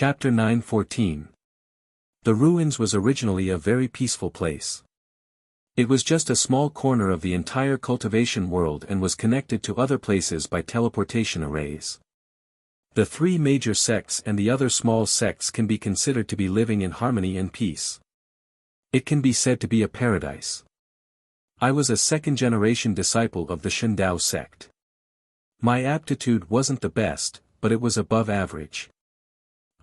Chapter 9:14. The ruins was originally a very peaceful place. It was just a small corner of the entire cultivation world and was connected to other places by teleportation arrays. The three major sects and the other small sects can be considered to be living in harmony and peace. It can be said to be a paradise. I was a second-generation disciple of the Shundao sect. My aptitude wasn't the best, but it was above average.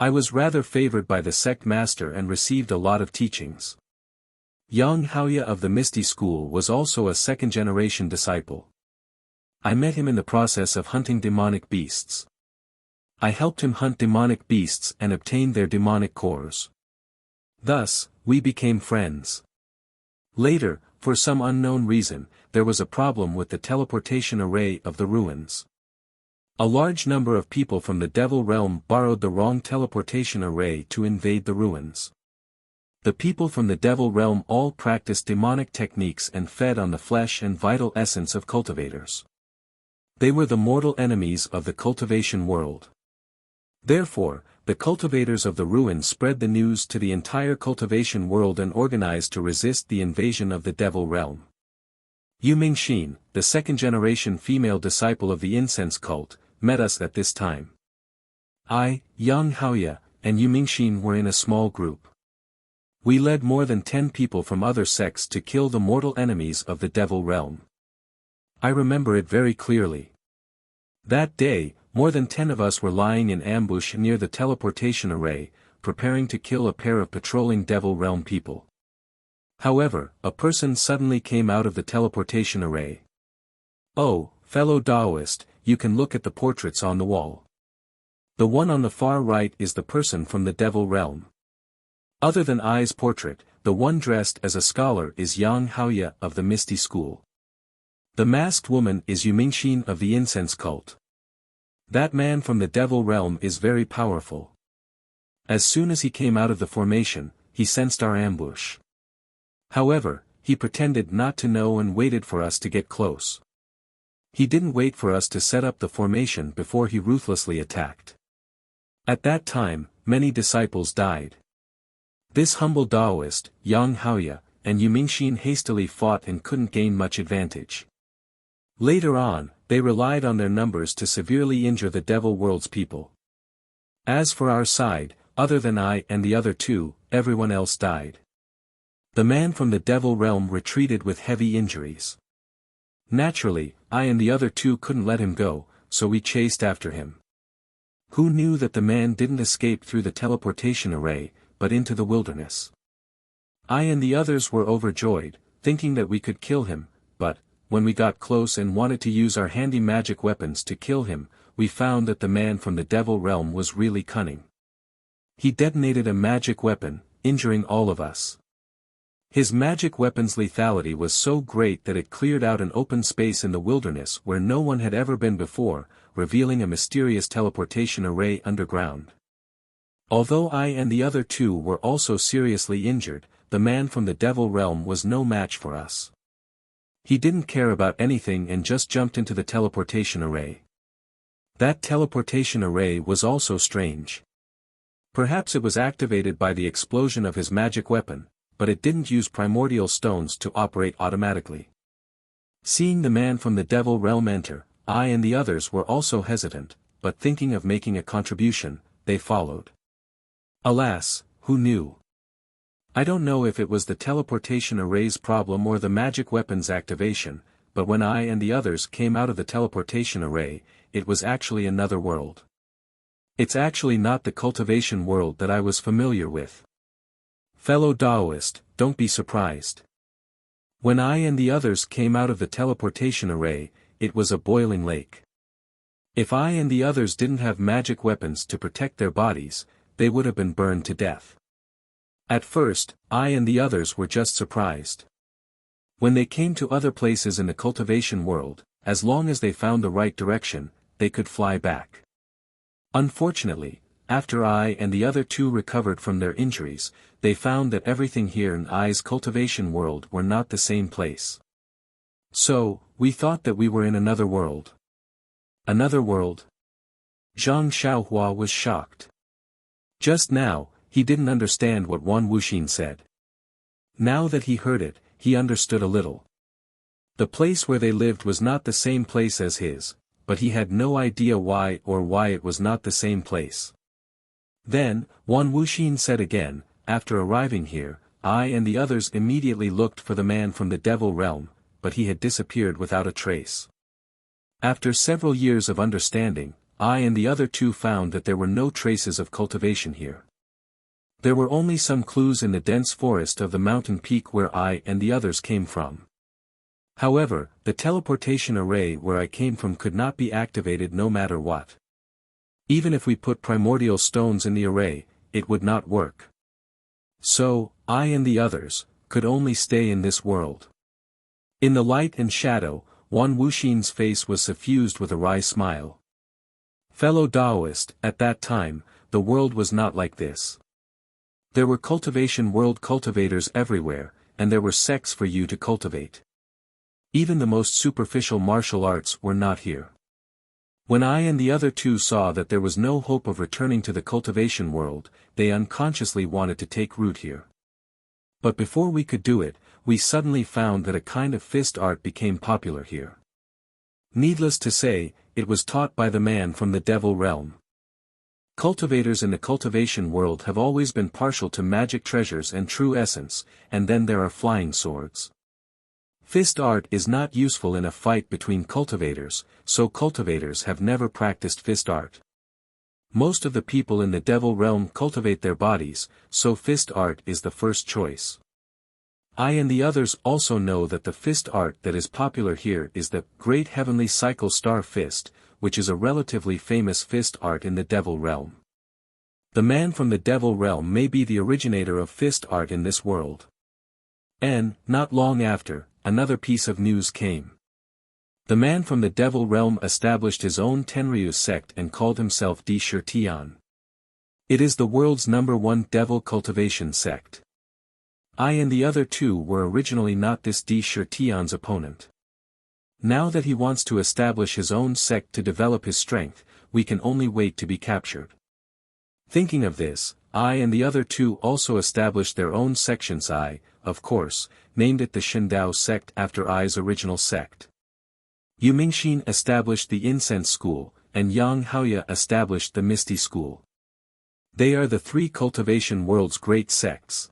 I was rather favored by the sect master and received a lot of teachings. Yang Haoya of the Misty School was also a second-generation disciple. I met him in the process of hunting demonic beasts. I helped him hunt demonic beasts and obtain their demonic cores. Thus, we became friends. Later, for some unknown reason, there was a problem with the teleportation array of the ruins. A large number of people from the Devil Realm borrowed the wrong teleportation array to invade the ruins. The people from the Devil Realm all practiced demonic techniques and fed on the flesh and vital essence of cultivators. They were the mortal enemies of the cultivation world. Therefore, the cultivators of the ruins spread the news to the entire cultivation world and organized to resist the invasion of the Devil Realm. Yu Mingxin, the second-generation female disciple of the incense cult, met us at this time. I, Yang Haoya, and Yu Mingxin were in a small group. We led more than 10 people from other sects to kill the mortal enemies of the Devil Realm. I remember it very clearly. That day, more than 10 of us were lying in ambush near the teleportation array, preparing to kill a pair of patrolling Devil Realm people. However, a person suddenly came out of the teleportation array. "Oh, fellow Taoist, you can look at the portraits on the wall. The one on the far right is the person from the Devil Realm. Other than I's portrait, the one dressed as a scholar is Yang Haoya of the Misty School. The masked woman is Yu Mingxin of the incense cult. That man from the Devil Realm is very powerful." As soon as he came out of the formation, he sensed our ambush. However, he pretended not to know and waited for us to get close. He didn't wait for us to set up the formation before he ruthlessly attacked. At that time, many disciples died. This humble Taoist, Yang Haoya, and Yu Mingxin hastily fought and couldn't gain much advantage. Later on, they relied on their numbers to severely injure the Devil World's people. As for our side, other than I and the other two, everyone else died. The man from the Devil Realm retreated with heavy injuries. Naturally, I and the other two couldn't let him go, so we chased after him. Who knew that the man didn't escape through the teleportation array, but into the wilderness? I and the others were overjoyed, thinking that we could kill him, but, when we got close and wanted to use our handy magic weapons to kill him, we found that the man from the Devil Realm was really cunning. He detonated a magic weapon, injuring all of us. His magic weapon's lethality was so great that it cleared out an open space in the wilderness where no one had ever been before, revealing a mysterious teleportation array underground. Although I and the other two were also seriously injured, the man from the Devil Realm was no match for us. He didn't care about anything and just jumped into the teleportation array. That teleportation array was also strange. Perhaps it was activated by the explosion of his magic weapon, but it didn't use primordial stones to operate automatically. Seeing the man from the Devil Realm enter, I and the others were also hesitant, but thinking of making a contribution, they followed. Alas, who knew? I don't know if it was the teleportation array's problem or the magic weapon's activation, but when I and the others came out of the teleportation array, it was actually another world. It's actually not the cultivation world that I was familiar with. Fellow Taoist, don't be surprised. When I and the others came out of the teleportation array, it was a boiling lake. If I and the others didn't have magic weapons to protect their bodies, they would have been burned to death. At first, I and the others were just surprised. When they came to other places in the cultivation world, as long as they found the right direction, they could fly back. Unfortunately, after I and the other two recovered from their injuries, they found that everything here in I's cultivation world were not the same place. So, we thought that we were in another world. Another world? Zhang Xiaohua was shocked. Just now, he didn't understand what Wan Wuxin said. Now that he heard it, he understood a little. The place where they lived was not the same place as his, but he had no idea why it was not the same place. Then, Wan Wuxin said again, after arriving here, I and the others immediately looked for the man from the devil realm, but he had disappeared without a trace. After several years of understanding, I and the other two found that there were no traces of cultivation here. There were only some clues in the dense forest of the mountain peak where I and the others came from. However, the teleportation array where I came from could not be activated no matter what. Even if we put primordial stones in the array, it would not work. So, I and the others, could only stay in this world. In the light and shadow, Wan Wuxin's face was suffused with a wry smile. Fellow Taoist, at that time, the world was not like this. There were cultivation world cultivators everywhere, and there were sects for you to cultivate. Even the most superficial martial arts were not here. When I and the other two saw that there was no hope of returning to the cultivation world, they unconsciously wanted to take root here. But before we could do it, we suddenly found that a kind of fist art became popular here. Needless to say, it was taught by the man from the devil realm. Cultivators in the cultivation world have always been partial to magic treasures and true essence, and then there are flying swords. Fist art is not useful in a fight between cultivators, so cultivators have never practiced fist art. Most of the people in the devil realm cultivate their bodies, so fist art is the first choice. I and the others also know that the fist art that is popular here is the Great Heavenly Cycle Star Fist, which is a relatively famous fist art in the devil realm. The man from the devil realm may be the originator of fist art in this world. And, not long after, another piece of news came. The man from the devil realm established his own Tenryu sect and called himself Deity. It is the world's #1 devil cultivation sect. I and the other two were originally not this Deityi's opponent. Now that he wants to establish his own sect to develop his strength, we can only wait to be captured. Thinking of this, I and the other two also established their own sections. I, of course, named it the Shindao sect after I's original sect. Yu Mingxin established the Incense School, and Yang Haoya established the Misty School. They are the three cultivation world's great sects.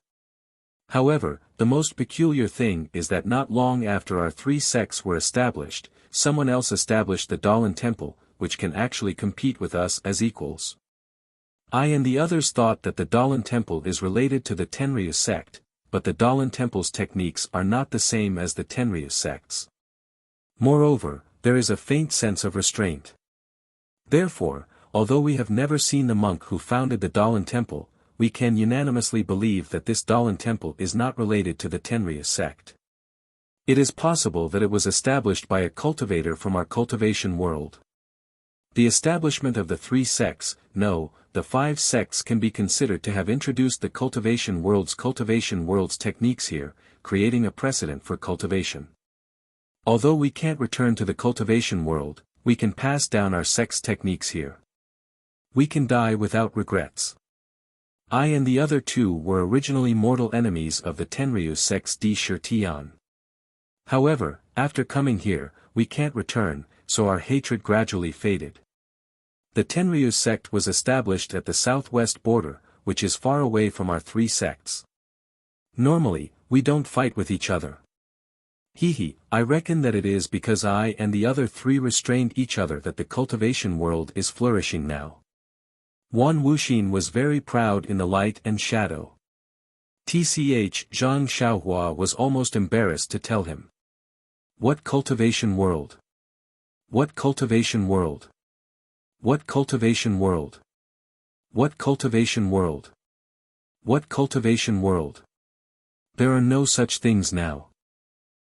However, the most peculiar thing is that not long after our three sects were established, someone else established the Dalan Temple, which can actually compete with us as equals. I and the others thought that the Dalan Temple is related to the Tenryu sect, but the Dalan Temple's techniques are not the same as the Tenryu sects. Moreover, there is a faint sense of restraint. Therefore, although we have never seen the monk who founded the Dalan Temple, we can unanimously believe that this Dalan Temple is not related to the Tenryu sect. It is possible that it was established by a cultivator from our cultivation world. The establishment of the three sects, no, the 5 sects can be considered to have introduced the cultivation world's techniques here, creating a precedent for cultivation. Although we can't return to the cultivation world, we can pass down our sect's techniques here. We can die without regrets. I and the other two were originally mortal enemies of the Tenryu sect's Deity. However, after coming here, we can't return, so our hatred gradually faded. The Tenryu sect was established at the southwest border, which is far away from our three sects. Normally, we don't fight with each other. I reckon that it is because I and the other three restrained each other that the cultivation world is flourishing now. Wan Wuxin was very proud in the light and shadow. Zhang Xiaohua was almost embarrassed to tell him. What cultivation world? What cultivation world? What cultivation world? What cultivation world? What cultivation world? There are no such things now.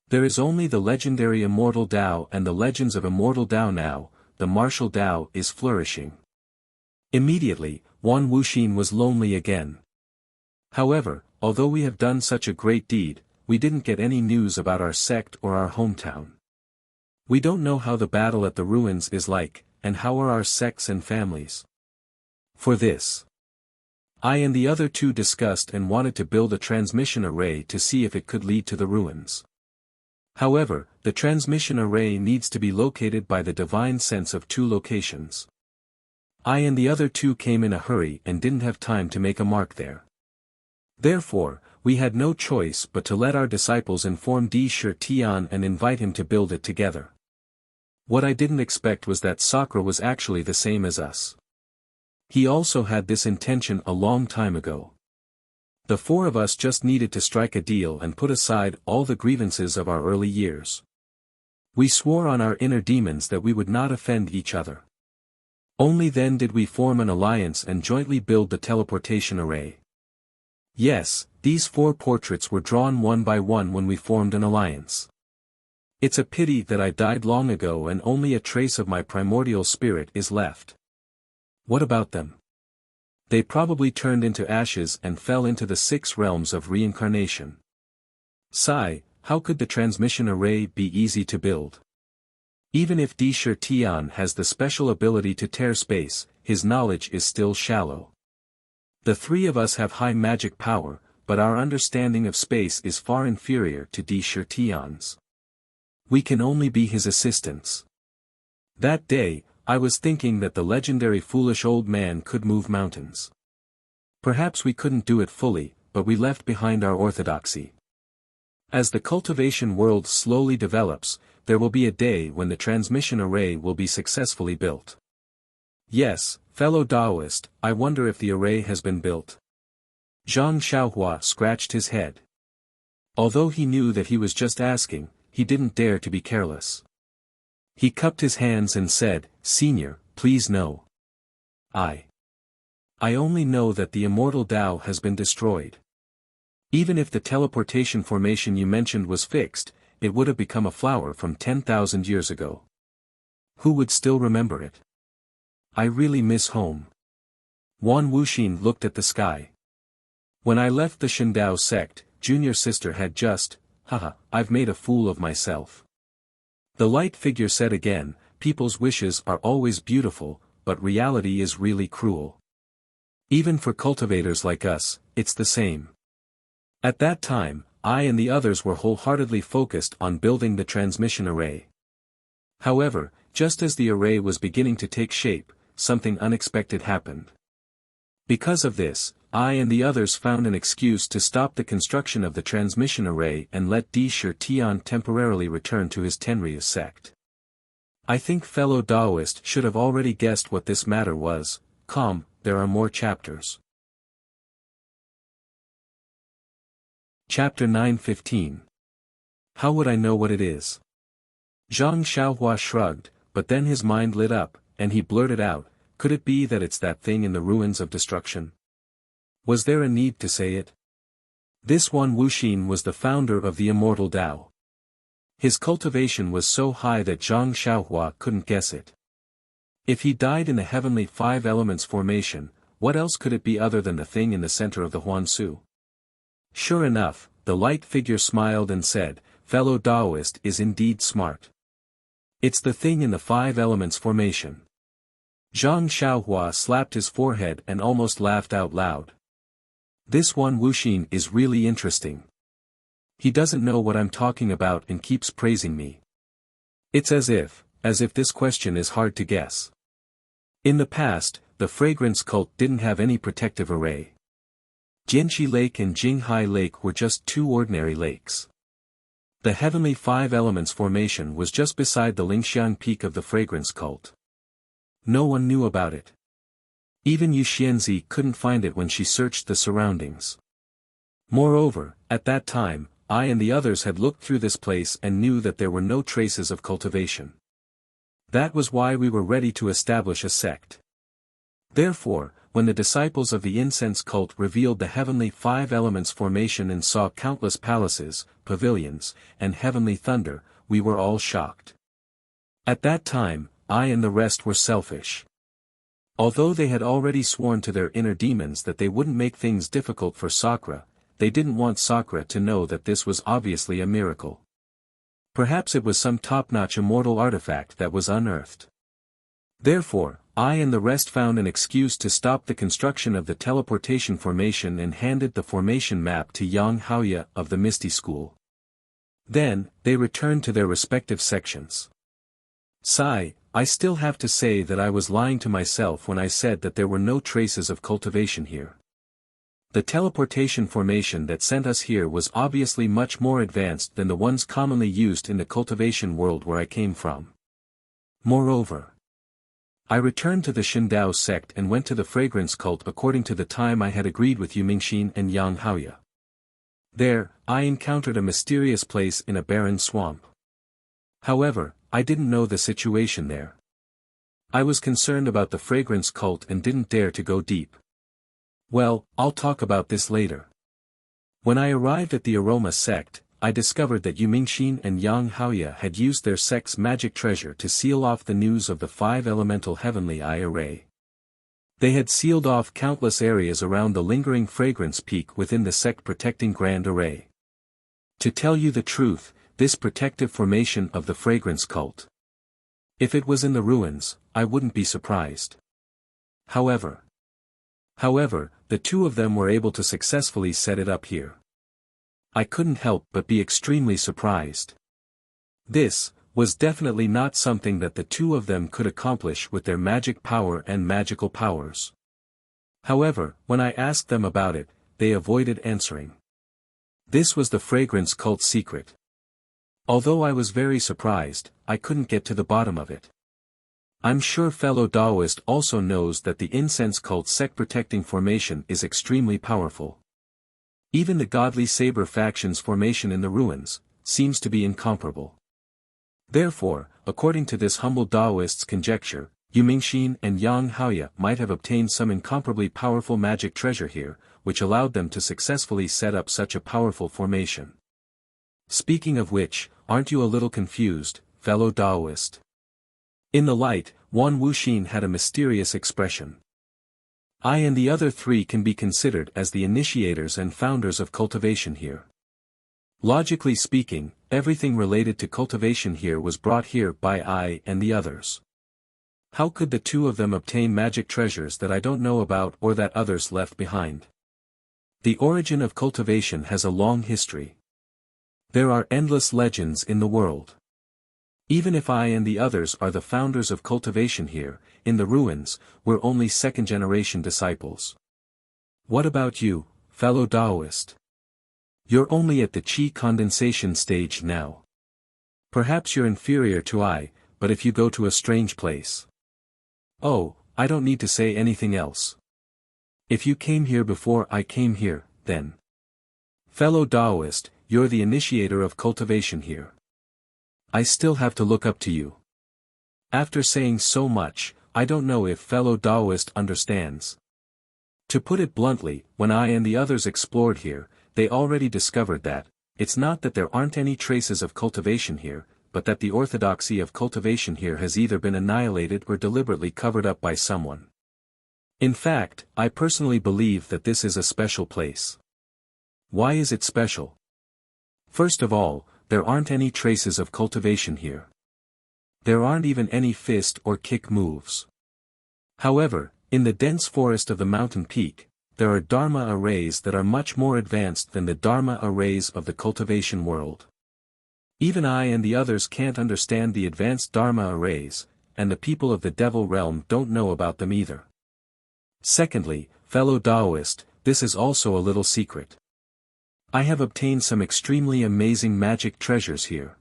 There is only the legendary Immortal Tao and the legends of Immortal Tao now, the martial Tao is flourishing. Immediately, Wan Wuxin was lonely again. However, although we have done such a great deed, we didn't get any news about our sect or our hometown. We don't know how the battle at the ruins is like, and how are our sects and families. For this, I and the other two discussed and wanted to build a transmission array to see if it could lead to the ruins. However, the transmission array needs to be located by the divine sense of two locations. I and the other two came in a hurry and didn't have time to make a mark there. Therefore, we had no choice but to let our disciples inform Deity Tian and invite him to build it together. What I didn't expect was that Sakura was actually the same as us. He also had this intention a long time ago. The four of us just needed to strike a deal and put aside all the grievances of our early years. We swore on our inner demons that we would not offend each other. Only then did we form an alliance and jointly build the teleportation array. Yes, these four portraits were drawn one by one when we formed an alliance. It's a pity that I died long ago and only a trace of my primordial spirit is left. What about them? They probably turned into ashes and fell into the 6 realms of reincarnation. Sigh, how could the transmission array be easy to build? Even if Deity Tian has the special ability to tear space, his knowledge is still shallow. The three of us have high magic power, but our understanding of space is far inferior to Deity Tian's. We can only be his assistants. That day, I was thinking that the legendary foolish old man could move mountains. Perhaps we couldn't do it fully, but we left behind our orthodoxy. As the cultivation world slowly develops, there will be a day when the transmission array will be successfully built. Yes, fellow Taoist, I wonder if the array has been built. Zhang Xiaohua scratched his head. Although he knew that he was just asking, he didn't dare to be careless. He cupped his hands and said, "Senior, please no. I only know that the immortal Tao has been destroyed. Even if the teleportation formation you mentioned was fixed, it would have become a flower from 10,000 years ago. Who would still remember it? I really miss home." Wan Wuxin looked at the sky. "When I left the Shindao sect, junior sister had just, I've made a fool of myself." The light figure said again, "People's wishes are always beautiful, but reality is really cruel. Even for cultivators like us, it's the same." At that time, I and the others were wholeheartedly focused on building the transmission array. However, just as the array was beginning to take shape, something unexpected happened. Because of this, I and the others found an excuse to stop the construction of the transmission array and let Deity Tian temporarily return to his Tenryu sect. I think fellow Taoist should have already guessed what this matter was. There are more chapters. Chapter 9:15. How would I know what it is? Zhang Xiaohua shrugged, but then his mind lit up, and he blurted out, "Could it be that it's that thing in the ruins of destruction?" Was there a need to say it? This one Wuxin was the founder of the immortal Tao. His cultivation was so high that Zhang Xiaohua couldn't guess it. If he died in the heavenly 5 elements formation, what else could it be other than the thing in the center of the Huansu? Sure enough, the light figure smiled and said, "Fellow Taoist is indeed smart. It's the thing in the 5 elements formation." Zhang Xiaohua slapped his forehead and almost laughed out loud. This one Wuxin is really interesting. He doesn't know what I'm talking about and keeps praising me. It's as if this question is hard to guess. In the past, the fragrance cult didn't have any protective array. Jianqi Lake and Jinghai Lake were just 2 ordinary lakes. The heavenly 5 elements formation was just beside the Lingxiang peak of the fragrance cult. No one knew about it. Even Yu Xianzi couldn't find it when she searched the surroundings. Moreover, at that time, I and the others had looked through this place and knew that there were no traces of cultivation. That was why we were ready to establish a sect. Therefore, when the disciples of the incense cult revealed the heavenly 5 elements formation and saw countless palaces, pavilions, and heavenly thunder, we were all shocked. At that time, I and the rest were selfish. Although they had already sworn to their inner demons that they wouldn't make things difficult for Sakura, they didn't want Sakura to know that this was obviously a miracle. Perhaps it was some top-notch immortal artifact that was unearthed. Therefore, I and the rest found an excuse to stop the construction of the teleportation formation and handed the formation map to Yang Haoya of the Misty School. Then, they returned to their respective sections. Sigh, I still have to say that I was lying to myself when I said that there were no traces of cultivation here. The teleportation formation that sent us here was obviously much more advanced than the ones commonly used in the cultivation world where I came from. Moreover, I returned to the Shindao sect and went to the fragrance cult according to the time I had agreed with Yu Mingxin and Yang Haoya. There, I encountered a mysterious place in a barren swamp. However, I didn't know the situation there. I was concerned about the fragrance cult and didn't dare to go deep. Well, I'll talk about this later. When I arrived at the aroma sect, I discovered that Yu Mingxin and Yang Haoya had used their sect's magic treasure to seal off the news of the 5-elemental heavenly eye array. They had sealed off countless areas around the lingering fragrance peak within the sect protecting grand array. To tell you the truth, this protective formation of the fragrance cult. If it was in the ruins, I wouldn't be surprised. However, the two of them were able to successfully set it up here. I couldn't help but be extremely surprised. This was definitely not something that the two of them could accomplish with their magic power and magical powers. However, when I asked them about it, they avoided answering. This was the fragrance cult's secret. Although I was very surprised, I couldn't get to the bottom of it. I'm sure fellow Taoist also knows that the incense cult sect protecting formation is extremely powerful. Even the godly saber faction's formation in the ruins seems to be incomparable. Therefore, according to this humble Taoist's conjecture, Yu Mingxin and Yang Haoya might have obtained some incomparably powerful magic treasure here, which allowed them to successfully set up such a powerful formation. Speaking of which, aren't you a little confused, fellow Taoist? In the light, Wan Wuxin had a mysterious expression. I and the other three can be considered as the initiators and founders of cultivation here. Logically speaking, everything related to cultivation here was brought here by I and the others. How could the two of them obtain magic treasures that I don't know about or that others left behind? The origin of cultivation has a long history. There are endless legends in the world. Even if I and the others are the founders of cultivation here, in the ruins, we're only second-generation disciples. What about you, fellow Taoist? You're only at the qi condensation stage now. Perhaps you're inferior to I, but if you go to a strange place. Oh, I don't need to say anything else. If you came here before I came here, then. Fellow Taoist, you're the initiator of cultivation here. I still have to look up to you. After saying so much, I don't know if fellow Taoist understands. To put it bluntly, when I and the others explored here, they already discovered that, it's not that there aren't any traces of cultivation here, but that the orthodoxy of cultivation here has either been annihilated or deliberately covered up by someone. In fact, I personally believe that this is a special place. Why is it special? First of all, there aren't any traces of cultivation here. There aren't even any fist or kick moves. However, in the dense forest of the mountain peak, there are Dharma arrays that are much more advanced than the Dharma arrays of the cultivation world. Even I and the others can't understand the advanced Dharma arrays, and the people of the Devil Realm don't know about them either. Secondly, fellow Taoist, this is also a little secret. I have obtained some extremely amazing magic treasures here.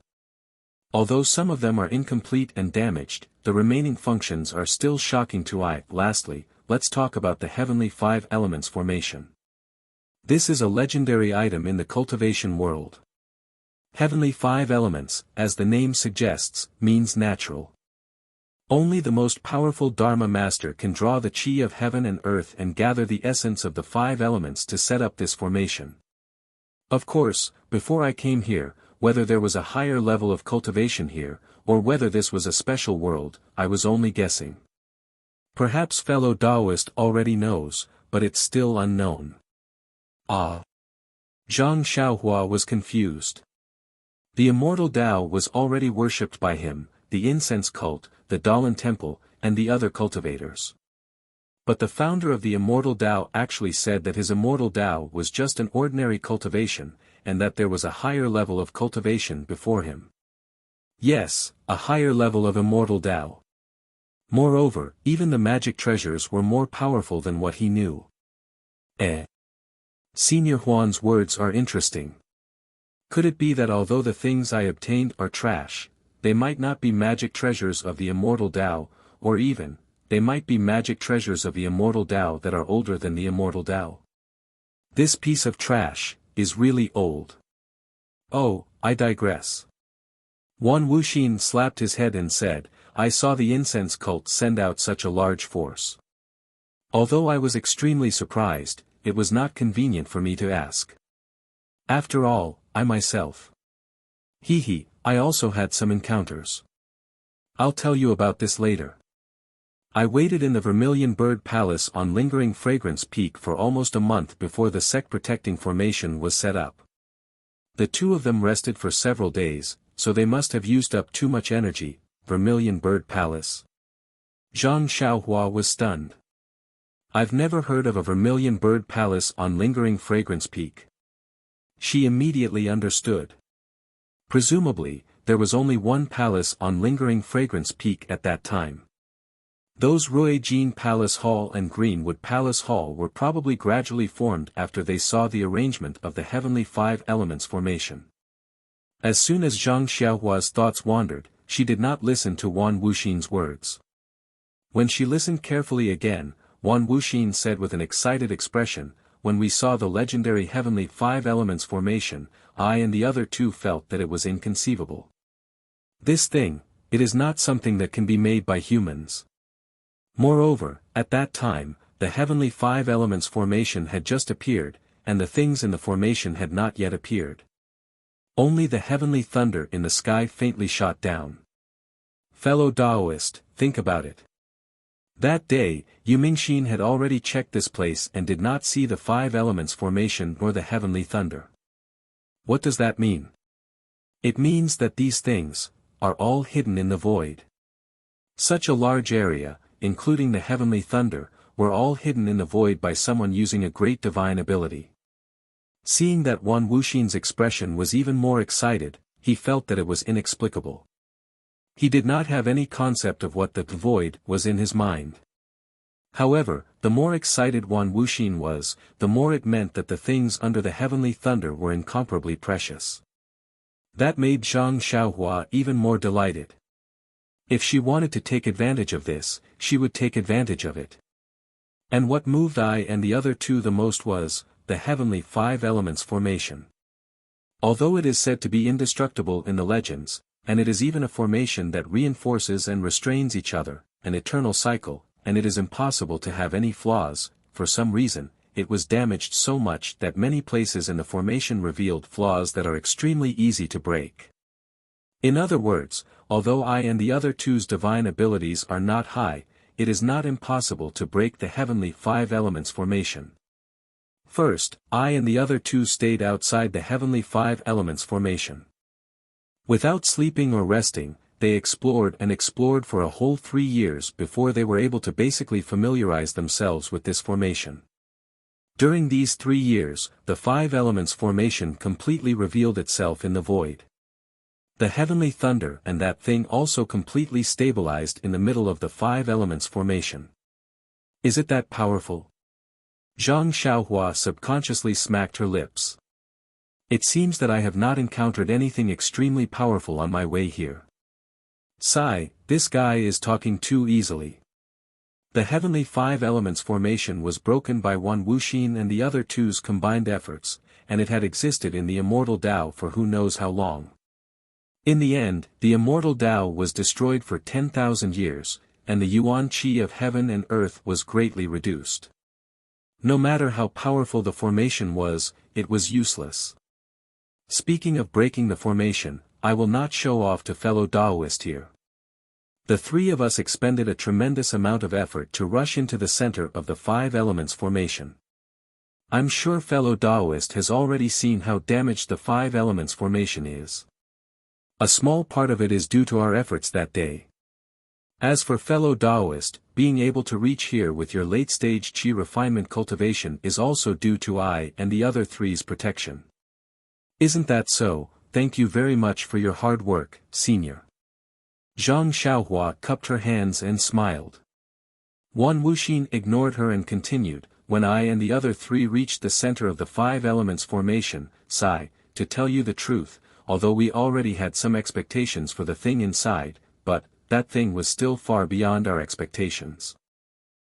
Although some of them are incomplete and damaged, the remaining functions are still shocking to I. Lastly, let's talk about the Heavenly 5 Elements formation. This is a legendary item in the cultivation world. Heavenly 5 Elements, as the name suggests, means natural. Only the most powerful Dharma master can draw the chi of heaven and earth and gather the essence of the 5 elements to set up this formation. Of course, before I came here, whether there was a higher level of cultivation here, or whether this was a special world, I was only guessing. Perhaps fellow Taoist already knows, but it's still unknown. Ah. Zhang Xiaohua was confused. The immortal Tao was already worshipped by him, the incense cult, the Dalan temple, and the other cultivators. But the founder of the immortal Tao actually said that his immortal Tao was just an ordinary cultivation, and that there was a higher level of cultivation before him. Yes, a higher level of immortal Tao. Moreover, even the magic treasures were more powerful than what he knew. Senior Huan's words are interesting. Could it be that although the things I obtained are trash, they might not be magic treasures of the immortal Tao, or even, they might be magic treasures of the immortal Tao that are older than the immortal Tao? This piece of trash is really old. Oh, I digress. Wan Wuxin slapped his head and said, I saw the incense cult send out such a large force. Although I was extremely surprised, it was not convenient for me to ask. After all, I myself. I also had some encounters. I'll tell you about this later. I waited in the Vermilion Bird Palace on Lingering Fragrance Peak for almost a month before the sect-protecting formation was set up. The two of them rested for several days, so they must have used up too much energy. Vermilion Bird Palace. Zhang Xiaohua was stunned. I've never heard of a Vermilion Bird Palace on Lingering Fragrance Peak. She immediately understood. Presumably, there was only one palace on Lingering Fragrance Peak at that time. Those Ruijin Palace Hall and Greenwood Palace Hall were probably gradually formed after they saw the arrangement of the Heavenly Five Elements formation. As soon as Zhang Xiaohua's thoughts wandered, she did not listen to Wan Wuxin's words. When she listened carefully again, Wan Wuxin said with an excited expression, when we saw the legendary Heavenly Five Elements formation, I and the other two felt that it was inconceivable. This thing, it is not something that can be made by humans. Moreover, at that time, the Heavenly Five Elements formation had just appeared, and the things in the formation had not yet appeared. Only the heavenly thunder in the sky faintly shot down. Fellow Daoist, think about it. That day, Yu Mingxin had already checked this place and did not see the Five Elements formation nor the heavenly thunder. What does that mean? It means that these things are all hidden in the void. Such a large area, including the heavenly thunder, were all hidden in the void by someone using a great divine ability. Seeing that Wan Wuxin's expression was even more excited, he felt that it was inexplicable. He did not have any concept of what the void was in his mind. However, the more excited Wan Wuxin was, the more it meant that the things under the heavenly thunder were incomparably precious. That made Zhang Xiaohua even more delighted. If she wanted to take advantage of this, she would take advantage of it. And what moved I and the other two the most was, the Heavenly Five Elements formation. Although it is said to be indestructible in the legends, and it is even a formation that reinforces and restrains each other, an eternal cycle, and it is impossible to have any flaws, for some reason, it was damaged so much that many places in the formation revealed flaws that are extremely easy to break. In other words, although I and the other two's divine abilities are not high, it is not impossible to break the Heavenly Five Elements formation. First, I and the other two stayed outside the Heavenly Five Elements formation. Without sleeping or resting, they explored and explored for a whole 3 years before they were able to basically familiarize themselves with this formation. During these 3 years, the Five Elements formation completely revealed itself in the void. The heavenly thunder and that thing also completely stabilized in the middle of the Five Elements formation. Is it that powerful? Zhang Xiaohua subconsciously smacked her lips. It seems that I have not encountered anything extremely powerful on my way here. Sigh, this guy is talking too easily. The Heavenly Five Elements formation was broken by Wan Wuxin and the other two's combined efforts, and it had existed in the immortal Tao for who knows how long. In the end, the immortal Tao was destroyed for 10,000 years, and the yuan qi of heaven and earth was greatly reduced. No matter how powerful the formation was, it was useless. Speaking of breaking the formation, I will not show off to fellow Daoist here. The three of us expended a tremendous amount of effort to rush into the center of the Five Elements formation. I'm sure fellow Daoist has already seen how damaged the Five Elements formation is. A small part of it is due to our efforts that day. As for fellow Taoist, being able to reach here with your late-stage qi refinement cultivation is also due to I and the other three's protection. Isn't that so? Thank you very much for your hard work, senior. Zhang Xiaohua cupped her hands and smiled. Wan Wuxin ignored her and continued, when I and the other three reached the center of the five elements formation, Sai, to tell you the truth, although we already had some expectations for the thing inside, but, that thing was still far beyond our expectations.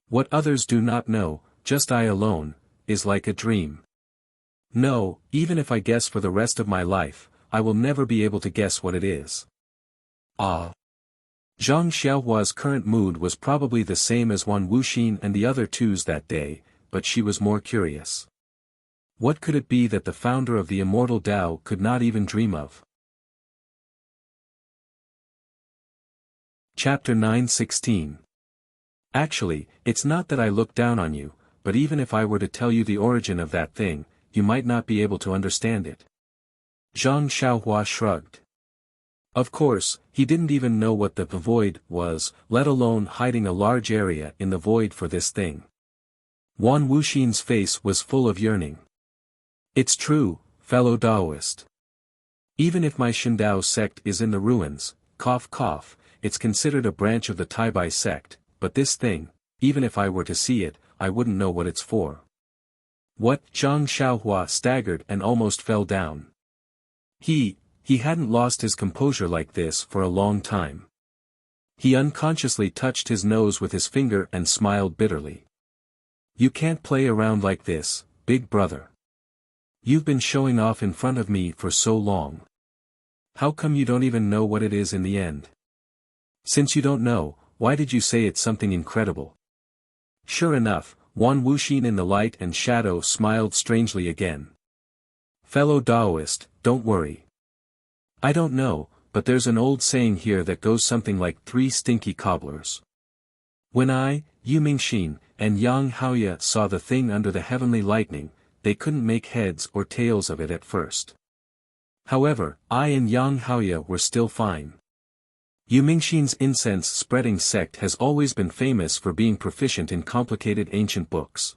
What others do not know, just I alone, is like a dream. No, even if I guess for the rest of my life, I will never be able to guess what it is. Ah. Zhang Xiaohua's current mood was probably the same as Wan Wuxin and the other twos that day, but she was more curious. What could it be that the founder of the immortal Tao could not even dream of? Chapter 9:16. Actually, it's not that I look down on you, but even if I were to tell you the origin of that thing, you might not be able to understand it. Zhang Xiaohua shrugged. Of course, he didn't even know what the void was, let alone hiding a large area in the void for this thing. Wan Wuxin's face was full of yearning. It's true, fellow Taoist. Even if my Shindao sect is in the ruins, cough cough, it's considered a branch of the Taibai sect, but this thing, even if I were to see it, I wouldn't know what it's for. What? Zhang Xiaohua staggered and almost fell down. He hadn't lost his composure like this for a long time. He unconsciously touched his nose with his finger and smiled bitterly. You can't play around like this, big brother. You've been showing off in front of me for so long. How come you don't even know what it is in the end? Since you don't know, why did you say it's something incredible? Sure enough, Wan Wuxin in the light and shadow smiled strangely again. Fellow Taoist, don't worry. I don't know, but there's an old saying here that goes something like 3 stinky cobblers. When I, Yu Mingxin, and Yang Haoye saw the thing under the heavenly lightning, they couldn't make heads or tails of it at first. However, I and Yang Haoye were still fine. Yu Mingxin's incense-spreading sect has always been famous for being proficient in complicated ancient books.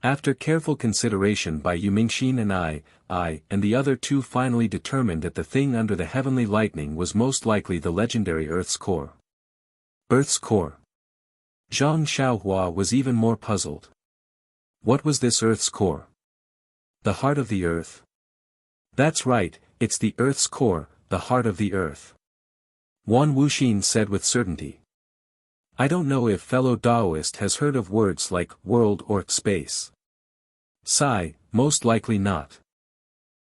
After careful consideration by Yu Mingxin and I and the other two finally determined that the thing under the heavenly lightning was most likely the legendary Earth's core. Earth's core. Zhang Xiaohua was even more puzzled. What was this Earth's core? The heart of the Earth? That's right, it's the Earth's core, the heart of the Earth. Wan Wuxin said with certainty. I don't know if fellow Taoist has heard of words like world or space. Sai, most likely not.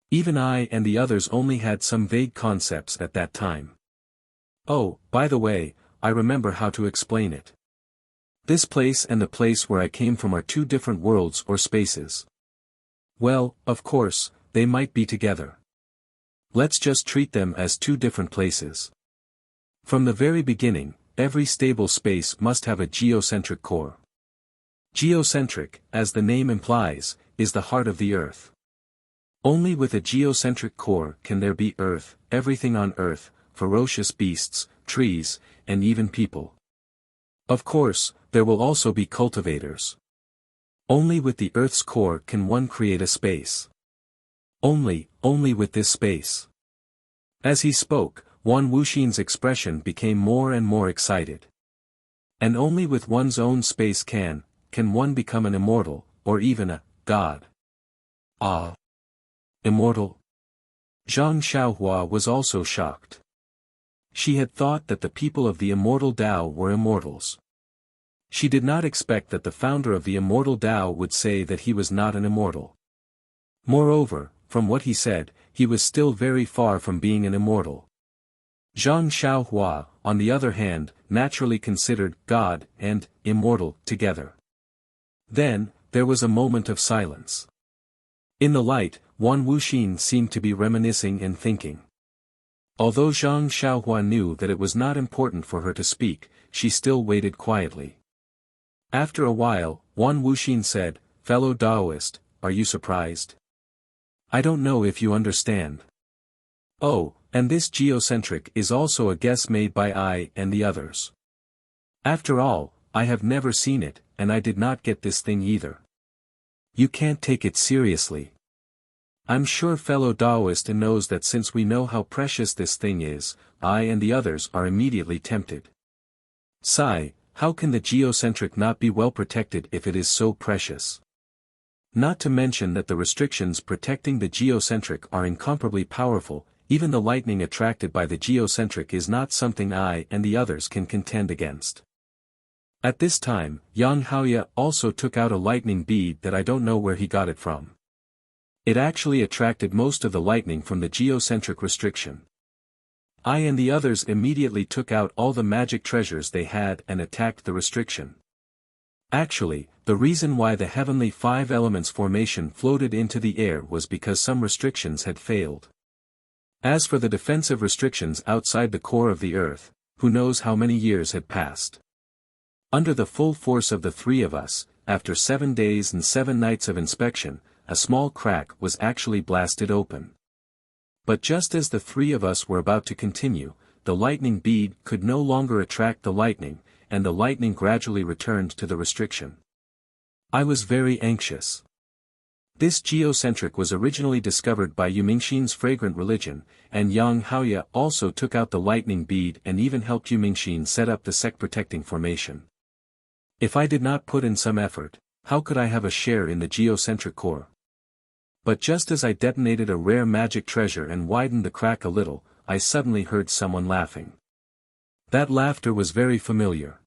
Even I and the others only had some vague concepts at that time. Oh, by the way, I remember how to explain it. This place and the place where I came from are 2 different worlds or spaces. Well, of course, they might be together. Let's just treat them as 2 different places. From the very beginning, every stable space must have a geocentric core. Geocentric, as the name implies, is the heart of the Earth. Only with a geocentric core can there be Earth, everything on Earth, ferocious beasts, trees, and even people. Of course, there will also be cultivators. Only with the Earth's core can one create a space. Only with this space. As he spoke, Wan Wuxin's expression became more and more excited. And only with one's own space can one become an immortal, or even a god. Ah! Immortal? Zhang Xiaohua was also shocked. She had thought that the people of the immortal Tao were immortals. She did not expect that the founder of the immortal Tao would say that he was not an immortal. Moreover, from what he said, he was still very far from being an immortal. Zhang Xiaohua, on the other hand, naturally considered God and immortal together. Then, there was a moment of silence. In the light, Wan Wuxin seemed to be reminiscing and thinking. Although Zhang Xiaohua knew that it was not important for her to speak, she still waited quietly. After a while, Wan Wuxin said, "Fellow Taoist, are you surprised? I don't know if you understand. Oh, and this geocentric is also a guess made by I and the others. After all, I have never seen it, and I did not get this thing either. You can't take it seriously. I'm sure fellow Taoist knows that since we know how precious this thing is, I and the others are immediately tempted. Sigh, how can the geocentric not be well protected if it is so precious? Not to mention that the restrictions protecting the geocentric are incomparably powerful, even the lightning attracted by the geocentric is not something I and the others can contend against. At this time, Yang Haoya also took out a lightning bead that I don't know where he got it from. It actually attracted most of the lightning from the geocentric restriction. I and the others immediately took out all the magic treasures they had and attacked the restriction. Actually, the reason why the heavenly five elements formation floated into the air was because some restrictions had failed. As for the defensive restrictions outside the core of the earth, who knows how many years had passed. Under the full force of the three of us, after 7 days and 7 nights of inspection, a small crack was actually blasted open. But just as the three of us were about to continue, the lightning bead could no longer attract the lightning, and the lightning gradually returned to the restriction. I was very anxious. This geocentric was originally discovered by Yumingxin's fragrant religion, and Yang Haoya also took out the lightning bead and even helped Yumingxin set up the sect-protecting formation. If I did not put in some effort, how could I have a share in the geocentric core? But just as I detonated a rare magic treasure and widened the crack a little, I suddenly heard someone laughing. That laughter was very familiar.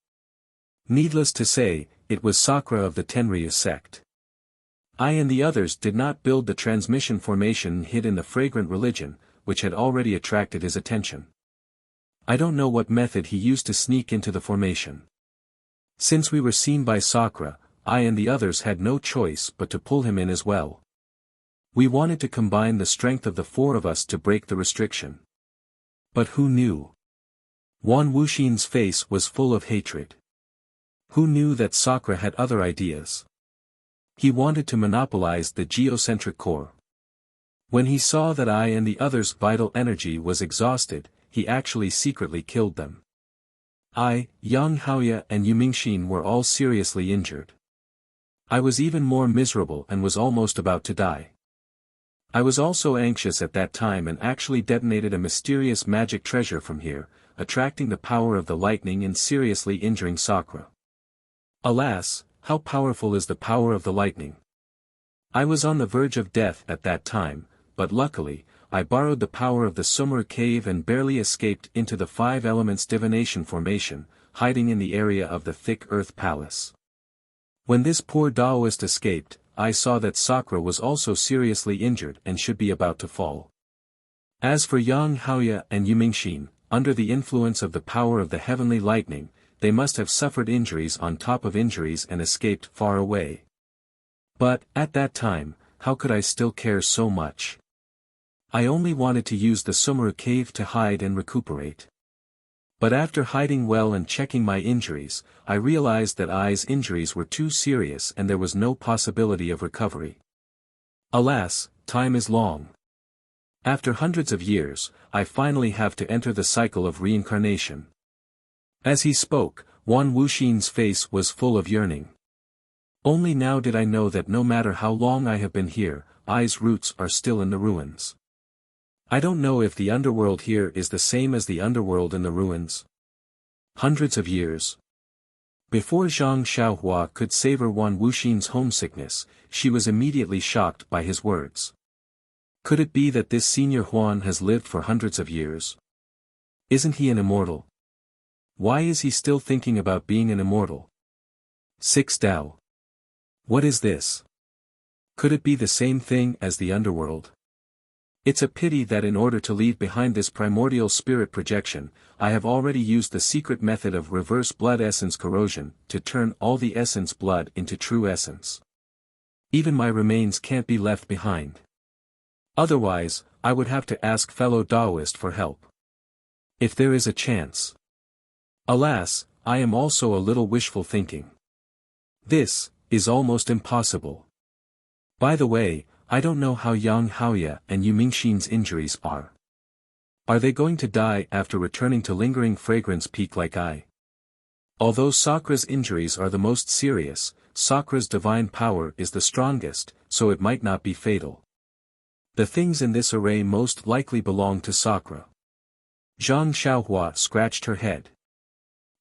Needless to say, it was Sakura of the Tenryu sect. I and the others did not build the transmission formation hid in the fragrant religion, which had already attracted his attention. I don't know what method he used to sneak into the formation. Since we were seen by Sakura, I and the others had no choice but to pull him in as well. We wanted to combine the strength of the four of us to break the restriction. But who knew? Wan Wuxin's face was full of hatred. Who knew that Sakura had other ideas? He wanted to monopolize the geocentric core. When he saw that I and the others' vital energy was exhausted, he actually secretly killed them. I, Yang Haoya and Yumingxin were all seriously injured. I was even more miserable and was almost about to die. I was also anxious at that time and actually detonated a mysterious magic treasure from here, attracting the power of the lightning and seriously injuring Sakura. Alas, how powerful is the power of the lightning? I was on the verge of death at that time, but luckily, I borrowed the power of the Summer Cave and barely escaped into the Five Elements Divination Formation, hiding in the area of the thick earth palace. When this poor Taoist escaped, I saw that Sakura was also seriously injured and should be about to fall. As for Yang Haoya and Yumingxin, under the influence of the power of the heavenly lightning, they must have suffered injuries on top of injuries and escaped far away. But, at that time, how could I still care so much? I only wanted to use the Summer Cave to hide and recuperate. But after hiding well and checking my injuries, I realized that I's injuries were too serious and there was no possibility of recovery. Alas, time is long. After hundreds of years, I finally have to enter the cycle of reincarnation. As he spoke, Wan Wuxin's face was full of yearning. Only now did I know that no matter how long I have been here, I's roots are still in the ruins. I don't know if the underworld here is the same as the underworld in the ruins. Hundreds of years. Before Zhang Xiaohua could savor Wan Wuxin's homesickness, she was immediately shocked by his words. Could it be that this senior Huan has lived for hundreds of years? Isn't he an immortal? Why is he still thinking about being an immortal? 6 Tao. What is this? Could it be the same thing as the underworld? It's a pity that in order to leave behind this primordial spirit projection, I have already used the secret method of reverse blood essence corrosion to turn all the essence blood into true essence. Even my remains can't be left behind. Otherwise, I would have to ask fellow Taoist for help. If there is a chance. Alas, I am also a little wishful thinking. This is almost impossible. By the way, I don't know how Yang Haoya and Yumingxin's injuries are. Are they going to die after returning to Lingering Fragrance Peak like I? Although Sakra's injuries are the most serious, Sakra's divine power is the strongest, so it might not be fatal. The things in this array most likely belong to Sakra. Zhang Xiaohua scratched her head.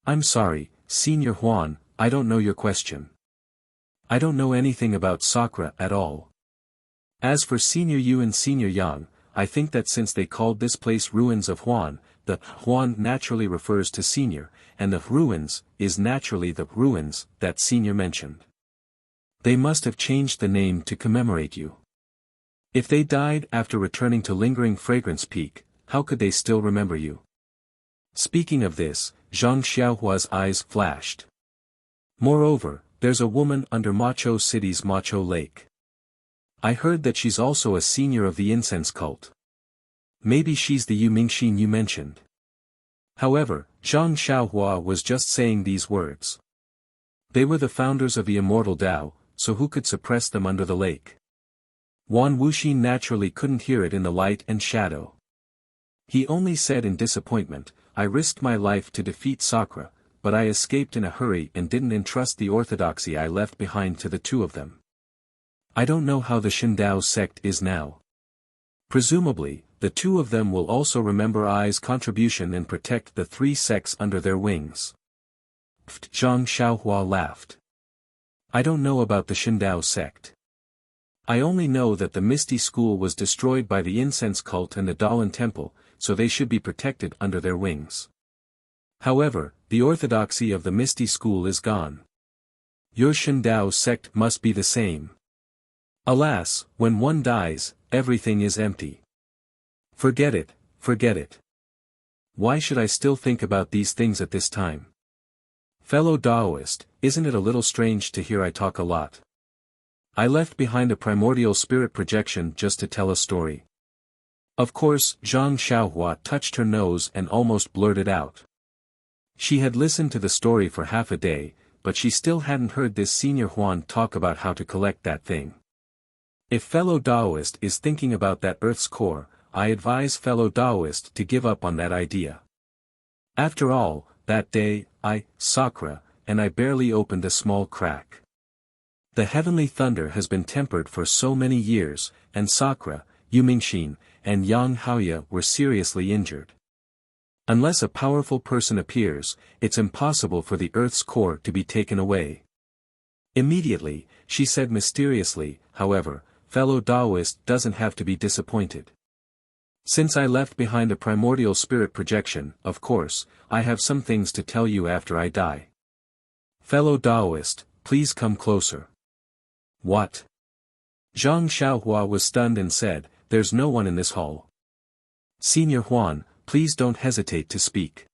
I'm sorry, Senior Huan, I don't know your question. I don't know anything about Sakra at all. As for Senior Yu and Senior Yang, I think that since they called this place Ruins of Huan, the Huan naturally refers to Senior, and the Ruins is naturally the ruins that Senior mentioned. They must have changed the name to commemorate you. If they died after returning to Lingering Fragrance Peak, how could they still remember you? Speaking of this, Zhang Xiaohua's eyes flashed. Moreover, there's a woman under Macho City's Macho Lake. I heard that she's also a senior of the incense cult. Maybe she's the Yu Mingxin you mentioned. However, Zhang Xiaohua was just saying these words. They were the founders of the immortal Tao, so who could suppress them under the lake? Wan Wuxin naturally couldn't hear it in the light and shadow. He only said in disappointment, I risked my life to defeat Sakra, but I escaped in a hurry and didn't entrust the orthodoxy I left behind to the two of them. I don't know how the Shindao sect is now. Presumably, the two of them will also remember I's contribution and protect the three sects under their wings. Zhang Xiaohua laughed. I don't know about the Shindao sect. I only know that the Misty School was destroyed by the incense cult and the Dalan temple, so they should be protected under their wings. However, the orthodoxy of the Misty School is gone. Your Shindao sect must be the same. Alas, when one dies, everything is empty. Forget it, forget it. Why should I still think about these things at this time? Fellow Taoist, isn't it a little strange to hear I talk a lot? I left behind a primordial spirit projection just to tell a story. Of course, Zhang Xiaohua touched her nose and almost blurted out. She had listened to the story for half a day, but she still hadn't heard this Senior Huan talk about how to collect that thing. If fellow Taoist is thinking about that Earth's core, I advise fellow Taoist to give up on that idea. After all, that day, Sakra, and I barely opened a small crack. The heavenly thunder has been tempered for so many years, and Sakra, Yu Mingxin, and Yang Haoya were seriously injured. Unless a powerful person appears, it's impossible for the Earth's core to be taken away. Immediately, she said mysteriously, however, fellow Taoist doesn't have to be disappointed. Since I left behind a primordial spirit projection, of course, I have some things to tell you after I die. Fellow Taoist, please come closer. What? Zhang Xiaohua was stunned and said, there's no one in this hall. Senior Huan, please don't hesitate to speak.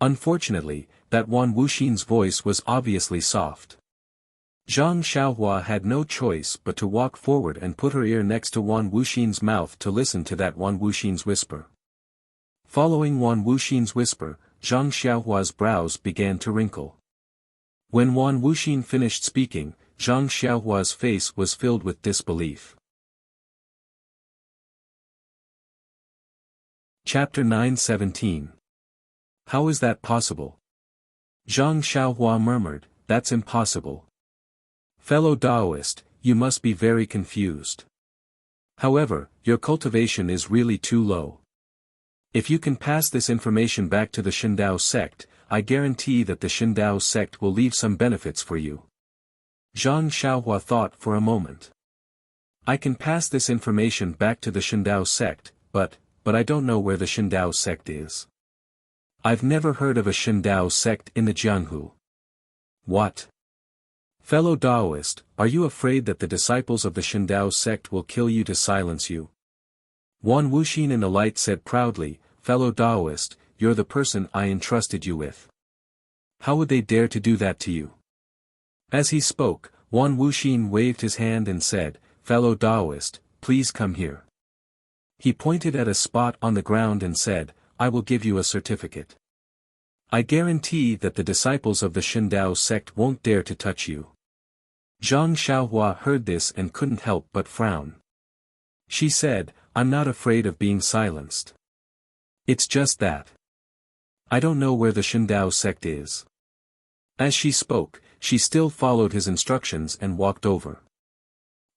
Unfortunately, that Wan Wuxin's voice was obviously soft. Zhang Xiaohua had no choice but to walk forward and put her ear next to Wan Wuxin's mouth to listen to that Wan Wuxin's whisper. Following Wan Wuxin's whisper, Zhang Xiaohua's brows began to wrinkle. When Wan Wuxin finished speaking, Zhang Xiaohua's face was filled with disbelief. Chapter 9:17. How is that possible? Zhang Xiaohua murmured, that's impossible. Fellow Taoist, you must be very confused. However, your cultivation is really too low. If you can pass this information back to the Shindao sect, I guarantee that the Shindao sect will leave some benefits for you. Zhang Xiaohua thought for a moment. I can pass this information back to the Shindao sect, but I don't know where the Shindao sect is. I've never heard of a Shindao sect in the Jianghu. What? Fellow Taoist, are you afraid that the disciples of the Shindao sect will kill you to silence you? Wan Wuxin in the light said proudly, fellow Taoist, you're the person I entrusted you with. How would they dare to do that to you? As he spoke, Wan Wuxin waved his hand and said, fellow Taoist, please come here. He pointed at a spot on the ground and said, I will give you a certificate. I guarantee that the disciples of the Shindao sect won't dare to touch you. Zhang Xiaohua heard this and couldn't help but frown. She said, I'm not afraid of being silenced. It's just that I don't know where the Shindao sect is. As she spoke, she still followed his instructions and walked over.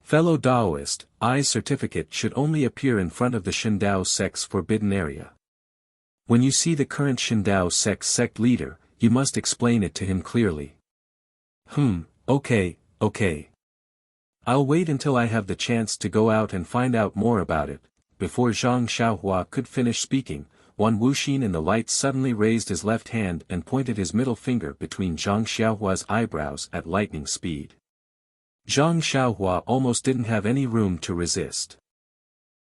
Fellow Taoist, I's certificate should only appear in front of the Shindao sect's forbidden area. When you see the current Shindao sect leader, you must explain it to him clearly. Okay. I'll wait until I have the chance to go out and find out more about it. Before Zhang Xiaohua could finish speaking, Wan Wuxin in the light suddenly raised his left hand and pointed his middle finger between Zhang Xiaohua's eyebrows at lightning speed. Zhang Xiaohua almost didn't have any room to resist.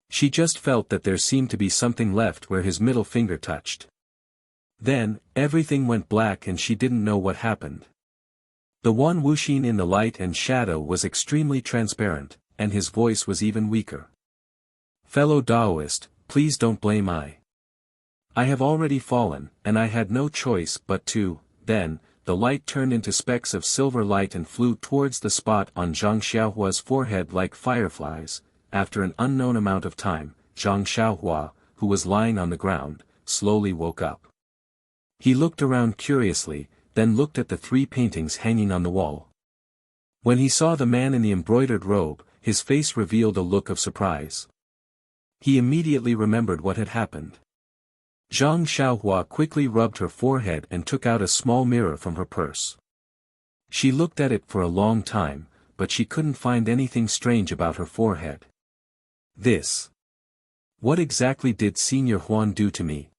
She just felt that there seemed to be something left where his middle finger touched. Then, everything went black and she didn't know what happened. The Wan Wuxin in the light and shadow was extremely transparent, and his voice was even weaker. Fellow Taoist, please don't blame I. I have already fallen, and I had no choice but to. Then, the light turned into specks of silver light and flew towards the spot on Zhang Xiaohua's forehead like fireflies. After an unknown amount of time, Zhang Xiaohua, who was lying on the ground, slowly woke up. He looked around curiously, then looked at the 3 paintings hanging on the wall. When he saw the man in the embroidered robe, his face revealed a look of surprise. He immediately remembered what had happened. Zhang Xiaohua quickly rubbed her forehead and took out a small mirror from her purse. She looked at it for a long time, but she couldn't find anything strange about her forehead. What exactly did Senior Huan do to me?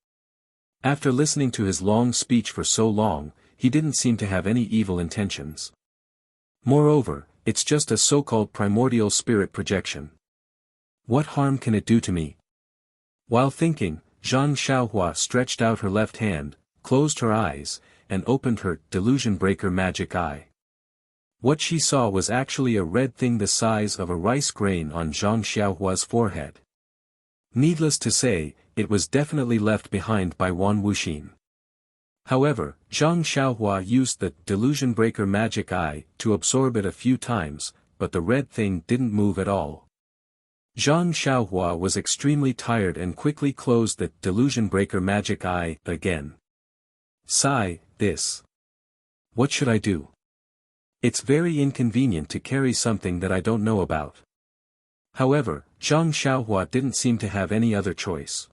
After listening to his long speech for so long, he didn't seem to have any evil intentions. Moreover, it's just a so-called primordial spirit projection. What harm can it do to me? While thinking, Zhang Xiaohua stretched out her left hand, closed her eyes, and opened her delusion breaker magic eye. What she saw was actually a red thing the size of a rice grain on Zhang Xiaohua's forehead. Needless to say, it was definitely left behind by Wan Wuxin. However, Zhang Xiaohua used the delusion breaker magic eye to absorb it a few times, but the red thing didn't move at all. Zhang Xiaohua was extremely tired and quickly closed the delusion breaker magic eye again. Sigh, what should I do? It's very inconvenient to carry something that I don't know about. However, Zhang Xiaohua didn't seem to have any other choice.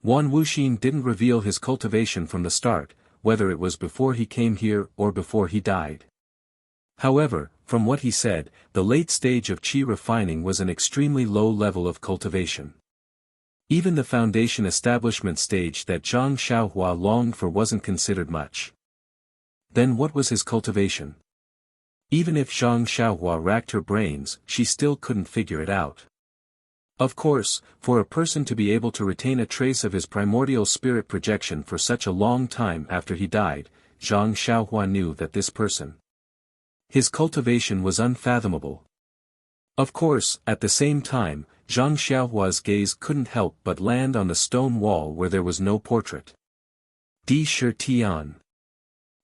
Wan Wuxin didn't reveal his cultivation from the start, whether it was before he came here or before he died. However, from what he said, the late stage of qi refining was an extremely low level of cultivation. Even the foundation establishment stage that Zhang Xiaohua longed for wasn't considered much. Then what was his cultivation? Even if Zhang Xiaohua racked her brains, she still couldn't figure it out. Of course, for a person to be able to retain a trace of his primordial spirit projection for such a long time after he died, Zhang Xiaohua knew that this person. His cultivation was unfathomable. Of course, at the same time, Zhang Xiaohua's gaze couldn't help but land on the stone wall where there was no portrait. Di Shi Tian.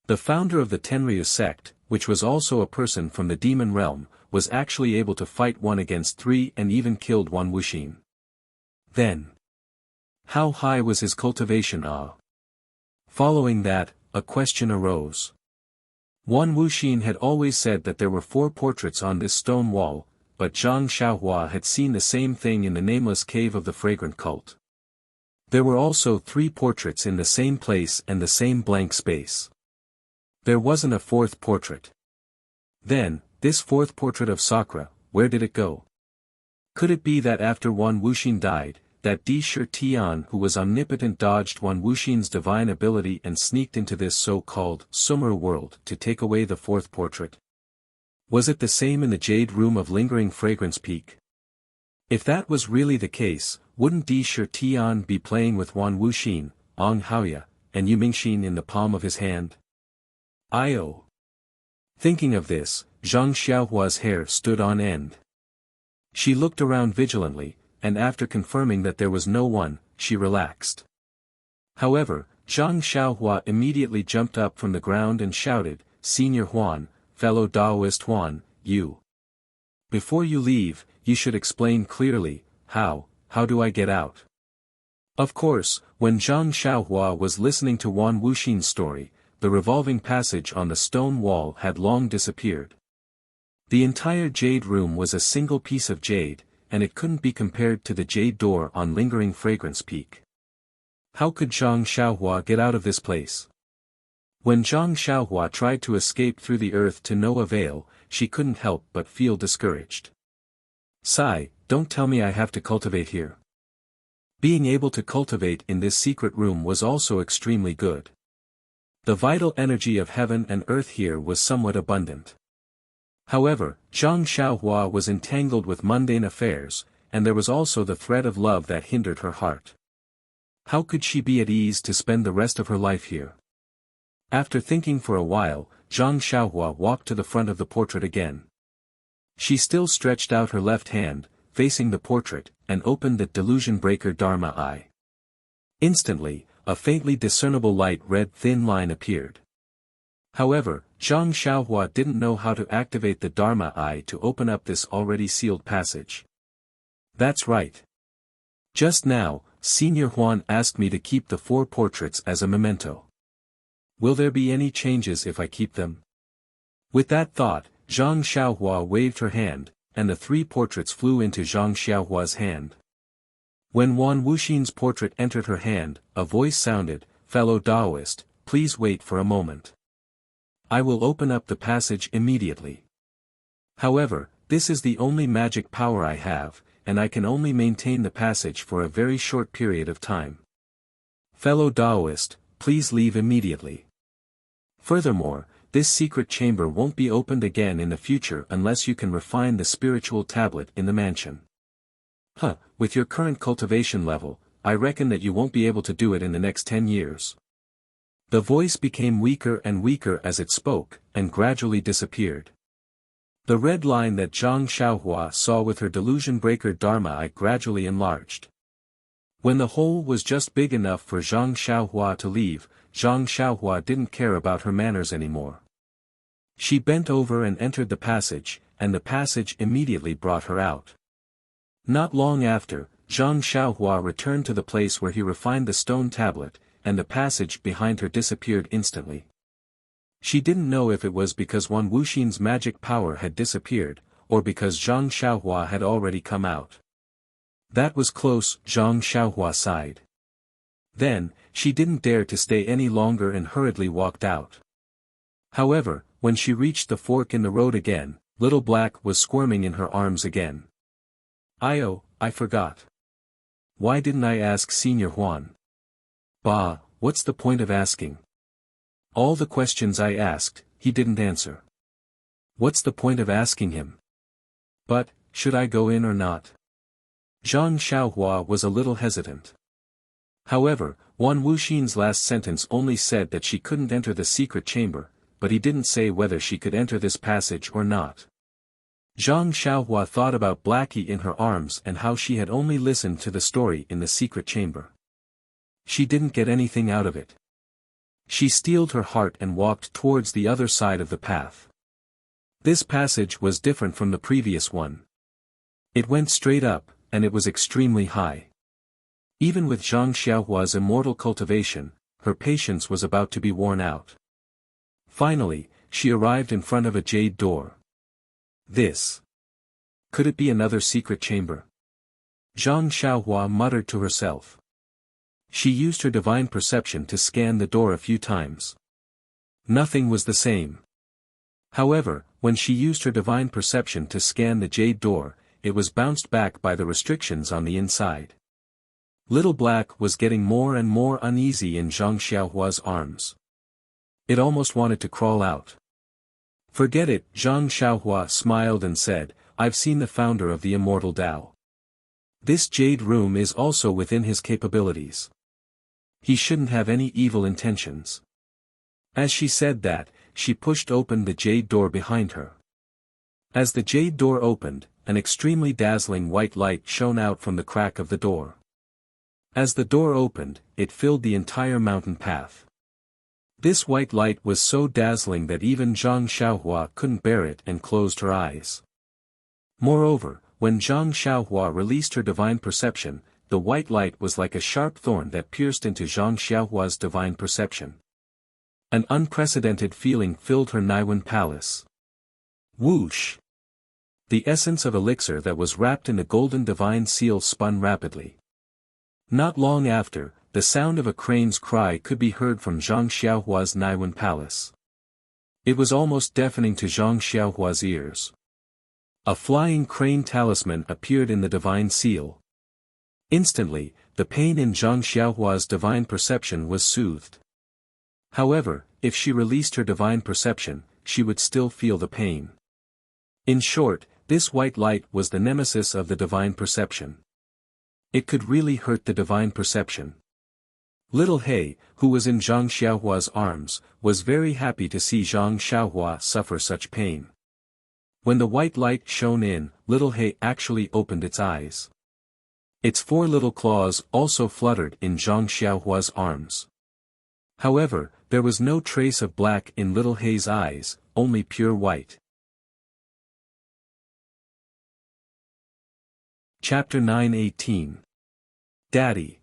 The founder of the Tenryu sect, which was also a person from the demon realm, was actually able to fight 1 against 3 and even killed Wan Wuxin. Then, how high was his cultivation? Following that, a question arose. Wan Wuxin had always said that there were 4 portraits on this stone wall, but Zhang Xiaohua had seen the same thing in the nameless cave of the fragrant cult. There were also 3 portraits in the same place and the same blank space. There wasn't a 4th portrait. Then, this 4th portrait of Sakura, where did it go? Could it be that after Wan Wuxin died, that Di Shi Tian who was omnipotent dodged Wan Wuxin's divine ability and sneaked into this so-called Sumeru world to take away the 4th portrait? Was it the same in the Jade Room of Lingering Fragrance Peak? If that was really the case, wouldn't Di Shi Tian be playing with Wan Wuxin, Ong Haoya, and Yu Mingxin in the palm of his hand? Thinking of this, Zhang Xiaohua's hair stood on end. She looked around vigilantly, and after confirming that there was no one, she relaxed. However, Zhang Xiaohua immediately jumped up from the ground and shouted, "Senior Huan, fellow Taoist Huan, you. Before you leave, you should explain clearly, how do I get out?" Of course, when Zhang Xiaohua was listening to Wan Wuxin's story, the revolving passage on the stone wall had long disappeared. The entire jade room was a single piece of jade, and it couldn't be compared to the jade door on Lingering Fragrance Peak. How could Zhang Xiaohua get out of this place? When Zhang Xiaohua tried to escape through the earth to no avail, she couldn't help but feel discouraged. Sigh, don't tell me I have to cultivate here. Being able to cultivate in this secret room was also extremely good. The vital energy of heaven and earth here was somewhat abundant. However, Zhang Xiaohua was entangled with mundane affairs, and there was also the thread of love that hindered her heart. How could she be at ease to spend the rest of her life here? After thinking for a while, Zhang Xiaohua walked to the front of the portrait again. She still stretched out her left hand, facing the portrait, and opened the delusion breaker Dharma eye. Instantly, a faintly discernible light red thin line appeared. However, Zhang Xiaohua didn't know how to activate the Dharma eye to open up this already sealed passage. That's right. Just now, Senior Huan asked me to keep the 4 portraits as a memento. Will there be any changes if I keep them? With that thought, Zhang Xiaohua waved her hand, and the 3 portraits flew into Zhang Xiaohua's hand. When Wan Wuxin's portrait entered her hand, a voice sounded, "Fellow Taoist, please wait for a moment. I will open up the passage immediately. However, this is the only magic power I have, and I can only maintain the passage for a very short period of time. Fellow Taoist, please leave immediately. Furthermore, this secret chamber won't be opened again in the future unless you can refine the spiritual tablet in the mansion. With your current cultivation level, I reckon that you won't be able to do it in the next 10 years. The voice became weaker and weaker as it spoke, and gradually disappeared. The red line that Zhang Xiaohua saw with her delusion breaker Dharma eye gradually enlarged. When the hole was just big enough for Zhang Xiaohua to leave, Zhang Xiaohua didn't care about her manners anymore. She bent over and entered the passage, and the passage immediately brought her out. Not long after, Zhang Xiaohua returned to the place where he refined the stone tablet, and the passage behind her disappeared instantly. She didn't know if it was because Wan Wuxin's magic power had disappeared, or because Zhang Xiaohua had already come out. That was close, Zhang Xiaohua sighed. Then, she didn't dare to stay any longer and hurriedly walked out. However, when she reached the fork in the road again, Little Black was squirming in her arms again. I forgot. Why didn't I ask Senior Huan? Bah, what's the point of asking? All the questions I asked, he didn't answer. What's the point of asking him? But, should I go in or not? Zhang Xiaohua was a little hesitant. However, Wan Wuxin's last sentence only said that she couldn't enter the secret chamber, but he didn't say whether she could enter this passage or not. Zhang Xiaohua thought about Blackie in her arms and how she had only listened to the story in the secret chamber. She didn't get anything out of it. She steeled her heart and walked towards the other side of the path. This passage was different from the previous one. It went straight up, and it was extremely high. Even with Zhang Xiaohua's immortal cultivation, her patience was about to be worn out. Finally, she arrived in front of a jade door. Could it be another secret chamber? Zhang Xiaohua muttered to herself. She used her divine perception to scan the door a few times. Nothing was the same. However, when she used her divine perception to scan the jade door, it was bounced back by the restrictions on the inside. Little Black was getting more and more uneasy in Zhang Xiaohua's arms. It almost wanted to crawl out. Forget it, Zhang Xiaohua smiled and said, I've seen the founder of the immortal Tao. This jade room is also within his capabilities. He shouldn't have any evil intentions. As she said that, she pushed open the jade door behind her. As the jade door opened, an extremely dazzling white light shone out from the crack of the door. As the door opened, it filled the entire mountain path. This white light was so dazzling that even Zhang Xiaohua couldn't bear it and closed her eyes. Moreover, when Zhang Xiaohua released her divine perception, the white light was like a sharp thorn that pierced into Zhang Xiaohua's divine perception. An unprecedented feeling filled her Naiwan palace. Whoosh! The essence of elixir that was wrapped in a golden divine seal spun rapidly. Not long after, the sound of a crane's cry could be heard from Zhang Xiaohua's Naiwan palace. It was almost deafening to Zhang Xiaohua's ears. A flying crane talisman appeared in the divine seal. Instantly, the pain in Zhang Xiaohua's divine perception was soothed. However, if she released her divine perception, she would still feel the pain. In short, this white light was the nemesis of the divine perception. It could really hurt the divine perception. Little He, who was in Zhang Xiaohua's arms, was very happy to see Zhang Xiaohua suffer such pain. When the white light shone in, Little He actually opened its eyes. Its 4 little claws also fluttered in Zhang Xiaohua's arms. However, there was no trace of black in Little He's eyes, only pure white. Chapter 9:18. Daddy.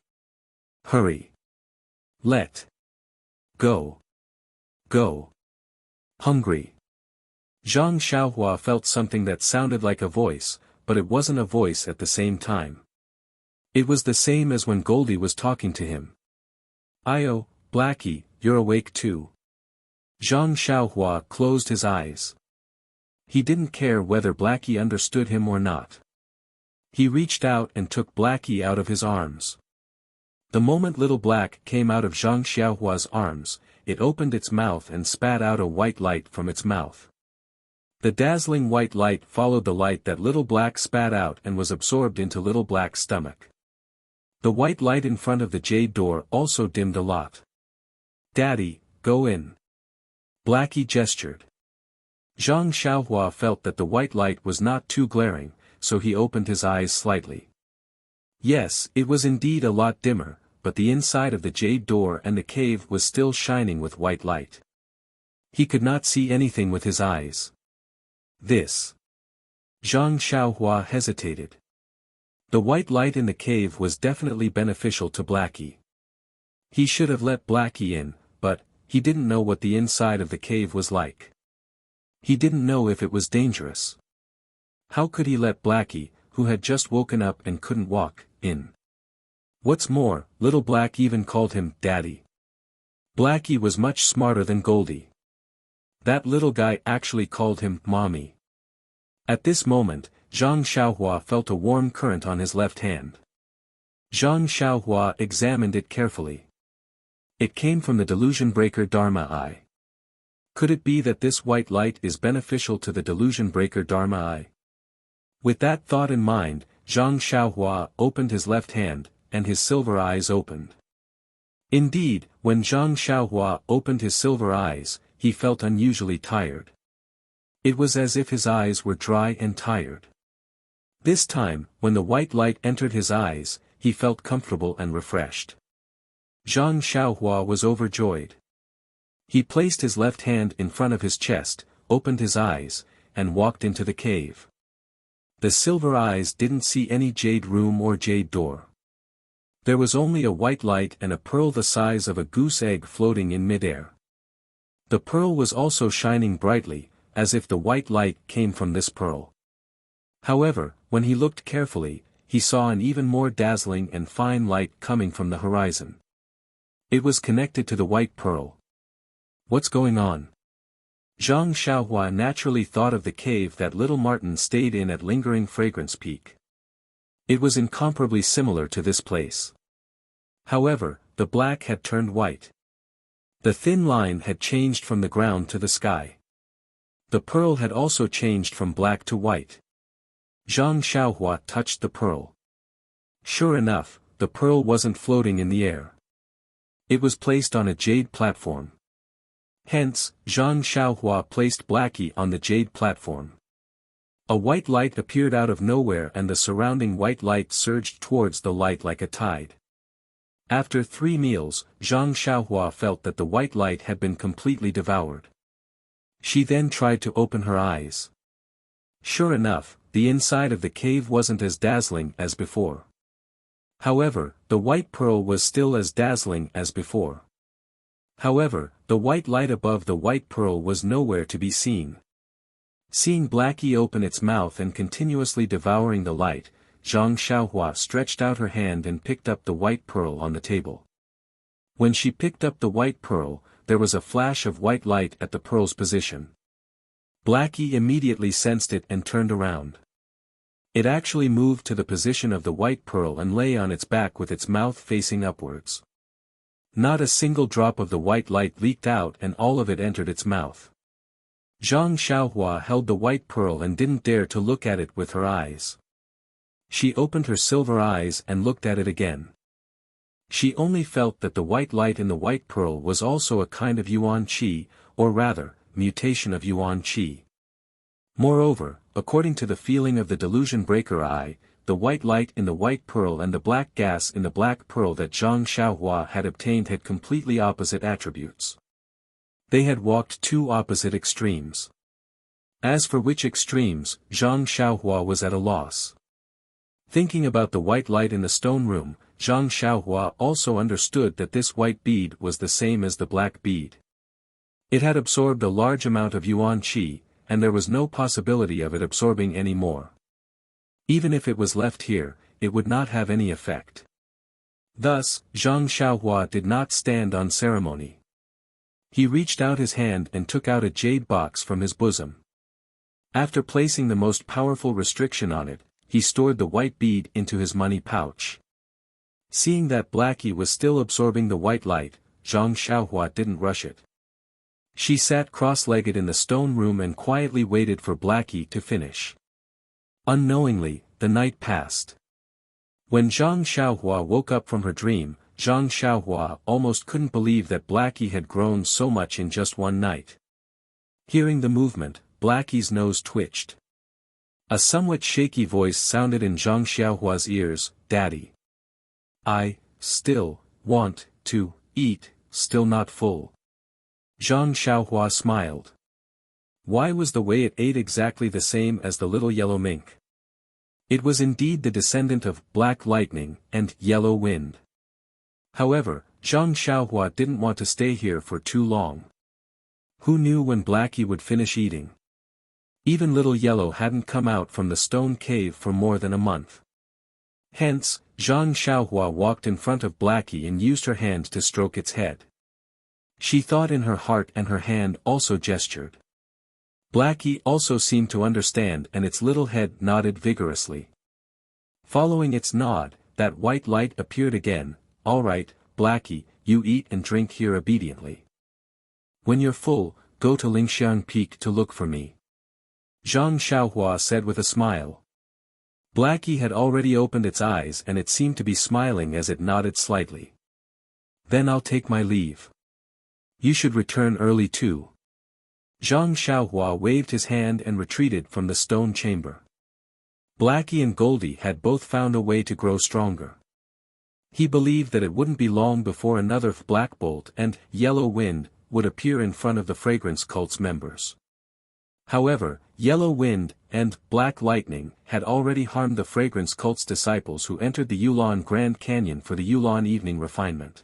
Hurry. Let. Go. Go. Hungry. Zhang Xiaohua felt something that sounded like a voice, but it wasn't a voice at the same time. It was the same as when Goldie was talking to him. "Io, Blackie, you're awake too." Zhang Xiaohua closed his eyes. He didn't care whether Blackie understood him or not. He reached out and took Blackie out of his arms. The moment Little Black came out of Zhang Xiaohua's arms, it opened its mouth and spat out a white light from its mouth. The dazzling white light followed the light that Little Black spat out and was absorbed into Little Black's stomach. The white light in front of the jade door also dimmed a lot. "Daddy, go in." Blackie gestured. Zhang Xiaohua felt that the white light was not too glaring, so he opened his eyes slightly. Yes, it was indeed a lot dimmer, but the inside of the jade door and the cave was still shining with white light. He could not see anything with his eyes. This. Zhang Xiaohua hesitated. The white light in the cave was definitely beneficial to Blackie. He should have let Blackie in, but he didn't know what the inside of the cave was like. He didn't know if it was dangerous. How could he let Blackie, who had just woken up and couldn't walk, in? What's more, Little Black even called him Daddy. Blackie was much smarter than Goldie. That little guy actually called him Mommy. At this moment, Zhang Xiaohua felt a warm current on his left hand. Zhang Xiaohua examined it carefully. It came from the delusion breaker Dharma Eye. Could it be that this white light is beneficial to the delusion breaker Dharma Eye? With that thought in mind, Zhang Xiaohua opened his left hand, and his silver eyes opened. Indeed, when Zhang Xiaohua opened his silver eyes, he felt unusually tired. It was as if his eyes were dry and tired. This time, when the white light entered his eyes, he felt comfortable and refreshed. Zhang Xiaohua was overjoyed. He placed his left hand in front of his chest, opened his eyes, and walked into the cave. The silver eyes didn't see any jade room or jade door. There was only a white light and a pearl the size of a goose egg floating in midair. The pearl was also shining brightly, as if the white light came from this pearl. However, when he looked carefully, he saw an even more dazzling and fine light coming from the horizon. It was connected to the white pearl. What's going on? Zhang Xiaohua naturally thought of the cave that little Martin stayed in at Lingering Fragrance Peak. It was incomparably similar to this place. However, the black had turned white. The thin line had changed from the ground to the sky. The pearl had also changed from black to white. Zhang Xiaohua touched the pearl. Sure enough, the pearl wasn't floating in the air. It was placed on a jade platform. Hence, Zhang Xiaohua placed Blackie on the jade platform. A white light appeared out of nowhere and the surrounding white light surged towards the light like a tide. After 3 meals, Zhang Xiaohua felt that the white light had been completely devoured. She then tried to open her eyes. Sure enough, the inside of the cave wasn't as dazzling as before. However, the white pearl was still as dazzling as before. However, the white light above the white pearl was nowhere to be seen. Seeing Blackie open its mouth and continuously devouring the light, Zhang Xiaohua stretched out her hand and picked up the white pearl on the table. When she picked up the white pearl, there was a flash of white light at the pearl's position. Blackie immediately sensed it and turned around. It actually moved to the position of the white pearl and lay on its back with its mouth facing upwards. Not a single drop of the white light leaked out and all of it entered its mouth. Zhang Xiaohua held the white pearl and didn't dare to look at it with her eyes. She opened her silver eyes and looked at it again. She only felt that the white light in the white pearl was also a kind of yuan qi, or rather, mutation of yuan qi. Moreover, according to the feeling of the delusion breaker eye, the white light in the white pearl and the black gas in the black pearl that Zhang Xiaohua had obtained had completely opposite attributes. They had walked two opposite extremes. As for which extremes, Zhang Xiaohua was at a loss. Thinking about the white light in the stone room, Zhang Xiaohua also understood that this white bead was the same as the black bead. It had absorbed a large amount of yuan qi, and there was no possibility of it absorbing any more. Even if it was left here, it would not have any effect. Thus, Zhang Xiaohua did not stand on ceremony. He reached out his hand and took out a jade box from his bosom. After placing the most powerful restriction on it, he stored the white bead into his money pouch. Seeing that Blackie was still absorbing the white light, Zhang Xiaohua didn't rush it. She sat cross-legged in the stone room and quietly waited for Blackie to finish. Unknowingly, the night passed. When Zhang Xiaohua woke up from her dream, Zhang Xiaohua almost couldn't believe that Blackie had grown so much in just one night. Hearing the movement, Blackie's nose twitched. A somewhat shaky voice sounded in Zhang Xiaohua's ears, "Daddy. I still want to eat, still not full." Zhang Xiaohua smiled. Why was the way it ate exactly the same as the little yellow mink? It was indeed the descendant of Black Lightning and Yellow Wind. However, Zhang Xiaohua didn't want to stay here for too long. Who knew when Blackie would finish eating? Even Little Yellow hadn't come out from the stone cave for more than a month. Hence, Zhang Xiaohua walked in front of Blackie and used her hand to stroke its head. She thought in her heart and her hand also gestured. Blackie also seemed to understand and its little head nodded vigorously. Following its nod, that white light appeared again. "All right, Blackie, you eat and drink here obediently. When you're full, go to Lingxiang Peak to look for me," Zhang Xiaohua said with a smile. Blackie had already opened its eyes and it seemed to be smiling as it nodded slightly. "Then I'll take my leave. You should return early too." Zhang Xiaohua waved his hand and retreated from the stone chamber. Blackie and Goldie had both found a way to grow stronger. He believed that it wouldn't be long before another Black Bolt and Yellow Wind would appear in front of the Fragrance Cult's members. However, Yellow Wind and Black Lightning had already harmed the Fragrance Cult's disciples who entered the Yulon Grand Canyon for the Yulon Evening Refinement.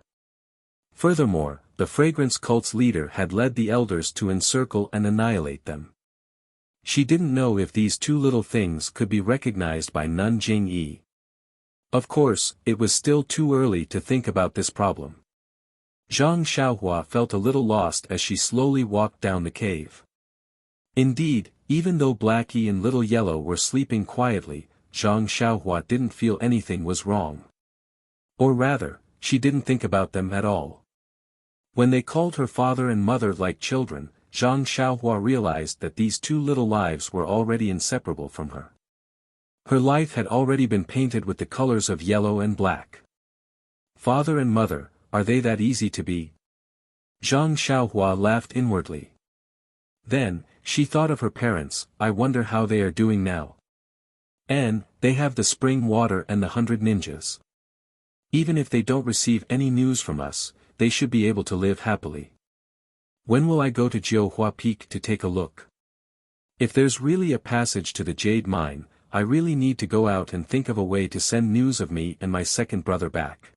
Furthermore, the Fragrance Cult's leader had led the elders to encircle and annihilate them. She didn't know if these two little things could be recognized by Nun Jing-yi. Of course, it was still too early to think about this problem. Zhang Xiaohua felt a little lost as she slowly walked down the cave. Indeed, even though Blackie and Little Yellow were sleeping quietly, Zhang Xiaohua didn't feel anything was wrong. Or rather, she didn't think about them at all. When they called her father and mother like children, Zhang Xiaohua realized that these two little lives were already inseparable from her. Her life had already been painted with the colors of yellow and black. Father and mother, are they that easy to be? Zhang Xiaohua laughed inwardly. Then, she thought of her parents. I wonder how they are doing now. And, they have the spring water and the 100 ninjas. Even if they don't receive any news from us, they should be able to live happily. When will I go to Jiuhua Peak to take a look? If there's really a passage to the Jade Mine, I really need to go out and think of a way to send news of me and my second brother back.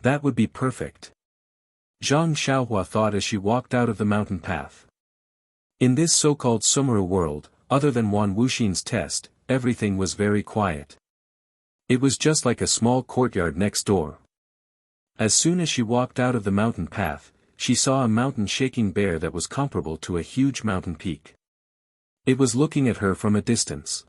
That would be perfect. Zhang Xiaohua thought as she walked out of the mountain path. In this so-called Sumeru world, other than Wan Wuxin's test, everything was very quiet. It was just like a small courtyard next door. As soon as she walked out of the mountain path, she saw a mountain-shaking bear that was comparable to a huge mountain peak. It was looking at her from a distance.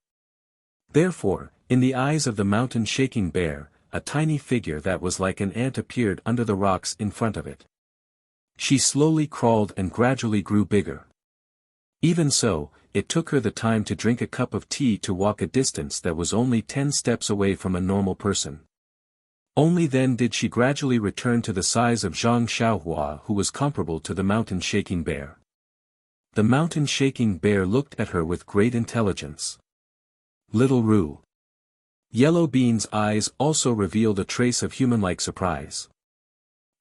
Therefore, in the eyes of the mountain-shaking bear, a tiny figure that was like an ant appeared under the rocks in front of it. She slowly crawled and gradually grew bigger. Even so, it took her the time to drink a cup of tea to walk a distance that was only 10 steps away from a normal person. Only then did she gradually return to the size of Zhang Xiaohua, who was comparable to the mountain-shaking bear. The mountain-shaking bear looked at her with great intelligence. Little Ru. Yellow Bean's eyes also revealed a trace of human-like surprise.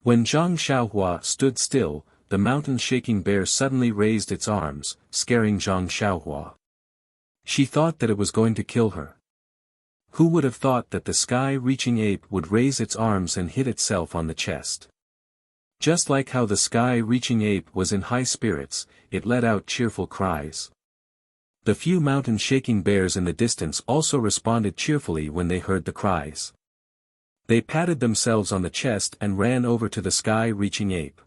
When Zhang Xiaohua stood still, the mountain-shaking bear suddenly raised its arms, scaring Zhang Xiaohua. She thought that it was going to kill her. Who would have thought that the sky-reaching ape would raise its arms and hit itself on the chest? Just like how the sky-reaching ape was in high spirits, it let out cheerful cries. The few mountain-shaking bears in the distance also responded cheerfully when they heard the cries. They patted themselves on the chest and ran over to the sky-reaching ape.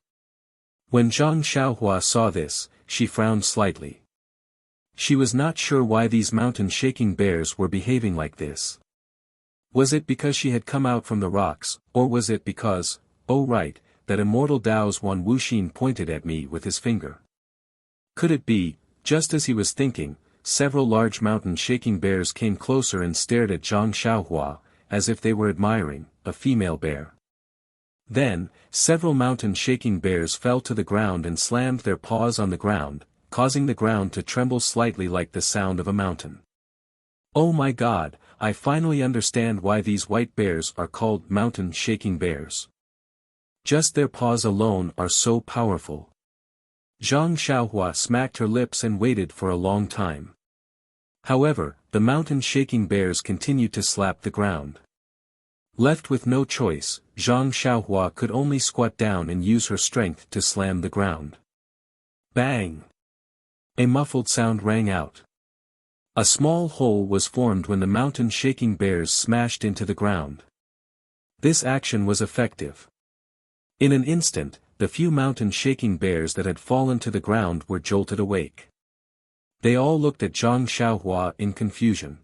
When Zhang Xiaohua saw this, she frowned slightly. She was not sure why these mountain-shaking bears were behaving like this. Was it because she had come out from the rocks, or was it because, oh right, that immortal Dao's Wan Wuxin pointed at me with his finger? Could it be, just as he was thinking, several large mountain-shaking bears came closer and stared at Zhang Xiaohua, as if they were admiring a female bear. Then, several mountain-shaking bears fell to the ground and slammed their paws on the ground, causing the ground to tremble slightly like the sound of a mountain. Oh my God, I finally understand why these white bears are called mountain-shaking bears. Just their paws alone are so powerful. Zhang Xiaohua smacked her lips and waited for a long time. However, the mountain-shaking bears continued to slap the ground. Left with no choice, Zhang Xiaohua could only squat down and use her strength to slam the ground. Bang! A muffled sound rang out. A small hole was formed when the mountain-shaking bears smashed into the ground. This action was effective. In an instant, the few mountain-shaking bears that had fallen to the ground were jolted awake. They all looked at Zhang Xiaohua in confusion.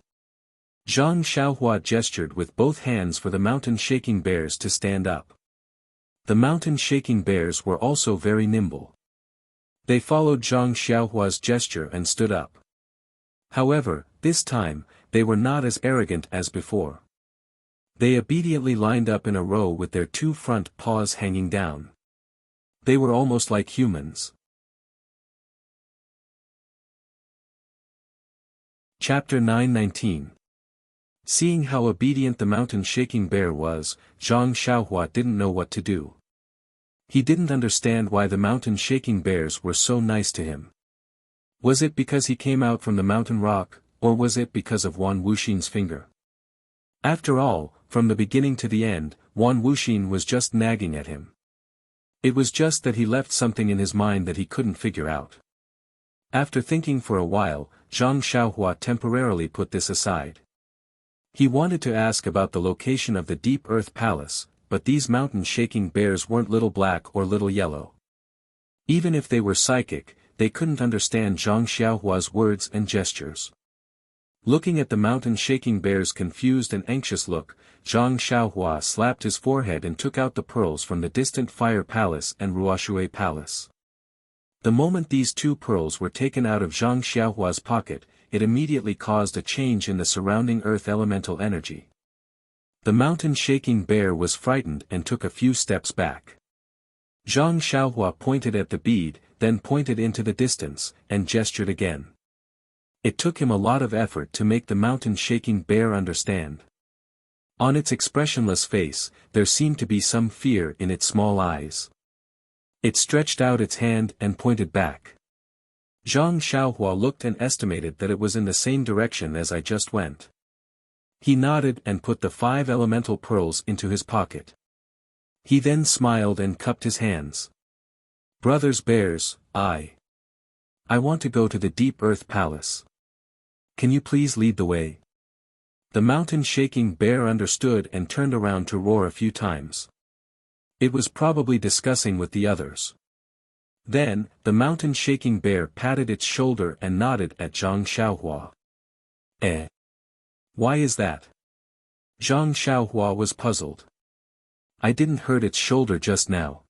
Zhang Xiaohua gestured with both hands for the mountain-shaking bears to stand up. The mountain-shaking bears were also very nimble. They followed Zhang Xiaohua's gesture and stood up. However, this time, they were not as arrogant as before. They obediently lined up in a row with their two front paws hanging down. They were almost like humans. Chapter 9:19. Seeing how obedient the mountain-shaking bear was, Zhang Xiaohua didn't know what to do. He didn't understand why the mountain-shaking bears were so nice to him. Was it because he came out from the mountain rock, or was it because of Wan Wuxin's finger? After all, from the beginning to the end, Wan Wuxin was just nagging at him. It was just that he left something in his mind that he couldn't figure out. After thinking for a while, Zhang Xiaohua temporarily put this aside. He wanted to ask about the location of the Deep Earth Palace, but these mountain-shaking bears weren't little black or little yellow. Even if they were psychic, they couldn't understand Zhang Xiaohua's words and gestures. Looking at the mountain-shaking bear's confused and anxious look, Zhang Xiaohua slapped his forehead and took out the pearls from the distant Fire Palace and Ruoshui Palace. The moment these two pearls were taken out of Zhang Xiaohua's pocket, it immediately caused a change in the surrounding earth elemental energy. The mountain-shaking bear was frightened and took a few steps back. Zhang Xiaohua pointed at the bead, then pointed into the distance, and gestured again. It took him a lot of effort to make the mountain-shaking bear understand. On its expressionless face, there seemed to be some fear in its small eyes. It stretched out its hand and pointed back. Zhang Xiaohua looked and estimated that it was in the same direction as I just went. He nodded and put the 5 elemental pearls into his pocket. He then smiled and cupped his hands. Brothers bears, I want to go to the deep earth palace. Can you please lead the way? The mountain-shaking bear understood and turned around to roar a few times. It was probably discussing with the others. Then, the mountain-shaking bear patted its shoulder and nodded at Zhang Xiaohua. Why is that? Zhang Xiaohua was puzzled. I didn't hurt its shoulder just now.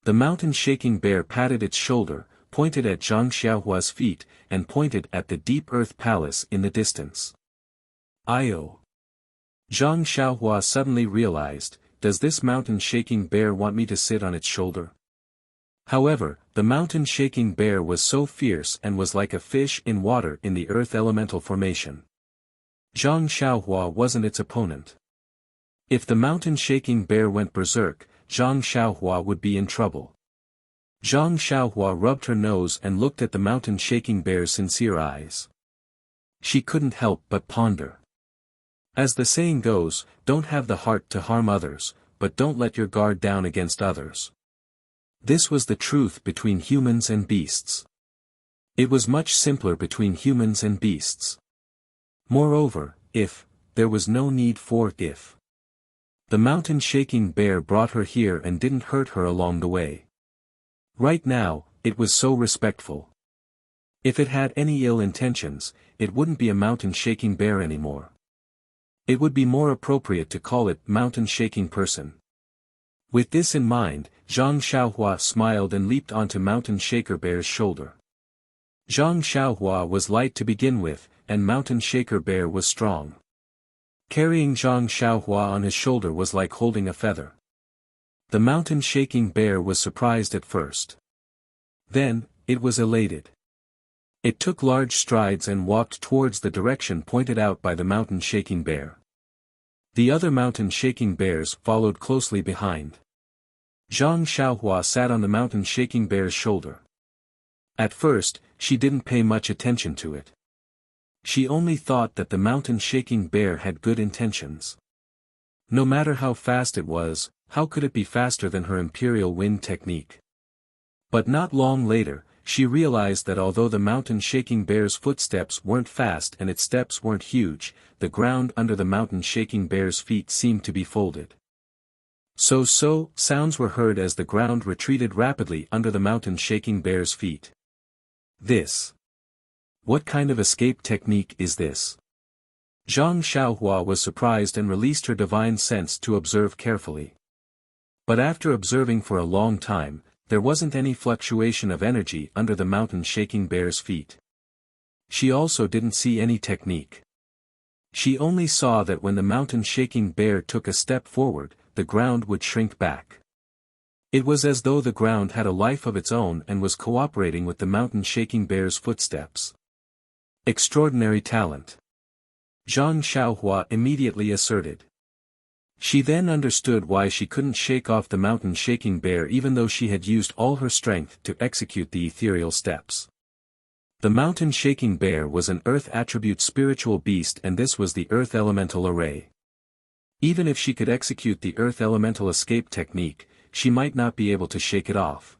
The mountain-shaking bear patted its shoulder, pointed at Zhang Xiaohua's feet, and pointed at the deep earth palace in the distance. Zhang Xiaohua suddenly realized, does this mountain-shaking bear want me to sit on its shoulder? However, the mountain-shaking bear was so fierce and was like a fish in water in the earth elemental formation. Zhang Xiaohua wasn't its opponent. If the mountain-shaking bear went berserk, Zhang Xiaohua would be in trouble. Zhang Xiaohua rubbed her nose and looked at the mountain-shaking bear's sincere eyes. She couldn't help but ponder. As the saying goes, don't have the heart to harm others, but don't let your guard down against others. This was the truth between humans and beasts. It was much simpler between humans and beasts. Moreover, there was no need for if. The mountain-shaking bear brought her here and didn't hurt her along the way. Right now, it was so respectful. If it had any ill intentions, it wouldn't be a mountain-shaking bear anymore. It would be more appropriate to call it mountain-shaking person. With this in mind, Zhang Xiaohua smiled and leaped onto Mountain Shaker Bear's shoulder. Zhang Xiaohua was light to begin with, and Mountain Shaker Bear was strong. Carrying Zhang Xiaohua on his shoulder was like holding a feather. The mountain-shaking bear was surprised at first. Then, it was elated. It took large strides and walked towards the direction pointed out by the mountain-shaking bear. The other mountain-shaking bears followed closely behind. Zhang Xiaohua sat on the mountain-shaking bear's shoulder. At first, she didn't pay much attention to it. She only thought that the mountain-shaking bear had good intentions. No matter how fast it was, how could it be faster than her imperial wind technique? But not long later, she realized that although the mountain-shaking bear's footsteps weren't fast and its steps weren't huge, the ground under the mountain-shaking bear's feet seemed to be folded. Sounds were heard as the ground retreated rapidly under the mountain-shaking bear's feet. What kind of escape technique is this? Zhang Xiaohua was surprised and released her divine sense to observe carefully. But after observing for a long time, there wasn't any fluctuation of energy under the mountain-shaking bear's feet. She also didn't see any technique. She only saw that when the mountain-shaking bear took a step forward, the ground would shrink back. It was as though the ground had a life of its own and was cooperating with the mountain-shaking bear's footsteps. Extraordinary talent. Zhang Xiaohua immediately asserted. She then understood why she couldn't shake off the mountain-shaking bear even though she had used all her strength to execute the ethereal steps. The mountain-shaking bear was an earth attribute spiritual beast and this was the earth elemental array. Even if she could execute the earth elemental escape technique, she might not be able to shake it off.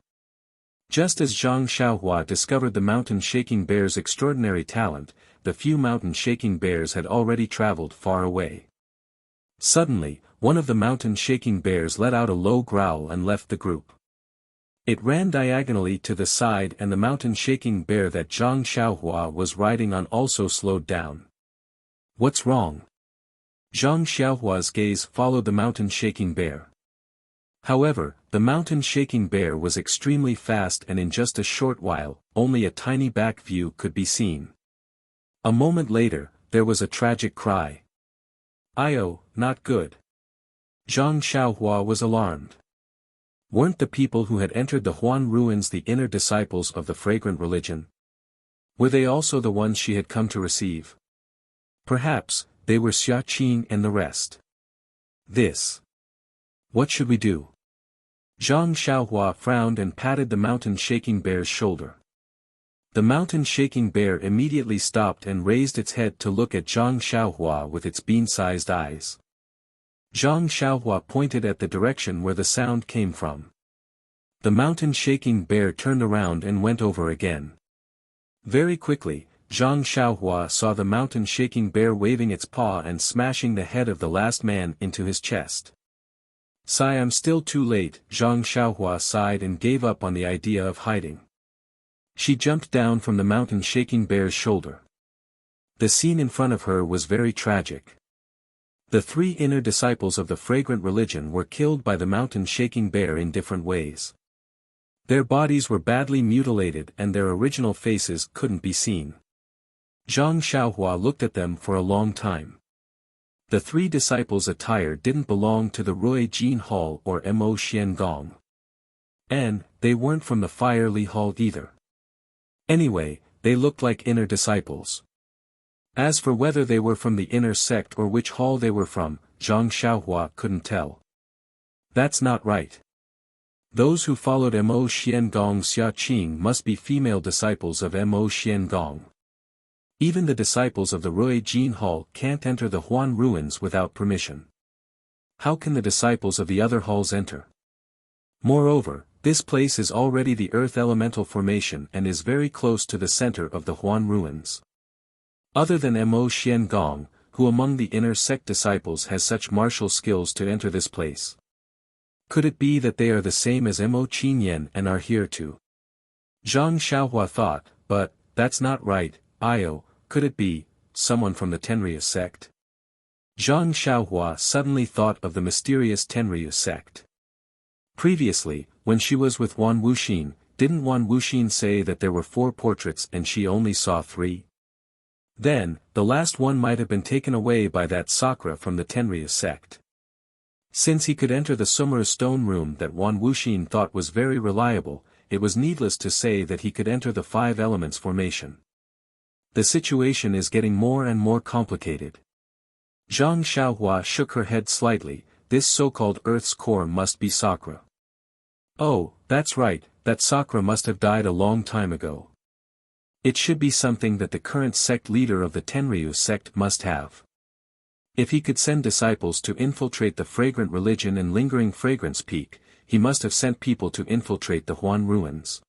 Just as Zhang Xiaohua discovered the mountain-shaking bear's extraordinary talent, the few mountain-shaking bears had already traveled far away. Suddenly, one of the mountain-shaking bears let out a low growl and left the group. It ran diagonally to the side and the mountain-shaking bear that Zhang Xiaohua was riding on also slowed down. What's wrong? Zhang Xiaohua's gaze followed the mountain-shaking bear. However, the mountain-shaking bear was extremely fast and in just a short while, only a tiny back view could be seen. A moment later, there was a tragic cry. Not good. Zhang Xiaohua was alarmed. Weren't the people who had entered the Huan ruins the inner disciples of the fragrant religion? Were they also the ones she had come to receive? Perhaps, they were Xia Qing and the rest. What should we do? Zhang Xiaohua frowned and patted the mountain-shaking bear's shoulder. The mountain-shaking bear immediately stopped and raised its head to look at Zhang Xiaohua with its bean-sized eyes. Zhang Xiaohua pointed at the direction where the sound came from. The mountain-shaking bear turned around and went over again. Very quickly, Zhang Xiaohua saw the mountain-shaking bear waving its paw and smashing the head of the last man into his chest. "Sigh, I'm still too late," Zhang Xiaohua sighed and gave up on the idea of hiding. She jumped down from the mountain-shaking bear's shoulder. The scene in front of her was very tragic. The 3 inner disciples of the fragrant religion were killed by the mountain-shaking bear in different ways. Their bodies were badly mutilated and their original faces couldn't be seen. Zhang Xiaohua looked at them for a long time. The 3 disciples' attire didn't belong to the Rui Jin Hall or Mo Xian Gong. And, they weren't from the Fire Li Hall either. Anyway, they looked like inner disciples. As for whether they were from the inner sect or which hall they were from, Zhang Xiaohua couldn't tell. That's not right. Those who followed Mo Xian Gong Xia Qing must be female disciples of Mo Xian Gong. Even the disciples of the Rui Jin Hall can't enter the Huan ruins without permission. How can the disciples of the other halls enter? Moreover, this place is already the earth elemental formation and is very close to the center of the Huan ruins. Other than Mo Xian Gong, who among the inner sect disciples has such martial skills to enter this place? Could it be that they are the same as Mo Qinyan and are here too? Zhang Xiaohua thought, but, that's not right, could it be, someone from the Tenryu sect? Zhang Xiaohua suddenly thought of the mysterious Tenryu sect. Previously, when she was with Wan Wuxin, didn't Wan Wuxin say that there were 4 portraits and she only saw 3? Then, the last one might have been taken away by that Sakura from the Tenryu sect. Since he could enter the Summer stone room that Wan Wuxin thought was very reliable, it was needless to say that he could enter the 5 elements formation. The situation is getting more and more complicated. Zhang Xiaohua shook her head slightly. This so-called Earth's core must be Sakura. Oh, that's right, that Sakura must have died a long time ago. It should be something that the current sect leader of the Tenryu sect must have. If he could send disciples to infiltrate the fragrant religion and lingering fragrance peak, he must have sent people to infiltrate the Huan ruins.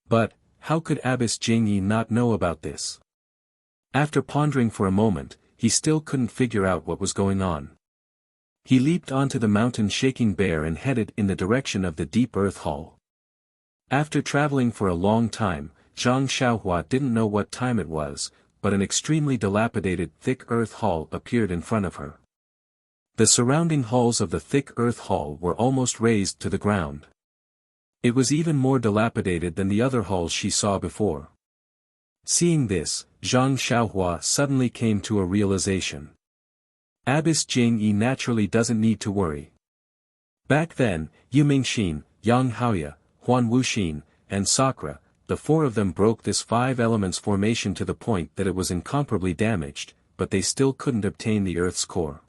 But, how could Abbess Jingyi not know about this? After pondering for a moment, he still couldn't figure out what was going on. He leaped onto the mountain-shaking bear and headed in the direction of the Deep Earth Hall. After traveling for a long time, Zhang Xiaohua didn't know what time it was, but an extremely dilapidated thick earth hall appeared in front of her. The surrounding halls of the thick earth hall were almost razed to the ground. It was even more dilapidated than the other halls she saw before. Seeing this, Zhang Xiaohua suddenly came to a realization. Abbess Jingyi naturally doesn't need to worry. Back then, Yu Mingxin, Yang Haoya, Huan Wuxin, and Sakura, the 4 of them broke this 5 elements formation to the point that it was incomparably damaged, but they still couldn't obtain the Earth's core.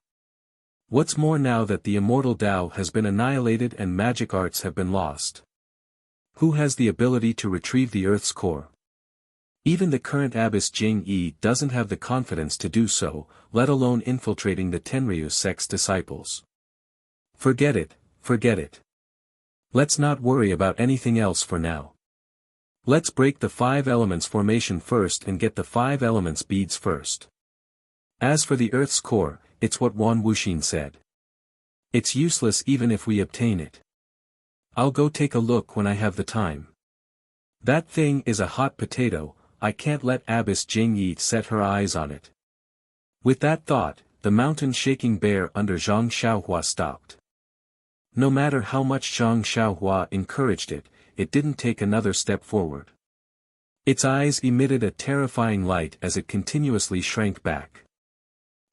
What's more, now that the immortal Tao has been annihilated and magic arts have been lost. Who has the ability to retrieve the Earth's core? Even the current Abbess Jingyi doesn't have the confidence to do so, let alone infiltrating the Tenryu sect's disciples. Forget it, forget it. Let's not worry about anything else for now. Let's break the 5 elements formation first and get the 5 elements beads first. As for the Earth's core, it's what Wan Wuxin said. It's useless even if we obtain it. I'll go take a look when I have the time. That thing is a hot potato, I can't let Abbess Jingyi set her eyes on it. With that thought, the mountain-shaking bear under Zhang Xiaohua stopped. No matter how much Zhang Xiaohua encouraged it, it didn't take another step forward. Its eyes emitted a terrifying light as it continuously shrank back.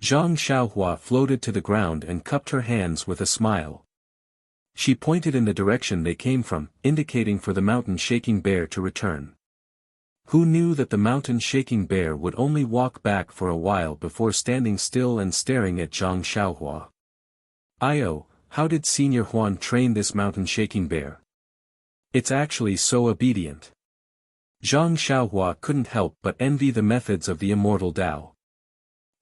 Zhang Xiaohua floated to the ground and cupped her hands with a smile. She pointed in the direction they came from, indicating for the mountain-shaking bear to return. Who knew that the mountain-shaking bear would only walk back for a while before standing still and staring at Zhang Xiaohua? How did Senior Huan train this mountain-shaking bear? It's actually so obedient. Zhang Xiaohua couldn't help but envy the methods of the immortal Tao.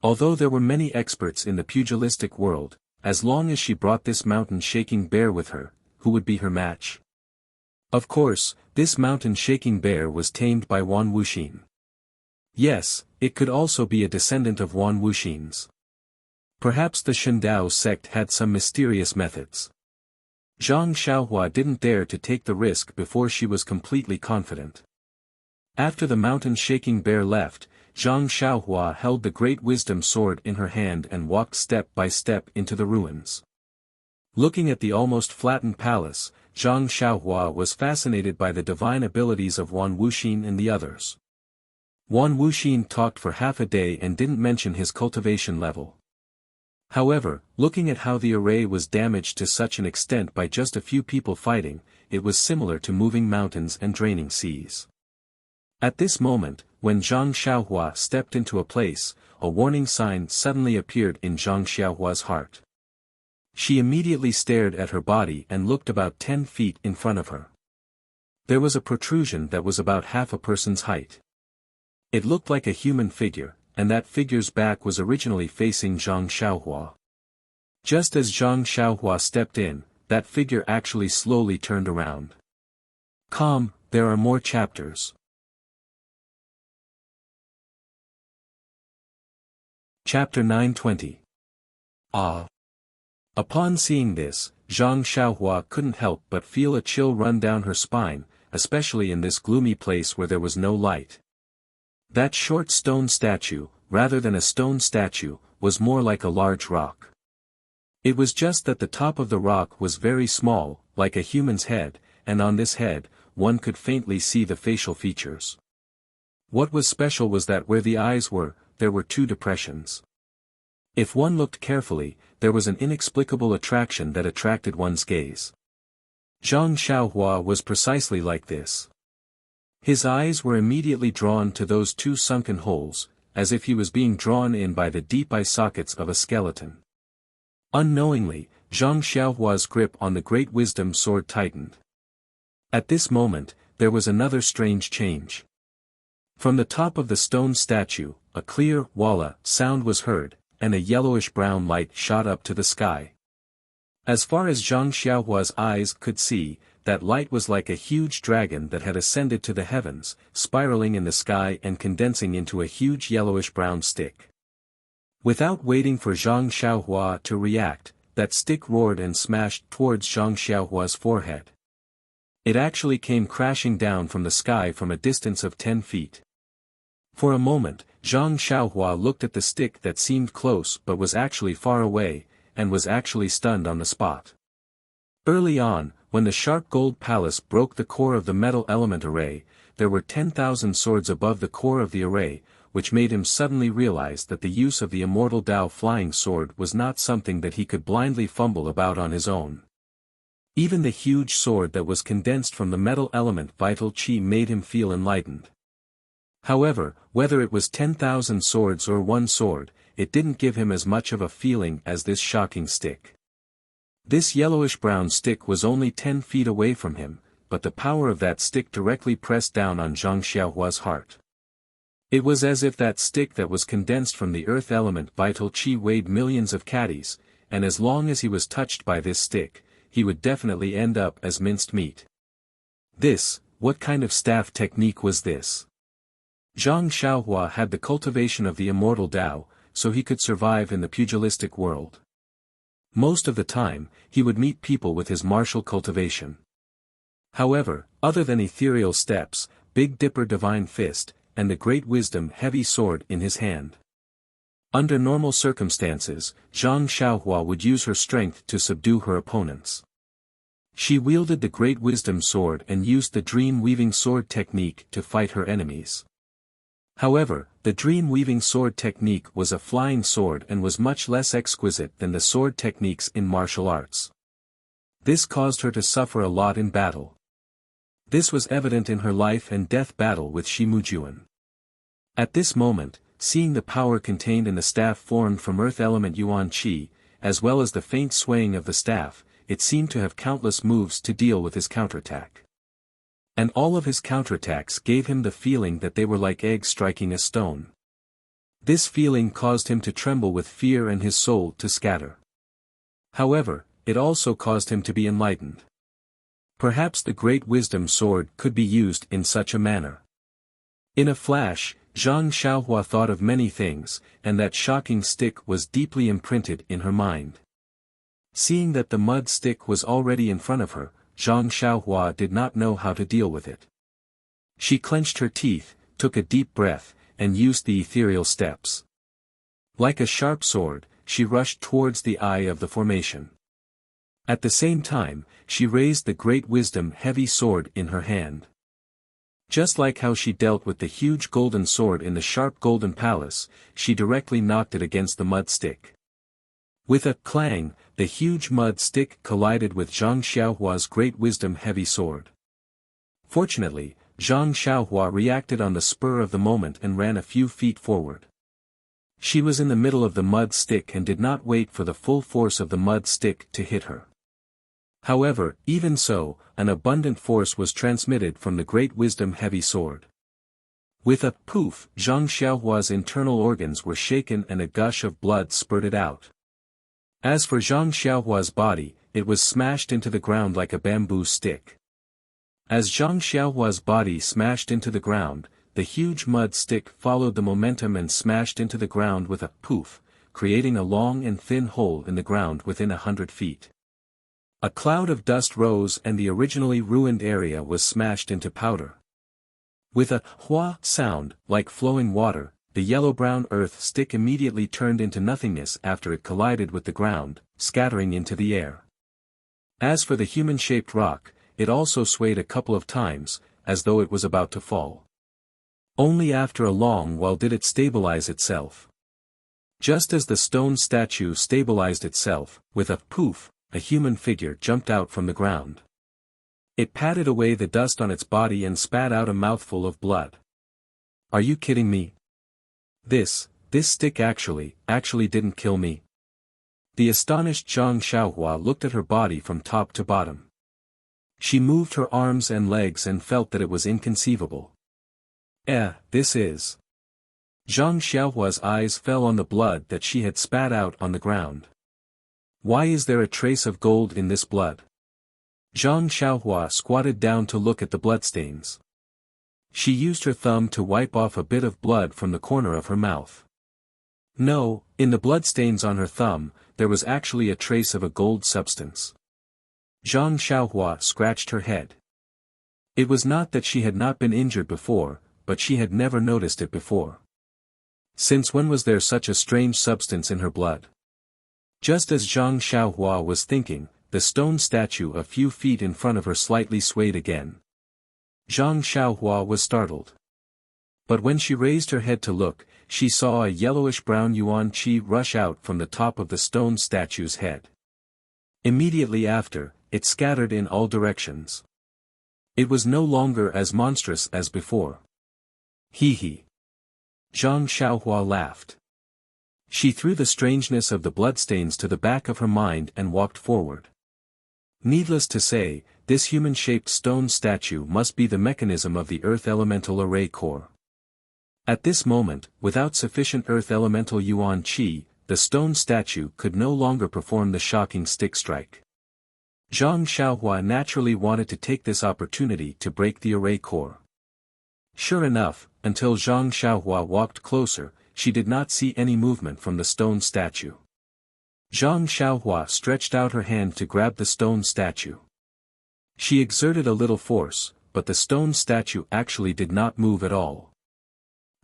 Although there were many experts in the pugilistic world, as long as she brought this mountain-shaking bear with her, who would be her match? Of course, this mountain-shaking bear was tamed by Wan Wuxin. Yes, it could also be a descendant of Wan Wuxin's. Perhaps the Shundao sect had some mysterious methods. Zhang Xiaohua didn't dare to take the risk before she was completely confident. After the mountain-shaking bear left, Zhang Xiaohua held the great wisdom sword in her hand and walked step by step into the ruins. Looking at the almost flattened palace, Zhang Xiaohua was fascinated by the divine abilities of Wan Wuxin and the others. Wan Wuxin talked for half a day and didn't mention his cultivation level. However, looking at how the array was damaged to such an extent by just a few people fighting, it was similar to moving mountains and draining seas. At this moment, when Zhang Xiaohua stepped into a place, a warning sign suddenly appeared in Zhang Xiaohua's heart. She immediately stared at her body and looked about 10 feet in front of her. There was a protrusion that was about half a person's height. It looked like a human figure, and that figure's back was originally facing Zhang Xiaohua. Just as Zhang Xiaohua stepped in, that figure actually slowly turned around. Calm, there are more chapters. Chapter 920. Ah! Upon seeing this, Zhang Xiaohua couldn't help but feel a chill run down her spine, especially in this gloomy place where there was no light. That short stone statue, rather than a stone statue, was more like a large rock. It was just that the top of the rock was very small, like a human's head, and on this head, one could faintly see the facial features. What was special was that where the eyes were, there were 2 depressions. If one looked carefully, there was an inexplicable attraction that attracted one's gaze. Zhang Xiaohua was precisely like this. His eyes were immediately drawn to those 2 sunken holes, as if he was being drawn in by the deep eye sockets of a skeleton. Unknowingly, Zhang Xiaohua's grip on the great wisdom sword tightened. At this moment, there was another strange change. From the top of the stone statue, a clear walla sound was heard, and a yellowish-brown light shot up to the sky. As far as Zhang Xiaohua's eyes could see, that light was like a huge dragon that had ascended to the heavens, spiraling in the sky and condensing into a huge yellowish-brown stick. Without waiting for Zhang Xiaohua to react, that stick roared and smashed towards Zhang Xiaohua's forehead. It actually came crashing down from the sky from a distance of 10 feet. For a moment, Zhang Xiaohua looked at the stick that seemed close but was actually far away, and was actually stunned on the spot. Early on, when the sharp gold palace broke the core of the metal element array, there were 10,000 swords above the core of the array, which made him suddenly realize that the use of the immortal Dao flying sword was not something that he could blindly fumble about on his own. Even the huge sword that was condensed from the metal element vital chi made him feel enlightened. However, whether it was 10,000 swords or 1 sword, it didn't give him as much of a feeling as this shocking stick. This yellowish-brown stick was only 10 feet away from him, but the power of that stick directly pressed down on Zhang Xiaohua's heart. It was as if that stick that was condensed from the earth element vital chi weighed millions of catties, and as long as he was touched by this stick, he would definitely end up as minced meat. What kind of staff technique was this? Zhang Xiaohua had the cultivation of the immortal Dao, so he could survive in the pugilistic world. Most of the time, he would meet people with his martial cultivation. However, other than ethereal steps, Big Dipper divine fist, and the great wisdom heavy sword in his hand. Under normal circumstances, Zhang Xiaohua would use her strength to subdue her opponents. She wielded the great wisdom sword and used the dream-weaving sword technique to fight her enemies. However, the dream-weaving sword technique was a flying sword and was much less exquisite than the sword techniques in martial arts. This caused her to suffer a lot in battle. This was evident in her life and death battle with Shimujuan. At this moment, seeing the power contained in the staff formed from earth element Yuan Qi, as well as the faint swaying of the staff, it seemed to have countless moves to deal with his counterattack. And all of his counterattacks gave him the feeling that they were like eggs striking a stone. This feeling caused him to tremble with fear and his soul to scatter. However, it also caused him to be enlightened. Perhaps the great wisdom sword could be used in such a manner. In a flash, Zhang Xiaohua thought of many things, and that shocking stick was deeply imprinted in her mind. Seeing that the mud stick was already in front of her, Zhang Xiaohua did not know how to deal with it. She clenched her teeth, took a deep breath, and used the ethereal steps. Like a sharp sword, she rushed towards the eye of the formation. At the same time, she raised the great wisdom heavy sword in her hand. Just like how she dealt with the huge golden sword in the sharp golden palace, she directly knocked it against the mud stick. With a clang, the huge mud stick collided with Zhang Xiaohua's great wisdom heavy sword. Fortunately, Zhang Xiaohua reacted on the spur of the moment and ran a few feet forward. She was in the middle of the mud stick and did not wait for the full force of the mud stick to hit her. However, even so, an abundant force was transmitted from the great wisdom heavy sword. With a poof, Zhang Xiaohua's internal organs were shaken and a gush of blood spurted out. As for Zhang Xiaohua's body, it was smashed into the ground like a bamboo stick. As Zhang Xiaohua's body smashed into the ground, the huge mud stick followed the momentum and smashed into the ground with a poof, creating a long and thin hole in the ground within 100 feet. A cloud of dust rose and the originally ruined area was smashed into powder. With a hua sound, like flowing water, the yellow-brown earth stick immediately turned into nothingness after it collided with the ground, scattering into the air. As for the human-shaped rock, it also swayed a couple of times, as though it was about to fall. Only after a long while did it stabilize itself. Just as the stone statue stabilized itself, with a poof, a human figure jumped out from the ground. It patted away the dust on its body and spat out a mouthful of blood. "Are you kidding me? This stick actually didn't kill me." The astonished Zhang Xiaohua looked at her body from top to bottom. She moved her arms and legs and felt that it was inconceivable. This is... Zhang Xiaohua's eyes fell on the blood that she had spat out on the ground. Why is there a trace of gold in this blood? Zhang Xiaohua squatted down to look at the bloodstains. She used her thumb to wipe off a bit of blood from the corner of her mouth. No, in the bloodstains on her thumb, there was actually a trace of a gold substance. Zhang Xiaohua scratched her head. It was not that she had not been injured before, but she had never noticed it before. Since when was there such a strange substance in her blood? Just as Zhang Xiaohua was thinking, the stone statue a few feet in front of her slightly swayed again. Zhang Xiaohua was startled. But when she raised her head to look, she saw a yellowish-brown yuan qi rush out from the top of the stone statue's head. Immediately after, it scattered in all directions. It was no longer as monstrous as before. Hee hee. Zhang Xiaohua laughed. She threw the strangeness of the bloodstains to the back of her mind and walked forward. Needless to say, this human-shaped stone statue must be the mechanism of the Earth Elemental Array Core. At this moment, without sufficient Earth Elemental Yuan Qi, the stone statue could no longer perform the shocking stick strike. Zhang Xiaohua naturally wanted to take this opportunity to break the array core. Sure enough, until Zhang Xiaohua walked closer, she did not see any movement from the stone statue. Zhang Xiaohua stretched out her hand to grab the stone statue. She exerted a little force, but the stone statue actually did not move at all.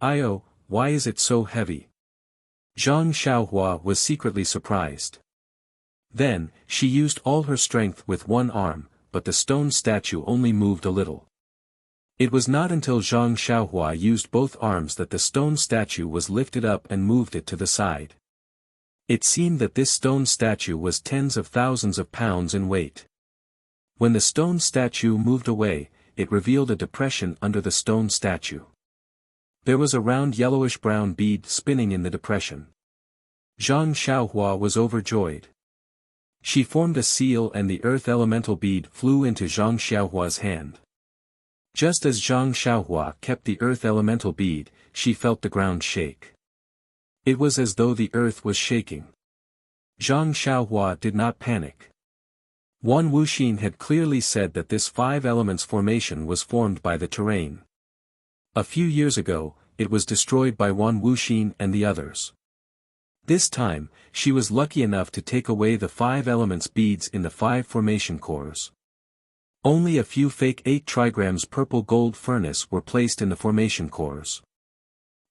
"Io, why is it so heavy?" Zhang Xiaohua was secretly surprised. Then, she used all her strength with one arm, but the stone statue only moved a little. It was not until Zhang Xiaohua used both arms that the stone statue was lifted up and moved it to the side. It seemed that this stone statue was tens of thousands of pounds in weight. When the stone statue moved away, it revealed a depression under the stone statue. There was a round yellowish-brown bead spinning in the depression. Zhang Xiaohua was overjoyed. She formed a seal and the earth elemental bead flew into Zhang Xiaohua's hand. Just as Zhang Xiaohua kept the earth elemental bead, she felt the ground shake. It was as though the earth was shaking. Zhang Xiaohua did not panic. Wan Wuxin had clearly said that this five elements formation was formed by the terrain. A few years ago, it was destroyed by Wan Wuxin and the others. This time, she was lucky enough to take away the 5 elements beads in the 5 formation cores. Only a few fake 8 trigrams purple gold furnace were placed in the formation cores.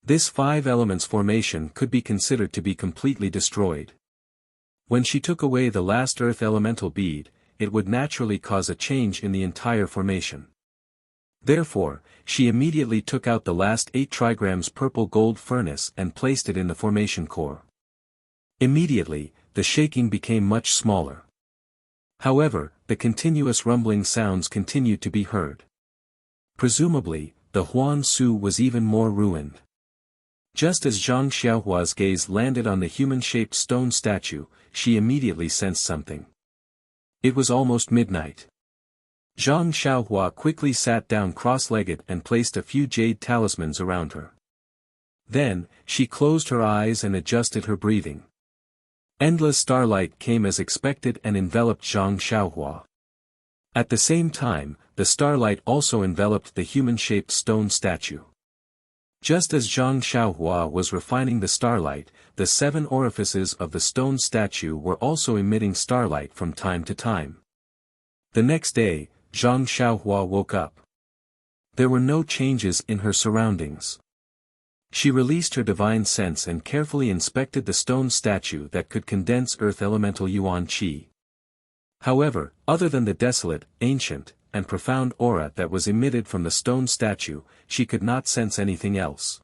This 5 elements formation could be considered to be completely destroyed. When she took away the last earth elemental bead, it would naturally cause a change in the entire formation. Therefore, she immediately took out the last 8 trigrams purple gold furnace and placed it in the formation core. Immediately, the shaking became much smaller. However, the continuous rumbling sounds continued to be heard. Presumably, the Huan Su was even more ruined. Just as Zhang Xiaohua's gaze landed on the human-shaped stone statue, she immediately sensed something. It was almost midnight. Zhang Xiaohua quickly sat down cross-legged and placed a few jade talismans around her. Then, she closed her eyes and adjusted her breathing. Endless starlight came as expected and enveloped Zhang Xiaohua. At the same time, the starlight also enveloped the human-shaped stone statue. Just as Zhang Xiaohua was refining the starlight, the 7 orifices of the stone statue were also emitting starlight from time to time. The next day, Zhang Xiaohua woke up. There were no changes in her surroundings. She released her divine sense and carefully inspected the stone statue that could condense earth elemental yuan qi. However, other than the desolate, ancient, and profound aura that was emitted from the stone statue, she could not sense anything else.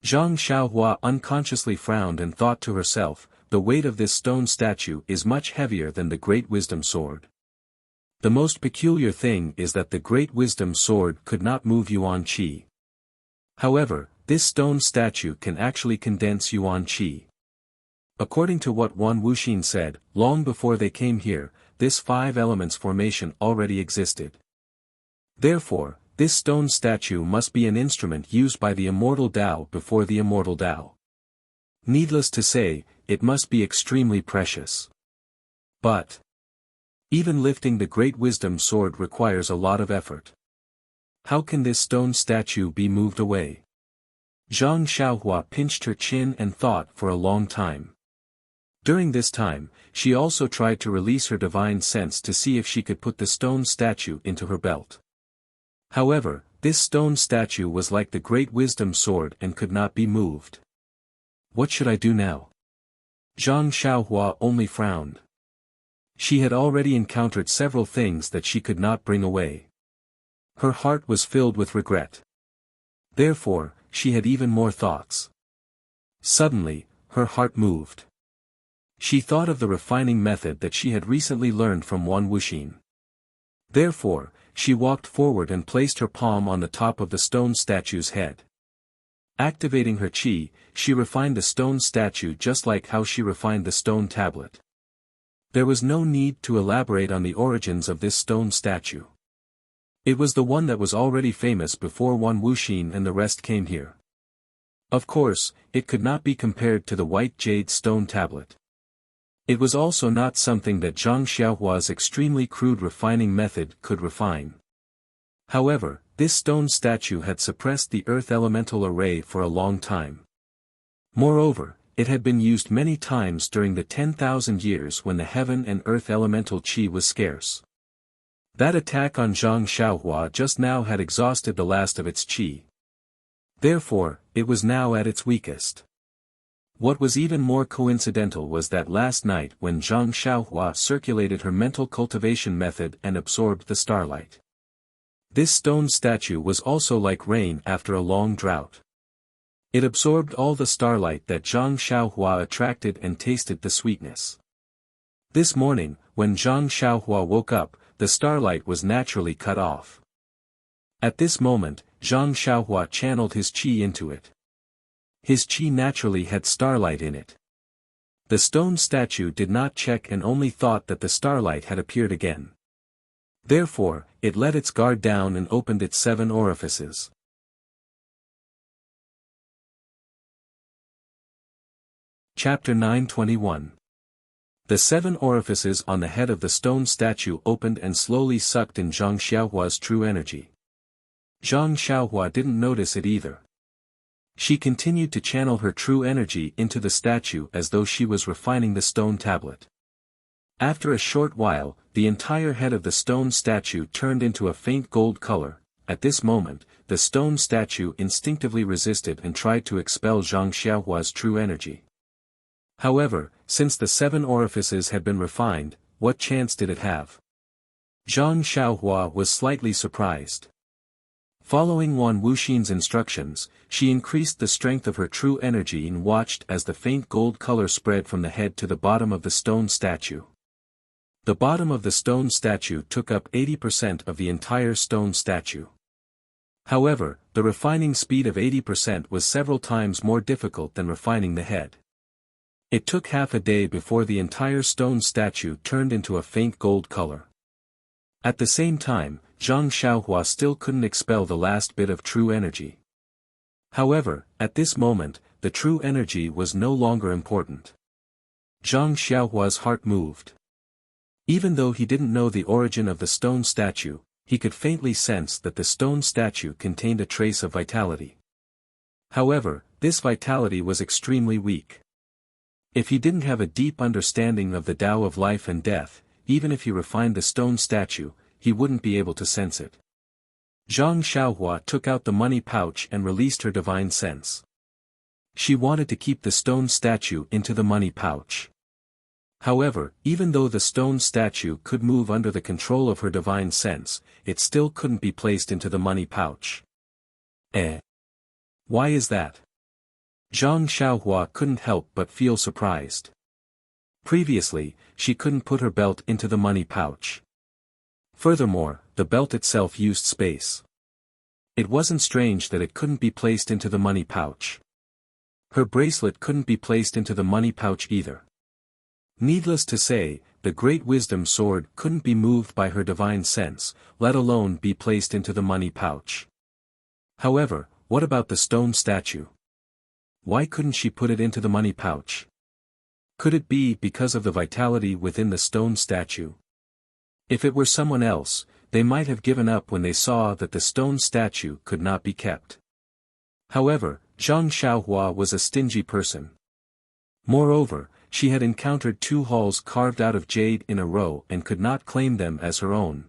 Zhang Xiaohua unconsciously frowned and thought to herself, the weight of this stone statue is much heavier than the Great Wisdom Sword. The most peculiar thing is that the Great Wisdom Sword could not move yuan qi. However, this stone statue can actually condense yuan qi. According to what Wan Wuxin said, long before they came here, this 5 elements formation already existed. Therefore, this stone statue must be an instrument used by the immortal Tao before the immortal Tao. Needless to say, it must be extremely precious. But even lifting the Great Wisdom Sword requires a lot of effort. How can this stone statue be moved away? Zhang Xiaohua pinched her chin and thought for a long time. During this time, she also tried to release her divine sense to see if she could put the stone statue into her belt. However, this stone statue was like the Great Wisdom Sword and could not be moved. What should I do now? Zhang Xiaohua only frowned. She had already encountered several things that she could not bring away. Her heart was filled with regret. Therefore, she had even more thoughts. Suddenly, her heart moved. She thought of the refining method that she had recently learned from Wan Wuxin. Therefore, she walked forward and placed her palm on the top of the stone statue's head. Activating her qi, she refined the stone statue just like how she refined the stone tablet. There was no need to elaborate on the origins of this stone statue. It was the one that was already famous before Wan Wuxin and the rest came here. Of course, it could not be compared to the white jade stone tablet. It was also not something that Zhang Xiaohua's extremely crude refining method could refine. However, this stone statue had suppressed the earth elemental array for a long time. Moreover, it had been used many times during the 10,000 years when the heaven and earth elemental qi was scarce. That attack on Zhang Xiaohua just now had exhausted the last of its qi. Therefore, it was now at its weakest. What was even more coincidental was that last night when Zhang Xiaohua circulated her mental cultivation method and absorbed the starlight. This stone statue was also like rain after a long drought. It absorbed all the starlight that Zhang Xiaohua attracted and tasted the sweetness. This morning, when Zhang Xiaohua woke up, the starlight was naturally cut off. At this moment, Zhang Xiaohua channeled his qi into it. His qi naturally had starlight in it. The stone statue did not check and only thought that the starlight had appeared again. Therefore, it let its guard down and opened its 7 orifices. Chapter 921. The 7 orifices on the head of the stone statue opened and slowly sucked in Zhang Xiaohua's true energy. Zhang Xiaohua didn't notice it either. She continued to channel her true energy into the statue as though she was refining the stone tablet. After a short while, the entire head of the stone statue turned into a faint gold color. At this moment, the stone statue instinctively resisted and tried to expel Zhang Xiaohua's true energy. However, since the 7 orifices had been refined, what chance did it have? Zhang Xiaohua was slightly surprised. Following Wan Wuxin's instructions, she increased the strength of her true energy and watched as the faint gold color spread from the head to the bottom of the stone statue. The bottom of the stone statue took up 80% of the entire stone statue. However, the refining speed of 80% was several times more difficult than refining the head. It took half a day before the entire stone statue turned into a faint gold color. At the same time, Zhang Xiaohua still couldn't expel the last bit of true energy. However, at this moment, the true energy was no longer important. Zhang Xiaohua's heart moved. Even though he didn't know the origin of the stone statue, he could faintly sense that the stone statue contained a trace of vitality. However, this vitality was extremely weak. If he didn't have a deep understanding of the Tao of life and death, even if he refined the stone statue, he wouldn't be able to sense it. Zhang Xiaohua took out the money pouch and released her divine sense. She wanted to keep the stone statue into the money pouch. However, even though the stone statue could move under the control of her divine sense, it still couldn't be placed into the money pouch. Why is that? Zhang Xiaohua couldn't help but feel surprised. Previously, she couldn't put her belt into the money pouch. Furthermore, the belt itself used space. It wasn't strange that it couldn't be placed into the money pouch. Her bracelet couldn't be placed into the money pouch either. Needless to say, the great wisdom sword couldn't be moved by her divine sense, let alone be placed into the money pouch. However, what about the stone statue? Why couldn't she put it into the money pouch? Could it be because of the vitality within the stone statue? If it were someone else, they might have given up when they saw that the stone statue could not be kept. However, Zhang Xiaohua was a stingy person. Moreover, she had encountered 2 halls carved out of jade in a row and could not claim them as her own.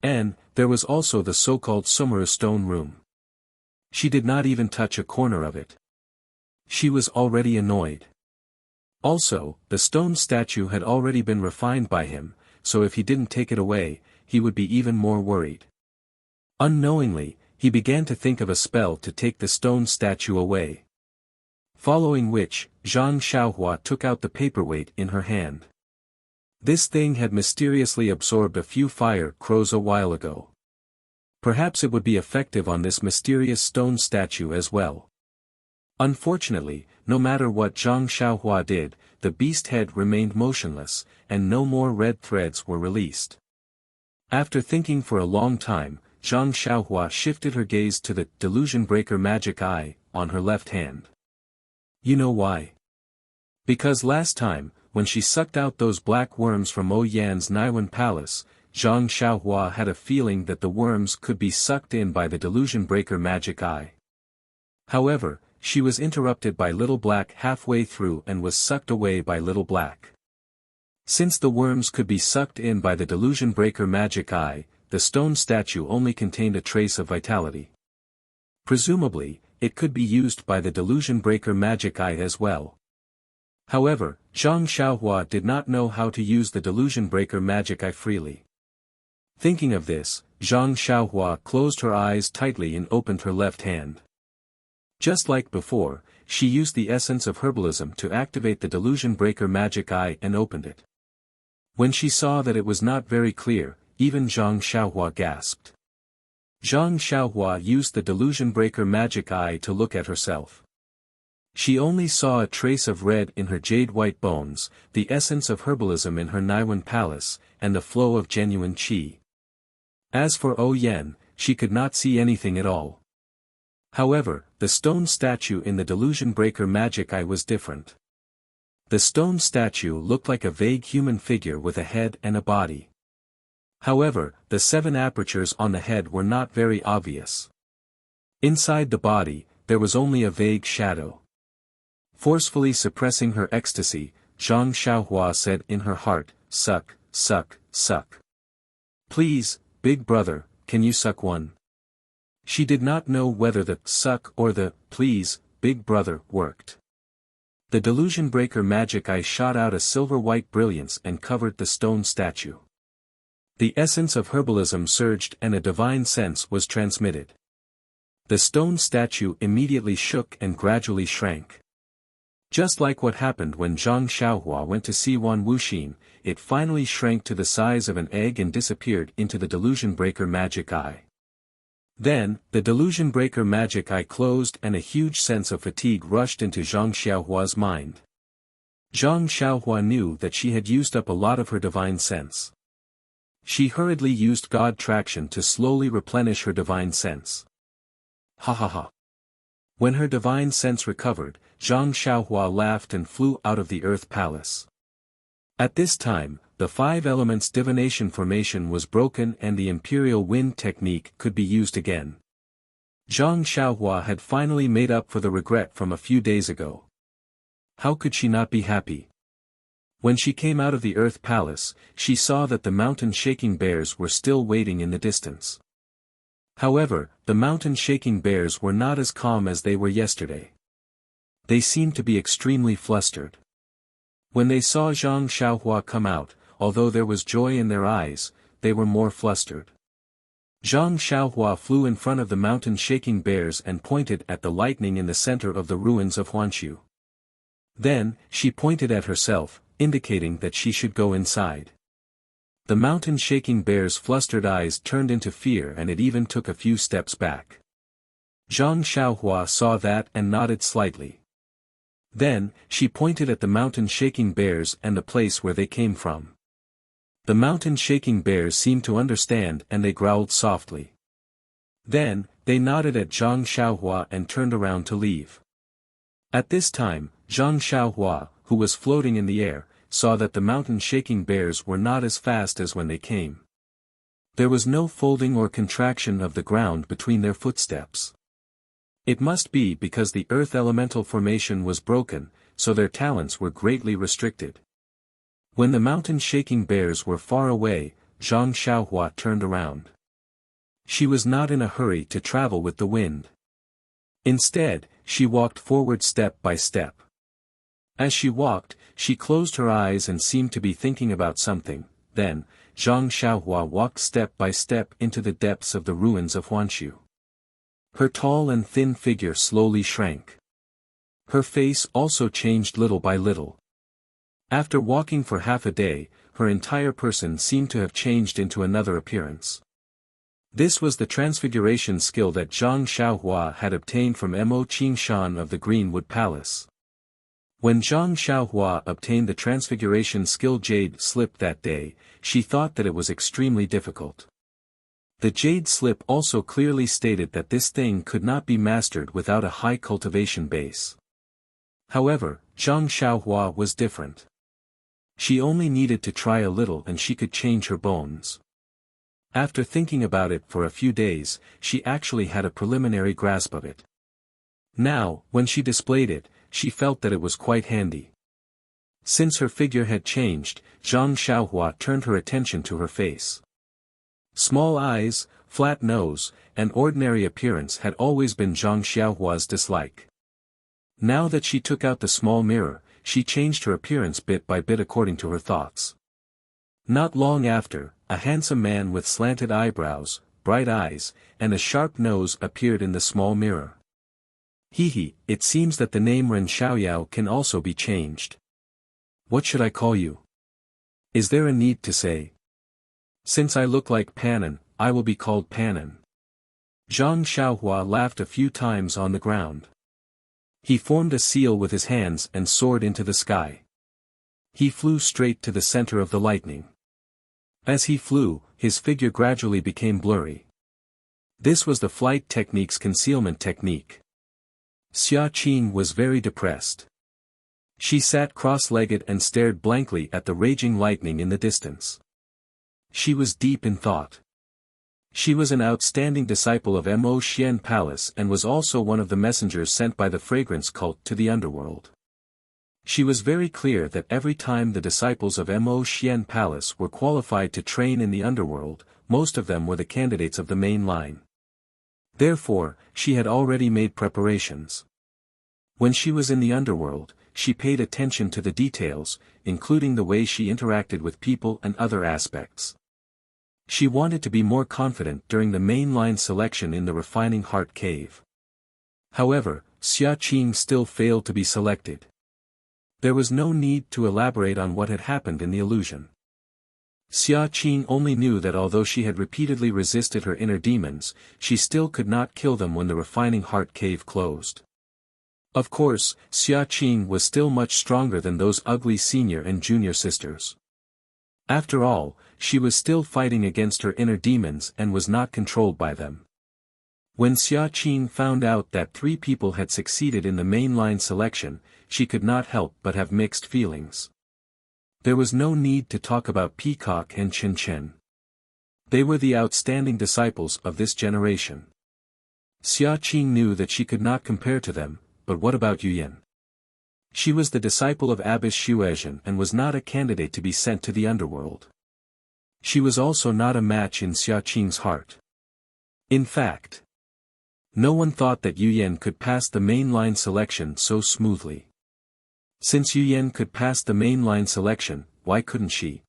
And, there was also the so-called Sumeru stone room. She did not even touch a corner of it. She was already annoyed. Also, the stone statue had already been refined by him, so if he didn't take it away, he would be even more worried. Unknowingly, he began to think of a spell to take the stone statue away. Following which, Zhang Xiaohua took out the paperweight in her hand. This thing had mysteriously absorbed a few fire crows a while ago. Perhaps it would be effective on this mysterious stone statue as well. Unfortunately, no matter what Zhang Xiaohua did, the beast head remained motionless, and no more red threads were released. After thinking for a long time, Zhang Xiaohua shifted her gaze to the delusion breaker magic eye on her left hand. You know why? Because last time, when she sucked out those black worms from O Yan's Naiwan palace, Zhang Xiaohua had a feeling that the worms could be sucked in by the delusion breaker magic eye. However, she was interrupted by Little Black halfway through and was sucked away by Little Black. Since the worms could be sucked in by the delusion breaker magic eye, the stone statue only contained a trace of vitality. Presumably, it could be used by the delusion breaker magic eye as well. However, Zhang Xiaohua did not know how to use the delusion breaker magic eye freely. Thinking of this, Zhang Xiaohua closed her eyes tightly and opened her left hand. Just like before, she used the essence of herbalism to activate the delusion breaker magic eye and opened it. When she saw that it was not very clear, even Zhang Xiaohua gasped. Zhang Xiaohua used the delusion breaker magic eye to look at herself. She only saw a trace of red in her jade-white bones, the essence of herbalism in her Naiwan palace, and the flow of genuine qi. As for O Yan, she could not see anything at all. However, the stone statue in the delusion breaker magic eye was different. The stone statue looked like a vague human figure with a head and a body. However, the 7 apertures on the head were not very obvious. Inside the body, there was only a vague shadow. Forcefully suppressing her ecstasy, Zhang Xiaohua said in her heart, "Suck, suck, suck. Please, big brother, can you suck one?" She did not know whether the "suck" or the "please, big brother" worked. The delusion breaker magic eye shot out a silver-white brilliance and covered the stone statue. The essence of herbalism surged and a divine sense was transmitted. The stone statue immediately shook and gradually shrank. Just like what happened when Zhang Xiaohua went to see Wan Wuxin, it finally shrank to the size of an egg and disappeared into the delusion breaker magic eye. Then, the delusion breaker magic eye closed and a huge sense of fatigue rushed into Zhang Xiaohua's mind. Zhang Xiaohua knew that she had used up a lot of her divine sense. She hurriedly used God traction to slowly replenish her divine sense. Ha ha ha. When her divine sense recovered, Zhang Xiaohua laughed and flew out of the Earth Palace. At this time, the 5 elements divination formation was broken and the imperial wind technique could be used again. Zhang Xiaohua had finally made up for the regret from a few days ago. How could she not be happy? When she came out of the Earth Palace, she saw that the mountain-shaking bears were still waiting in the distance. However, the mountain-shaking bears were not as calm as they were yesterday. They seemed to be extremely flustered. When they saw Zhang Xiaohua come out, although there was joy in their eyes, they were more flustered. Zhang Xiaohua flew in front of the mountain-shaking bears and pointed at the lightning in the center of the ruins of Huanshu. Then, she pointed at herself, indicating that she should go inside. The mountain-shaking bear's flustered eyes turned into fear and it even took a few steps back. Zhang Xiaohua saw that and nodded slightly. Then, she pointed at the mountain-shaking bears and the place where they came from. The mountain-shaking bears seemed to understand and they growled softly. Then, they nodded at Zhang Xiaohua and turned around to leave. At this time, Zhang Xiaohua, who was floating in the air, saw that the mountain-shaking bears were not as fast as when they came. There was no folding or contraction of the ground between their footsteps. It must be because the earth elemental formation was broken, so their talents were greatly restricted. When the mountain-shaking bears were far away, Zhang Xiaohua turned around. She was not in a hurry to travel with the wind. Instead, she walked forward step by step. As she walked, she closed her eyes and seemed to be thinking about something. Then, Zhang Xiaohua walked step by step into the depths of the ruins of Huanshu. Her tall and thin figure slowly shrank. Her face also changed little by little. After walking for half a day, her entire person seemed to have changed into another appearance. This was the transfiguration skill that Zhang Xiaohua had obtained from Mo Qingshan of the Greenwood Palace. When Zhang Xiaohua obtained the transfiguration skill Jade Slip that day, she thought that it was extremely difficult. The Jade Slip also clearly stated that this thing could not be mastered without a high cultivation base. However, Zhang Xiaohua was different. She only needed to try a little and she could change her bones. After thinking about it for a few days, she actually had a preliminary grasp of it. Now, when she displayed it, she felt that it was quite handy. Since her figure had changed, Zhang Xiaohua turned her attention to her face. Small eyes, flat nose, and ordinary appearance had always been Zhang Xiaohua's dislike. Now that she took out the small mirror, she changed her appearance bit by bit according to her thoughts. Not long after, a handsome man with slanted eyebrows, bright eyes, and a sharp nose appeared in the small mirror. Hee, it seems that the name Ren Xiaoyao can also be changed. What should I call you? Is there a need to say? Since I look like Panan, I will be called Panan. Zhang Xiaohua laughed a few times on the ground. He formed a seal with his hands and soared into the sky. He flew straight to the center of the lightning. As he flew, his figure gradually became blurry. This was the flight technique's concealment technique. Xia Qin was very depressed. She sat cross-legged and stared blankly at the raging lightning in the distance. She was deep in thought. She was an outstanding disciple of Mo Xian Palace and was also one of the messengers sent by the fragrance cult to the underworld. She was very clear that every time the disciples of Mo Xian Palace were qualified to train in the underworld, most of them were the candidates of the main line. Therefore, she had already made preparations. When she was in the underworld, she paid attention to the details, including the way she interacted with people and other aspects. She wanted to be more confident during the mainline selection in the Refining Heart Cave. However, Xia Qing still failed to be selected. There was no need to elaborate on what had happened in the illusion. Xia Qing only knew that although she had repeatedly resisted her inner demons, she still could not kill them when the Refining Heart Cave closed. Of course, Xia Qing was still much stronger than those ugly senior and junior sisters. After all, she was still fighting against her inner demons and was not controlled by them. When Xia Qing found out that 3 people had succeeded in the mainline selection, she could not help but have mixed feelings. There was no need to talk about Peacock and Chen Chen. They were the outstanding disciples of this generation. Xia Qing knew that she could not compare to them, but what about Yuyan? She was the disciple of Abbess Xuezhen and was not a candidate to be sent to the underworld. She was also not a match in Xia Qing's heart. In fact, no one thought that Yuyan could pass the mainline selection so smoothly. Since Yuyan could pass the mainline selection, why couldn't she?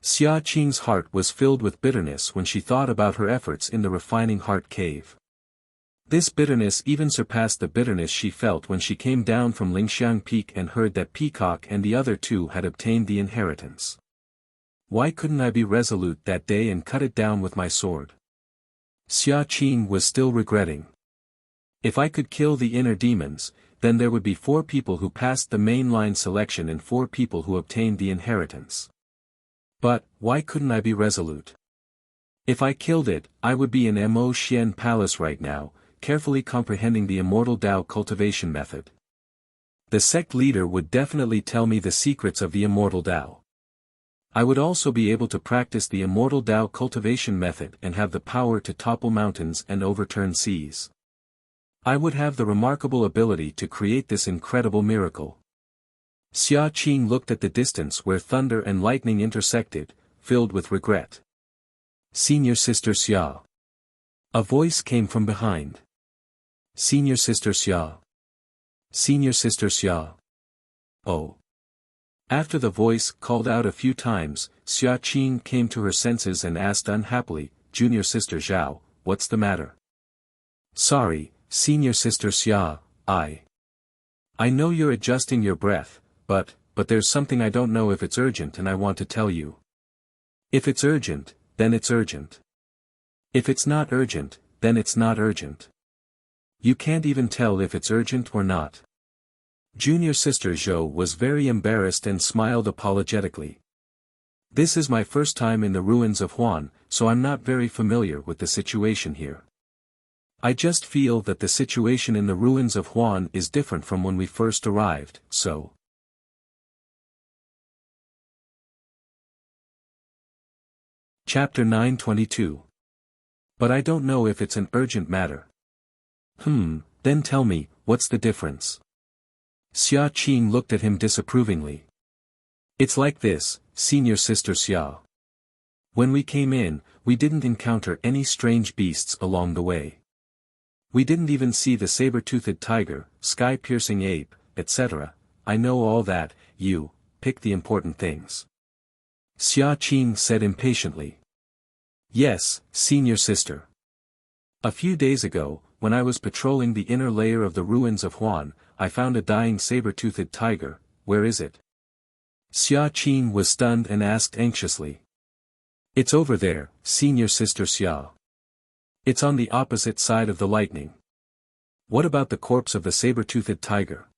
Xia Qing's heart was filled with bitterness when she thought about her efforts in the Refining Heart Cave. This bitterness even surpassed the bitterness she felt when she came down from Lingxiang Peak and heard that Peacock and the other 2 had obtained the inheritance. Why couldn't I be resolute that day and cut it down with my sword? Xia Qing was still regretting. If I could kill the inner demons, then there would be 4 people who passed the mainline selection and 4 people who obtained the inheritance. But, why couldn't I be resolute? If I killed it, I would be in Mo Xian Palace right now, carefully comprehending the immortal Tao cultivation method. The sect leader would definitely tell me the secrets of the immortal Tao. I would also be able to practice the immortal Tao cultivation method and have the power to topple mountains and overturn seas. I would have the remarkable ability to create this incredible miracle. Xia Qing looked at the distance where thunder and lightning intersected, filled with regret. Senior Sister Xia. A voice came from behind. Senior Sister Xia. Senior Sister Xia. Oh. After the voice called out a few times, Xia Qing came to her senses and asked unhappily, Junior Sister Zhao, what's the matter? Sorry, Senior Sister Xia, I know you're adjusting your breath, but there's something I don't know if it's urgent and I want to tell you. If it's urgent, then it's urgent. If it's not urgent, then it's not urgent. You can't even tell if it's urgent or not. Junior Sister Zhou was very embarrassed and smiled apologetically. This is my first time in the ruins of Huan, so I'm not very familiar with the situation here. I just feel that the situation in the ruins of Huan is different from when we first arrived, so. Chapter 922. But I don't know if it's an urgent matter. Then tell me, what's the difference? Xia Qing looked at him disapprovingly. It's like this, Senior Sister Xia. When we came in, we didn't encounter any strange beasts along the way. We didn't even see the saber-toothed tiger, sky-piercing ape, etc. I know all that, you pick the important things. Xia Qing said impatiently. Yes, Senior Sister. A few days ago, when I was patrolling the inner layer of the ruins of Huan, I found a dying saber-toothed tiger. Where is it? Xia Qing was stunned and asked anxiously. It's over there, Senior Sister Xia. It's on the opposite side of the lightning. What about the corpse of the saber-toothed tiger?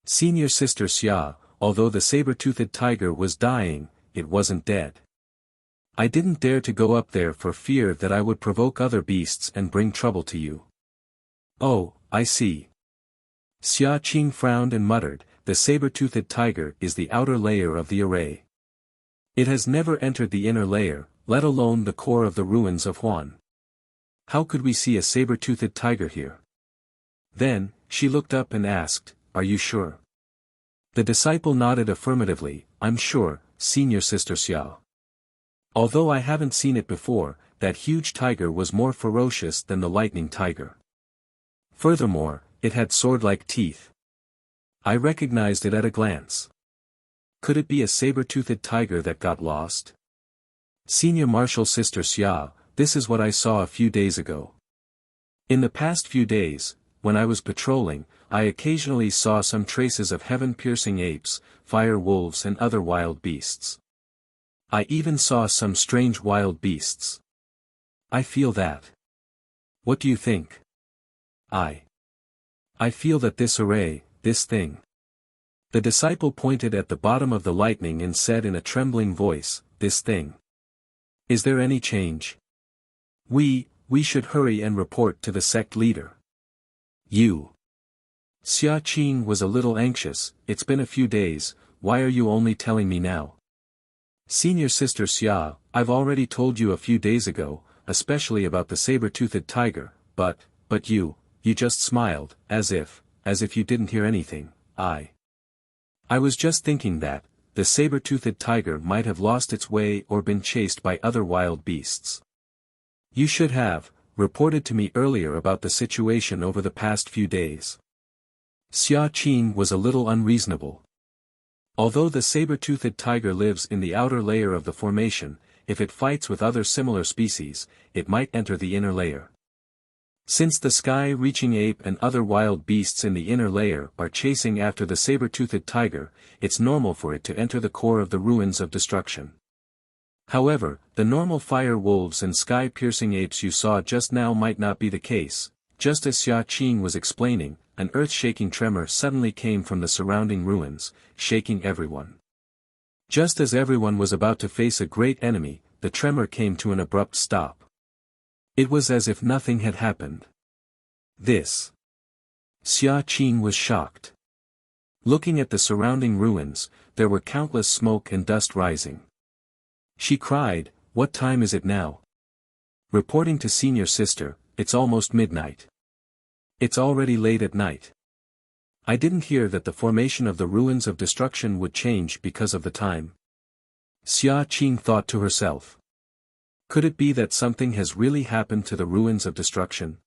Senior Sister Xia, although the saber-toothed tiger was dying, it wasn't dead. I didn't dare to go up there for fear that I would provoke other beasts and bring trouble to you. Oh, I see. Xia Qing frowned and muttered, the saber-toothed tiger is the outer layer of the array. It has never entered the inner layer, let alone the core of the ruins of Huan. How could we see a saber-toothed tiger here? Then, she looked up and asked, "Are you sure?" The disciple nodded affirmatively, "I'm sure, Senior Sister Xia. Although I haven't seen it before, that huge tiger was more ferocious than the lightning tiger. Furthermore, it had sword-like teeth. I recognized it at a glance. Could it be a saber-toothed tiger that got lost?" "Senior Martial Sister Xia, this is what I saw a few days ago. In the past few days, when I was patrolling, I occasionally saw some traces of heaven-piercing apes, fire wolves and other wild beasts. I even saw some strange wild beasts. I feel that. What do you think?" I feel that this array, this thing." The disciple pointed at the bottom of the lightning and said in a trembling voice, "This thing. Is there any change? We should hurry and report to the sect leader." "You." Xia Qing was a little anxious, "It's been a few days, why are you only telling me now?" "Senior Sister Xia, I've already told you a few days ago, especially about the saber-toothed tiger, but you just smiled, as if you didn't hear anything." I was just thinking that, the saber-toothed tiger might have lost its way or been chased by other wild beasts. You should have reported to me earlier about the situation over the past few days." Xia Qin was a little unreasonable. Although the saber-toothed tiger lives in the outer layer of the formation, if it fights with other similar species, it might enter the inner layer. Since the sky-reaching ape and other wild beasts in the inner layer are chasing after the saber-toothed tiger, it's normal for it to enter the core of the ruins of destruction. However, the normal fire wolves and sky-piercing apes you saw just now might not be the case. Just as Xia Qing was explaining, an earth-shaking tremor suddenly came from the surrounding ruins, shaking everyone. Just as everyone was about to face a great enemy, the tremor came to an abrupt stop. It was as if nothing had happened. This. Xia Qing was shocked. Looking at the surrounding ruins, there were countless smoke and dust rising. She cried, "What time is it now?" Reporting to Senior Sister, "It's almost midnight. It's already late at night. I didn't hear that the formation of the ruins of destruction would change because of the time." Xia Qing thought to herself. Could it be that something has really happened to the ruins of destruction?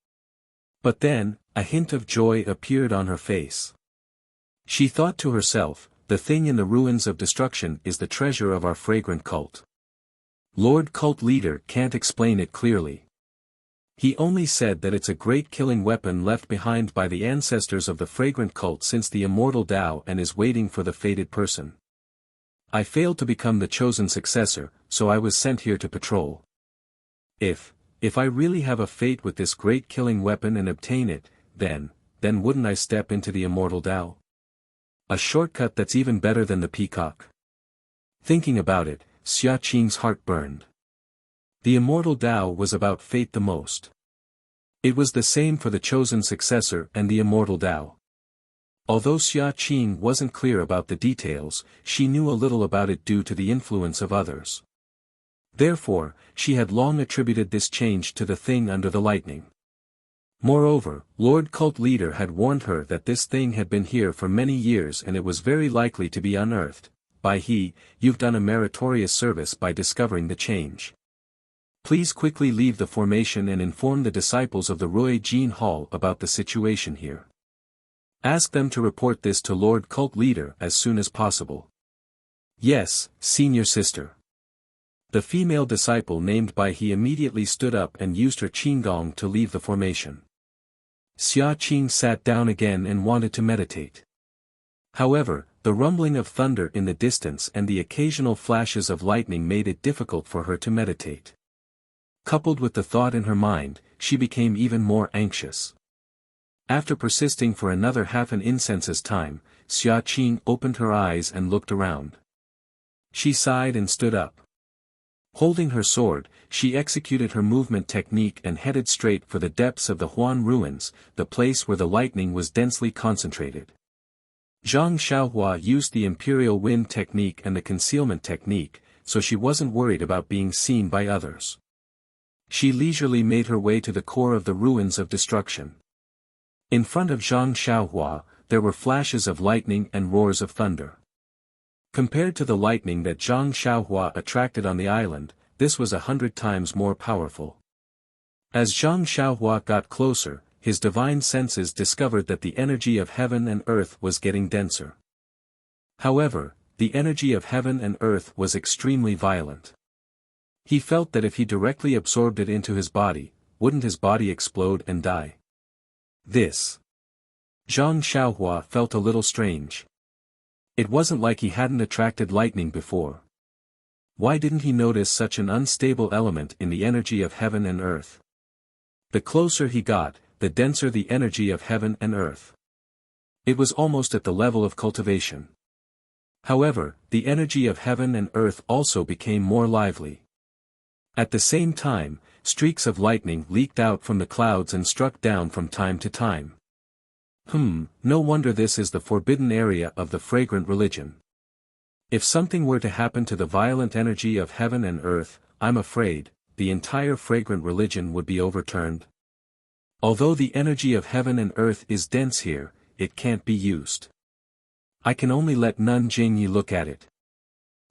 But then, a hint of joy appeared on her face. She thought to herself, the thing in the ruins of destruction is the treasure of our fragrant cult. Lord Cult Leader can't explain it clearly. He only said that it's a great killing weapon left behind by the ancestors of the fragrant cult since the immortal Tao and is waiting for the fated person. I failed to become the chosen successor, so I was sent here to patrol. If I really have a fate with this great killing weapon and obtain it, then wouldn't I step into the immortal Tao? A shortcut that's even better than the peacock. Thinking about it, Xia Qing's heart burned. The immortal Tao was about fate the most. It was the same for the chosen successor and the immortal Tao. Although Xia Qing wasn't clear about the details, she knew a little about it due to the influence of others. Therefore, she had long attributed this change to the thing under the lightning. Moreover, Lord Cult Leader had warned her that this thing had been here for many years and it was very likely to be unearthed. You've done a meritorious service by discovering the change. Please quickly leave the formation and inform the disciples of the Rui Jin Hall about the situation here. Ask them to report this to Lord Cult Leader as soon as possible. Yes, Senior Sister. The female disciple named Bai He immediately stood up and used her qinggong to leave the formation. Xia Qing sat down again and wanted to meditate. However, the rumbling of thunder in the distance and the occasional flashes of lightning made it difficult for her to meditate. Coupled with the thought in her mind, she became even more anxious. After persisting for another half an incense's time, Xia Qing opened her eyes and looked around. She sighed and stood up. Holding her sword, she executed her movement technique and headed straight for the depths of the Huan ruins, the place where the lightning was densely concentrated. Zhang Xiaohua used the Imperial Wind technique and the concealment technique, so she wasn't worried about being seen by others. She leisurely made her way to the core of the ruins of destruction. In front of Zhang Xiaohua, there were flashes of lightning and roars of thunder. Compared to the lightning that Zhang Xiaohua attracted on the island, this was 100 times more powerful. As Zhang Xiaohua got closer, his divine senses discovered that the energy of heaven and earth was getting denser. However, the energy of heaven and earth was extremely violent. He felt that if he directly absorbed it into his body, wouldn't his body explode and die? This. Zhang Xiaohua felt a little strange. It wasn't like he hadn't attracted lightning before. Why didn't he notice such an unstable element in the energy of heaven and earth? The closer he got, the denser the energy of heaven and earth. It was almost at the level of cultivation. However, the energy of heaven and earth also became more lively. At the same time, streaks of lightning leaked out from the clouds and struck down from time to time. No wonder this is the forbidden area of the fragrant religion. If something were to happen to the violent energy of heaven and earth, I'm afraid, the entire fragrant religion would be overturned. Although the energy of heaven and earth is dense here, it can't be used. I can only let Nun Jingyi look at it.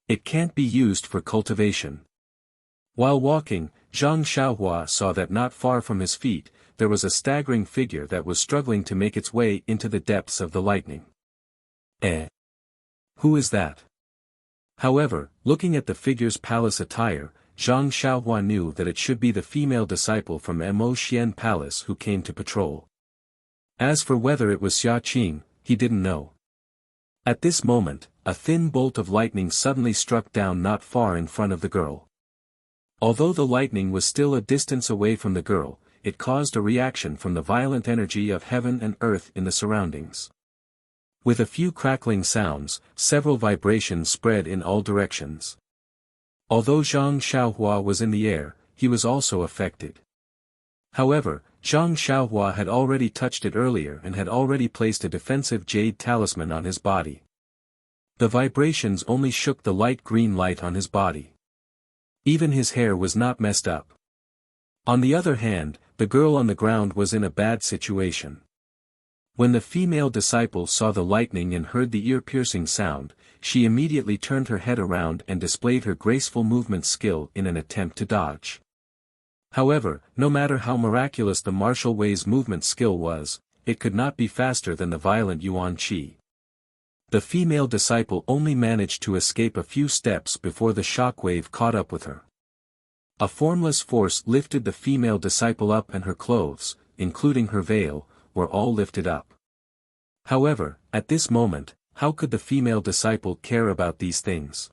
It can't be used for cultivation. While walking, Zhang Xiaohua saw that not far from his feet, there was a staggering figure that was struggling to make its way into the depths of the lightning. Who is that? However, looking at the figure's palace attire, Zhang Xiaohua knew that it should be the female disciple from Mo Xian Palace who came to patrol. As for whether it was Xia Qing, he didn't know. At this moment, a thin bolt of lightning suddenly struck down not far in front of the girl. Although the lightning was still a distance away from the girl, it caused a reaction from the violent energy of heaven and earth in the surroundings. With a few crackling sounds, several vibrations spread in all directions. Although Zhang Xiaohua was in the air, he was also affected. However, Zhang Xiaohua had already touched it earlier and had already placed a defensive jade talisman on his body. The vibrations only shook the light green light on his body. Even his hair was not messed up. On the other hand, the girl on the ground was in a bad situation. When the female disciple saw the lightning and heard the ear-piercing sound, she immediately turned her head around and displayed her graceful movement skill in an attempt to dodge. However, no matter how miraculous the martial way's movement skill was, it could not be faster than the violent Yuan Qi. The female disciple only managed to escape a few steps before the shockwave caught up with her. A formless force lifted the female disciple up and her clothes, including her veil, were all lifted up. However, at this moment, how could the female disciple care about these things?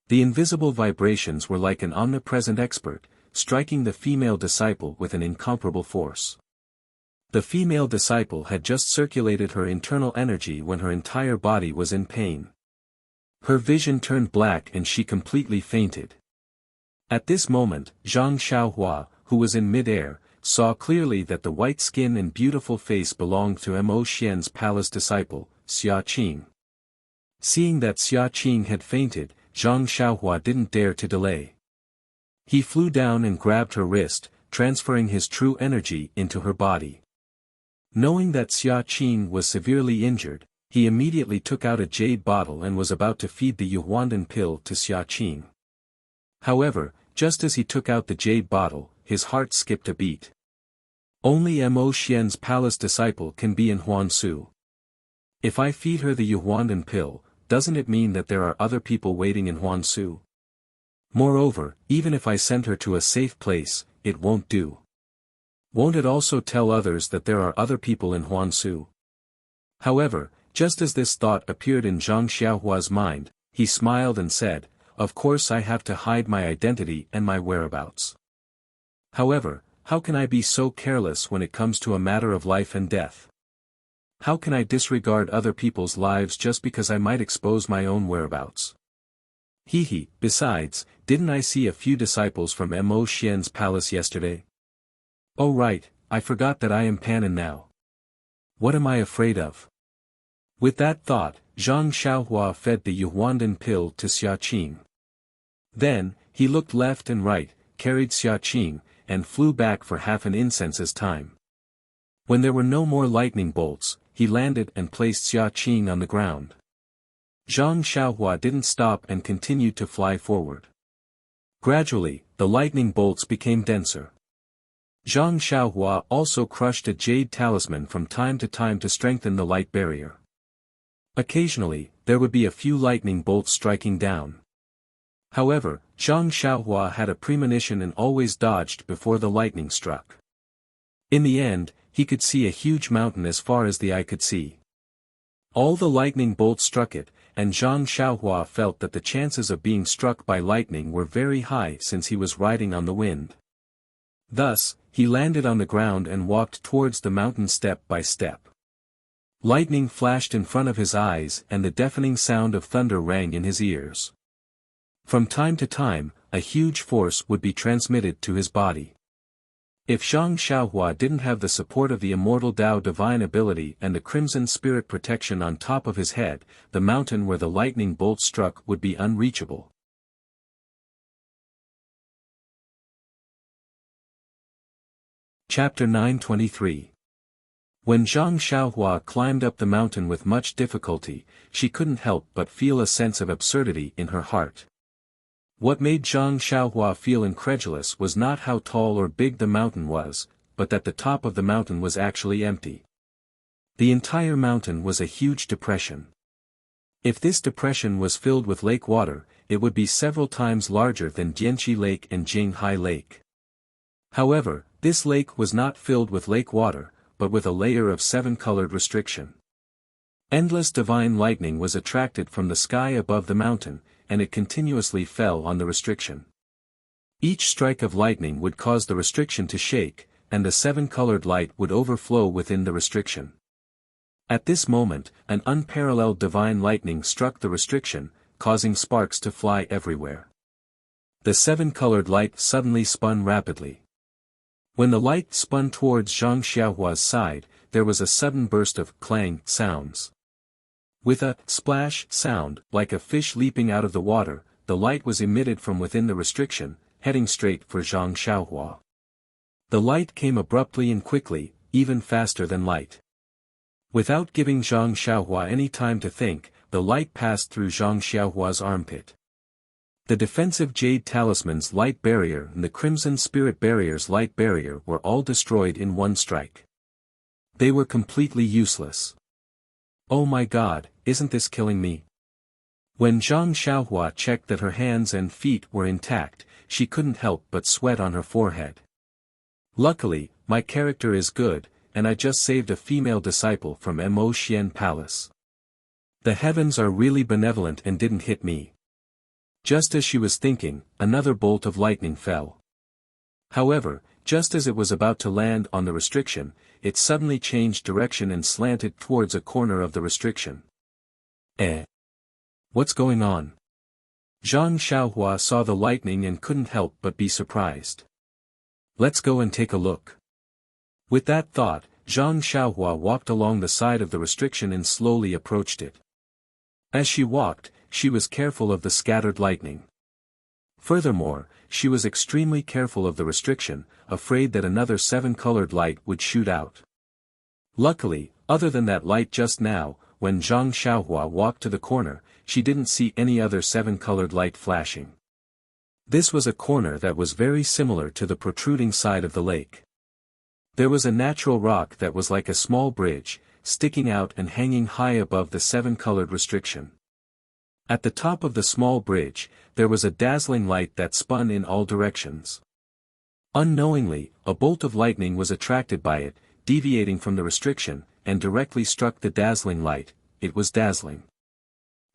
The invisible vibrations were like an omnipresent expert, striking the female disciple with an incomparable force. The female disciple had just circulated her internal energy when her entire body was in pain. Her vision turned black and she completely fainted. At this moment, Zhang Xiaohua, who was in mid-air, saw clearly that the white skin and beautiful face belonged to Mo Xian's palace disciple, Xia Qing. Seeing that Xia Qing had fainted, Zhang Xiaohua didn't dare to delay. He flew down and grabbed her wrist, transferring his true energy into her body. Knowing that Xia Qing was severely injured, he immediately took out a jade bottle and was about to feed the Yuhuandan pill to Xia Qing. However, just as he took out the jade bottle, his heart skipped a beat. Only Mo Xian's palace disciple can be in Huansu. If I feed her the Yuhuandan pill, doesn't it mean that there are other people waiting in Huansu? Moreover, even if I send her to a safe place, it won't do. Won't it also tell others that there are other people in Huansu? However, just as this thought appeared in Zhang Xiaohua's mind, he smiled and said, "Of course I have to hide my identity and my whereabouts. However, how can I be so careless when it comes to a matter of life and death? How can I disregard other people's lives just because I might expose my own whereabouts? Besides, didn't I see a few disciples from Mo Xian's palace yesterday? Oh right, I forgot that I am Panin now. What am I afraid of? With that thought, Zhang Xiaohua fed the Yuhuandan pill to Xia Qing. Then, he looked left and right, carried Xia Qing, and flew back for half an incense's time. When there were no more lightning bolts, he landed and placed Xia Qing on the ground. Zhang Xiaohua didn't stop and continued to fly forward. Gradually, the lightning bolts became denser. Zhang Xiaohua also crushed a jade talisman from time to time to strengthen the light barrier. Occasionally, there would be a few lightning bolts striking down. However, Zhang Xiaohua had a premonition and always dodged before the lightning struck. In the end, he could see a huge mountain as far as the eye could see. All the lightning bolts struck it, and Zhang Xiaohua felt that the chances of being struck by lightning were very high since he was riding on the wind. Thus, he landed on the ground and walked towards the mountain step by step. Lightning flashed in front of his eyes and the deafening sound of thunder rang in his ears. From time to time, a huge force would be transmitted to his body. If Zhang Xiaohua didn't have the support of the immortal Tao divine ability and the crimson spirit protection on top of his head, the mountain where the lightning bolt struck would be unreachable. Chapter 923. When Zhang Xiaohua climbed up the mountain with much difficulty, she couldn't help but feel a sense of absurdity in her heart. What made Zhang Xiaohua feel incredulous was not how tall or big the mountain was, but that the top of the mountain was actually empty. The entire mountain was a huge depression. If this depression was filled with lake water, it would be several times larger than Dianqi Lake and Jinghai Lake. However, this lake was not filled with lake water, but with a layer of seven-colored restriction. Endless divine lightning was attracted from the sky above the mountain, and it continuously fell on the restriction. Each strike of lightning would cause the restriction to shake, and the seven-colored light would overflow within the restriction. At this moment, an unparalleled divine lightning struck the restriction, causing sparks to fly everywhere. The seven-colored light suddenly spun rapidly. When the light spun towards Zhang Xiaohua's side, there was a sudden burst of clang sounds. With a splash sound, like a fish leaping out of the water, the light was emitted from within the restriction, heading straight for Zhang Xiaohua. The light came abruptly and quickly, even faster than light. Without giving Zhang Xiaohua any time to think, the light passed through Zhang Xiaohua's armpit. The defensive jade talisman's light barrier and the crimson spirit barrier's light barrier were all destroyed in one strike. They were completely useless. Oh my God, isn't this killing me? When Zhang Xiaohua checked that her hands and feet were intact, she couldn't help but sweat on her forehead. Luckily, my character is good, and I just saved a female disciple from Mo Xian Palace. The heavens are really benevolent and didn't hit me. Just as she was thinking, another bolt of lightning fell. However, just as it was about to land on the restriction, it suddenly changed direction and slanted towards a corner of the restriction. What's going on? Zhang Xiaohua saw the lightning and couldn't help but be surprised. Let's go and take a look. With that thought, Zhang Xiaohua walked along the side of the restriction and slowly approached it. As she walked, she was careful of the scattered lightning. Furthermore, she was extremely careful of the restriction, afraid that another seven-colored light would shoot out. Luckily, other than that light just now, when Zhang Xiaohua walked to the corner, she didn't see any other seven-colored light flashing. This was a corner that was very similar to the protruding side of the lake. There was a natural rock that was like a small bridge, sticking out and hanging high above the seven-colored restriction. At the top of the small bridge, there was a dazzling light that spun in all directions. Unknowingly, a bolt of lightning was attracted by it, deviating from the restriction, and directly struck the dazzling light. It was dazzling.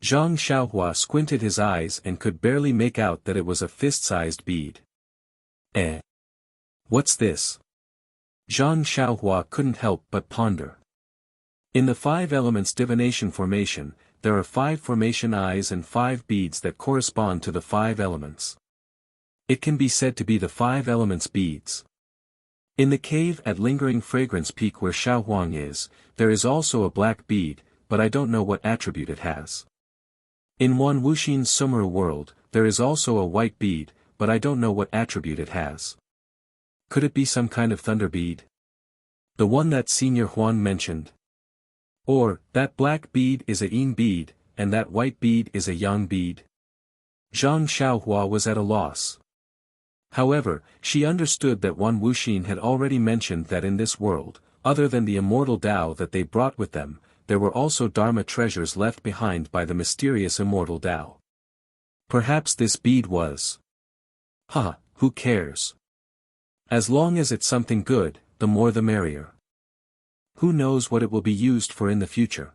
Zhang Xiaohua squinted his eyes and could barely make out that it was a fist-sized bead. What's this? Zhang Xiaohua couldn't help but ponder. In the five elements divination formation, there are 5 formation eyes and 5 beads that correspond to the 5 elements. It can be said to be the 5 elements beads. In the cave at Lingering Fragrance Peak where Xiaohuang is, there is also a black bead, but I don't know what attribute it has. In Wan Wuxin's Sumeru world, there is also a white bead, but I don't know what attribute it has. Could it be some kind of thunder bead? The one that Senior Huan mentioned? Or, that black bead is a yin bead, and that white bead is a yang bead? Zhang Xiaohua was at a loss. However, she understood that Wan Wuxin had already mentioned that in this world, other than the immortal Tao that they brought with them, there were also Dharma treasures left behind by the mysterious immortal Tao. Perhaps this bead was. Who cares? As long as it's something good, the more the merrier. Who knows what it will be used for in the future?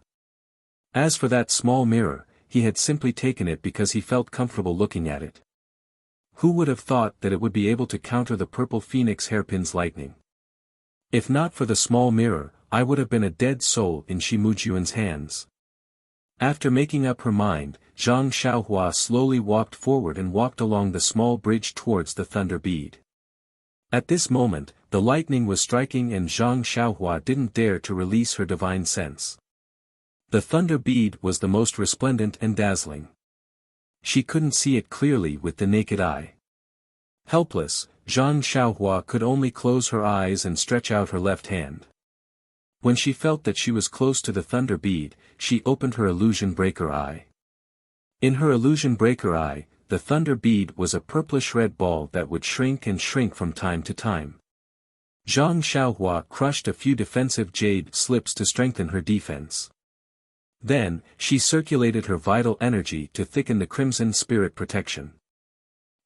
As for that small mirror, he had simply taken it because he felt comfortable looking at it. Who would have thought that it would be able to counter the purple phoenix hairpin's lightning? If not for the small mirror, I would have been a dead soul in Shimujuan's hands. After making up her mind, Zhang Xiaohua slowly walked forward and walked along the small bridge towards the thunder bead. At this moment, the lightning was striking and Zhang Xiaohua didn't dare to release her divine sense. The thunder bead was the most resplendent and dazzling. She couldn't see it clearly with the naked eye. Helpless, Zhang Xiaohua could only close her eyes and stretch out her left hand. When she felt that she was close to the thunder bead, she opened her illusion breaker eye. In her illusion breaker eye, the thunder bead was a purplish-red ball that would shrink and shrink from time to time. Zhang Xiaohua crushed a few defensive jade slips to strengthen her defense. Then, she circulated her vital energy to thicken the crimson spirit protection.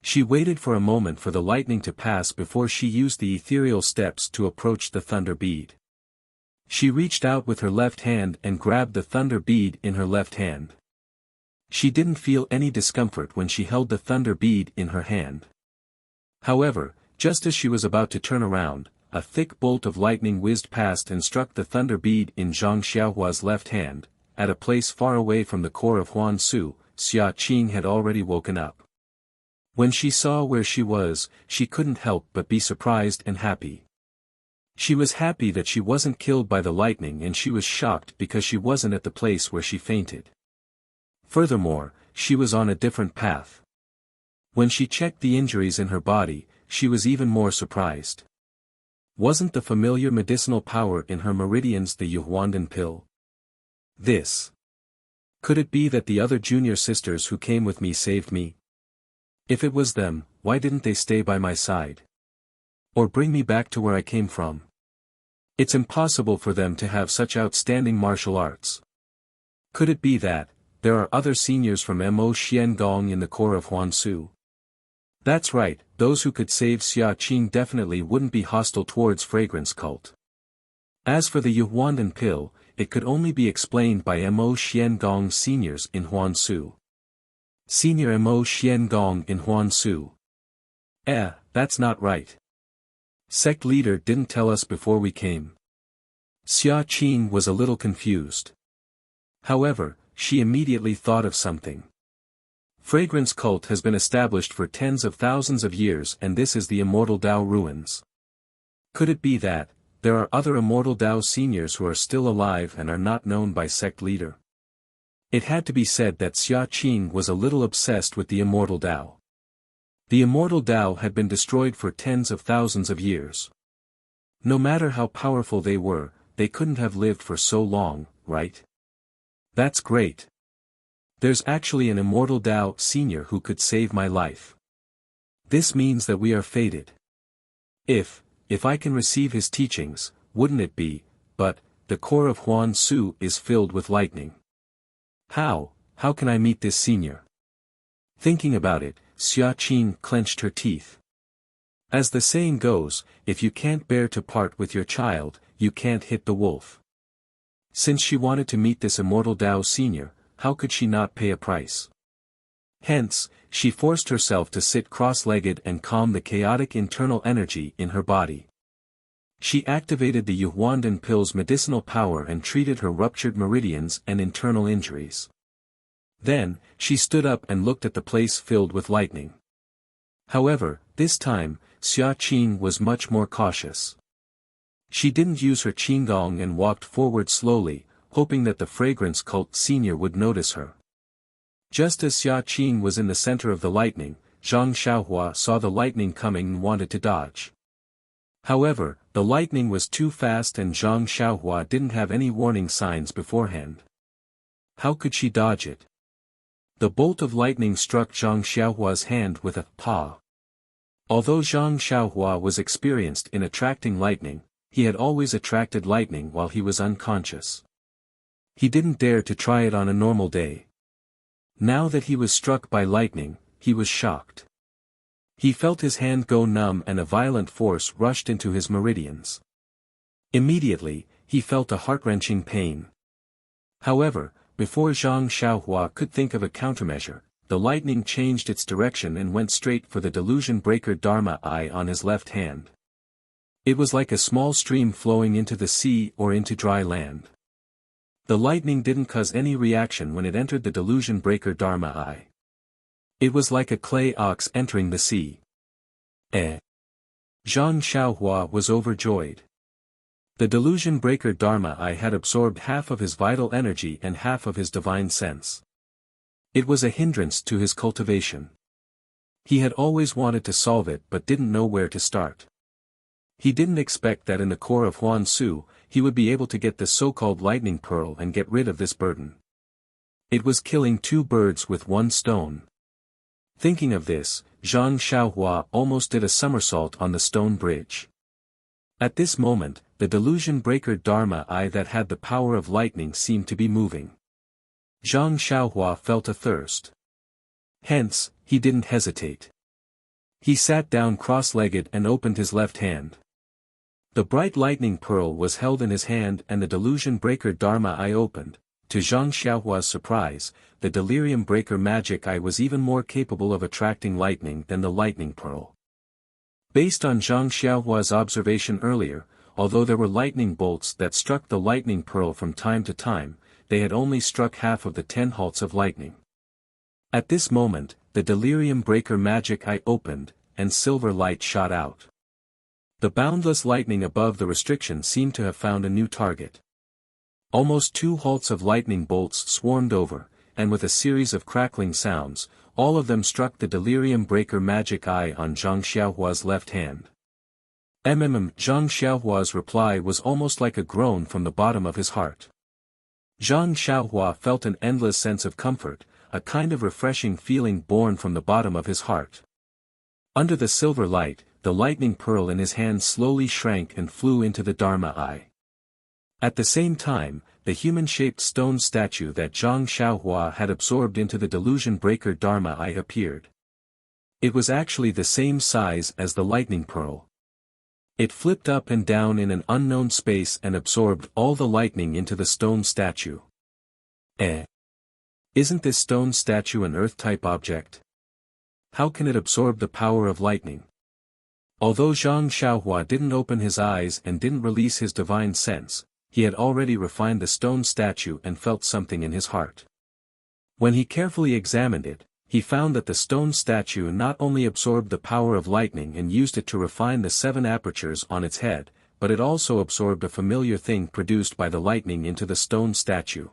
She waited for a moment for the lightning to pass before she used the ethereal steps to approach the thunder bead. She reached out with her left hand and grabbed the thunder bead in her left hand. She didn't feel any discomfort when she held the thunder bead in her hand. However, just as she was about to turn around, a thick bolt of lightning whizzed past and struck the thunder bead in Zhang Xiaohua's left hand. At a place far away from the core of Huansu, Xia Qing had already woken up. When she saw where she was, she couldn't help but be surprised and happy. She was happy that she wasn't killed by the lightning and she was shocked because she wasn't at the place where she fainted. Furthermore, she was on a different path. When she checked the injuries in her body, she was even more surprised. Wasn't the familiar medicinal power in her meridians the Yuhuandan pill? This. Could it be that the other junior sisters who came with me saved me? If it was them, why didn't they stay by my side? Or bring me back to where I came from? It's impossible for them to have such outstanding martial arts. Could it be that there are other seniors from Mo Xiangong in the core of Huansu? That's right, those who could save Xia Qing definitely wouldn't be hostile towards fragrance cult. As for the Yuhuandan pill, it could only be explained by Mo Xiangong seniors in Huansu. Senior Mo Xiangong in Huansu. That's not right. Sect leader didn't tell us before we came. Xia Qing was a little confused. However, she immediately thought of something. Fragrance cult has been established for tens of thousands of years and this is the immortal Tao ruins. Could it be that there are other immortal Tao seniors who are still alive and are not known by sect leader? It had to be said that Xia Qing was a little obsessed with the immortal Tao. The immortal Tao had been destroyed for tens of thousands of years. No matter how powerful they were, they couldn't have lived for so long, right? That's great. There's actually an immortal Tao senior who could save my life. This means that we are fated. If I can receive his teachings, wouldn't it be, but, the core of Huan Su is filled with lightning. How can I meet this senior? Thinking about it, Xia Qing clenched her teeth. As the saying goes, if you can't bear to part with your child, you can't hit the wolf. Since she wanted to meet this immortal Tao senior, how could she not pay a price? Hence, she forced herself to sit cross-legged and calm the chaotic internal energy in her body. She activated the Yuhuandan pill's medicinal power and treated her ruptured meridians and internal injuries. Then, she stood up and looked at the place filled with lightning. However, this time, Xia Qing was much more cautious. She didn't use her qinggong and walked forward slowly, hoping that the fragrance cult senior would notice her. Just as Xia Qin was in the center of the lightning, Zhang Xiaohua saw the lightning coming and wanted to dodge. However, the lightning was too fast and Zhang Xiaohua didn't have any warning signs beforehand. How could she dodge it? The bolt of lightning struck Zhang Xiaohua's hand with a paw. Although Zhang Xiaohua was experienced in attracting lightning, he had always attracted lightning while he was unconscious. He didn't dare to try it on a normal day. Now that he was struck by lightning, he was shocked. He felt his hand go numb and a violent force rushed into his meridians. Immediately, he felt a heart-wrenching pain. However, before Zhang Xiaohua could think of a countermeasure, the lightning changed its direction and went straight for the delusion breaker Dharma eye on his left hand. It was like a small stream flowing into the sea or into dry land. The lightning didn't cause any reaction when it entered the delusion breaker Dharma eye. It was like a clay ox entering the sea. Zhang Xiaohua was overjoyed. The delusion breaker Dharma eye had absorbed half of his vital energy and half of his divine sense. It was a hindrance to his cultivation. He had always wanted to solve it but didn't know where to start. He didn't expect that in the core of Huan Su, he would be able to get the so-called lightning pearl and get rid of this burden. It was killing two birds with one stone. Thinking of this, Zhang Xiaohua almost did a somersault on the stone bridge. At this moment, the delusion breaker Dharma eye that had the power of lightning seemed to be moving. Zhang Xiaohua felt a thirst. Hence, he didn't hesitate. He sat down cross-legged and opened his left hand. The bright lightning pearl was held in his hand and the delusion breaker Dharma eye opened. To Zhang Xiaohua's surprise, the delirium breaker magic eye was even more capable of attracting lightning than the lightning pearl. Based on Zhang Xiaohua's observation earlier, although there were lightning bolts that struck the lightning pearl from time to time, they had only struck half of the 10 halts of lightning. At this moment, the delirium breaker magic eye opened, and silver light shot out. The boundless lightning above the restriction seemed to have found a new target. Almost 2 halts of lightning bolts swarmed over, and with a series of crackling sounds, all of them struck the delirium breaker magic eye on Zhang Xiaohua's left hand. Zhang Xiaohua's reply was almost like a groan from the bottom of his heart. Zhang Xiaohua felt an endless sense of comfort, a kind of refreshing feeling born from the bottom of his heart. Under the silver light, the lightning pearl in his hand slowly shrank and flew into the Dharma eye. At the same time, the human-shaped stone statue that Zhang Xiaohua had absorbed into the delusion breaker Dharma eye appeared. It was actually the same size as the lightning pearl. It flipped up and down in an unknown space and absorbed all the lightning into the stone statue. Isn't this stone statue an Earth-type object? How can it absorb the power of lightning? Although Zhang Xiaohua didn't open his eyes and didn't release his divine sense, he had already refined the stone statue and felt something in his heart. When he carefully examined it, he found that the stone statue not only absorbed the power of lightning and used it to refine the 7 apertures on its head, but it also absorbed a familiar thing produced by the lightning into the stone statue.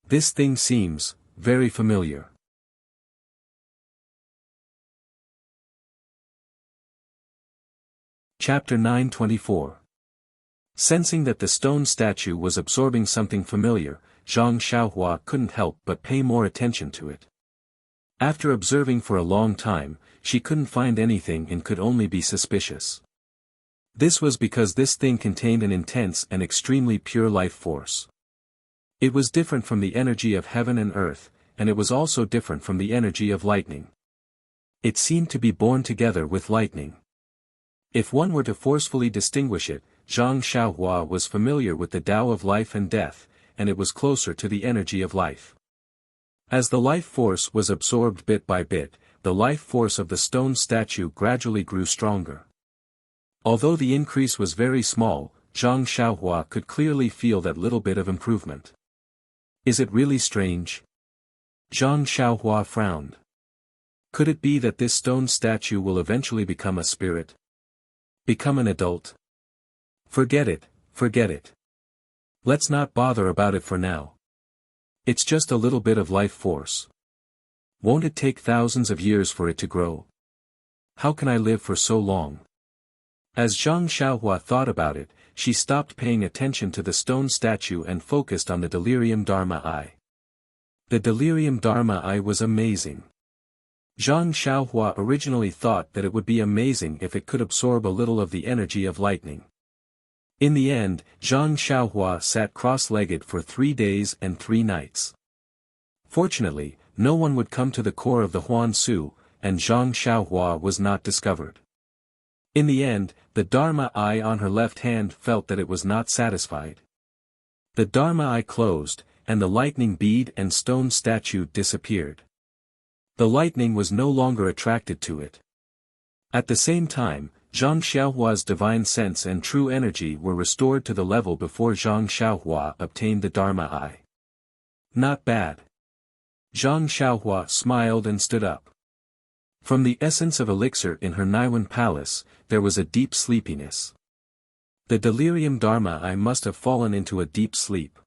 This thing seems very familiar. Chapter 924. Sensing that the stone statue was absorbing something familiar, Zhang Xiaohua couldn't help but pay more attention to it. After observing for a long time, she couldn't find anything and could only be suspicious. This was because this thing contained an intense and extremely pure life force. It was different from the energy of heaven and earth, and it was also different from the energy of lightning. It seemed to be born together with lightning. If one were to forcefully distinguish it, Zhang Xiaohua was familiar with the Tao of life and death, and it was closer to the energy of life. As the life force was absorbed bit by bit, the life force of the stone statue gradually grew stronger. Although the increase was very small, Zhang Xiaohua could clearly feel that little bit of improvement. Is it really strange? Zhang Xiaohua frowned. Could it be that this stone statue will eventually become a spirit? Become an adult? Forget it, forget it. Let's not bother about it for now. It's just a little bit of life force. Won't it take thousands of years for it to grow? How can I live for so long? As Zhang Xiaohua thought about it, she stopped paying attention to the stone statue and focused on the delirium Dharma eye. The delirium Dharma eye was amazing. Zhang Xiaohua originally thought that it would be amazing if it could absorb a little of the energy of lightning. In the end, Zhang Xiaohua sat cross-legged for 3 days and 3 nights. Fortunately, no one would come to the core of the Huan Su, and Zhang Xiaohua was not discovered. In the end, the Dharma eye on her left hand felt that it was not satisfied. The Dharma eye closed, and the lightning bead and stone statue disappeared. The lightning was no longer attracted to it. At the same time, Zhang Xiaohua's divine sense and true energy were restored to the level before Zhang Xiaohua obtained the Dharma eye. Not bad. Zhang Xiaohua smiled and stood up. From the essence of elixir in her Naiwan palace, there was a deep sleepiness. The delirium Dharma eye must have fallen into a deep sleep.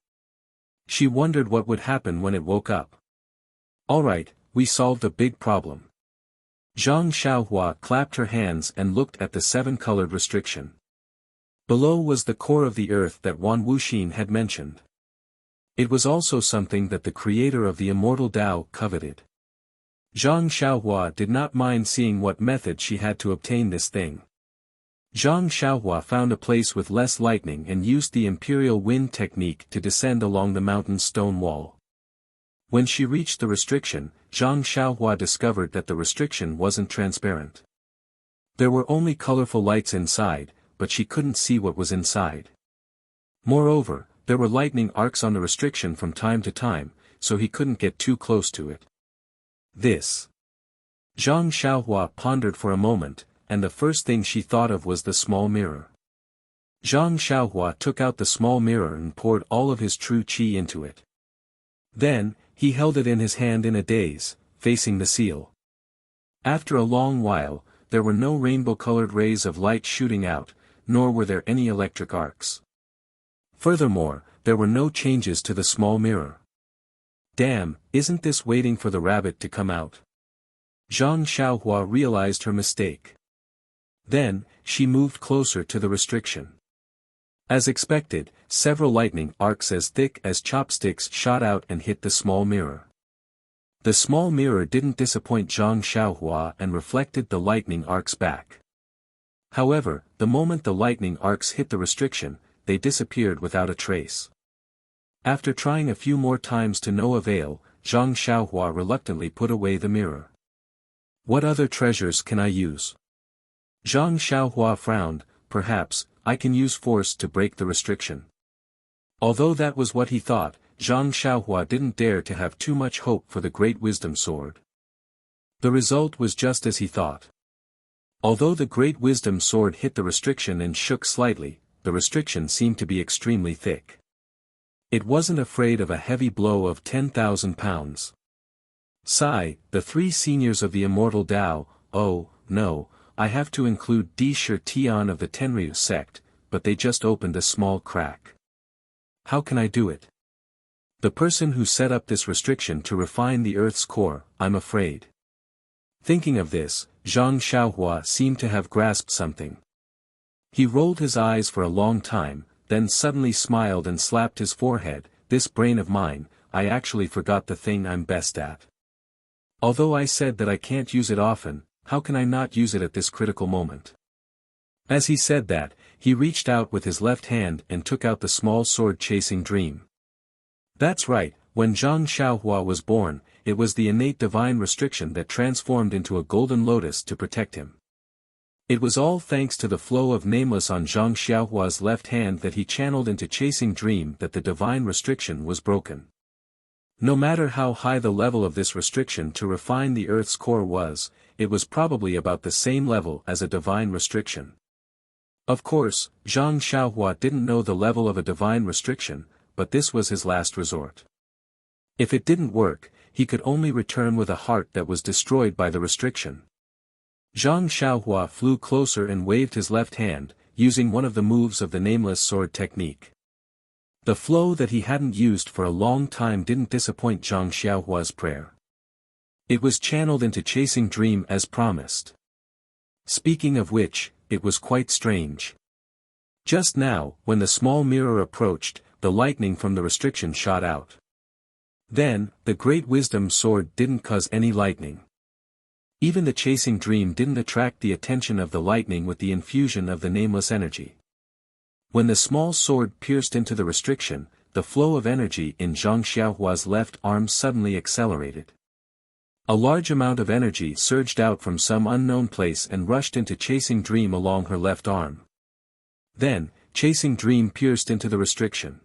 She wondered what would happen when it woke up. Alright, we solved a big problem. Zhang Xiaohua clapped her hands and looked at the 7-colored restriction. Below was the core of the earth that Wan Wuxin had mentioned. It was also something that the creator of the immortal Tao coveted. Zhang Xiaohua did not mind seeing what method she had to obtain this thing. Zhang Xiaohua found a place with less lightning and used the imperial wind technique to descend along the mountain's stone wall. When she reached the restriction, Zhang Xiaohua discovered that the restriction wasn't transparent. There were only colorful lights inside, but she couldn't see what was inside. Moreover, there were lightning arcs on the restriction from time to time, so he couldn't get too close to it. This. Zhang Xiaohua pondered for a moment, and the first thing she thought of was the small mirror. Zhang Xiaohua took out the small mirror and poured all of his true qi into it. Then, he held it in his hand in a daze, facing the seal. After a long while, there were no rainbow-colored rays of light shooting out, nor were there any electric arcs. Furthermore, there were no changes to the small mirror. Damn, isn't this waiting for the rabbit to come out? Zhang Xiaohua realized her mistake. Then, she moved closer to the restriction. As expected, several lightning arcs as thick as chopsticks shot out and hit the small mirror. The small mirror didn't disappoint Zhang Xiaohua and reflected the lightning arcs back. However, the moment the lightning arcs hit the restriction, they disappeared without a trace. After trying a few more times to no avail, Zhang Xiaohua reluctantly put away the mirror. What other treasures can I use? Zhang Xiaohua frowned. Perhaps, I can use force to break the restriction. Although that was what he thought, Zhang Xiaohua didn't dare to have too much hope for the Great Wisdom Sword. The result was just as he thought. Although the Great Wisdom Sword hit the restriction and shook slightly, the restriction seemed to be extremely thick. It wasn't afraid of a heavy blow of 10,000 pounds. Sigh, the 3 seniors of the immortal Tao, oh, no, I have to include Di Shi Tian of the Tenryu sect, but they just opened a small crack. How can I do it? The person who set up this restriction to refine the Earth's core, I'm afraid. Thinking of this, Zhang Xiaohua seemed to have grasped something. He rolled his eyes for a long time, then suddenly smiled and slapped his forehead. This brain of mine, I actually forgot the thing I'm best at. Although I said that I can't use it often, how can I not use it at this critical moment? As he said that, he reached out with his left hand and took out the small sword chasing dream. That's right, when Zhang Xiaohua was born, it was the innate divine restriction that transformed into a golden lotus to protect him. It was all thanks to the flow of nameless on Zhang Xiaohua's left hand that he channeled into chasing dream that the divine restriction was broken. No matter how high the level of this restriction to refine the Earth's core was, it was probably about the same level as a divine restriction. Of course, Zhang Xiaohua didn't know the level of a divine restriction, but this was his last resort. If it didn't work, he could only return with a heart that was destroyed by the restriction. Zhang Xiaohua flew closer and waved his left hand, using one of the moves of the nameless sword technique. The flow that he hadn't used for a long time didn't disappoint Zhang Xiaohua's prayer. It was channeled into Chasing Dream as promised. Speaking of which, it was quite strange. Just now, when the small mirror approached, the lightning from the restriction shot out. Then, the Great Wisdom Sword didn't cause any lightning. Even the Chasing Dream didn't attract the attention of the lightning with the infusion of the nameless energy. When the small sword pierced into the restriction, the flow of energy in Zhang Xiaohua's left arm suddenly accelerated. A large amount of energy surged out from some unknown place and rushed into Chasing Dream along her left arm. Then, Chasing Dream pierced into the restriction.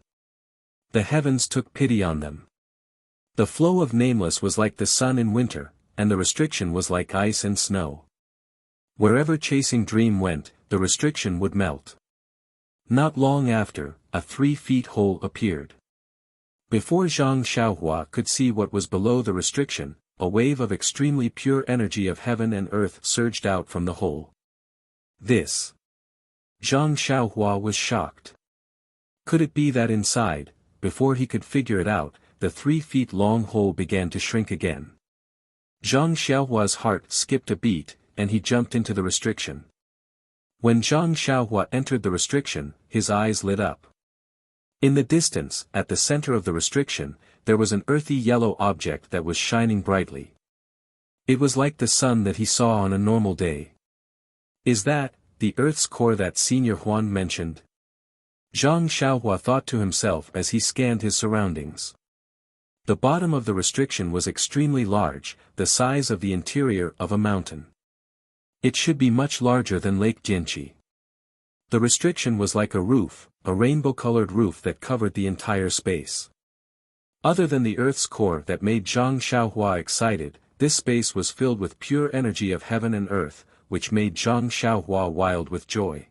The heavens took pity on them. The flow of nameless was like the sun in winter, and the restriction was like ice and snow. Wherever Chasing Dream went, the restriction would melt. Not long after, a 3-foot hole appeared. Before Zhang Xiaohua could see what was below the restriction, a wave of extremely pure energy of heaven and earth surged out from the hole. This. Zhang Xiaohua was shocked. Could it be that inside, before he could figure it out, the 3-foot-long hole began to shrink again? Zhang Xiaohua's heart skipped a beat, and he jumped into the restriction. When Zhang Xiaohua entered the restriction, his eyes lit up. In the distance, at the center of the restriction, there was an earthy yellow object that was shining brightly. It was like the sun that he saw on a normal day. Is that the Earth's core that Senior Huan mentioned? Zhang Xiaohua thought to himself as he scanned his surroundings. The bottom of the restriction was extremely large, the size of the interior of a mountain. It should be much larger than Lake Jinchi. The restriction was like a roof, a rainbow-colored roof that covered the entire space. Other than the Earth's core that made Zhang Xiaohua excited, this space was filled with pure energy of heaven and earth, which made Zhang Xiaohua wild with joy.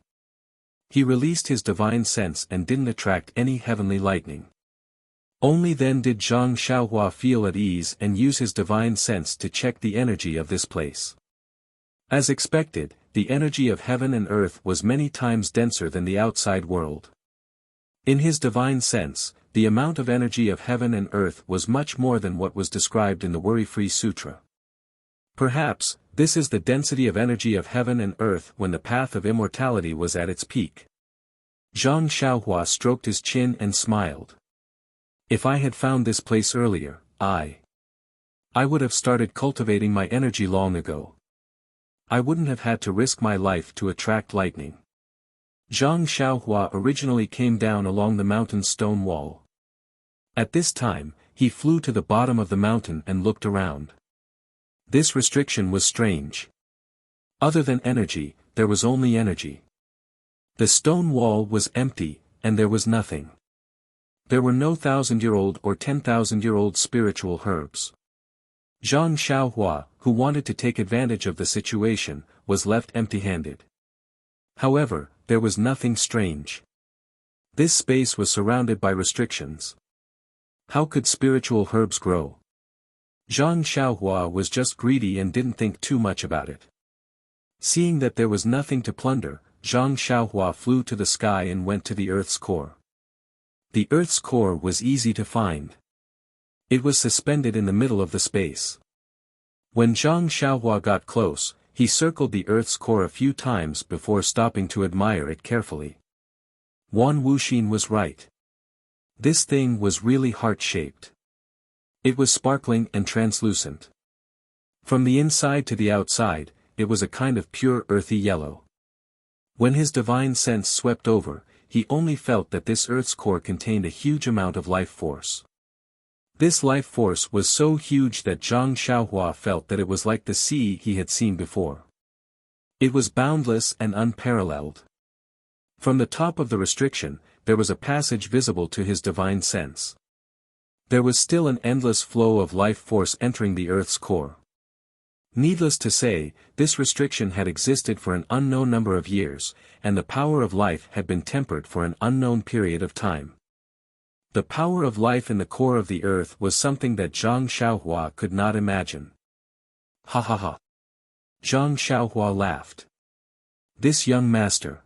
He released his divine sense and didn't attract any heavenly lightning. Only then did Zhang Xiaohua feel at ease and use his divine sense to check the energy of this place. As expected, the energy of heaven and earth was many times denser than the outside world. In his divine sense, the amount of energy of heaven and earth was much more than what was described in the Worry-Free Sutra. Perhaps, this is the density of energy of heaven and earth when the path of immortality was at its peak. Zhang Xiaohua stroked his chin and smiled. If I had found this place earlier, I would have started cultivating my energy long ago. I wouldn't have had to risk my life to attract lightning. Zhang Xiaohua originally came down along the mountain's stone wall. At this time, he flew to the bottom of the mountain and looked around. This restriction was strange. Other than energy, there was only energy. The stone wall was empty, and there was nothing. There were no 1,000-year-old or 10,000-year-old spiritual herbs. Zhang Xiaohua, who wanted to take advantage of the situation, was left empty-handed. However, there was nothing strange. This space was surrounded by restrictions. How could spiritual herbs grow? Zhang Xiaohua was just greedy and didn't think too much about it. Seeing that there was nothing to plunder, Zhang Xiaohua flew to the sky and went to the Earth's core. The Earth's core was easy to find. It was suspended in the middle of the space. When Zhang Xiaohua got close, he circled the Earth's core a few times before stopping to admire it carefully. Wan Wuxin was right. This thing was really heart-shaped. It was sparkling and translucent. From the inside to the outside, it was a kind of pure earthy yellow. When his divine sense swept over, he only felt that this Earth's core contained a huge amount of life force. This life force was so huge that Zhang Xiaohua felt that it was like the sea he had seen before. It was boundless and unparalleled. From the top of the restriction, there was a passage visible to his divine sense. There was still an endless flow of life force entering the Earth's core. Needless to say, this restriction had existed for an unknown number of years, and the power of life had been tempered for an unknown period of time. The power of life in the core of the earth was something that Zhang Xiaohua could not imagine. Ha ha ha. Zhang Xiaohua laughed. This young master.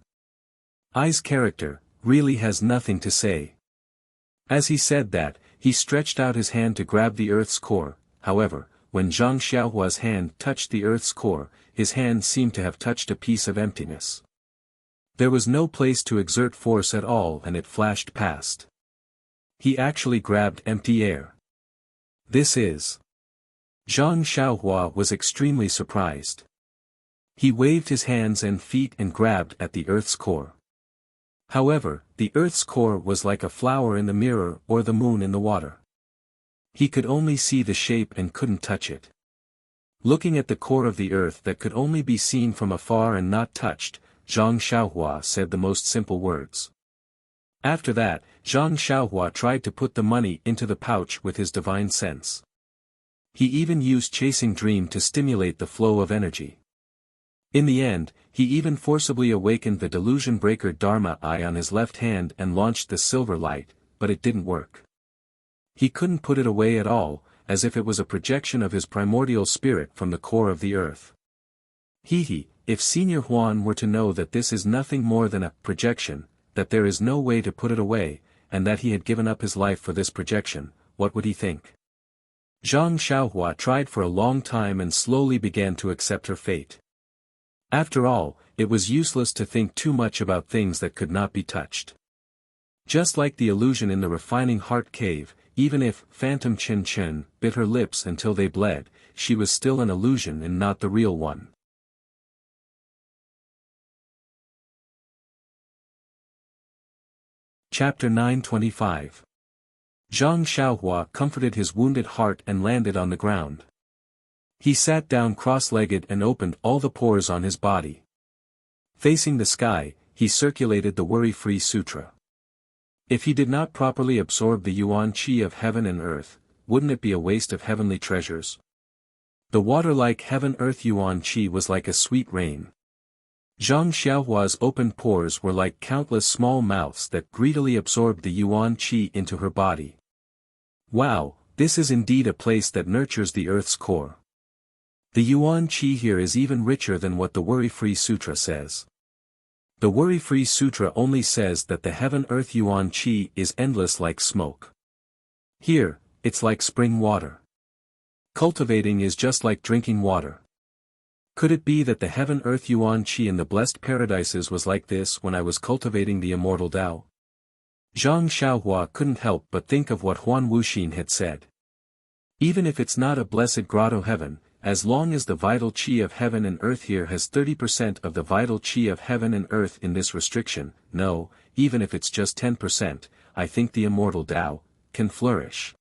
I's character, really has nothing to say. As he said that, he stretched out his hand to grab the earth's core. However, when Zhang Xiaohua's hand touched the earth's core, his hand seemed to have touched a piece of emptiness. There was no place to exert force at all and it flashed past. He actually grabbed empty air. This is. Zhang Xiaohua was extremely surprised. He waved his hands and feet and grabbed at the earth's core. However, the earth's core was like a flower in the mirror or the moon in the water. He could only see the shape and couldn't touch it. Looking at the core of the earth that could only be seen from afar and not touched, Zhang Xiaohua said the most simple words. After that, Zhang Xiaohua tried to put the money into the pouch with his divine sense. He even used chasing dream to stimulate the flow of energy. In the end, he even forcibly awakened the delusion breaker Dharma eye on his left hand and launched the silver light, but it didn't work. He couldn't put it away at all, as if it was a projection of his primordial spirit from the core of the earth. If Senior Huan were to know that this is nothing more than a projection, that there is no way to put it away, and that he had given up his life for this projection, what would he think? Zhang Xiaohua tried for a long time and slowly began to accept her fate. After all, it was useless to think too much about things that could not be touched. Just like the illusion in the refining heart cave, even if Phantom Chen Chen bit her lips until they bled, she was still an illusion and not the real one. Chapter 925. Zhang Xiaohua comforted his wounded heart and landed on the ground. He sat down cross-legged and opened all the pores on his body. Facing the sky, he circulated the Worry-Free Sutra. If he did not properly absorb the Yuan Qi of heaven and earth, wouldn't it be a waste of heavenly treasures? The water-like heaven-earth Yuan Qi was like a sweet rain. Zhang Xiaohua's open pores were like countless small mouths that greedily absorbed the Yuan Qi into her body. Wow, this is indeed a place that nurtures the earth's core. The Yuan Qi here is even richer than what the Worry-Free Sutra says. The Worry-Free Sutra only says that the heaven-earth Yuan Qi is endless like smoke. Here, it's like spring water. Cultivating is just like drinking water. Could it be that the heaven-earth Yuan Qi in the blessed paradises was like this when I was cultivating the immortal Tao? Zhang Xiaohua couldn't help but think of what Huan Wuxin had said. Even if it's not a blessed grotto heaven, as long as the vital qi of heaven and earth here has 30% of the vital qi of heaven and earth in this restriction, no, even if it's just 10%, I think the immortal Tao can flourish.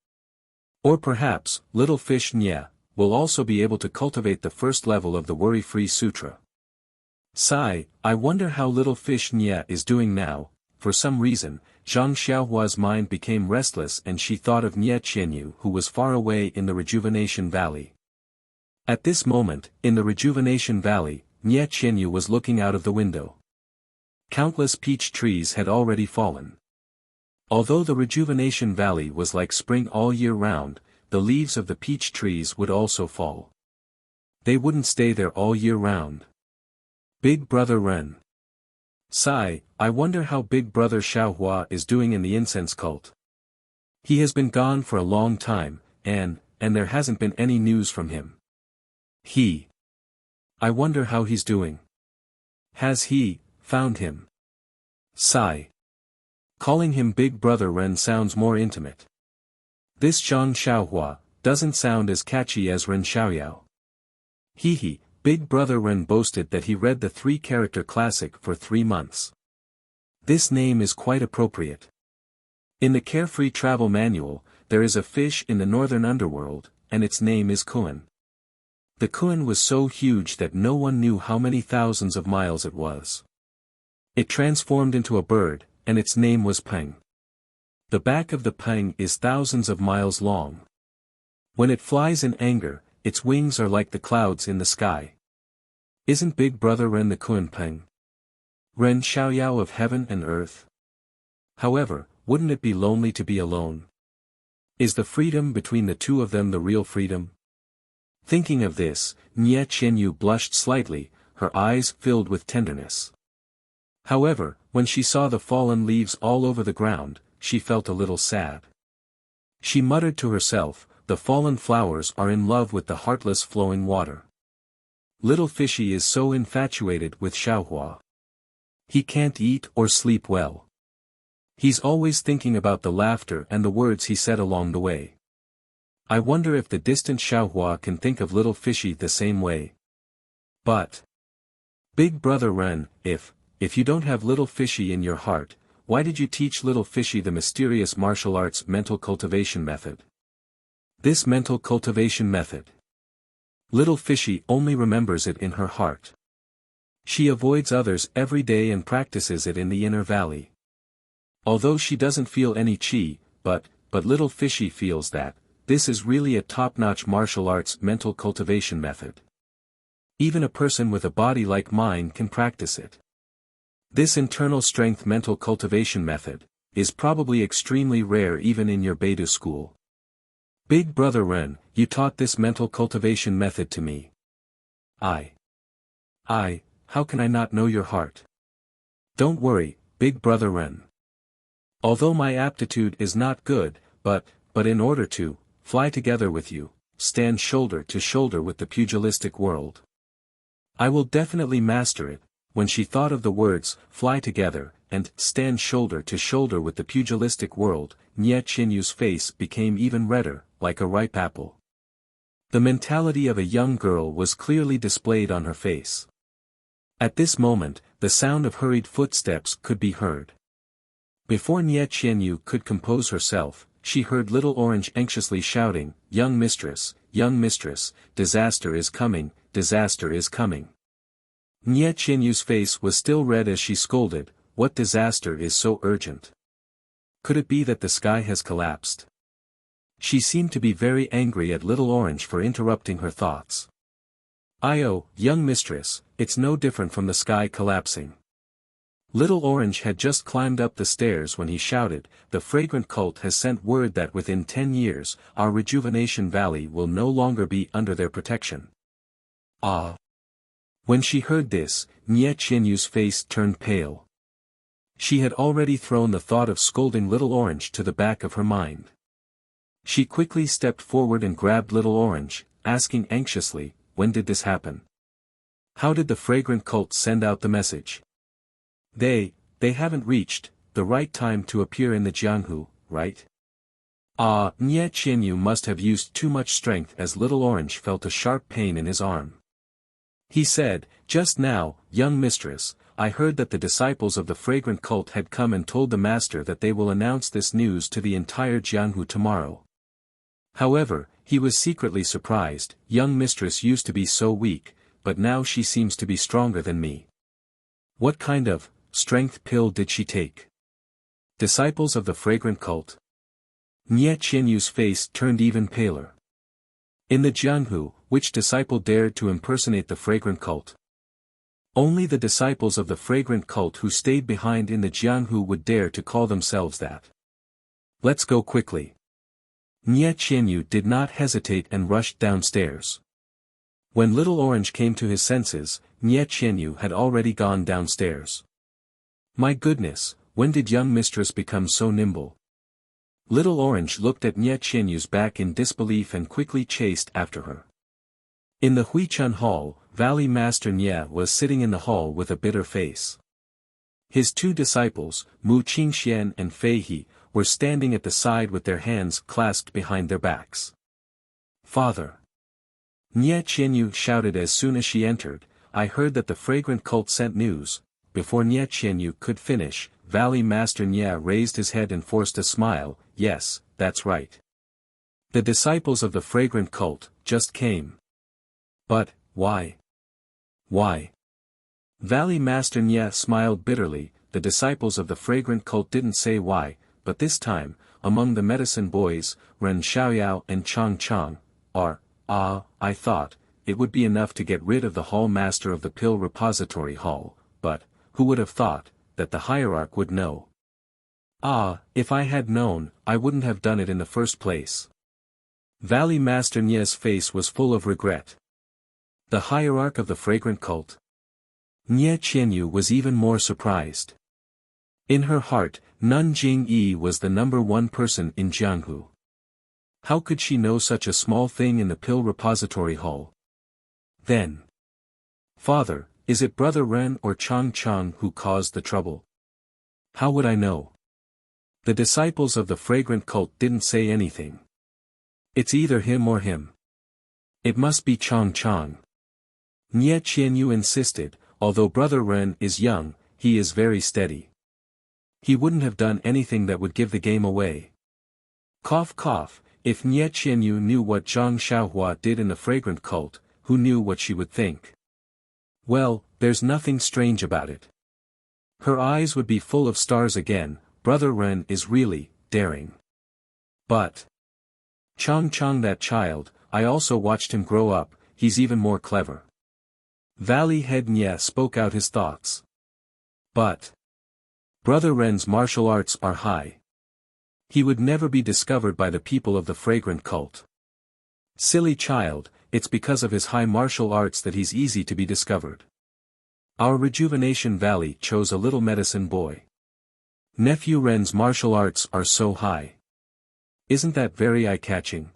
Or perhaps, little fish Nye will also be able to cultivate the first level of the Worry-Free Sutra. Sigh, I wonder how little fish Nye is doing now. For some reason, Zhang Xiaohua's mind became restless and she thought of Nye Qianyu who was far away in the Rejuvenation Valley. At this moment, in the Rejuvenation Valley, Nye Qianyu was looking out of the window. Countless peach trees had already fallen. Although the Rejuvenation Valley was like spring all year round, the leaves of the peach trees would also fall. They wouldn't stay there all year round. Big Brother Ren. Sigh, I wonder how Big Brother Xiaohua is doing in the incense cult. He has been gone for a long time, and there hasn't been any news from him. I wonder how he's doing. Has he found him? Sigh. Calling him Big Brother Ren sounds more intimate. This Zhang Xiaohua doesn't sound as catchy as Ren Xiaoyao. Big Brother Ren boasted that he read the 3-character classic for 3 months. This name is quite appropriate. In the Carefree Travel Manual, there is a fish in the northern underworld, and its name is Kuan. The Kuan was so huge that no one knew how many thousands of miles it was. It transformed into a bird, and its name was Peng. The back of the Peng is thousands of miles long. When it flies in anger, its wings are like the clouds in the sky. Isn't Big Brother Ren the Kuan Peng? Ren Xiaoyao of heaven and earth? However, wouldn't it be lonely to be alone? Is the freedom between the two of them the real freedom? Thinking of this, Nye Qianyu blushed slightly, her eyes filled with tenderness. However, when she saw the fallen leaves all over the ground, she felt a little sad. She muttered to herself, the fallen flowers are in love with the heartless flowing water. Little fishy is so infatuated with Xiaohua. He can't eat or sleep well. He's always thinking about the laughter and the words he said along the way. I wonder if the distant Xiaohua can think of little fishy the same way. But Big Brother Ren, if you don't have little fishy in your heart, why did you teach little fishy the mysterious martial arts mental cultivation method? This mental cultivation method. Little fishy only remembers it in her heart. She avoids others every day and practices it in the inner valley. Although she doesn't feel any chi, but little fishy feels that this is really a top-notch martial arts mental cultivation method. Even a person with a body like mine can practice it. This internal strength mental cultivation method is probably extremely rare even in your Beidou school. Big Brother Ren, you taught this mental cultivation method to me. How can I not know your heart? Don't worry, Big Brother Ren. Although my aptitude is not good, but in order to fly together with you, stand shoulder to shoulder with the pugilistic world, I will definitely master it. When she thought of the words, fly together, and stand shoulder to shoulder with the pugilistic world, Nie Qianyu's face became even redder, like a ripe apple. The mentality of a young girl was clearly displayed on her face. At this moment, the sound of hurried footsteps could be heard. Before Nie Qianyu could compose herself, she heard Little Orange anxiously shouting, young mistress, disaster is coming, disaster is coming. Nie Qianyu's face was still red as she scolded, what disaster is so urgent? Could it be that the sky has collapsed? She seemed to be very angry at Little Orange for interrupting her thoughts. Young mistress, it's no different from the sky collapsing. Little Orange had just climbed up the stairs when he shouted, the fragrant cult has sent word that within 10 years, our rejuvenation valley will no longer be under their protection. When she heard this, Nie Qianyu's face turned pale. She had already thrown the thought of scolding Little Orange to the back of her mind. She quickly stepped forward and grabbed Little Orange, asking anxiously, when did this happen? How did the fragrant cult send out the message? They haven't reached the right time to appear in the Jianghu, right? Nie Qianyu must have used too much strength as Little Orange felt a sharp pain in his arm. He said, just now, young mistress, I heard that the disciples of the fragrant cult had come and told the master that they will announce this news to the entire Jianghu tomorrow. However, he was secretly surprised, young mistress used to be so weak, but now she seems to be stronger than me. What kind of strength pill did she take? Disciples of the fragrant cult? Nie Qianyu's face turned even paler. In the Jianghu, which disciple dared to impersonate the fragrant cult? Only the disciples of the fragrant cult who stayed behind in the Jianghu would dare to call themselves that. Let's go quickly. Nie Qianyu did not hesitate and rushed downstairs. When Little Orange came to his senses, Nie Qianyu had already gone downstairs. My goodness, when did young mistress become so nimble? Little Orange looked at Nie Qianyu's back in disbelief and quickly chased after her. In the Huichun Hall, Valley Master Nie was sitting in the hall with a bitter face. His two disciples, Mu Qingxian and Fei He, were standing at the side with their hands clasped behind their backs. Father! Nie Qianyu shouted as soon as she entered, I heard that the fragrant cult sent news. Before Nie Qianyu could finish, Valley Master Nie raised his head and forced a smile, yes, that's right. The disciples of the fragrant cult just came. But, why? Why? Valley Master Nie smiled bitterly, the disciples of the fragrant cult didn't say why, but this time, among the medicine boys, Ren Xiaoyao and Chang Chang, I thought, it would be enough to get rid of the hall master of the pill repository hall, but, who would have thought, that the hierarch would know? If I had known, I wouldn't have done it in the first place. Valley Master Nie's face was full of regret. The hierarch of the fragrant cult? Nie Qianyu was even more surprised. In her heart, Nun Jing-yi was the #1 person in Jianghu. How could she know such a small thing in the pill repository hall? Then. Father, is it Brother Ren or Chang who caused the trouble? How would I know? The disciples of the fragrant cult didn't say anything. It's either him or him. It must be Chang. Nie Qianyu insisted, although Brother Ren is young, he is very steady. He wouldn't have done anything that would give the game away. Cough cough, if Nie Qianyu knew what Zhang Xiaohua did in the fragrant cult, who knew what she would think? Well, there's nothing strange about it. Her eyes would be full of stars again. Brother Ren is really daring. But Chang, that child, I also watched him grow up, he's even more clever. Valley Head Nye spoke out his thoughts. But Brother Ren's martial arts are high. He would never be discovered by the people of the fragrant cult. Silly child, it's because of his high martial arts that he's easy to be discovered. Our Rejuvenation Valley chose a little medicine boy. Nephew Ren's martial arts are so high. Isn't that very eye-catching?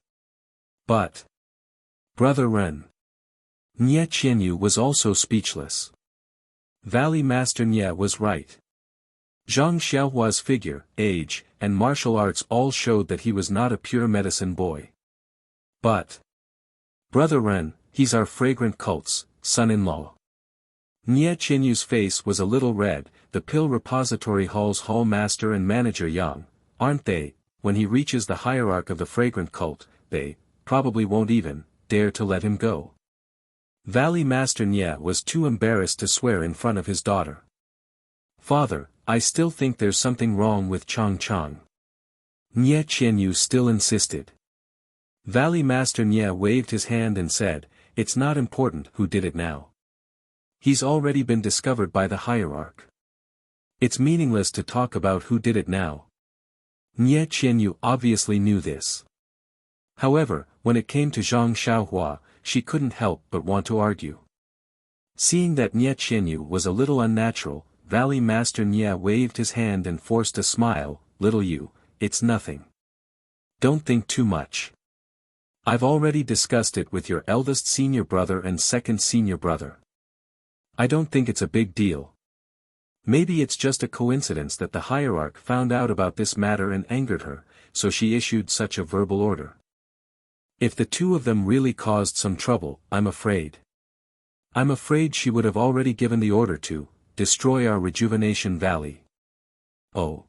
But Brother Ren. Nye Qianyu was also speechless. Valley Master Nye was right. Zhang Xiaohua's figure, age, and martial arts all showed that he was not a pure medicine boy. But Brother Ren, he's our fragrant cult's son-in-law. Nye Qianyu's face was a little red. The pill repository hall's hall master and manager young, aren't they? When he reaches the hierarch of the fragrant cult, they probably won't even dare to let him go. Valley Master Nye was too embarrassed to swear in front of his daughter. Father, I still think there's something wrong with Chang. Nye Qianyu still insisted. Valley Master Nye waved his hand and said, it's not important who did it now. He's already been discovered by the hierarch. It's meaningless to talk about who did it now. Nye Qianyu obviously knew this. However, when it came to Zhang Xiaohua, she couldn't help but want to argue. Seeing that Nye Qianyu was a little unnatural, Valley Master Nye waved his hand and forced a smile. Little you, it's nothing. Don't think too much. I've already discussed it with your eldest senior brother and second senior brother. I don't think it's a big deal. Maybe it's just a coincidence that the hierarch found out about this matter and angered her, so she issued such a verbal order. If the two of them really caused some trouble, I'm afraid she would have already given the order to destroy our Rejuvenation Valley. Oh.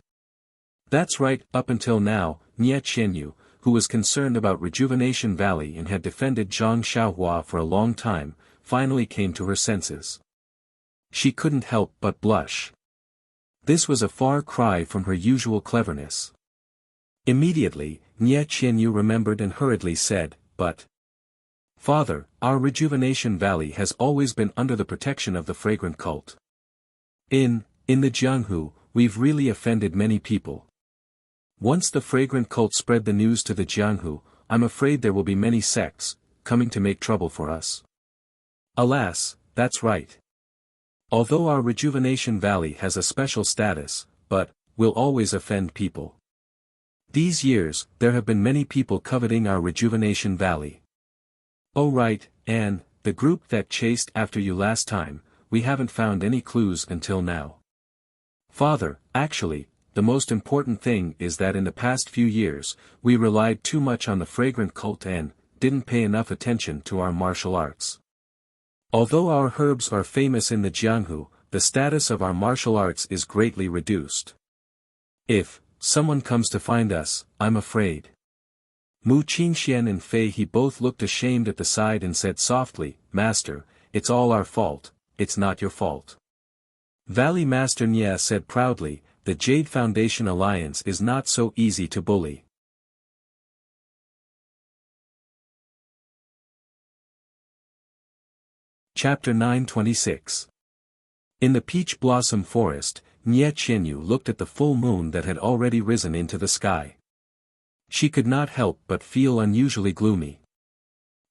That's right. Up until now, Nye Qianyu, who was concerned about Rejuvenation Valley and had defended Zhang Xiaohua for a long time, finally came to her senses. She couldn't help but blush. This was a far cry from her usual cleverness. Immediately, Nye Qianyu remembered and hurriedly said, but Father, our Rejuvenation Valley has always been under the protection of the fragrant cult. In the Jianghu, we've really offended many people. Once the fragrant cult spread the news to the Jianghu, I'm afraid there will be many sects coming to make trouble for us. Alas, that's right. Although our Rejuvenation Valley has a special status, but will always offend people. These years, there have been many people coveting our Rejuvenation Valley. Oh right, and the group that chased after you last time, we haven't found any clues until now. Father, actually, the most important thing is that in the past few years, we relied too much on the fragrant cult and didn't pay enough attention to our martial arts. Although our herbs are famous in the Jianghu, the status of our martial arts is greatly reduced. If someone comes to find us, I'm afraid. Mu Qingxian and Fei He both looked ashamed at the side and said softly, Master, it's all our fault, it's not your fault. Valley Master Nye said proudly, the Jade Foundation Alliance is not so easy to bully. Chapter 926. In the Peach Blossom Forest, Nye Qianyu looked at the full moon that had already risen into the sky. She could not help but feel unusually gloomy.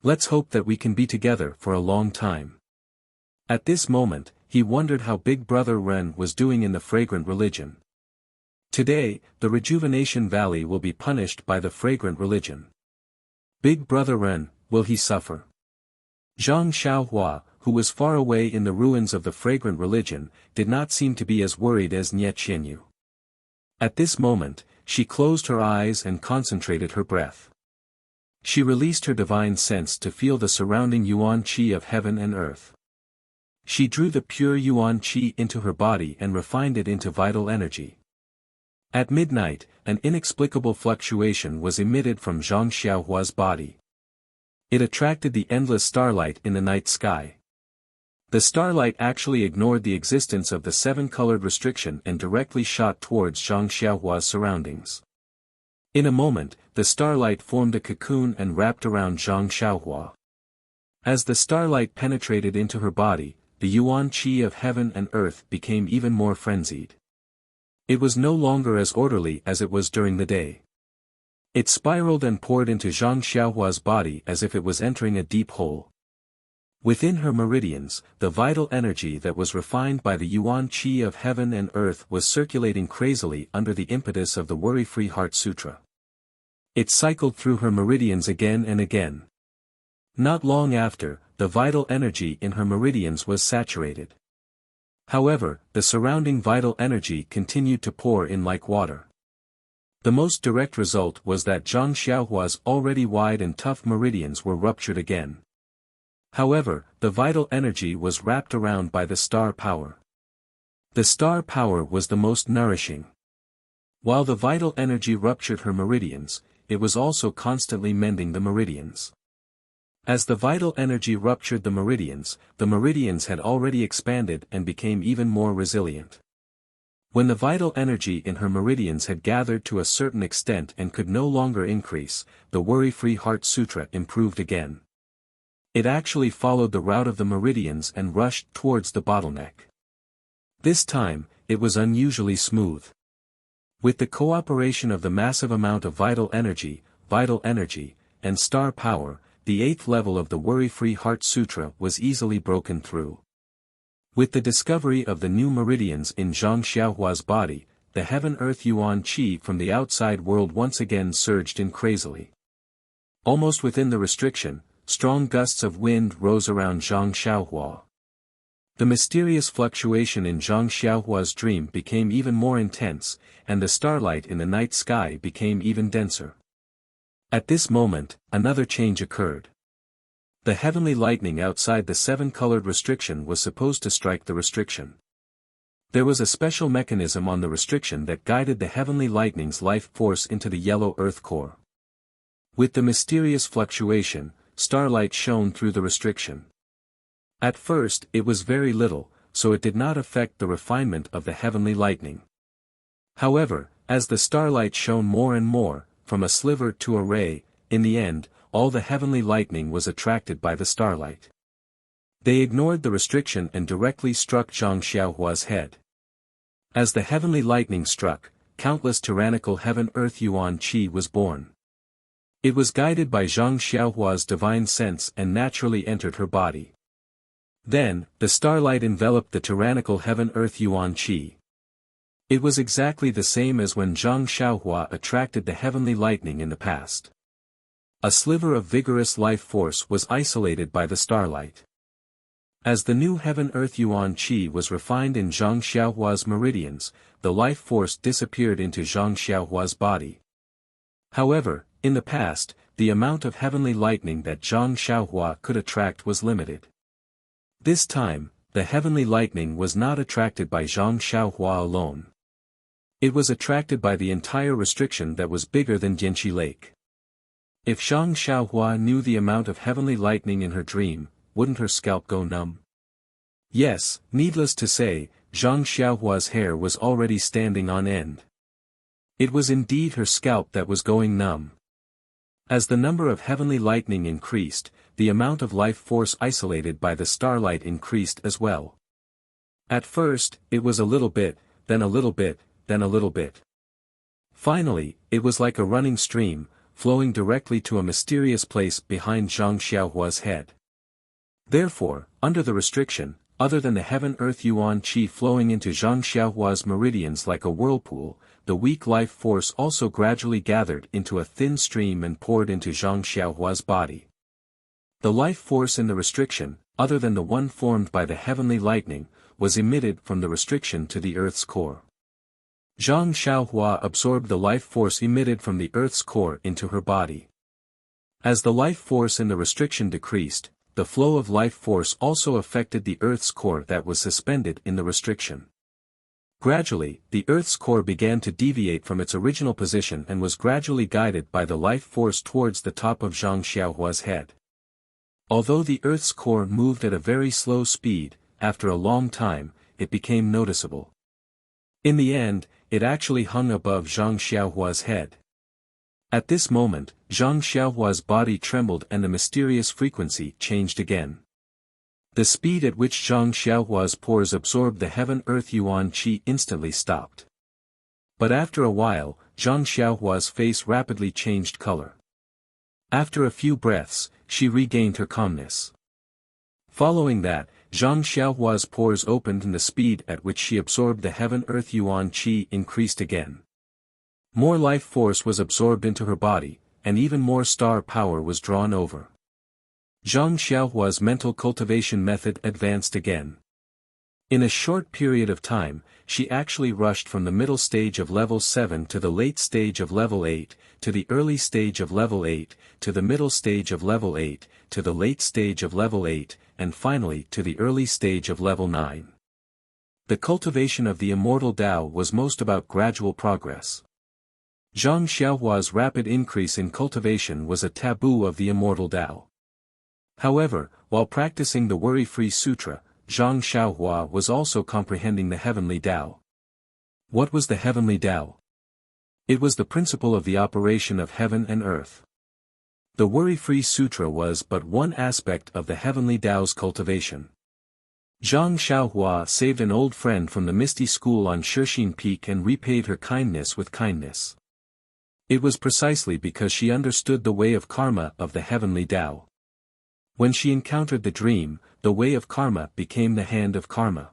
Let's hope that we can be together for a long time. At this moment, he wondered how Big Brother Ren was doing in the fragrant religion. Today, the Rejuvenation Valley will be punished by the fragrant religion. Big Brother Ren, will he suffer? Zhang Xiaohua, who was far away in the ruins of the fragrant religion, did not seem to be as worried as Nie Qianyu. At this moment, she closed her eyes and concentrated her breath. She released her divine sense to feel the surrounding yuan qi of heaven and earth. She drew the pure yuan qi into her body and refined it into vital energy. At midnight, an inexplicable fluctuation was emitted from Zhang Xiaohua's body. It attracted the endless starlight in the night sky. The starlight actually ignored the existence of the seven-colored restriction and directly shot towards Zhang Xiaohua's surroundings. In a moment, the starlight formed a cocoon and wrapped around Zhang Xiaohua. As the starlight penetrated into her body, the yuan qi of heaven and earth became even more frenzied. It was no longer as orderly as it was during the day. It spiraled and poured into Zhang Xiaohua's body as if it was entering a deep hole. Within her meridians, the vital energy that was refined by the yuan qi of heaven and earth was circulating crazily under the impetus of the Worry-Free Heart Sutra. It cycled through her meridians again and again. Not long after, the vital energy in her meridians was saturated. However, the surrounding vital energy continued to pour in like water. The most direct result was that Zhang Xiaohua's already wide and tough meridians were ruptured again. However, the vital energy was wrapped around by the star power. The star power was the most nourishing. While the vital energy ruptured her meridians, it was also constantly mending the meridians. As the vital energy ruptured the meridians had already expanded and became even more resilient. When the vital energy in her meridians had gathered to a certain extent and could no longer increase, the Worry-Free Heart Sutra improved again. It actually followed the route of the meridians and rushed towards the bottleneck. This time, it was unusually smooth. With the cooperation of the massive amount of vital energy, and star power, the 8th level of the Worry-Free Heart Sutra was easily broken through. With the discovery of the new meridians in Zhang Xiaohua's body, the heaven-earth yuan qi from the outside world once again surged in crazily. Almost within the restriction, strong gusts of wind rose around Zhang Xiaohua. The mysterious fluctuation in Zhang Xiaohua's dream became even more intense, and the starlight in the night sky became even denser. At this moment, another change occurred. The heavenly lightning outside the seven-colored restriction was supposed to strike the restriction. There was a special mechanism on the restriction that guided the heavenly lightning's life force into the yellow earth core. With the mysterious fluctuation, starlight shone through the restriction. At first it was very little, so it did not affect the refinement of the heavenly lightning. However, as the starlight shone more and more, from a sliver to a ray, in the end, all the heavenly lightning was attracted by the starlight. They ignored the restriction and directly struck Zhang Xiaohua's head. As the heavenly lightning struck, countless tyrannical heaven-earth yuan qi was born. It was guided by Zhang Xiaohua's divine sense and naturally entered her body. Then, the starlight enveloped the tyrannical heaven-earth yuan qi. It was exactly the same as when Zhang Xiaohua attracted the heavenly lightning in the past. A sliver of vigorous life force was isolated by the starlight. As the new heaven-earth yuan qi was refined in Zhang Xiaohua's meridians, the life force disappeared into Zhang Xiaohua's body. However, in the past, the amount of heavenly lightning that Zhang Xiaohua could attract was limited. This time, the heavenly lightning was not attracted by Zhang Xiaohua alone. It was attracted by the entire restriction that was bigger than Jianqi Lake. If Zhang Xiaohua knew the amount of heavenly lightning in her dream, wouldn't her scalp go numb? Yes, needless to say, Zhang Xiaohua's hair was already standing on end. It was indeed her scalp that was going numb. As the number of heavenly lightning increased, the amount of life force isolated by the starlight increased as well. At first, it was a little bit, then a little bit, then a little bit. Finally, it was like a running stream, flowing directly to a mysterious place behind Zhang Xiaohua's head. Therefore, under the restriction, other than the heaven-earth yuan qi flowing into Zhang Xiaohua's meridians like a whirlpool, the weak life force also gradually gathered into a thin stream and poured into Zhang Xiaohua's body. The life force in the restriction, other than the one formed by the heavenly lightning, was emitted from the restriction to the Earth's core. Zhang Xiaohua absorbed the life force emitted from the Earth's core into her body. As the life force in the restriction decreased, the flow of life force also affected the Earth's core that was suspended in the restriction. Gradually, the Earth's core began to deviate from its original position and was gradually guided by the life force towards the top of Zhang Xiaohua's head. Although the Earth's core moved at a very slow speed, after a long time, it became noticeable. In the end, it actually hung above Zhang Xiaohua's head. At this moment, Zhang Xiaohua's body trembled and the mysterious frequency changed again. The speed at which Zhang Xiaohua's pores absorbed the heaven-earth yuan qi instantly stopped. But after a while, Zhang Xiaohua's face rapidly changed color. After a few breaths, she regained her calmness. Following that, Zhang Xiaohua's pores opened and the speed at which she absorbed the heaven-earth yuan qi increased again. More life force was absorbed into her body, and even more star power was drawn over. Zhang Xiaohua's mental cultivation method advanced again. In a short period of time, she actually rushed from the middle stage of level 7 to the late stage of level 8, to the early stage of level 8, to the middle stage of level 8, to the late stage of level 8, and finally to the early stage of level 9. The cultivation of the immortal Tao was most about gradual progress. Zhang Xiaohua's rapid increase in cultivation was a taboo of the immortal Tao. However, while practicing the Worry-Free Sutra, Zhang Xiaohua was also comprehending the heavenly Tao. What was the heavenly Tao? It was the principle of the operation of heaven and earth. The Worry-Free Sutra was but one aspect of the heavenly Tao's cultivation. Zhang Xiaohua saved an old friend from the misty school on Shixin Peak and repaid her kindness with kindness. It was precisely because she understood the way of karma of the heavenly Tao. When she encountered the dream, the way of karma became the hand of karma.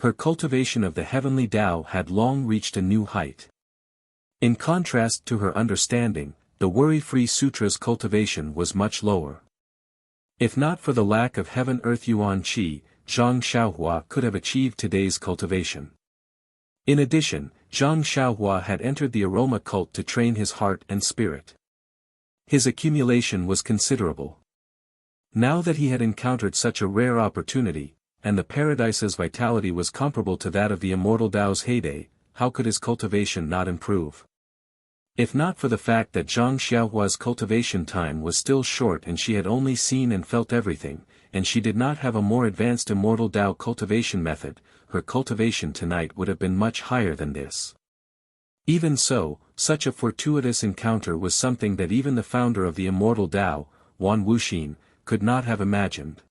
Her cultivation of the heavenly Tao had long reached a new height. In contrast to her understanding, the Worry-Free Sutra's cultivation was much lower. If not for the lack of heaven-earth yuan qi, Zhang Xiaohua could have achieved today's cultivation. In addition, Zhang Xiaohua had entered the aroma cult to train his heart and spirit. His accumulation was considerable. Now that he had encountered such a rare opportunity, and the paradise's vitality was comparable to that of the immortal Tao's heyday, how could his cultivation not improve? If not for the fact that Zhang Xiaohua's cultivation time was still short and she had only seen and felt everything, and she did not have a more advanced immortal Tao cultivation method, her cultivation tonight would have been much higher than this. Even so, such a fortuitous encounter was something that even the founder of the immortal Tao, Wan Wuxin, could not have imagined.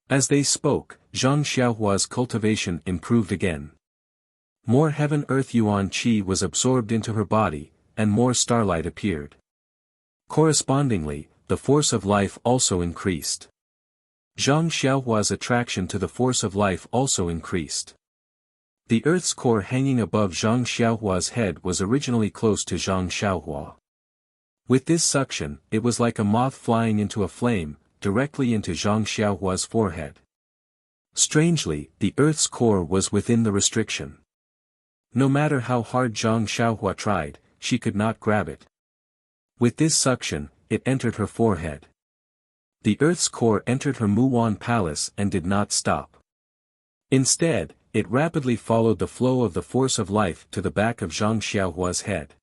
As they spoke, Zhang Xiaohua's cultivation improved again. More heaven-earth yuan qi was absorbed into her body, and more starlight appeared. Correspondingly, the force of life also increased. Zhang Xiaohua's attraction to the force of life also increased. The earth's core hanging above Zhang Xiaohua's head was originally close to Zhang Xiaohua. With this suction, it was like a moth flying into a flame, directly into Zhang Xiaohua's forehead. Strangely, the earth's core was within the restriction. No matter how hard Zhang Xiaohua tried, she could not grab it. With this suction, it entered her forehead. The earth's core entered her Muwan palace and did not stop. Instead, it rapidly followed the flow of the force of life to the back of Zhang Xiaohua's head.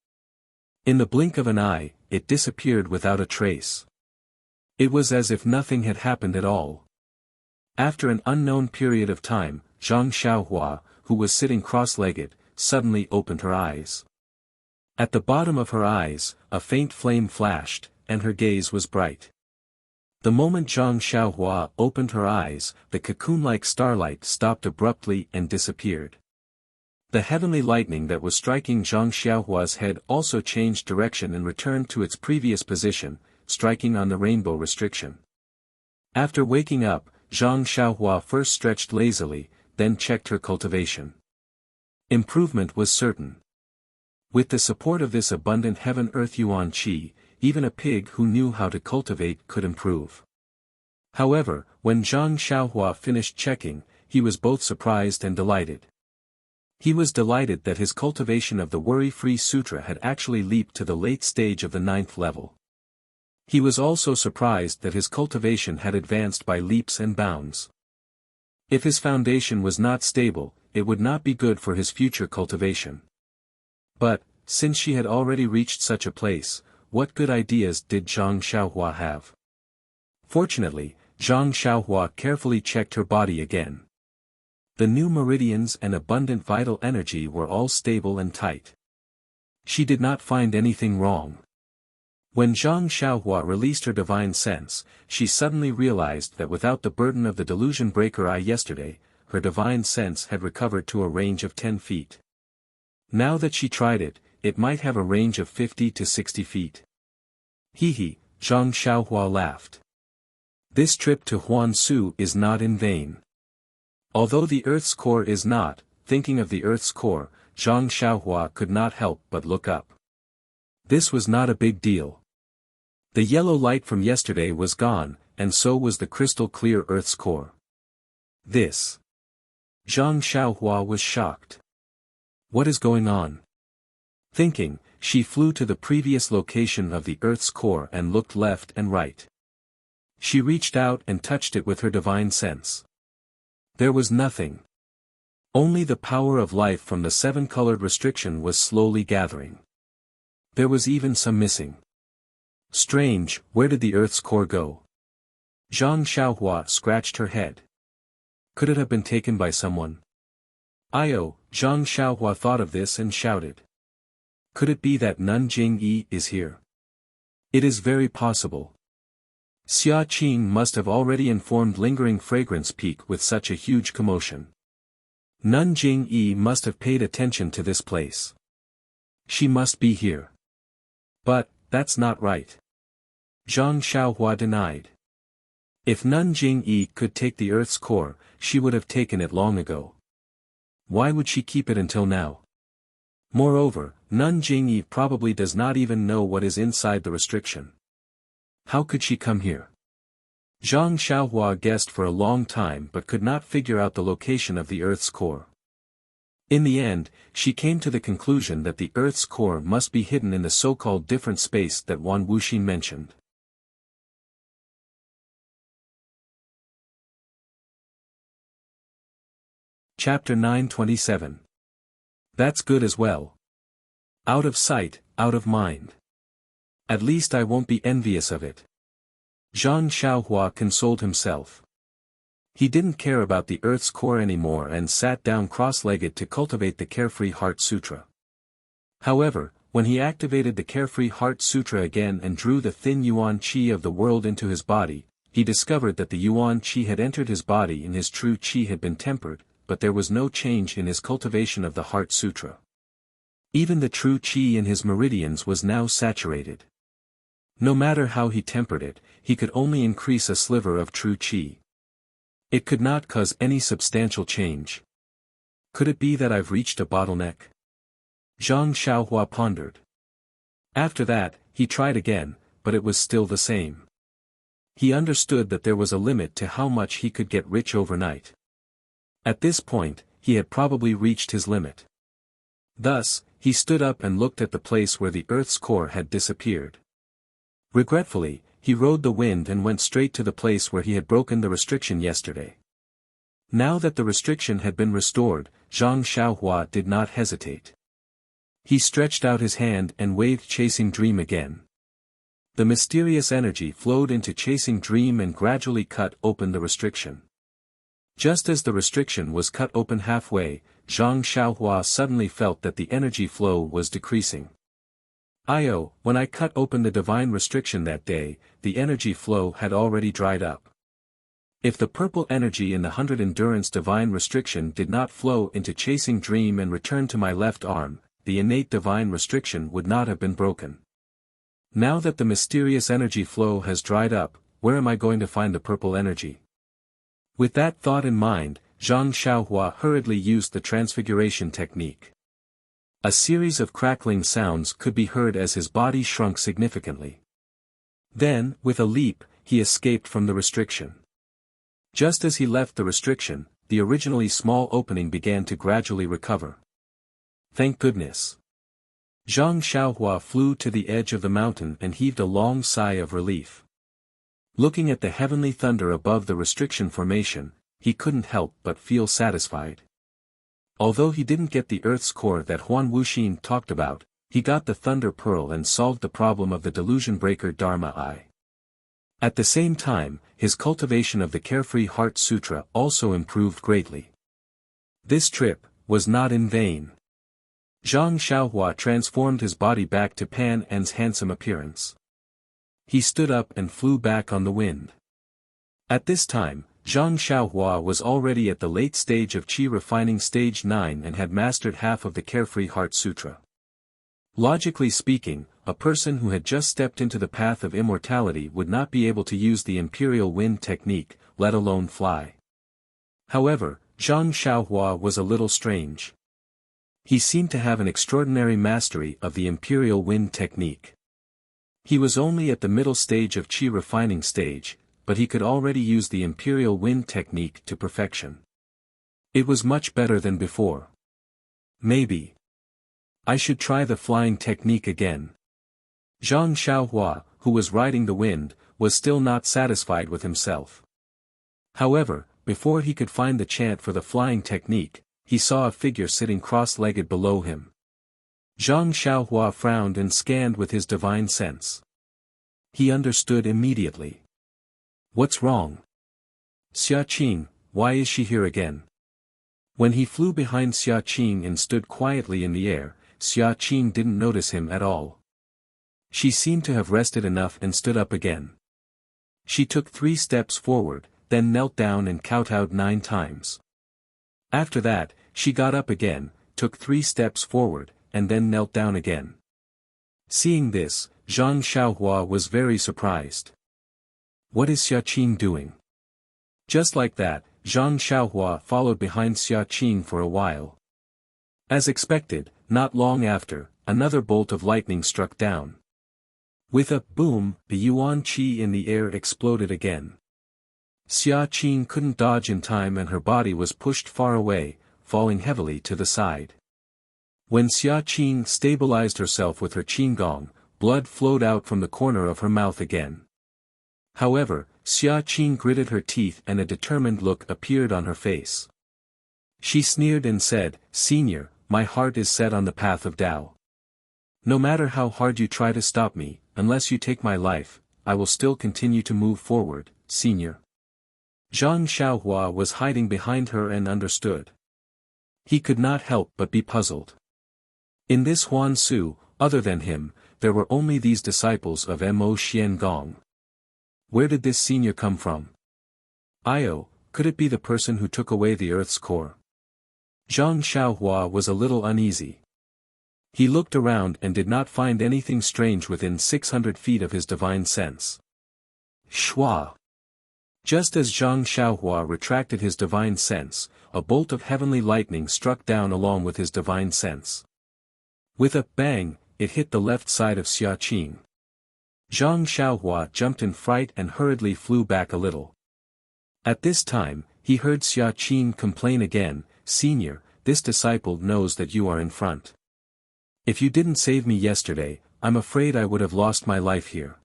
In the blink of an eye, it disappeared without a trace. It was as if nothing had happened at all. After an unknown period of time, Zhang Xiaohua, who was sitting cross-legged, suddenly opened her eyes. At the bottom of her eyes, a faint flame flashed, and her gaze was bright. The moment Zhang Xiaohua opened her eyes, the cocoon-like starlight stopped abruptly and disappeared. The heavenly lightning that was striking Zhang Xiaohua's head also changed direction and returned to its previous position, striking on the rainbow restriction. After waking up, Zhang Xiaohua first stretched lazily, then checked her cultivation. Improvement was certain. With the support of this abundant heaven-earth yuan qi, even a pig who knew how to cultivate could improve. However, when Zhang Xiaohua finished checking, he was both surprised and delighted. He was delighted that his cultivation of the Worry-Free Sutra had actually leaped to the late stage of the 9th level. He was also surprised that his cultivation had advanced by leaps and bounds. If his foundation was not stable, it would not be good for his future cultivation. But, since she had already reached such a place, what good ideas did Zhang Xiaohua have? Fortunately, Zhang Xiaohua carefully checked her body again. The new meridians and abundant vital energy were all stable and tight. She did not find anything wrong. When Zhang Xiaohua released her divine sense, she suddenly realized that without the burden of the delusion breaker eye yesterday, her divine sense had recovered to a range of 10 feet. Now that she tried it, it might have a range of 50 to 60 feet. Hee, Zhang Xiaohua laughed. This trip to Huansu is not in vain. Although the Earth's core is not, thinking of the Earth's core, Zhang Xiaohua could not help but look up. This was not a big deal. The yellow light from yesterday was gone, and so was the crystal clear Earth's core. This. Zhang Xiaohua was shocked. What is going on? Thinking, she flew to the previous location of the Earth's core and looked left and right. She reached out and touched it with her divine sense. There was nothing. Only the power of life from the 7-colored restriction was slowly gathering. There was even some missing. Strange, where did the Earth's core go? Zhang Xiaohua scratched her head. Could it have been taken by someone? Zhang Xiaohua thought of this and shouted. Could it be that Nun Jing-yi is here? It is very possible. Xia Qing must have already informed Lingering Fragrance Peak with such a huge commotion. Nun Jing-yi must have paid attention to this place. She must be here. But, that's not right. Zhang Xiaohua denied. If Nun Jing-yi could take the Earth's core, she would have taken it long ago. Why would she keep it until now? Moreover, Nun Jing-yi probably does not even know what is inside the restriction. How could she come here? Zhang Xiaohua guessed for a long time but could not figure out the location of the Earth's core. In the end, she came to the conclusion that the Earth's core must be hidden in the so-called different space that Wan Wuxin mentioned. Chapter 927. That's good as well. Out of sight, out of mind. At least I won't be envious of it. Zhang Xiaohua consoled himself. He didn't care about the Earth's core anymore and sat down cross-legged to cultivate the Carefree Heart Sutra. However, when he activated the Carefree Heart Sutra again and drew the thin yuan qi of the world into his body, he discovered that the yuan qi had entered his body and his true qi had been tempered, but there was no change in his cultivation of the Heart Sutra. Even the true qi in his meridians was now saturated. No matter how he tempered it, he could only increase a sliver of true qi. It could not cause any substantial change. Could it be that I've reached a bottleneck? Zhang Xiaohua pondered. After that, he tried again, but it was still the same. He understood that there was a limit to how much he could get rich overnight. At this point, he had probably reached his limit. Thus, he stood up and looked at the place where the Earth's core had disappeared. Regretfully, he rode the wind and went straight to the place where he had broken the restriction yesterday. Now that the restriction had been restored, Zhang Xiaohua did not hesitate. He stretched out his hand and waved Chasing Dream again. The mysterious energy flowed into Chasing Dream and gradually cut open the restriction. Just as the restriction was cut open halfway, Zhang Xiaohua suddenly felt that the energy flow was decreasing. When I cut open the divine restriction that day, the energy flow had already dried up. If the purple energy in the 100 endurance divine restriction did not flow into Chasing Dream and return to my left arm, the innate divine restriction would not have been broken. Now that the mysterious energy flow has dried up, where am I going to find the purple energy? With that thought in mind, Zhang Xiaohua hurriedly used the transfiguration technique. A series of crackling sounds could be heard as his body shrunk significantly. Then, with a leap, he escaped from the restriction. Just as he left the restriction, the originally small opening began to gradually recover. Thank goodness. Zhang Xiaohua flew to the edge of the mountain and heaved a long sigh of relief. Looking at the heavenly thunder above the restriction formation, he couldn't help but feel satisfied. Although he didn't get the Earth's core that Huan Wuxin talked about, he got the Thunder Pearl and solved the problem of the delusion breaker Dharma Eye. At the same time, his cultivation of the Carefree Heart Sutra also improved greatly. This trip was not in vain. Zhang Xiaohua transformed his body back to Pan En's handsome appearance. He stood up and flew back on the wind. At this time, Zhang Xiaohua was already at the late stage of Qi refining stage 9 and had mastered half of the Carefree Heart Sutra. Logically speaking, a person who had just stepped into the path of immortality would not be able to use the Imperial Wind technique, let alone fly. However, Zhang Xiaohua was a little strange. He seemed to have an extraordinary mastery of the Imperial Wind technique. He was only at the middle stage of Qi refining stage, but he could already use the Imperial Wind technique to perfection. It was much better than before. Maybe I should try the flying technique again. Zhang Xiaohua, who was riding the wind, was still not satisfied with himself. However, before he could find the chant for the flying technique, he saw a figure sitting cross-legged below him. Zhang Xiaohua frowned and scanned with his divine sense. He understood immediately. What's wrong? Xia Qing, why is she here again? When he flew behind Xia Qing and stood quietly in the air, Xia Qing didn't notice him at all. She seemed to have rested enough and stood up again. She took 3 steps forward, then knelt down and kowtowed 9 times. After that, she got up again, took 3 steps forward, and then knelt down again. Seeing this, Zhang Xiaohua was very surprised. What is Xia Qing doing? Just like that, Zhang Xiaohua followed behind Xia Qing for a while. As expected, not long after, another bolt of lightning struck down. With a boom, the Yuan Qi in the air exploded again. Xia Qing couldn't dodge in time and her body was pushed far away, falling heavily to the side. When Xia Qing stabilized herself with her qinggong, blood flowed out from the corner of her mouth again. However, Xia Qing gritted her teeth and a determined look appeared on her face. She sneered and said, "Senior, my heart is set on the path of Tao. No matter how hard you try to stop me, unless you take my life, I will still continue to move forward, senior." Zhang Xiaohua was hiding behind her and understood. He could not help but be puzzled. In this Huan Su, other than him, there were only these disciples of Mo Xian Gong. Where did this senior come from? Io, could it be the person who took away the Earth's core? Zhang Xiaohua was a little uneasy. He looked around and did not find anything strange within 600 feet of his divine sense. Shua! Just as Zhang Xiaohua retracted his divine sense, a bolt of heavenly lightning struck down along with his divine sense. With a bang, it hit the left side of Xia Qing. Zhang Xiaohua jumped in fright and hurriedly flew back a little. At this time, he heard Xia Qing complain again, "Senior, this disciple knows that you are in front. If you didn't save me yesterday, I'm afraid I would have lost my life here.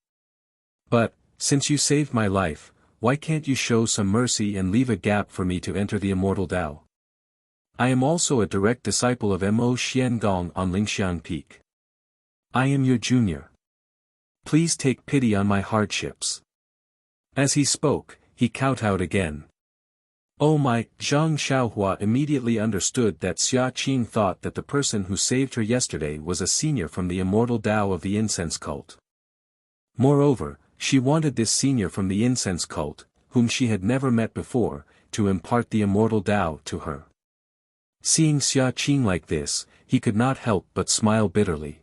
But, since you saved my life, why can't you show some mercy and leave a gap for me to enter the immortal Tao? I am also a direct disciple of Mo Xian Gong on Lingxiang Peak. I am your junior. Please take pity on my hardships." As he spoke, he kowtowed again. Oh my! Zhang Xiaohua immediately understood that Xia Qing thought that the person who saved her yesterday was a senior from the immortal Tao of the incense cult. Moreover, she wanted this senior from the incense cult, whom she had never met before, to impart the immortal Tao to her. Seeing Xia Qing like this, he could not help but smile bitterly.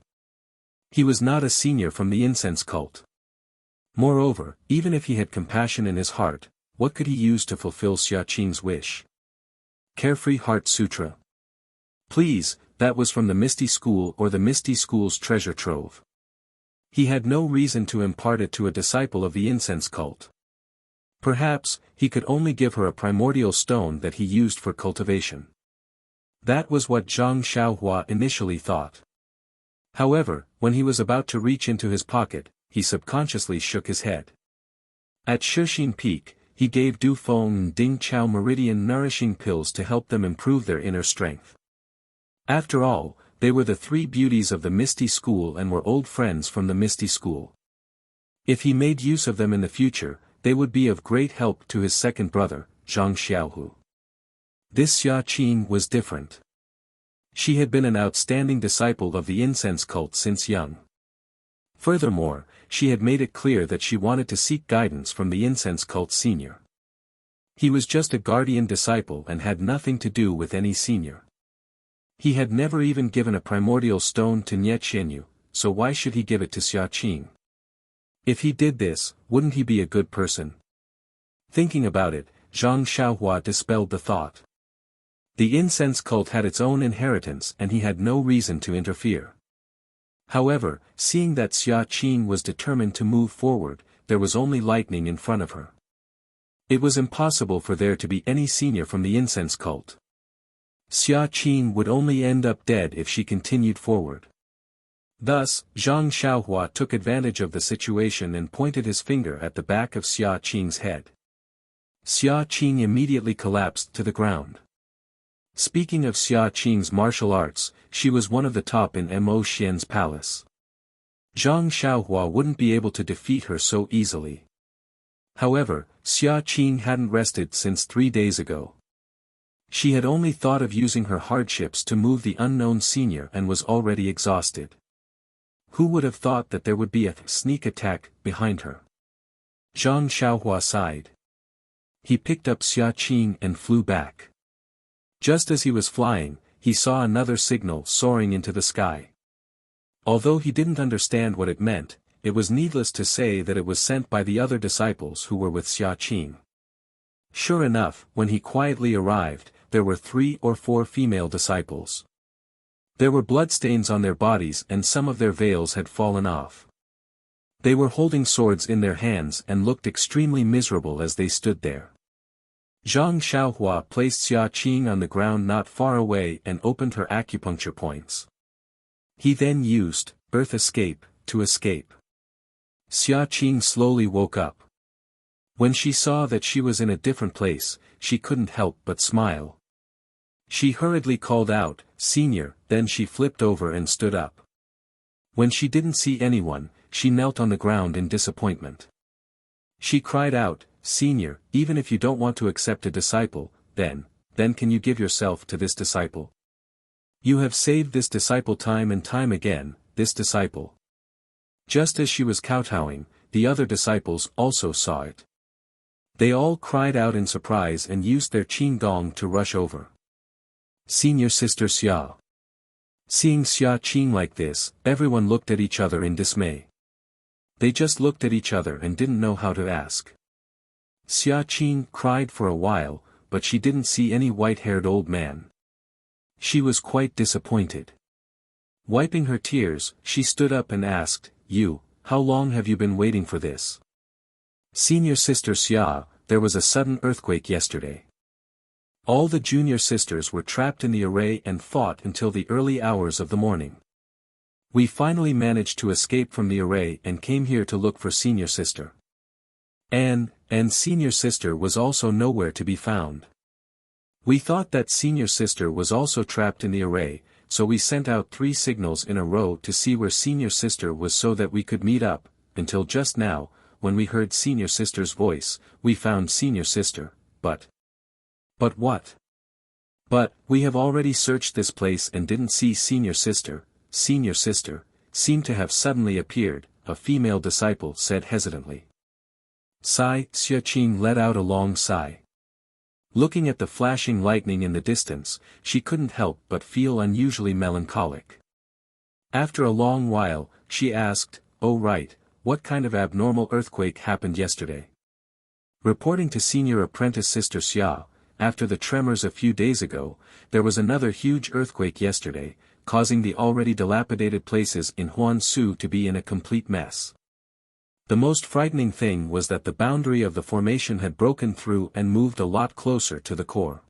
He was not a senior from the incense cult. Moreover, even if he had compassion in his heart, what could he use to fulfill Xia Qing's wish? Carefree Heart Sutra. Please, that was from the Misty School or the Misty School's treasure trove. He had no reason to impart it to a disciple of the incense cult. Perhaps, he could only give her a primordial stone that he used for cultivation. That was what Zhang Xiaohua initially thought. However, when he was about to reach into his pocket, he subconsciously shook his head. At Shixin Peak, he gave Du Feng and Ding Chao Meridian nourishing pills to help them improve their inner strength. After all, they were the three beauties of the Misty School and were old friends from the Misty School. If he made use of them in the future, they would be of great help to his second brother, Zhang Xiaohu. This Xia Qing was different. She had been an outstanding disciple of the incense cult since young. Furthermore, she had made it clear that she wanted to seek guidance from the incense cult senior. He was just a guardian disciple and had nothing to do with any senior. He had never even given a primordial stone to Nie Qianyu, so why should he give it to Xia Qing? If he did this, wouldn't he be a good person? Thinking about it, Zhang Xiaohua dispelled the thought. The incense cult had its own inheritance and he had no reason to interfere. However, seeing that Xia Qing was determined to move forward, there was only lightning in front of her. It was impossible for there to be any senior from the incense cult. Xia Qing would only end up dead if she continued forward. Thus, Zhang Xiaohua took advantage of the situation and pointed his finger at the back of Xia Qing's head. Xia Qing immediately collapsed to the ground. Speaking of Xia Qing's martial arts, she was one of the top in Mo Xian's palace. Zhang Xiaohua wouldn't be able to defeat her so easily. However, Xia Qing hadn't rested since 3 days ago. She had only thought of using her hardships to move the unknown senior and was already exhausted. Who would have thought that there would be a sneak attack behind her? Zhang Xiaohua sighed. He picked up Xia Qing and flew back. Just as he was flying, he saw another signal soaring into the sky. Although he didn't understand what it meant, it was needless to say that it was sent by the other disciples who were with Xia Qing. Sure enough, when he quietly arrived, there were 3 or 4 female disciples. There were bloodstains on their bodies and some of their veils had fallen off. They were holding swords in their hands and looked extremely miserable as they stood there. Zhang Xiaohua placed Xia Qing on the ground not far away and opened her acupuncture points. He then used Earth Escape to escape. Xia Qing slowly woke up. When she saw that she was in a different place, she couldn't help but smile. She hurriedly called out, "Senior," then she flipped over and stood up. When she didn't see anyone, she knelt on the ground in disappointment. She cried out, "Senior, even if you don't want to accept a disciple, then can you give yourself to this disciple? You have saved this disciple time and time again, this disciple." Just as she was kowtowing, the other disciples also saw it. They all cried out in surprise and used their qing gong to rush over. Senior Sister Xia. Seeing Xia Qing like this, everyone looked at each other in dismay. They just looked at each other and didn't know how to ask. Xia Qing cried for a while, but she didn't see any white-haired old man. She was quite disappointed. Wiping her tears, she stood up and asked, How long have you been waiting for this?" "Senior Sister Xia, there was a sudden earthquake yesterday. All the junior sisters were trapped in the array and fought until the early hours of the morning. We finally managed to escape from the array and came here to look for Senior Sister. And Senior Sister was also nowhere to be found. We thought that Senior Sister was also trapped in the array, so we sent out 3 signals in a row to see where Senior Sister was so that we could meet up, until just now, when we heard Senior Sister's voice, we found Senior Sister, but what? But, we have already searched this place and didn't see Senior Sister. Senior Sister seemed to have suddenly appeared," a female disciple said hesitantly. Sigh. Xia Qing let out a long sigh. Looking at the flashing lightning in the distance, she couldn't help but feel unusually melancholic. After a long while, she asked, "Oh right, what kind of abnormal earthquake happened yesterday?" Reporting to Senior Apprentice Sister Xia, after the tremors a few days ago, there was another huge earthquake yesterday, causing the already dilapidated places in Huansu to be in a complete mess. The most frightening thing was that the boundary of the formation had broken through and moved a lot closer to the core.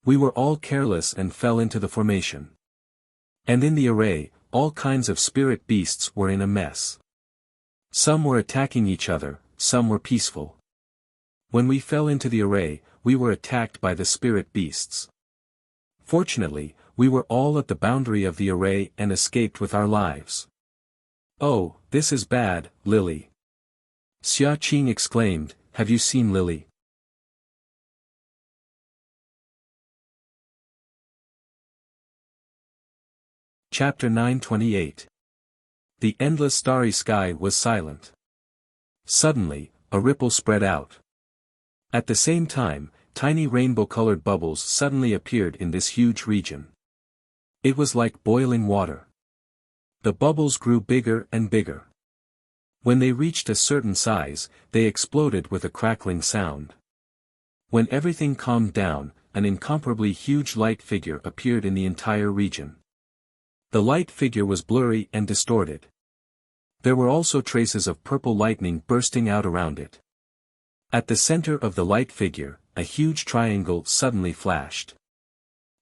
We were all careless and fell into the formation. And in the array, all kinds of spirit beasts were in a mess. Some were attacking each other, some were peaceful. When we fell into the array, we were attacked by the spirit beasts. Fortunately, we were all at the boundary of the array and escaped with our lives. "Oh, this is bad, Lily." Xia Qing exclaimed, "Have you seen Lily?" Chapter 928. The endless starry sky was silent. Suddenly, a ripple spread out. At the same time, tiny rainbow-colored bubbles suddenly appeared in this huge region. It was like boiling water. The bubbles grew bigger and bigger. When they reached a certain size, they exploded with a crackling sound. When everything calmed down, an incomparably huge light figure appeared in the entire region. The light figure was blurry and distorted. There were also traces of purple lightning bursting out around it. At the center of the light figure, a huge triangle suddenly flashed.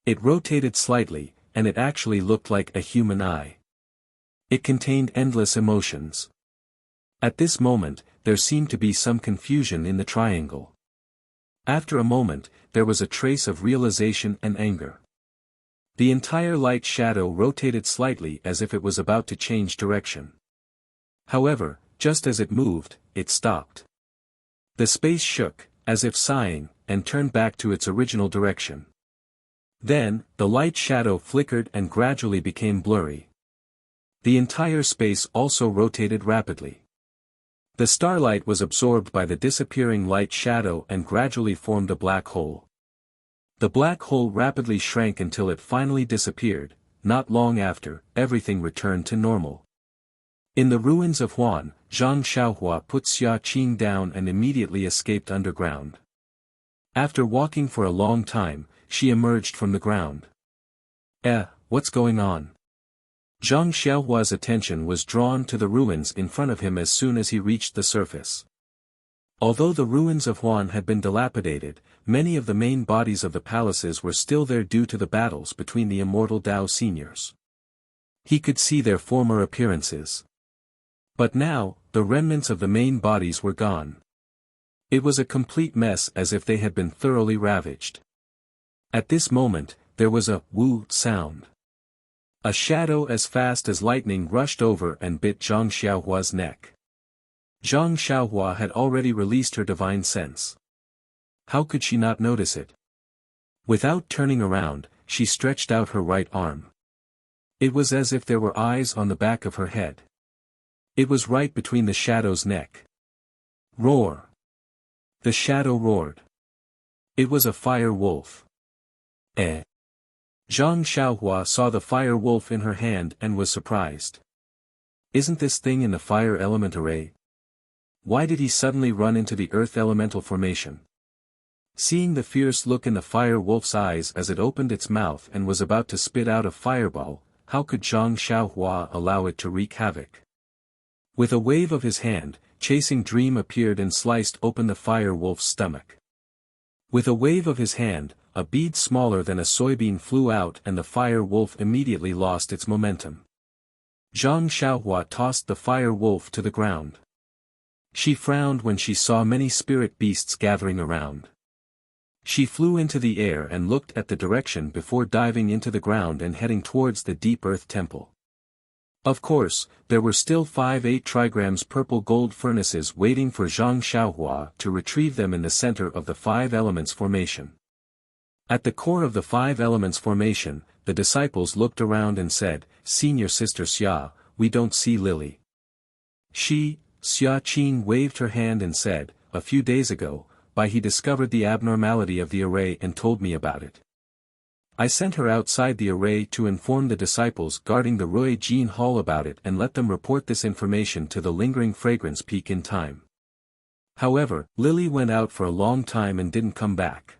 It rotated slightly, and it actually looked like a human eye. It contained endless emotions. At this moment, there seemed to be some confusion in the triangle. After a moment, there was a trace of realization and anger. The entire light shadow rotated slightly as if it was about to change direction. However, just as it moved, it stopped. The space shook, as if sighing, and turned back to its original direction. Then, the light shadow flickered and gradually became blurry. The entire space also rotated rapidly. The starlight was absorbed by the disappearing light shadow and gradually formed a black hole. The black hole rapidly shrank until it finally disappeared. Not long after, everything returned to normal. In the ruins of Huan, Zhang Xiaohua put Xia Qing down and immediately escaped underground. After walking for a long time, she emerged from the ground. What's going on?" Zhang Xiaohua's attention was drawn to the ruins in front of him as soon as he reached the surface. Although the ruins of Huan had been dilapidated, many of the main bodies of the palaces were still there due to the battles between the immortal Dao seniors. He could see their former appearances. But now, the remnants of the main bodies were gone. It was a complete mess, as if they had been thoroughly ravaged. At this moment, there was a "woo" sound. A shadow as fast as lightning rushed over and bit Zhang Xiaohua's neck. Zhang Xiaohua had already released her divine sense. How could she not notice it? Without turning around, she stretched out her right arm. It was as if there were eyes on the back of her head. It was right between the shadow's neck. Roar! The shadow roared. It was a fire wolf. Zhang Xiaohua saw the fire wolf in her hand and was surprised. Isn't this thing in the fire element array? Why did he suddenly run into the earth elemental formation? Seeing the fierce look in the fire wolf's eyes as it opened its mouth and was about to spit out a fireball, how could Zhang Xiaohua allow it to wreak havoc? With a wave of his hand, Chasing Dream appeared and sliced open the fire wolf's stomach. With a wave of his hand, a bead smaller than a soybean flew out and the fire wolf immediately lost its momentum. Zhang Xiaohua tossed the fire wolf to the ground. She frowned when she saw many spirit beasts gathering around. She flew into the air and looked at the direction before diving into the ground and heading towards the deep earth temple. Of course, there were still 5 8 purple gold furnaces waiting for Zhang Xiaohua to retrieve them in the center of the 5 elements formation. At the core of the 5 elements formation, the disciples looked around and said, "Senior Sister Xia, we don't see Lily." Xia Qing waved her hand and said, "A few days ago, he discovered the abnormality of the array and told me about it. I sent her outside the array to inform the disciples guarding the Rui Jin Hall about it and let them report this information to the lingering fragrance peak in time. However, Lily went out for a long time and didn't come back.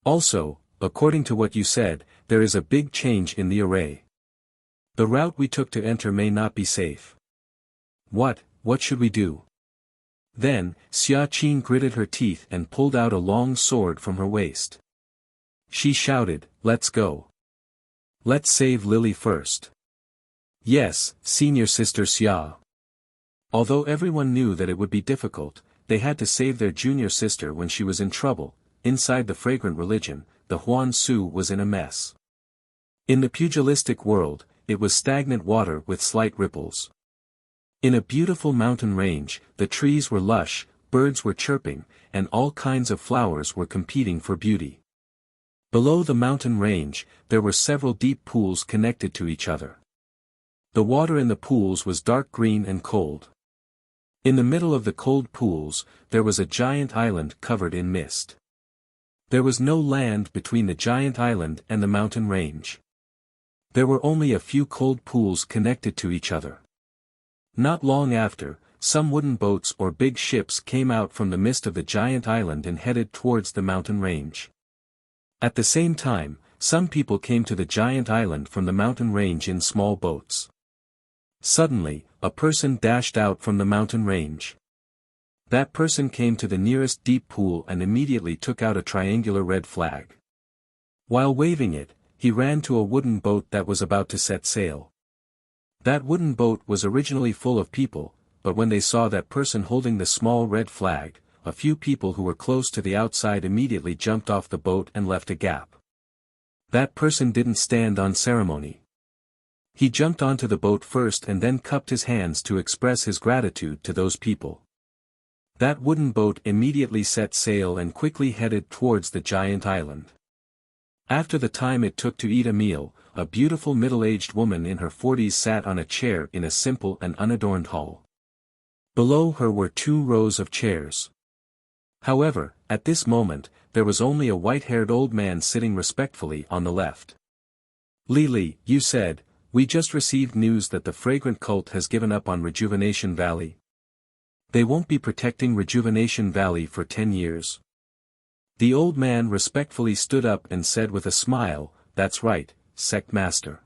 Also, according to what you said, there is a big change in the array. The route we took to enter may not be safe. What should we do? Then, Xia Qin gritted her teeth and pulled out a long sword from her waist. She shouted, "Let's go. Let's save Lily first." Yes, senior sister Xia. Although everyone knew that it would be difficult, they had to save their junior sister when she was in trouble. Inside the fragrant religion, the Huan Su was in a mess. In the pugilistic world, it was stagnant water with slight ripples. In a beautiful mountain range, the trees were lush, birds were chirping, and all kinds of flowers were competing for beauty. Below the mountain range, there were several deep pools connected to each other. The water in the pools was dark green and cold. In the middle of the cold pools, there was a giant island covered in mist. There was no land between the giant island and the mountain range. There were only a few cold pools connected to each other. Not long after, some wooden boats or big ships came out from the mist of the giant island and headed towards the mountain range. At the same time, some people came to the giant island from the mountain range in small boats. Suddenly, a person dashed out from the mountain range. That person came to the nearest deep pool and immediately took out a triangular red flag. While waving it, he ran to a wooden boat that was about to set sail. That wooden boat was originally full of people, but when they saw that person holding the small red flag, a few people who were close to the outside immediately jumped off the boat and left a gap. That person didn't stand on ceremony. He jumped onto the boat first and then cupped his hands to express his gratitude to those people. That wooden boat immediately set sail and quickly headed towards the giant island. After the time it took to eat a meal, a beautiful middle-aged woman in her 40s sat on a chair in a simple and unadorned hall. Below her were 2 rows of chairs. However, at this moment, there was only a white-haired old man sitting respectfully on the left. "Lily, you said, we just received news that the fragrant cult has given up on Rejuvenation Valley. They won't be protecting Rejuvenation Valley for 10 years. The old man respectfully stood up and said with a smile, "That's right, sect master.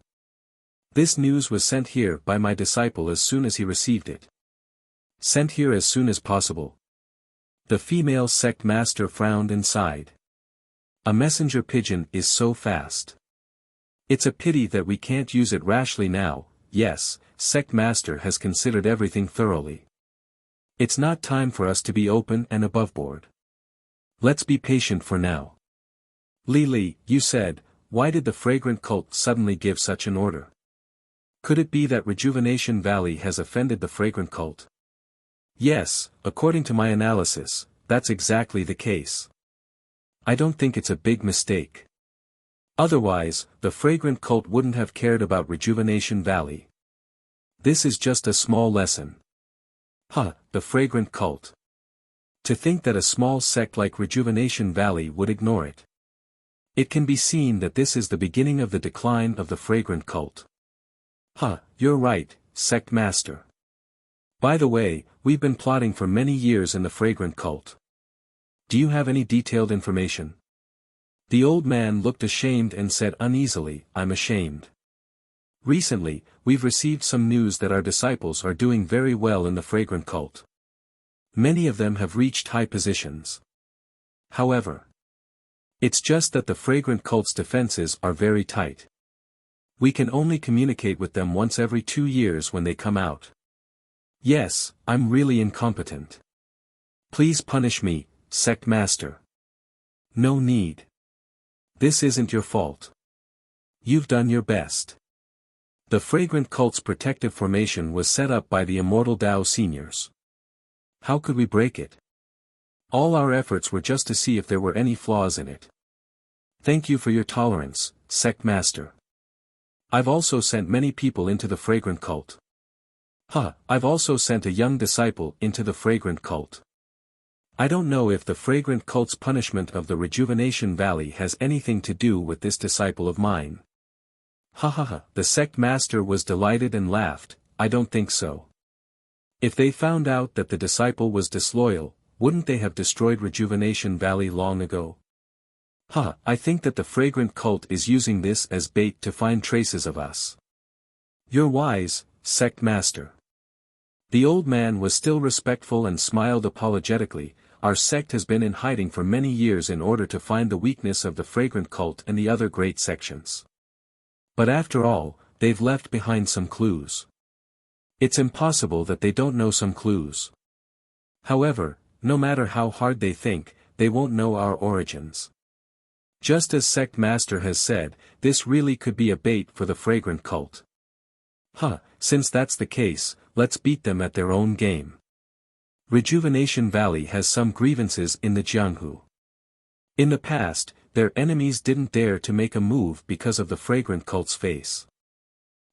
This news was sent here by my disciple as soon as he received it." "Sent here as soon as possible." The female sect master frowned and sighed. "A messenger pigeon is so fast. It's a pity that we can't use it rashly now." "Yes, sect master has considered everything thoroughly. It's not time for us to be open and aboveboard. Let's be patient for now." "Lily, you said, why did the fragrant cult suddenly give such an order? Could it be that Rejuvenation Valley has offended the fragrant cult?" "Yes, according to my analysis, that's exactly the case. I don't think it's a big mistake. Otherwise, the fragrant cult wouldn't have cared about Rejuvenation Valley. This is just a small lesson." The fragrant cult. To think that a small sect like Rejuvenation Valley would ignore it. It can be seen that this is the beginning of the decline of the fragrant cult. You're right, sect master. By the way, we've been plotting for many years in the fragrant cult. Do you have any detailed information?" The old man looked ashamed and said uneasily, "I'm ashamed. Recently, we've received some news that our disciples are doing very well in the fragrant cult. Many of them have reached high positions. However, it's just that the fragrant cult's defenses are very tight. We can only communicate with them once every 2 years when they come out. Yes, I'm really incompetent. Please punish me, sect master." "No need. This isn't your fault. You've done your best." The fragrant cult's protective formation was set up by the Immortal Tao seniors. How could we break it? All our efforts were just to see if there were any flaws in it. Thank you for your tolerance, sect master. I've also sent many people into the fragrant cult. I've also sent a young disciple into the fragrant cult. I don't know if the fragrant cult's punishment of the Rejuvenation Valley has anything to do with this disciple of mine. The sect master was delighted and laughed. "I don't think so. If they found out that the disciple was disloyal, wouldn't they have destroyed Rejuvenation Valley long ago? I think that the fragrant cult is using this as bait to find traces of us. You're wise, sect master. The old man was still respectful and smiled apologetically. Our sect has been in hiding for many years in order to find the weakness of the fragrant cult and the other great sections. But after all, they've left behind some clues. It's impossible that they don't know some clues. However, no matter how hard they think, they won't know our origins. Just as sect master has said, this really could be a bait for the fragrant cult. Since that's the case, let's beat them at their own game. Rejuvenation Valley has some grievances in the Jianghu. In the past, their enemies didn't dare to make a move because of the fragrant cult's face.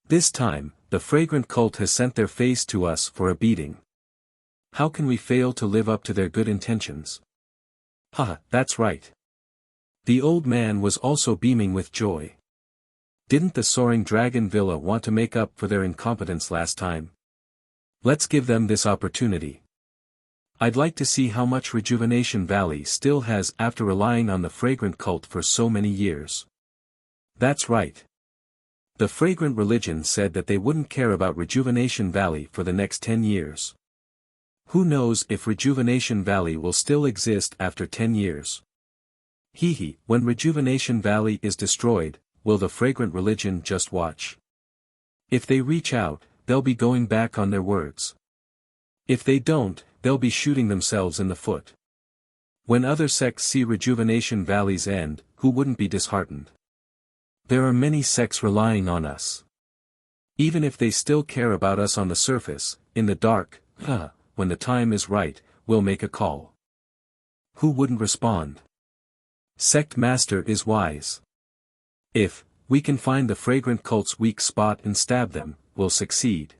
This time, the fragrant cult has sent their face to us for a beating. How can we fail to live up to their good intentions? That's right. The old man was also beaming with joy. Didn't the Soaring Dragon Villa want to make up for their incompetence last time? Let's give them this opportunity. I'd like to see how much Rejuvenation Valley still has after relying on the fragrant cult for so many years. That's right. The fragrant religion said that they wouldn't care about Rejuvenation Valley for the next 10 years. Who knows if Rejuvenation Valley will still exist after 10 years? When Rejuvenation Valley is destroyed, will the fragrant religion just watch? If they reach out, they'll be going back on their words. If they don't, they'll be shooting themselves in the foot. When other sects see Rejuvenation Valley's end, who wouldn't be disheartened? There are many sects relying on us. Even if they still care about us on the surface, in the dark, when the time is right, we'll make a call. Who wouldn't respond? Sect Master is wise. If we can find the fragrant cult's weak spot and stab them, we'll succeed.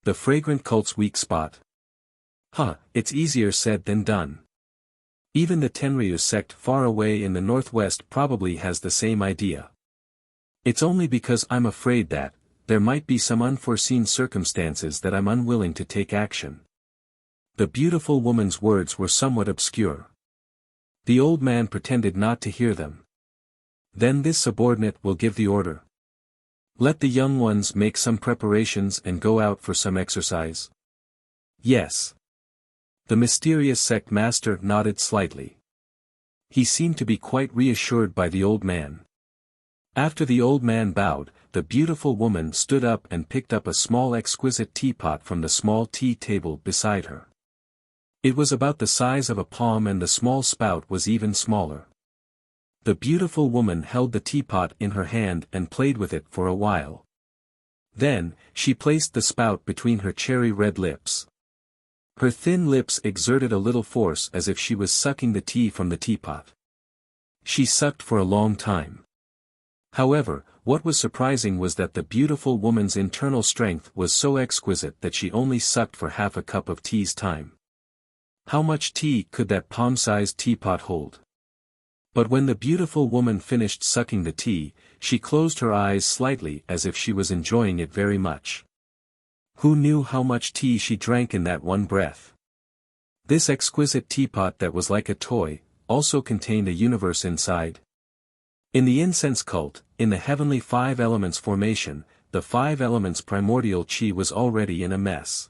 The fragrant cult's weak spot? It's easier said than done. Even the Tenryu sect far away in the northwest probably has the same idea. It's only because I'm afraid that there might be some unforeseen circumstances that I'm unwilling to take action. The beautiful woman's words were somewhat obscure. The old man pretended not to hear them. Then this subordinate will give the order. Let the young ones make some preparations and go out for some exercise. Yes. The mysterious sect master nodded slightly. He seemed to be quite reassured by the old man. After the old man bowed, the beautiful woman stood up and picked up a small exquisite teapot from the small tea table beside her. It was about the size of a palm and the small spout was even smaller. The beautiful woman held the teapot in her hand and played with it for a while. Then, she placed the spout between her cherry-red lips. Her thin lips exerted a little force as if she was sucking the tea from the teapot. She sucked for a long time. However, what was surprising was that the beautiful woman's internal strength was so exquisite that she only sucked for half a cup of tea's time. How much tea could that palm-sized teapot hold? But when the beautiful woman finished sucking the tea, she closed her eyes slightly as if she was enjoying it very much. Who knew how much tea she drank in that one breath? This exquisite teapot that was like a toy, also contained a universe inside. In the incense cult, in the heavenly five elements formation, the five elements primordial chi was already in a mess.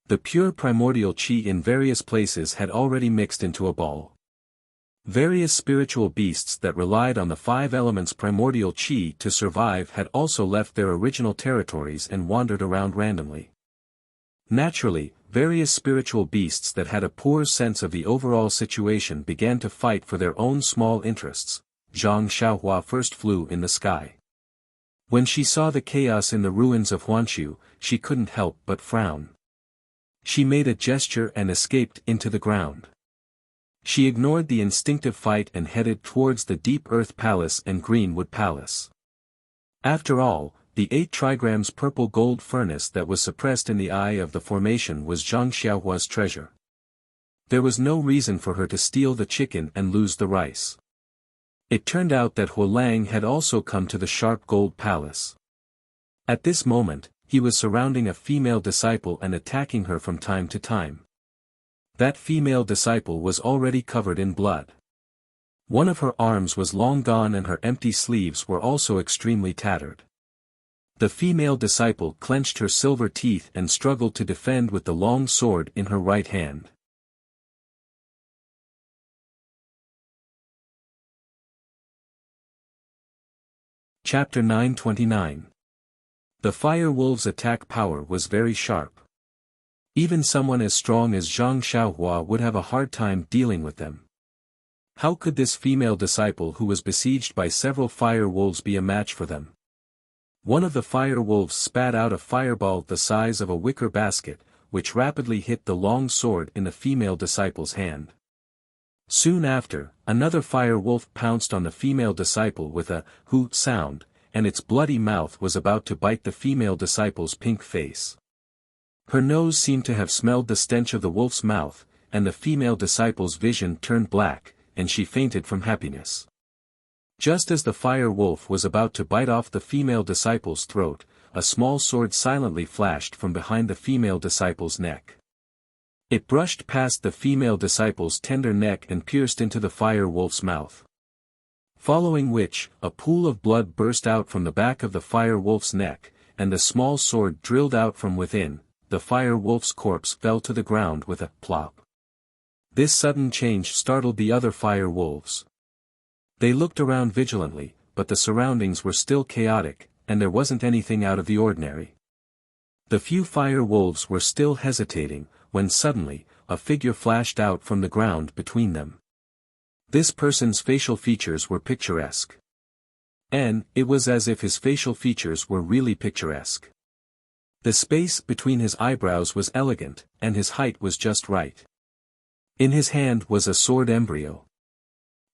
The pure primordial chi in various places had already mixed into a ball. Various spiritual beasts that relied on the five elements primordial chi to survive had also left their original territories and wandered around randomly. Naturally, various spiritual beasts that had a poor sense of the overall situation began to fight for their own small interests. Zhang Xiaohua first flew in the sky. When she saw the chaos in the ruins of Huanshu, she couldn't help but frown. She made a gesture and escaped into the ground. She ignored the instinctive fight and headed towards the Deep Earth Palace and Greenwood Palace. After all, the 8 trigrams purple gold furnace that was suppressed in the eye of the formation was Zhang Xiaohua's treasure. There was no reason for her to steal the chicken and lose the rice. It turned out that Huo Lang had also come to the Sharp Gold Palace. At this moment, he was surrounding a female disciple and attacking her from time to time. That female disciple was already covered in blood. One of her arms was long gone and her empty sleeves were also extremely tattered. The female disciple clenched her silver teeth and struggled to defend with the long sword in her right hand. Chapter 929. The fire wolves' attack power was very sharp. Even someone as strong as Zhang Xiaohua would have a hard time dealing with them. How could this female disciple who was besieged by several fire wolves be a match for them? One of the fire wolves spat out a fireball the size of a wicker basket, which rapidly hit the long sword in the female disciple's hand. Soon after, another fire wolf pounced on the female disciple with a "hoo" sound, and its bloody mouth was about to bite the female disciple's pink face. Her nose seemed to have smelled the stench of the wolf's mouth, and the female disciple's vision turned black, and she fainted from happiness. Just as the fire wolf was about to bite off the female disciple's throat, a small sword silently flashed from behind the female disciple's neck. It brushed past the female disciple's tender neck and pierced into the fire wolf's mouth. Following which, a pool of blood burst out from the back of the fire wolf's neck, and the small sword drilled out from within. The fire wolf's corpse fell to the ground with a plop. This sudden change startled the other fire wolves. They looked around vigilantly, but the surroundings were still chaotic, and there wasn't anything out of the ordinary. The few fire wolves were still hesitating, when suddenly, a figure flashed out from the ground between them. This person's facial features were picturesque. And it was as if his facial features were really picturesque. The space between his eyebrows was elegant, and his height was just right. In his hand was a sword embryo.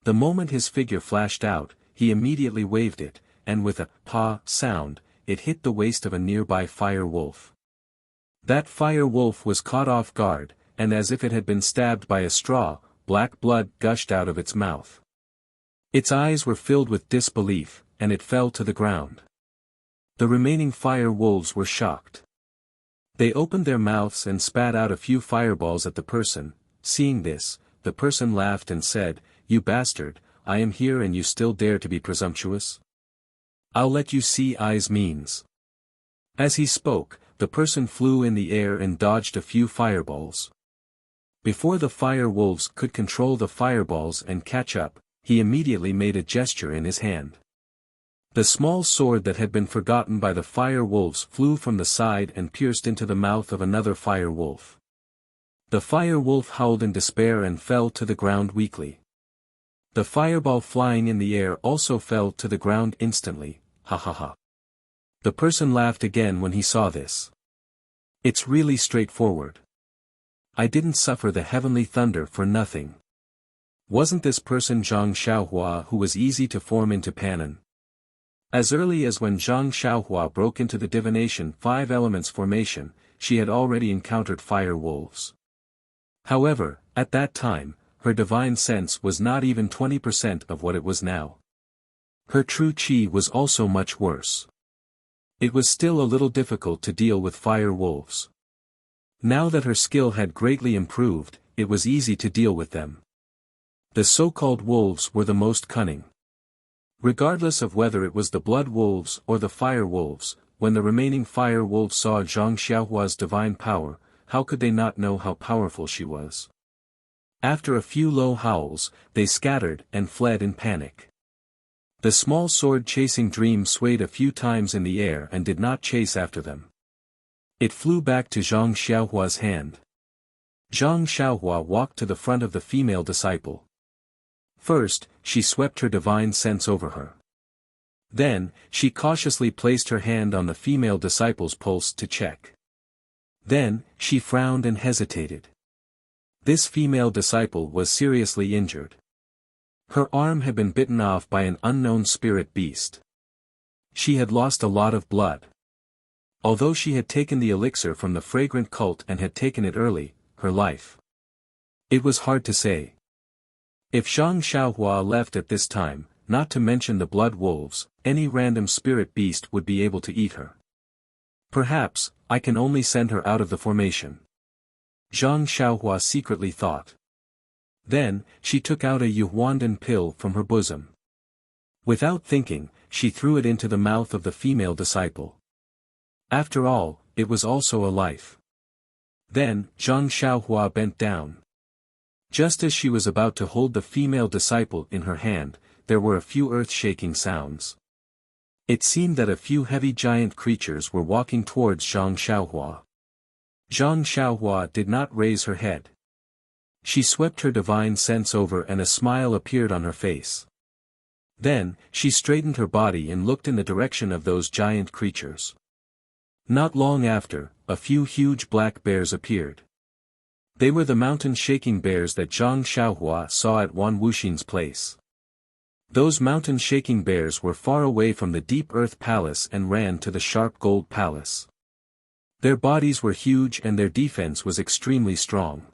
The moment his figure flashed out, he immediately waved it, and with a "pa" sound, it hit the waist of a nearby fire wolf. That fire wolf was caught off guard, and as if it had been stabbed by a straw, black blood gushed out of its mouth. Its eyes were filled with disbelief, and it fell to the ground. The remaining fire wolves were shocked. They opened their mouths and spat out a few fireballs at the person. Seeing this, the person laughed and said, "You bastard, I am here and you still dare to be presumptuous? I'll let you see I's means." As he spoke, the person flew in the air and dodged a few fireballs. Before the fire wolves could control the fireballs and catch up, he immediately made a gesture in his hand. The small sword that had been forgotten by the fire wolves flew from the side and pierced into the mouth of another fire wolf. The fire wolf howled in despair and fell to the ground weakly. The fireball flying in the air also fell to the ground instantly. Ha ha ha. The person laughed again when he saw this. It's really straightforward. I didn't suffer the heavenly thunder for nothing. Wasn't this person Zhang Xiaohua who was easy to form into Panan? As early as when Zhang Xiaohua broke into the divination 5 elements formation, she had already encountered fire wolves. However, at that time, her divine sense was not even 20% of what it was now. Her true chi was also much worse. It was still a little difficult to deal with fire wolves. Now that her skill had greatly improved, it was easy to deal with them. The so-called wolves were the most cunning. Regardless of whether it was the blood wolves or the fire wolves, when the remaining fire wolves saw Zhang Xiaohua's divine power, how could they not know how powerful she was? After a few low howls, they scattered and fled in panic. The small sword-chasing dream swayed a few times in the air and did not chase after them. It flew back to Zhang Xiaohua's hand. Zhang Xiaohua walked to the front of the female disciple. First, she swept her divine sense over her. Then, she cautiously placed her hand on the female disciple's pulse to check. Then, she frowned and hesitated. This female disciple was seriously injured. Her arm had been bitten off by an unknown spirit beast. She had lost a lot of blood. Although she had taken the elixir from the fragrant cult and had taken it early, her life. It was hard to say. If Zhang Xiaohua left at this time, not to mention the blood wolves, any random spirit beast would be able to eat her. Perhaps, I can only send her out of the formation. Zhang Xiaohua secretly thought. Then, she took out a yuhuandan pill from her bosom. Without thinking, she threw it into the mouth of the female disciple. After all, it was also a life. Then, Zhang Xiaohua bent down. Just as she was about to hold the female disciple in her hand, there were a few earth-shaking sounds. It seemed that a few heavy giant creatures were walking towards Zhang Xiaohua. Zhang Xiaohua did not raise her head. She swept her divine sense over and a smile appeared on her face. Then, she straightened her body and looked in the direction of those giant creatures. Not long after, a few huge black bears appeared. They were the mountain-shaking bears that Zhang Xiaohua saw at Wan Wuxin's place. Those mountain-shaking bears were far away from the deep earth palace and ran to the sharp gold palace. Their bodies were huge and their defense was extremely strong.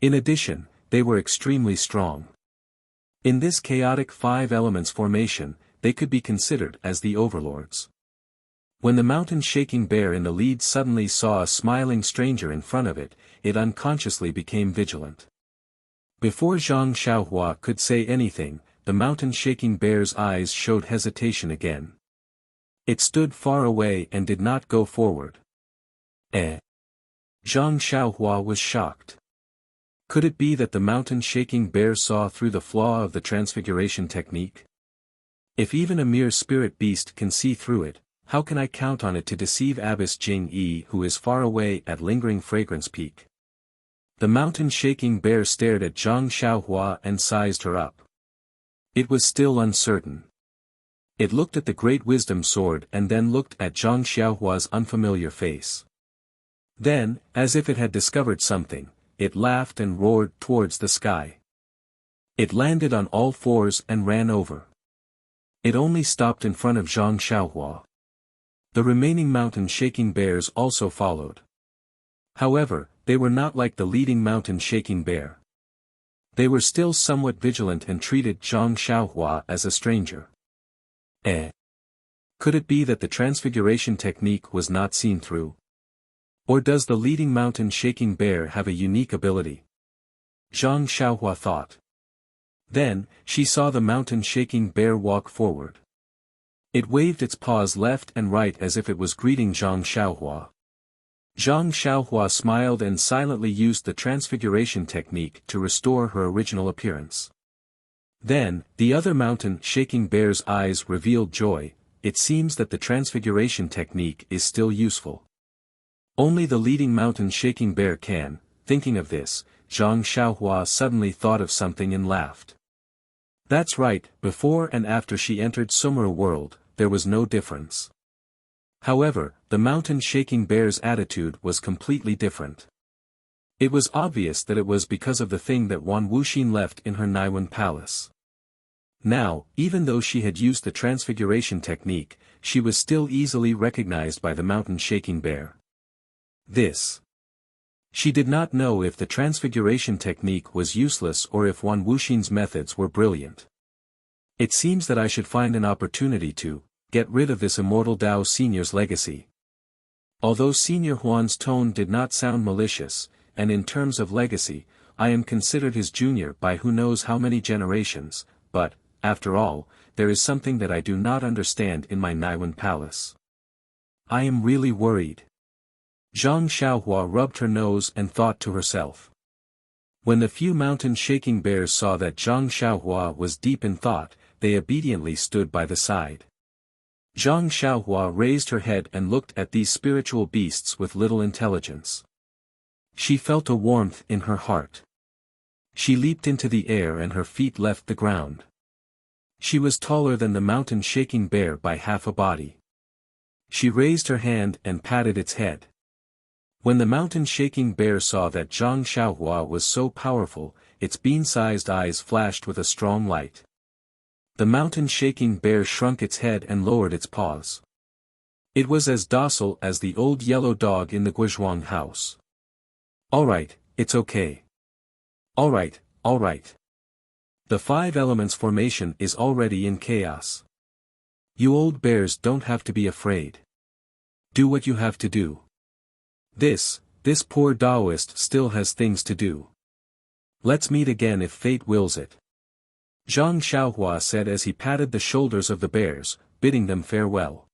In addition, they were extremely strong. In this chaotic five elements formation, they could be considered as the overlords. When the mountain-shaking bear in the lead suddenly saw a smiling stranger in front of it, it unconsciously became vigilant. Before Zhang Xiaohua could say anything, the mountain-shaking bear's eyes showed hesitation again. It stood far away and did not go forward. Zhang Xiaohua was shocked. Could it be that the mountain-shaking bear saw through the flaw of the transfiguration technique? If even a mere spirit beast can see through it, how can I count on it to deceive Abbess Jing Yi who is far away at Lingering Fragrance Peak? The mountain-shaking bear stared at Zhang Xiaohua and sized her up. It was still uncertain. It looked at the Great Wisdom Sword and then looked at Zhang Xiaohua's unfamiliar face. Then, as if it had discovered something, it laughed and roared towards the sky. It landed on all fours and ran over. It only stopped in front of Zhang Xiaohua. The remaining mountain-shaking bears also followed. However, they were not like the leading mountain-shaking bear. They were still somewhat vigilant and treated Zhang Xiaohua as a stranger. Could it be that the transfiguration technique was not seen through? Or does the leading mountain-shaking bear have a unique ability? Zhang Xiaohua thought. Then, she saw the mountain-shaking bear walk forward. It waved its paws left and right as if it was greeting Zhang Xiaohua. Zhang Xiaohua smiled and silently used the transfiguration technique to restore her original appearance. Then, the other mountain-shaking bear's eyes revealed joy. It seems that the transfiguration technique is still useful. Only the leading mountain-shaking bear can. Thinking of this, Zhang Xiaohua suddenly thought of something and laughed. That's right, before and after she entered Sumera world, there was no difference. However, the mountain-shaking bear's attitude was completely different. It was obvious that it was because of the thing that Wan Wuxin left in her Naiwan palace. Now, even though she had used the transfiguration technique, she was still easily recognized by the mountain-shaking bear. She did not know if the transfiguration technique was useless or if Wan Wuxin's methods were brilliant. It seems that I should find an opportunity to get rid of this immortal Dao Senior's legacy. Although Senior Huan's tone did not sound malicious, and in terms of legacy, I am considered his junior by who knows how many generations, but, after all, there is something that I do not understand in my Naiwan palace. I am really worried. Zhang Xiaohua rubbed her nose and thought to herself. When the few mountain-shaking bears saw that Zhang Xiaohua was deep in thought, they obediently stood by the side. Zhang Xiaohua raised her head and looked at these spiritual beasts with little intelligence. She felt a warmth in her heart. She leaped into the air and her feet left the ground. She was taller than the mountain-shaking bear by half a body. She raised her hand and patted its head. When the mountain-shaking bear saw that Zhang Xiaohua was so powerful, its bean-sized eyes flashed with a strong light. The mountain-shaking bear shrunk its head and lowered its paws. It was as docile as the old yellow dog in the Guizhuang house. All right, it's okay. All right. The five elements formation is already in chaos. You old bears don't have to be afraid. Do what you have to do. This poor Taoist still has things to do. Let's meet again if fate wills it. Zhang Xiaohua said as he patted the shoulders of the bears, bidding them farewell.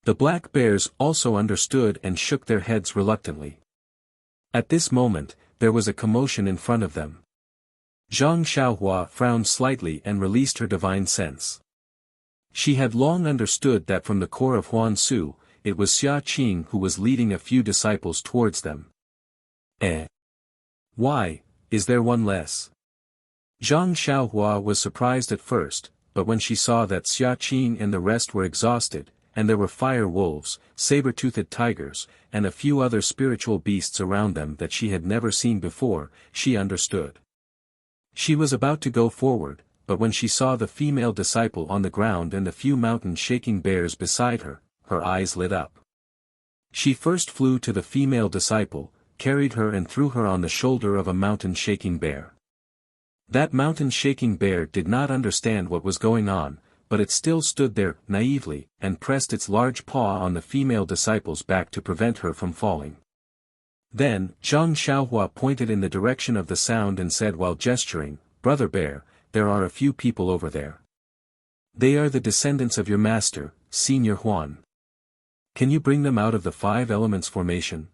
The black bears also understood and shook their heads reluctantly. At this moment, there was a commotion in front of them. Zhang Xiaohua frowned slightly and released her divine sense. She had long understood that from the core of Huan Su, it was Xia Qing who was leading a few disciples towards them. Why, is there one less? Zhang Xiaohua was surprised at first, but when she saw that Xia Qing and the rest were exhausted, and there were fire wolves, saber-toothed tigers, and a few other spiritual beasts around them that she had never seen before, she understood. She was about to go forward, but when she saw the female disciple on the ground and a few mountain-shaking bears beside her, her eyes lit up. She first flew to the female disciple, carried her and threw her on the shoulder of a mountain-shaking bear. That mountain-shaking bear did not understand what was going on, but it still stood there, naively, and pressed its large paw on the female disciple's back to prevent her from falling. Then, Zhang Xiaohua pointed in the direction of the sound and said while gesturing, "Brother Bear, there are a few people over there. They are the descendants of your master, Senior Huan. Can you bring them out of the five elements formation?"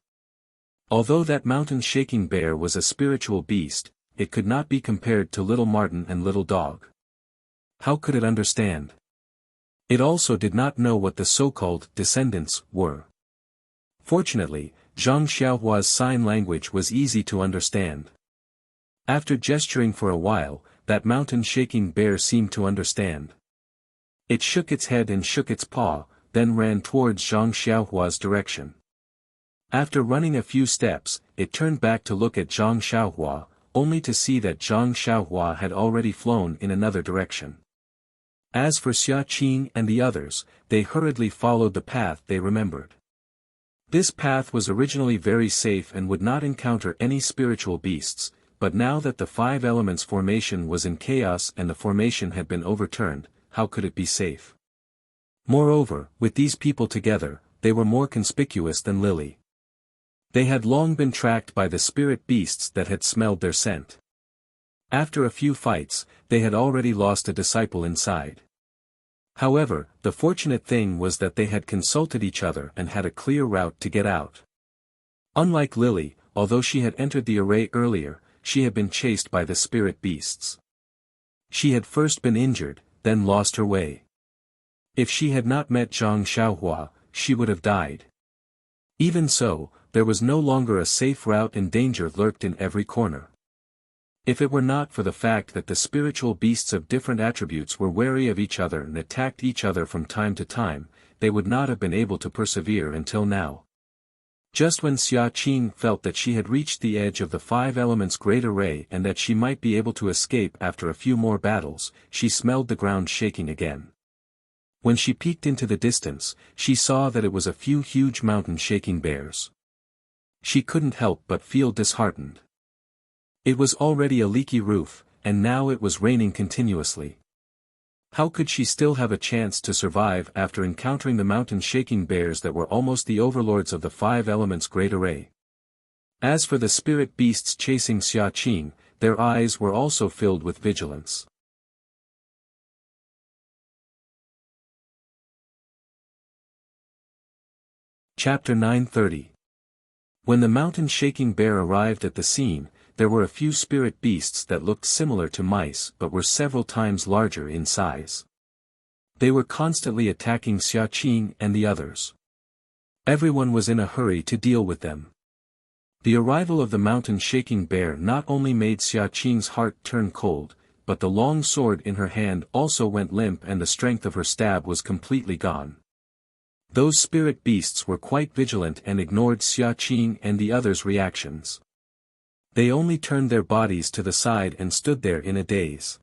Although that mountain-shaking bear was a spiritual beast, it could not be compared to Little Marten and Little Dog. How could it understand? It also did not know what the so-called descendants were. Fortunately, Zhang Xiaohua's sign language was easy to understand. After gesturing for a while, that mountain-shaking bear seemed to understand. It shook its head and shook its paw, then ran towards Zhang Xiaohua's direction. After running a few steps, it turned back to look at Zhang Xiaohua, only to see that Zhang Xiaohua had already flown in another direction. As for Xia Qing and the others, they hurriedly followed the path they remembered. This path was originally very safe and would not encounter any spiritual beasts, but now that the five elements formation was in chaos and the formation had been overturned, how could it be safe? Moreover, with these people together, they were more conspicuous than Lily. They had long been tracked by the spirit beasts that had smelled their scent. After a few fights, they had already lost a disciple inside. However, the fortunate thing was that they had consulted each other and had a clear route to get out. Unlike Lily, although she had entered the array earlier, she had been chased by the spirit beasts. She had first been injured, then lost her way. If she had not met Zhang Xiaohua, she would have died. Even so, there was no longer a safe route and danger lurked in every corner. If it were not for the fact that the spiritual beasts of different attributes were wary of each other and attacked each other from time to time, they would not have been able to persevere until now. Just when Xia Qing felt that she had reached the edge of the five elements' great array and that she might be able to escape after a few more battles, she smelled the ground shaking again. When she peeked into the distance, she saw that it was a few huge mountain-shaking bears. She couldn't help but feel disheartened. It was already a leaky roof, and now it was raining continuously. How could she still have a chance to survive after encountering the mountain-shaking bears that were almost the overlords of the five elements' great array? As for the spirit beasts chasing Xia Qing, their eyes were also filled with vigilance. Chapter 930. When the mountain-shaking bear arrived at the scene, there were a few spirit beasts that looked similar to mice but were several times larger in size. They were constantly attacking Xia Qing and the others. Everyone was in a hurry to deal with them. The arrival of the mountain-shaking bear not only made Xia Qing's heart turn cold, but the long sword in her hand also went limp and the strength of her stab was completely gone. Those spirit beasts were quite vigilant and ignored Xia Qing and the others' reactions. They only turned their bodies to the side and stood there in a daze.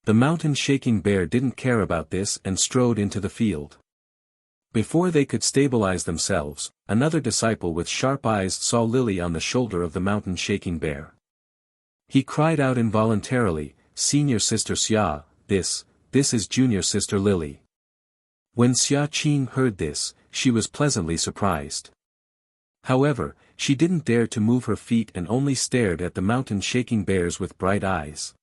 The mountain-shaking bear didn't care about this and strode into the field. Before they could stabilize themselves, another disciple with sharp eyes saw Lily on the shoulder of the mountain-shaking bear. He cried out involuntarily, "Senior Sister Xia, this is Junior Sister Lily." When Xia Qing heard this, she was pleasantly surprised. However, she didn't dare to move her feet and only stared at the mountain-shaking bears with bright eyes.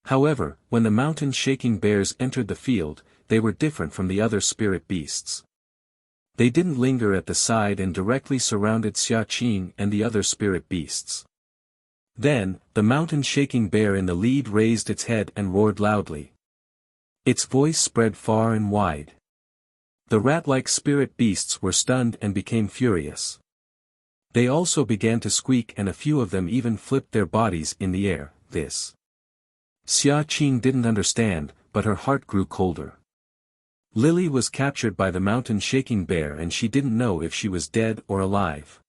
However, when the mountain-shaking bears entered the field, they were different from the other spirit beasts. They didn't linger at the side and directly surrounded Xia Qing and the other spirit beasts. Then, the mountain-shaking bear in the lead raised its head and roared loudly. Its voice spread far and wide. The rat-like spirit beasts were stunned and became furious. They also began to squeak and a few of them even flipped their bodies in the air. This Xia Qing didn't understand, but her heart grew colder. Lily was captured by the mountain-shaking bear and she didn't know if she was dead or alive.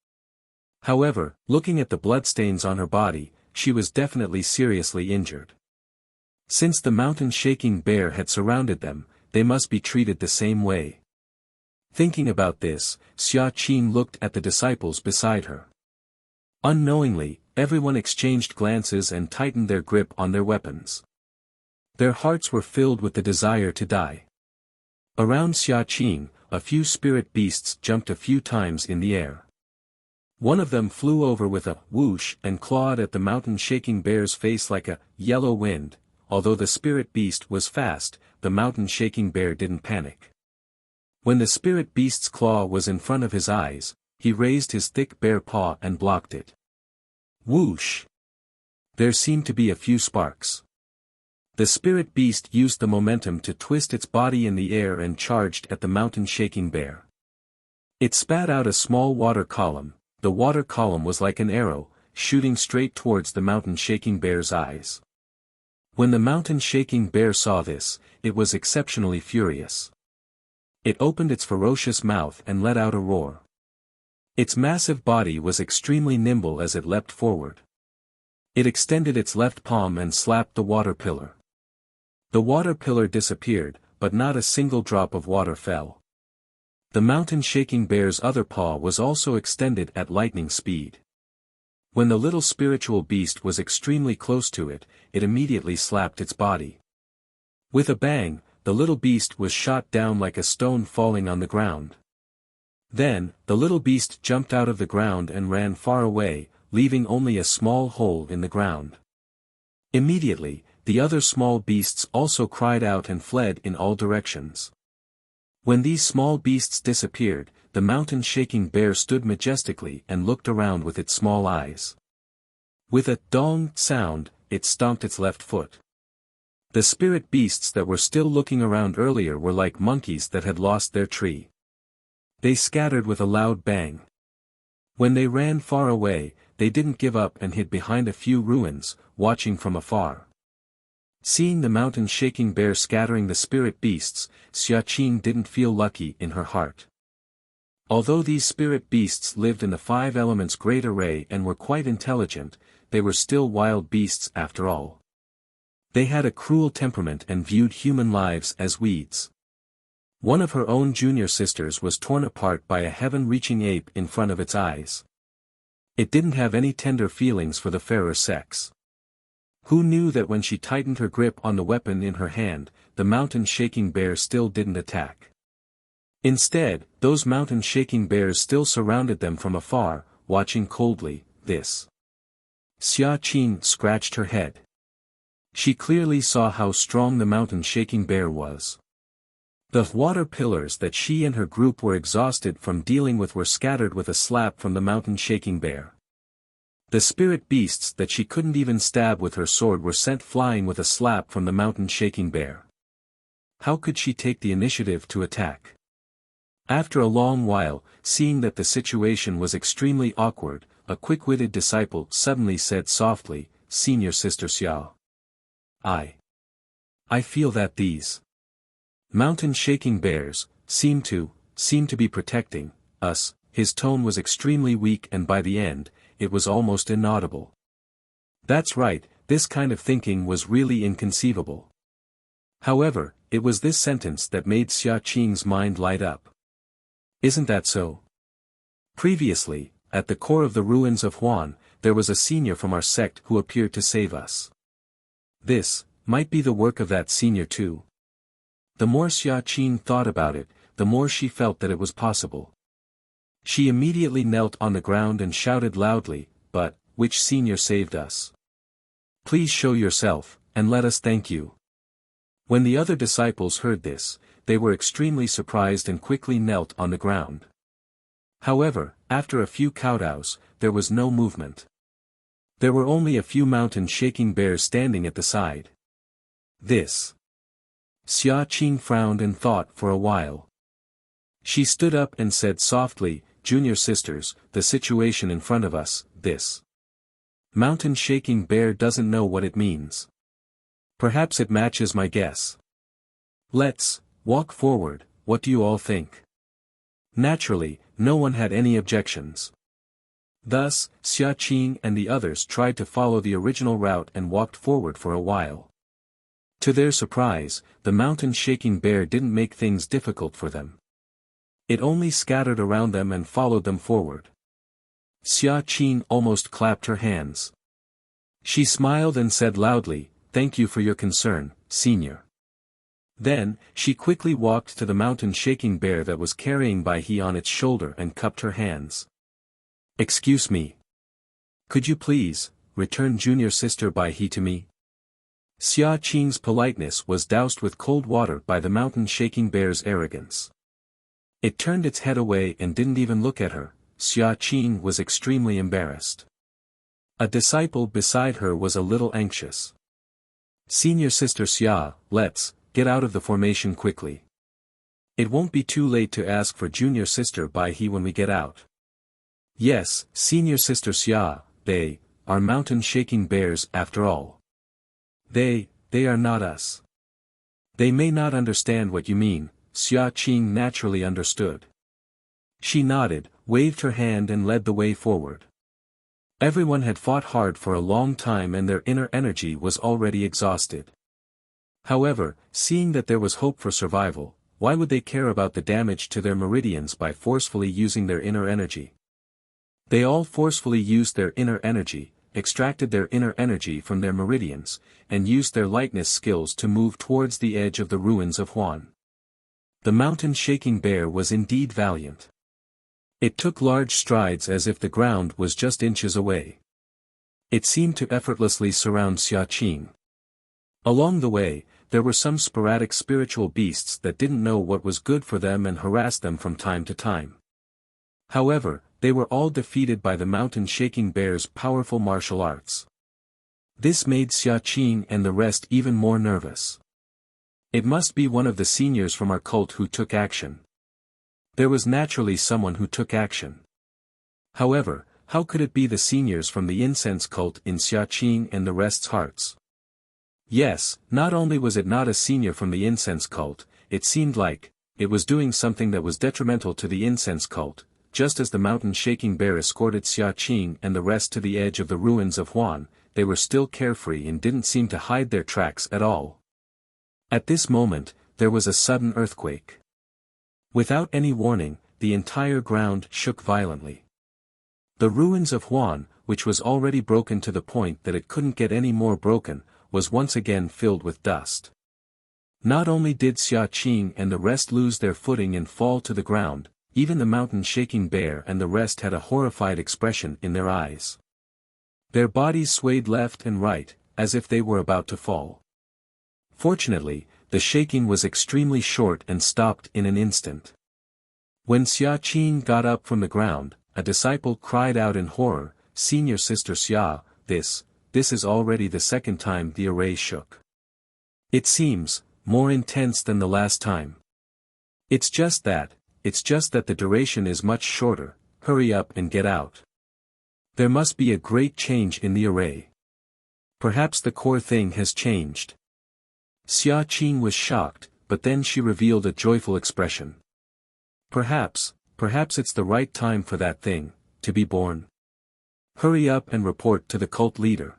However, looking at the bloodstains on her body, she was definitely seriously injured. Since the mountain-shaking bear had surrounded them, they must be treated the same way. Thinking about this, Xia Qing looked at the disciples beside her. Unknowingly, everyone exchanged glances and tightened their grip on their weapons. Their hearts were filled with the desire to die. Around Xia Qing, a few spirit beasts jumped a few times in the air. One of them flew over with a whoosh and clawed at the mountain-shaking bear's face like a yellow wind. Although the spirit beast was fast, the mountain-shaking bear didn't panic. When the spirit beast's claw was in front of his eyes, he raised his thick bare paw and blocked it. Whoosh! There seemed to be a few sparks. The spirit beast used the momentum to twist its body in the air and charged at the mountain-shaking bear. It spat out a small water column. The water column was like an arrow, shooting straight towards the mountain-shaking bear's eyes. When the mountain-shaking bear saw this, it was exceptionally furious. It opened its ferocious mouth and let out a roar. Its massive body was extremely nimble as it leapt forward. It extended its left palm and slapped the water pillar. The water pillar disappeared, but not a single drop of water fell. The mountain-shaking bear's other paw was also extended at lightning speed. When the little spiritual beast was extremely close to it, it immediately slapped its body. With a bang, the little beast was shot down like a stone falling on the ground. Then, the little beast jumped out of the ground and ran far away, leaving only a small hole in the ground. Immediately, the other small beasts also cried out and fled in all directions. When these small beasts disappeared, the mountain-shaking bear stood majestically and looked around with its small eyes. With a dong sound, it stomped its left foot. The spirit beasts that were still looking around earlier were like monkeys that had lost their tree. They scattered with a loud bang. When they ran far away, they didn't give up and hid behind a few ruins, watching from afar. Seeing the mountain-shaking bear scattering the spirit beasts, Xia Qing didn't feel lucky in her heart. Although these spirit beasts lived in the five elements' great array and were quite intelligent, they were still wild beasts after all. They had a cruel temperament and viewed human lives as weeds. One of her own junior sisters was torn apart by a heaven-reaching ape in front of its eyes. It didn't have any tender feelings for the fairer sex. Who knew that when she tightened her grip on the weapon in her hand, the mountain-shaking bear still didn't attack. Instead, those mountain-shaking bears still surrounded them from afar, watching coldly. This Xia Qing scratched her head. She clearly saw how strong the mountain-shaking bear was. The water pillars that she and her group were exhausted from dealing with were scattered with a slap from the mountain-shaking bear. The spirit beasts that she couldn't even stab with her sword were sent flying with a slap from the mountain-shaking bear. How could she take the initiative to attack? After a long while, seeing that the situation was extremely awkward, a quick-witted disciple suddenly said softly, "Senior Sister Xiao. I feel that these mountain-shaking bears seem to be protecting us." His tone was extremely weak and by the end, it was almost inaudible. That's right, this kind of thinking was really inconceivable. However, it was this sentence that made Xia Qing's mind light up. Isn't that so? Previously, at the core of the ruins of Huan, there was a senior from our sect who appeared to save us. This might be the work of that senior too. The more Xia Qing thought about it, the more she felt that it was possible. She immediately knelt on the ground and shouted loudly, "But, which senior saved us? Please show yourself, and let us thank you." When the other disciples heard this, they were extremely surprised and quickly knelt on the ground. However, after a few kowtows, there was no movement. There were only a few mountain-shaking bears standing at the side. This. Xia Qing frowned and thought for a while. She stood up and said softly, "Junior sisters, the situation in front of us, this mountain-shaking bear doesn't know what it means. Perhaps it matches my guess. Let's walk forward, what do you all think?" Naturally, no one had any objections. Thus, Xia Qing and the others tried to follow the original route and walked forward for a while. To their surprise, the mountain-shaking bear didn't make things difficult for them. It only scattered around them and followed them forward. Xia Qing almost clapped her hands. She smiled and said loudly, "Thank you for your concern, senior." Then, she quickly walked to the mountain-shaking bear that was carrying Bai He on its shoulder and cupped her hands. "Excuse me. Could you please, return junior sister Bai He to me?" Xia Qing's politeness was doused with cold water by the mountain-shaking bear's arrogance. It turned its head away and didn't even look at her. Xia Qing was extremely embarrassed. A disciple beside her was a little anxious. "Senior sister Xia, let's get out of the formation quickly. It won't be too late to ask for junior sister Bai He when we get out." "Yes, senior sister Xia, they are mountain-shaking bears after all. They are not us." "They may not understand what you mean," Xia Qing naturally understood. She nodded, waved her hand and led the way forward. Everyone had fought hard for a long time and their inner energy was already exhausted. However, seeing that there was hope for survival, why would they care about the damage to their meridians by forcefully using their inner energy? They all forcefully used their inner energy, extracted their inner energy from their meridians, and used their lightness skills to move towards the edge of the ruins of Huan. The mountain-shaking bear was indeed valiant. It took large strides as if the ground was just inches away. It seemed to effortlessly surround Xia Qing. Along the way, there were some sporadic spiritual beasts that didn't know what was good for them and harassed them from time to time. However, they were all defeated by the mountain-shaking bear's powerful martial arts. This made Xia Qing and the rest even more nervous. It must be one of the seniors from our cult who took action. There was naturally someone who took action. However, how could it be the seniors from the incense cult in Xia Qing and the rest's hearts? Yes, not only was it not a senior from the incense cult, it seemed like it was doing something that was detrimental to the incense cult. Just as the mountain-shaking bear escorted Xia Qing and the rest to the edge of the ruins of Huan, they were still carefree and didn't seem to hide their tracks at all. At this moment, there was a sudden earthquake. Without any warning, the entire ground shook violently. The ruins of Huan, which was already broken to the point that it couldn't get any more broken, was once again filled with dust. Not only did Xia Qing and the rest lose their footing and fall to the ground, even the mountain-shaking bear and the rest had a horrified expression in their eyes. Their bodies swayed left and right, as if they were about to fall. Fortunately, the shaking was extremely short and stopped in an instant. When Xia Qing got up from the ground, a disciple cried out in horror, "Senior sister Xia, this is already the second time the array shook. It seems more intense than the last time. It's just that the duration is much shorter. Hurry up and get out. There must be a great change in the array. Perhaps the core thing has changed." Xia Qing was shocked, but then she revealed a joyful expression. Perhaps it's the right time for that thing to be born. Hurry up and report to the cult leader.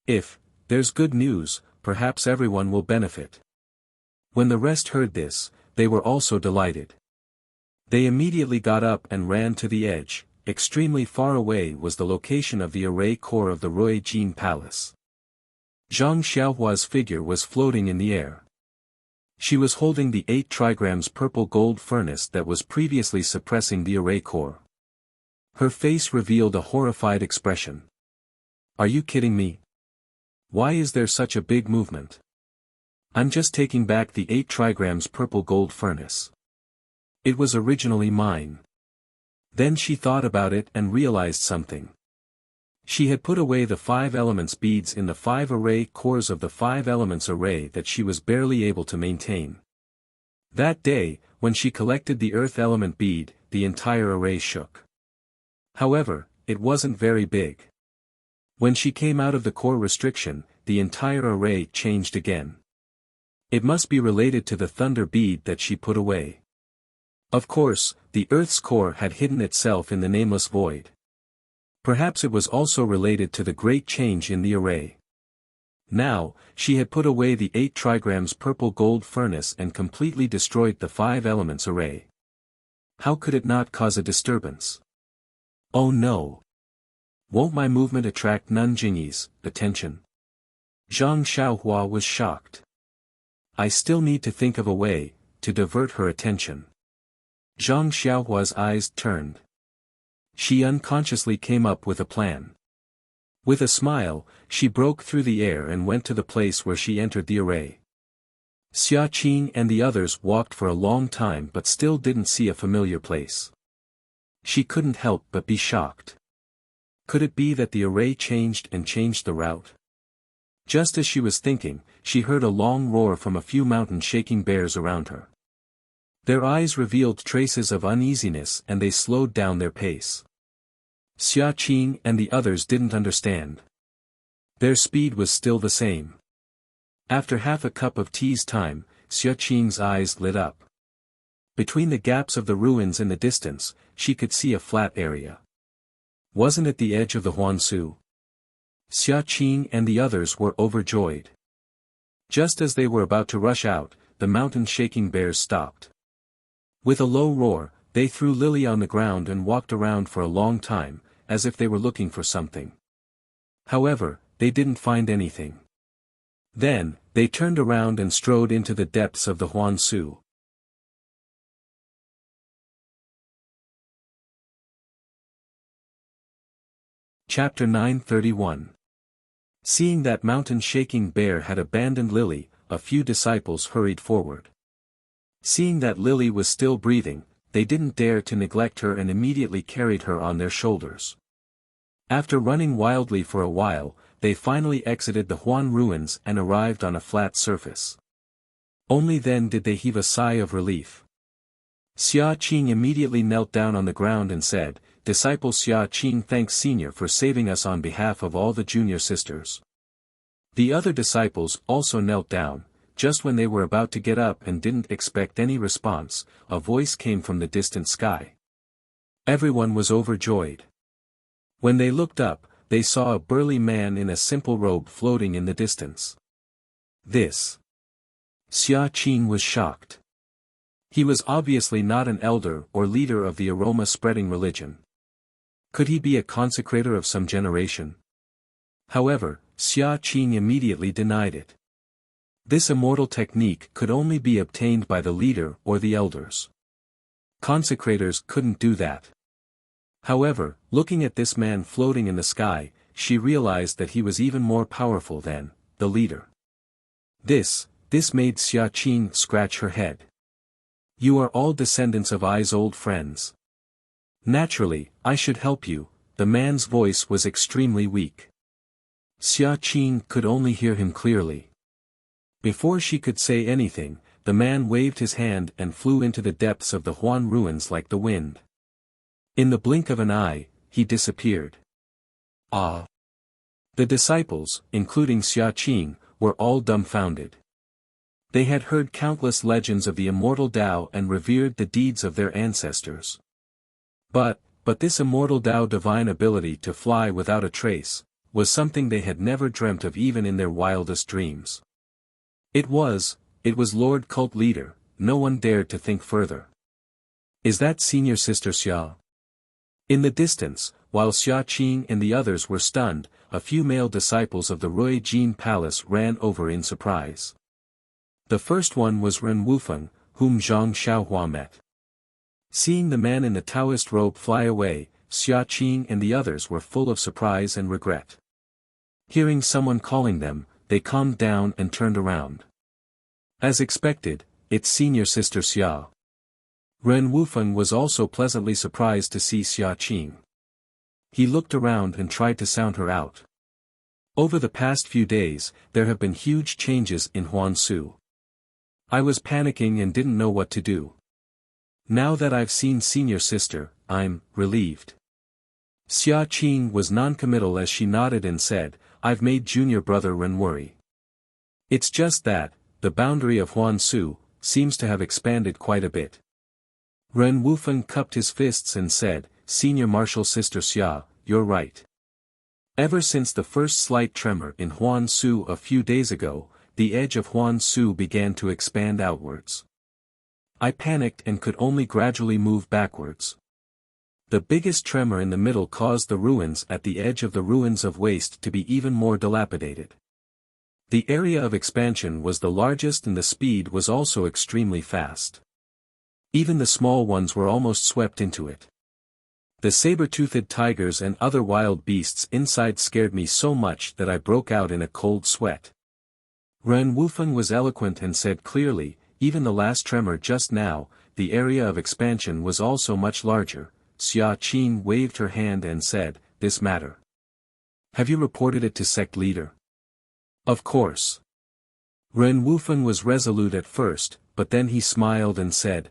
If there's good news, perhaps everyone will benefit." When the rest heard this, they were also delighted. They immediately got up and ran to the edge. Extremely far away was the location of the array core of the Rui Jin Palace. Zhang Xiaohua's figure was floating in the air. She was holding the 8 trigrams purple gold furnace that was previously suppressing the array core. Her face revealed a horrified expression. Are you kidding me? Why is there such a big movement? I'm just taking back the 8 trigrams purple gold furnace. It was originally mine. Then she thought about it and realized something. She had put away the 5 elements beads in the 5 array cores of the 5 elements array that she was barely able to maintain. That day, when she collected the earth element bead, the entire array shook. However, it wasn't very big. When she came out of the core restriction, the entire array changed again. It must be related to the thunder bead that she put away. Of course, the Earth's core had hidden itself in the nameless void. Perhaps it was also related to the great change in the array. Now, she had put away the 8 trigrams purple gold furnace and completely destroyed the 5 elements array. How could it not cause a disturbance? Oh no! Won't my movement attract Nanjingyi's attention? Zhang Xiaohua was shocked. I still need to think of a way to divert her attention. Zhang Xiaohua's eyes turned. She unconsciously came up with a plan. With a smile, she broke through the air and went to the place where she entered the array. Xia Qing and the others walked for a long time but still didn't see a familiar place. She couldn't help but be shocked. Could it be that the array changed and changed the route? Just as she was thinking, she heard a long roar from a few mountain-shaking bears around her. Their eyes revealed traces of uneasiness and they slowed down their pace. Xia Qing and the others didn't understand. Their speed was still the same. After half a cup of tea's time, Xia Qing's eyes lit up. Between the gaps of the ruins in the distance, she could see a flat area. Wasn't it the edge of the Huangsu? Xia Qing and the others were overjoyed. Just as they were about to rush out, the mountain-shaking bears stopped. With a low roar, they threw Lily on the ground and walked around for a long time, as if they were looking for something. However, they didn't find anything. Then, they turned around and strode into the depths of the Huangsu. Chapter 931. Seeing that mountain-shaking bear had abandoned Lily, a few disciples hurried forward. Seeing that Lily was still breathing, they didn't dare to neglect her and immediately carried her on their shoulders. After running wildly for a while, they finally exited the Huan ruins and arrived on a flat surface. Only then did they heave a sigh of relief. Xia Qing immediately knelt down on the ground and said, "Disciple Xia Qing thanks Senior for saving us on behalf of all the junior sisters." The other disciples also knelt down. Just when they were about to get up and didn't expect any response, a voice came from the distant sky. Everyone was overjoyed. When they looked up, they saw a burly man in a simple robe floating in the distance. This. Xia Qing was shocked. He was obviously not an elder or leader of the aroma-spreading religion. Could he be a consecrator of some generation? However, Xia Qing immediately denied it. This immortal technique could only be obtained by the leader or the elders. Consecrators couldn't do that. However, looking at this man floating in the sky, she realized that he was even more powerful than the leader. This made Xia Qing scratch her head. You are all descendants of Ai's old friends. Naturally, I should help you. The man's voice was extremely weak. Xia Qing could only hear him clearly. Before she could say anything, the man waved his hand and flew into the depths of the Huan ruins like the wind. In the blink of an eye, he disappeared. Ah! The disciples, including Xia Qing, were all dumbfounded. They had heard countless legends of the immortal Tao and revered the deeds of their ancestors. But this immortal Tao divine ability to fly without a trace, was something they had never dreamt of even in their wildest dreams. It was Lord Cult Leader, no one dared to think further. Is that senior sister Xia? In the distance, while Xia Qing and the others were stunned, a few male disciples of the Rui Jin Palace ran over in surprise. The first one was Ren Wufeng, whom Zhang Xiaohua met. Seeing the man in the Taoist robe fly away, Xia Qing and the others were full of surprise and regret. Hearing someone calling them, they calmed down and turned around. As expected, it's senior sister Xia. Ren Wufeng was also pleasantly surprised to see Xia Qing. He looked around and tried to sound her out. Over the past few days, there have been huge changes in Huansu. I was panicking and didn't know what to do. Now that I've seen senior sister, I'm relieved. Xia Qing was non-committal as she nodded and said, I've made junior brother Ren worry. It's just that, the boundary of Huansu seems to have expanded quite a bit. Ren Wufeng cupped his fists and said, Senior martial sister Xia, you're right. Ever since the first slight tremor in Huansu a few days ago, the edge of Huansu began to expand outwards. I panicked and could only gradually move backwards. The biggest tremor in the middle caused the ruins at the edge of the ruins of waste to be even more dilapidated. The area of expansion was the largest and the speed was also extremely fast. Even the small ones were almost swept into it. The saber-toothed tigers and other wild beasts inside scared me so much that I broke out in a cold sweat. Ren Wufeng was eloquent and said clearly, even the last tremor just now, the area of expansion was also much larger. Xia Qing waved her hand and said, this matter. Have you reported it to sect leader? Of course. Ren Wufeng was resolute at first, but then he smiled and said,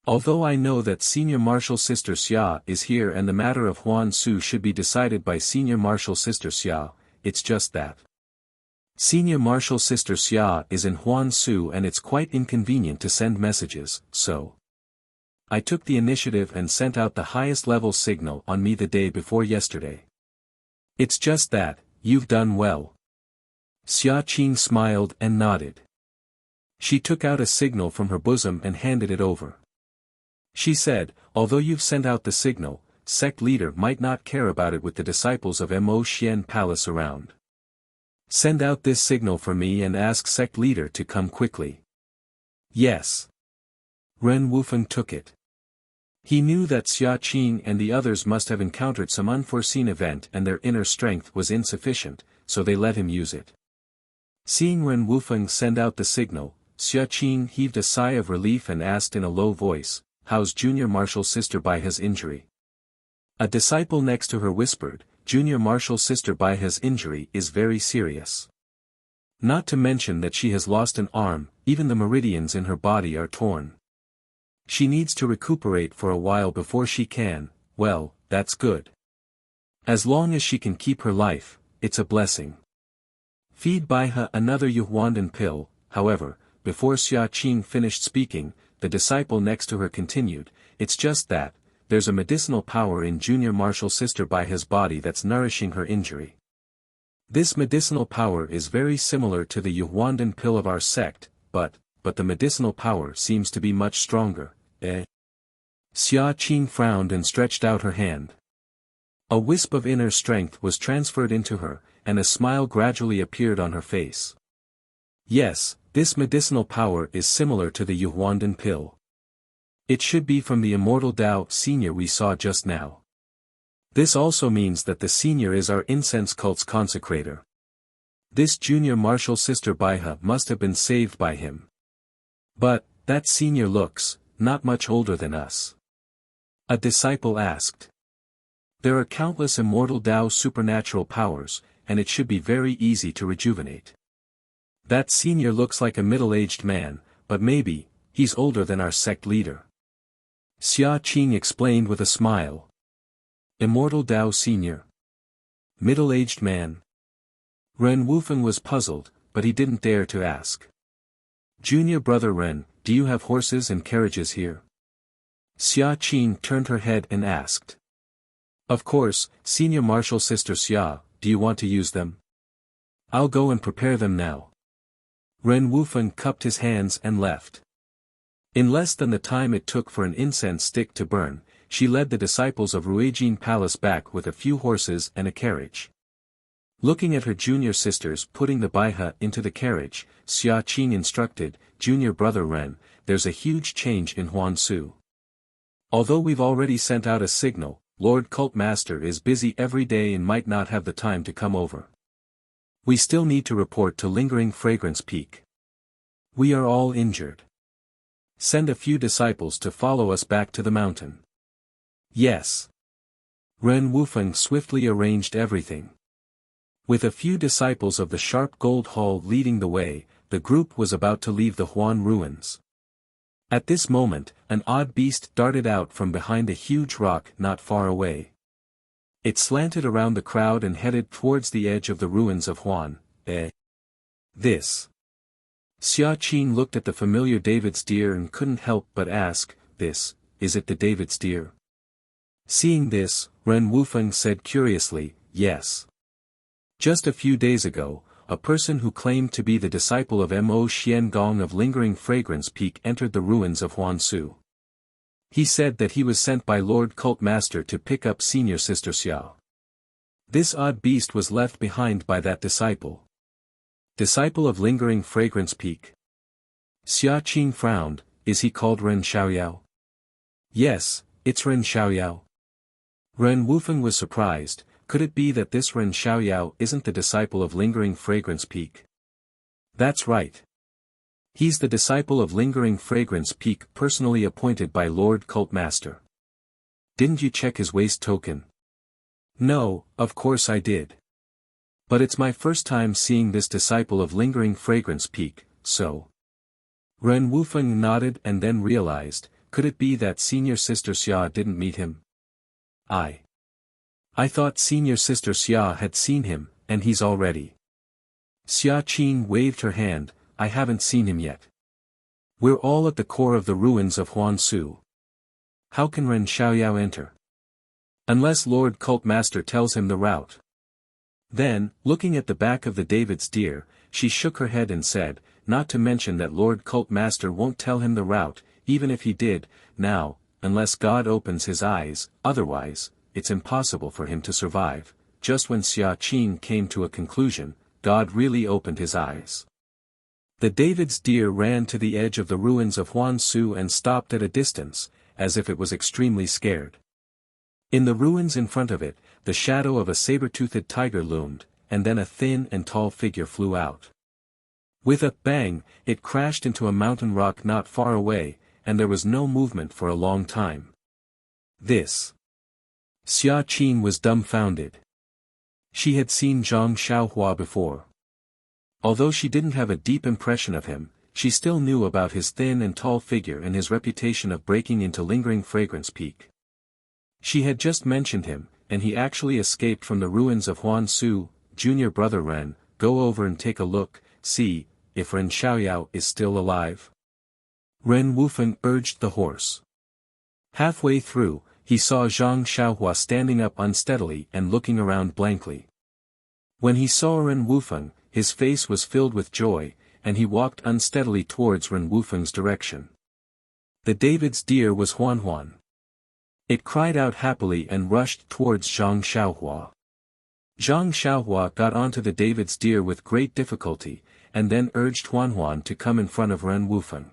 Although I know that senior martial sister Xia is here and the matter of Huansu should be decided by senior martial sister Xia, it's just that. Senior martial sister Xia is in Huansu and it's quite inconvenient to send messages, so. I took the initiative and sent out the highest level signal on me the day before yesterday. It's just that, you've done well. Xia Qing smiled and nodded. She took out a signal from her bosom and handed it over. She said, although you've sent out the signal, sect leader might not care about it with the disciples of Mo Xian Palace around. Send out this signal for me and ask sect leader to come quickly. Yes. Ren Wufeng took it. He knew that Xia Qing and the others must have encountered some unforeseen event and their inner strength was insufficient, so they let him use it. Seeing Ren Wufeng send out the signal, Xia Qing heaved a sigh of relief and asked in a low voice, how's junior martial sister Baihe's injury? A disciple next to her whispered, junior martial sister Baihe's injury is very serious. Not to mention that she has lost an arm, even the meridians in her body are torn. She needs to recuperate for a while before she can, well, that's good. As long as she can keep her life, it's a blessing. Feed Baihe another Yuhuandan pill, however, before Xia Qing finished speaking, the disciple next to her continued, it's just that, there's a medicinal power in junior martial sister Baihe's body that's nourishing her injury. This medicinal power is very similar to the Yuhuandan pill of our sect, but the medicinal power seems to be much stronger, eh? Xia Qing frowned and stretched out her hand. A wisp of inner strength was transferred into her, and a smile gradually appeared on her face. Yes, this medicinal power is similar to the Yuhuandan pill. It should be from the immortal Tao senior we saw just now. This also means that the senior is our incense cult's consecrator. This junior martial sister Baihe must have been saved by him. But, that senior looks, not much older than us. A disciple asked. There are countless immortal Tao supernatural powers, and it should be very easy to rejuvenate. That senior looks like a middle-aged man, but maybe, he's older than our sect leader. Xia Qing explained with a smile. Immortal Tao senior. Middle-aged man. Ren Wufeng was puzzled, but he didn't dare to ask. Junior brother Ren, do you have horses and carriages here? Xia Qing turned her head and asked. Of course, senior martial sister Xia, do you want to use them? I'll go and prepare them now. Ren Wufeng cupped his hands and left. In less than the time it took for an incense stick to burn, she led the disciples of Ruijin Palace back with a few horses and a carriage. Looking at her junior sisters putting the baiha into the carriage, Xia Qing instructed, "Junior brother Ren, there's a huge change in Huansu. Although we've already sent out a signal, Lord Cult Master is busy every day and might not have the time to come over. We still need to report to Lingering Fragrance Peak. We are all injured. Send a few disciples to follow us back to the mountain." "Yes." Ren Wufeng swiftly arranged everything. With a few disciples of the Sharp Gold Hall leading the way, the group was about to leave the Huan ruins. At this moment, an odd beast darted out from behind a huge rock not far away. It slanted around the crowd and headed towards the edge of the ruins of Huan. This. Xia Qing looked at the familiar David's deer and couldn't help but ask, is it the David's deer? Seeing this, Ren Wufeng said curiously, "Yes. Just a few days ago, a person who claimed to be the disciple of Mo Xian Gong of Lingering Fragrance Peak entered the ruins of Huansu. He said that he was sent by Lord Cult Master to pick up senior sister Xia. This odd beast was left behind by that disciple. Disciple of Lingering Fragrance Peak." Xia Qing frowned. "Is he called Ren Xiaoyao?" "Yes, it's Ren Xiaoyao." Ren Wufeng was surprised. Could it be that this Ren Xiaoyao isn't the disciple of Lingering Fragrance Peak? That's right. He's the disciple of Lingering Fragrance Peak personally appointed by Lord Cult Master. Didn't you check his waist token? No, of course I did. But it's my first time seeing this disciple of Lingering Fragrance Peak, so. Ren Wufeng nodded and then realized, could it be that senior sister Xia didn't meet him? I thought senior sister Xia had seen him, and he's already. Xia Qing waved her hand, "I haven't seen him yet. We're all at the core of the ruins of Huansu. How can Ren Xiaoyao enter? Unless Lord Cult Master tells him the route." Then, looking at the back of the David's deer, she shook her head and said, "Not to mention that Lord Cult Master won't tell him the route, even if he did, now, unless God opens his eyes, otherwise, it's impossible for him to survive." Just when Xia Qing came to a conclusion, God really opened his eyes. The David's deer ran to the edge of the ruins of Huansu and stopped at a distance, as if it was extremely scared. In the ruins in front of it, the shadow of a saber-toothed tiger loomed, and then a thin and tall figure flew out. With a bang, it crashed into a mountain rock not far away, and there was no movement for a long time. This. Xia Qing was dumbfounded. She had seen Zhang Xiaohua before. Although she didn't have a deep impression of him, she still knew about his thin and tall figure and his reputation of breaking into Lingering Fragrance Peak. She had just mentioned him, and he actually escaped from the ruins of Huansu. "Junior brother Ren, go over and take a look, see if Ren Xiaoyao is still alive." Ren Wufeng urged the horse. Halfway through, he saw Zhang Xiaohua standing up unsteadily and looking around blankly. When he saw Ren Wufeng, his face was filled with joy, and he walked unsteadily towards Ren Wufeng's direction. The David's deer was Huan. It cried out happily and rushed towards Zhang Xiaohua. Zhang Xiaohua got onto the David's deer with great difficulty, and then urged Huan to come in front of Ren Wufeng.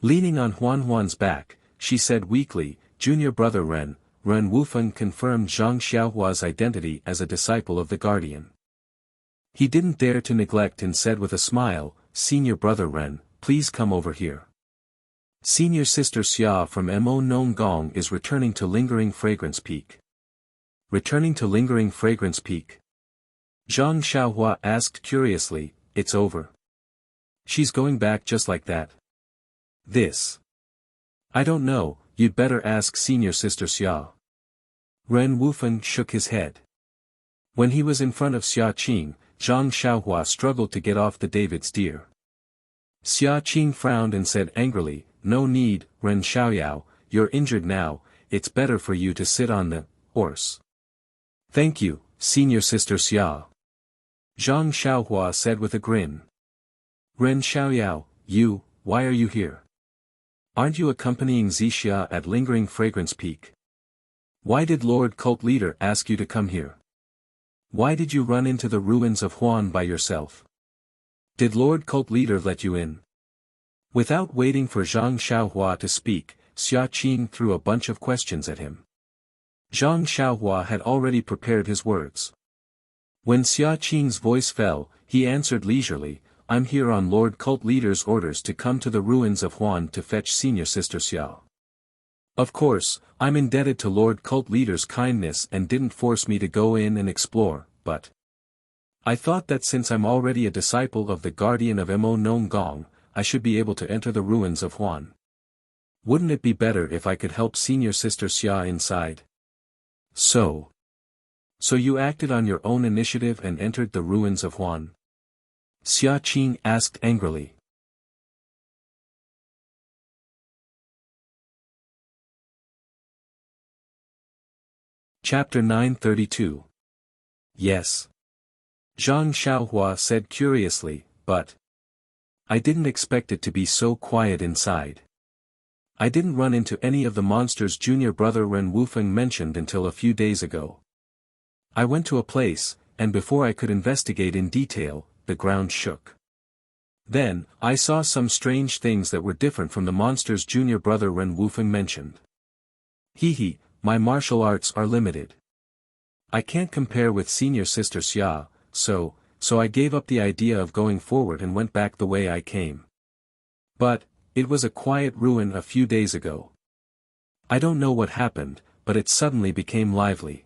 Leaning on Huan's back, she said weakly, "Junior brother Ren." Ren Wufeng confirmed Zhang Xiaohua's identity as a disciple of the Guardian. He didn't dare to neglect and said with a smile, "Senior brother Ren, please come over here. Senior sister Xia from Mo Nong Gong is returning to Lingering Fragrance Peak." "Returning to Lingering Fragrance Peak?" Zhang Xiaohua asked curiously. "It's over. She's going back just like that?" "This. I don't know, you'd better ask senior sister Xia." Ren Wufeng shook his head. When he was in front of Xia Qing, Zhang Xiaohua struggled to get off the David's deer. Xia Qing frowned and said angrily, "No need, Ren Xiaoyao, you're injured now, it's better for you to sit on the horse." "Thank you, senior sister Xia," Zhang Xiaohua said with a grin. "Ren Xiaoyao, why are you here? Aren't you accompanying Zixia at Lingering Fragrance Peak? Why did Lord Cult Leader ask you to come here?" Why did you run into the ruins of Huan by yourself? Did Lord Cult Leader let you in? Without waiting for Zhang Xiaohua to speak, Xia Qing threw a bunch of questions at him. Zhang Xiaohua had already prepared his words. When Xia Qing's voice fell, he answered leisurely, I'm here on Lord Cult Leader's orders to come to the ruins of Huan to fetch Senior Sister Xiao. Of course, I'm indebted to Lord Cult Leader's kindness and didn't force me to go in and explore, but I thought that since I'm already a disciple of the Guardian of Mo Nong Gong, I should be able to enter the ruins of Huan. Wouldn't it be better if I could help Senior Sister Xia inside? So you acted on your own initiative and entered the ruins of Huan? Xia Qing asked angrily. Chapter 932. Yes. Zhang Xiaohua said curiously, but I didn't expect it to be so quiet inside. I didn't run into any of the monsters junior brother Ren Wufeng mentioned until a few days ago. I went to a place, and before I could investigate in detail, the ground shook. Then, I saw some strange things that were different from the monsters junior brother Ren Wufeng mentioned. Hee, my martial arts are limited. I can't compare with Senior Sister Xia, so I gave up the idea of going forward and went back the way I came. But, it was a quiet ruin a few days ago. I don't know what happened, but it suddenly became lively.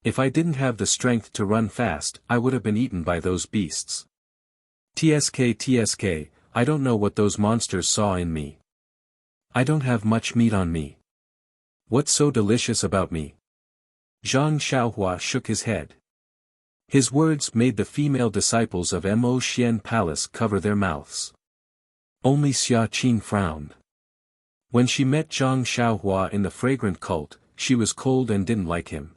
If I didn't have the strength to run fast, I would have been eaten by those beasts. TSK, I don't know what those monsters saw in me. I don't have much meat on me. What's so delicious about me? Zhang Xiaohua shook his head. His words made the female disciples of Mo Xian Palace cover their mouths. Only Xia Qing frowned. When she met Zhang Xiaohua in the fragrant cult, she was cold and didn't like him.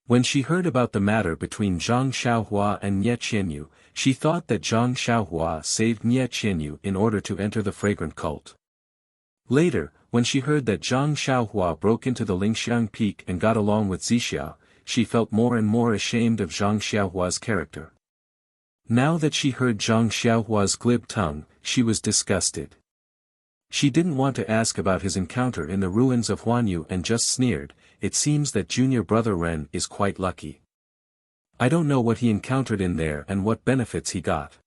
When she heard about the matter between Zhang Xiaohua and Nie Qianyu, she thought that Zhang Xiaohua saved Nie Qianyu in order to enter the fragrant cult. Later, when she heard that Zhang Xiaohua broke into the Lingxiang Peak and got along with Zixia, she felt more and more ashamed of Zhang Xiaohua's character. Now that she heard Zhang Xiaohua's glib tongue, she was disgusted. She didn't want to ask about his encounter in the ruins of Huanyu and just sneered, it seems that junior brother Ren is quite lucky. I don't know what he encountered in there and what benefits he got.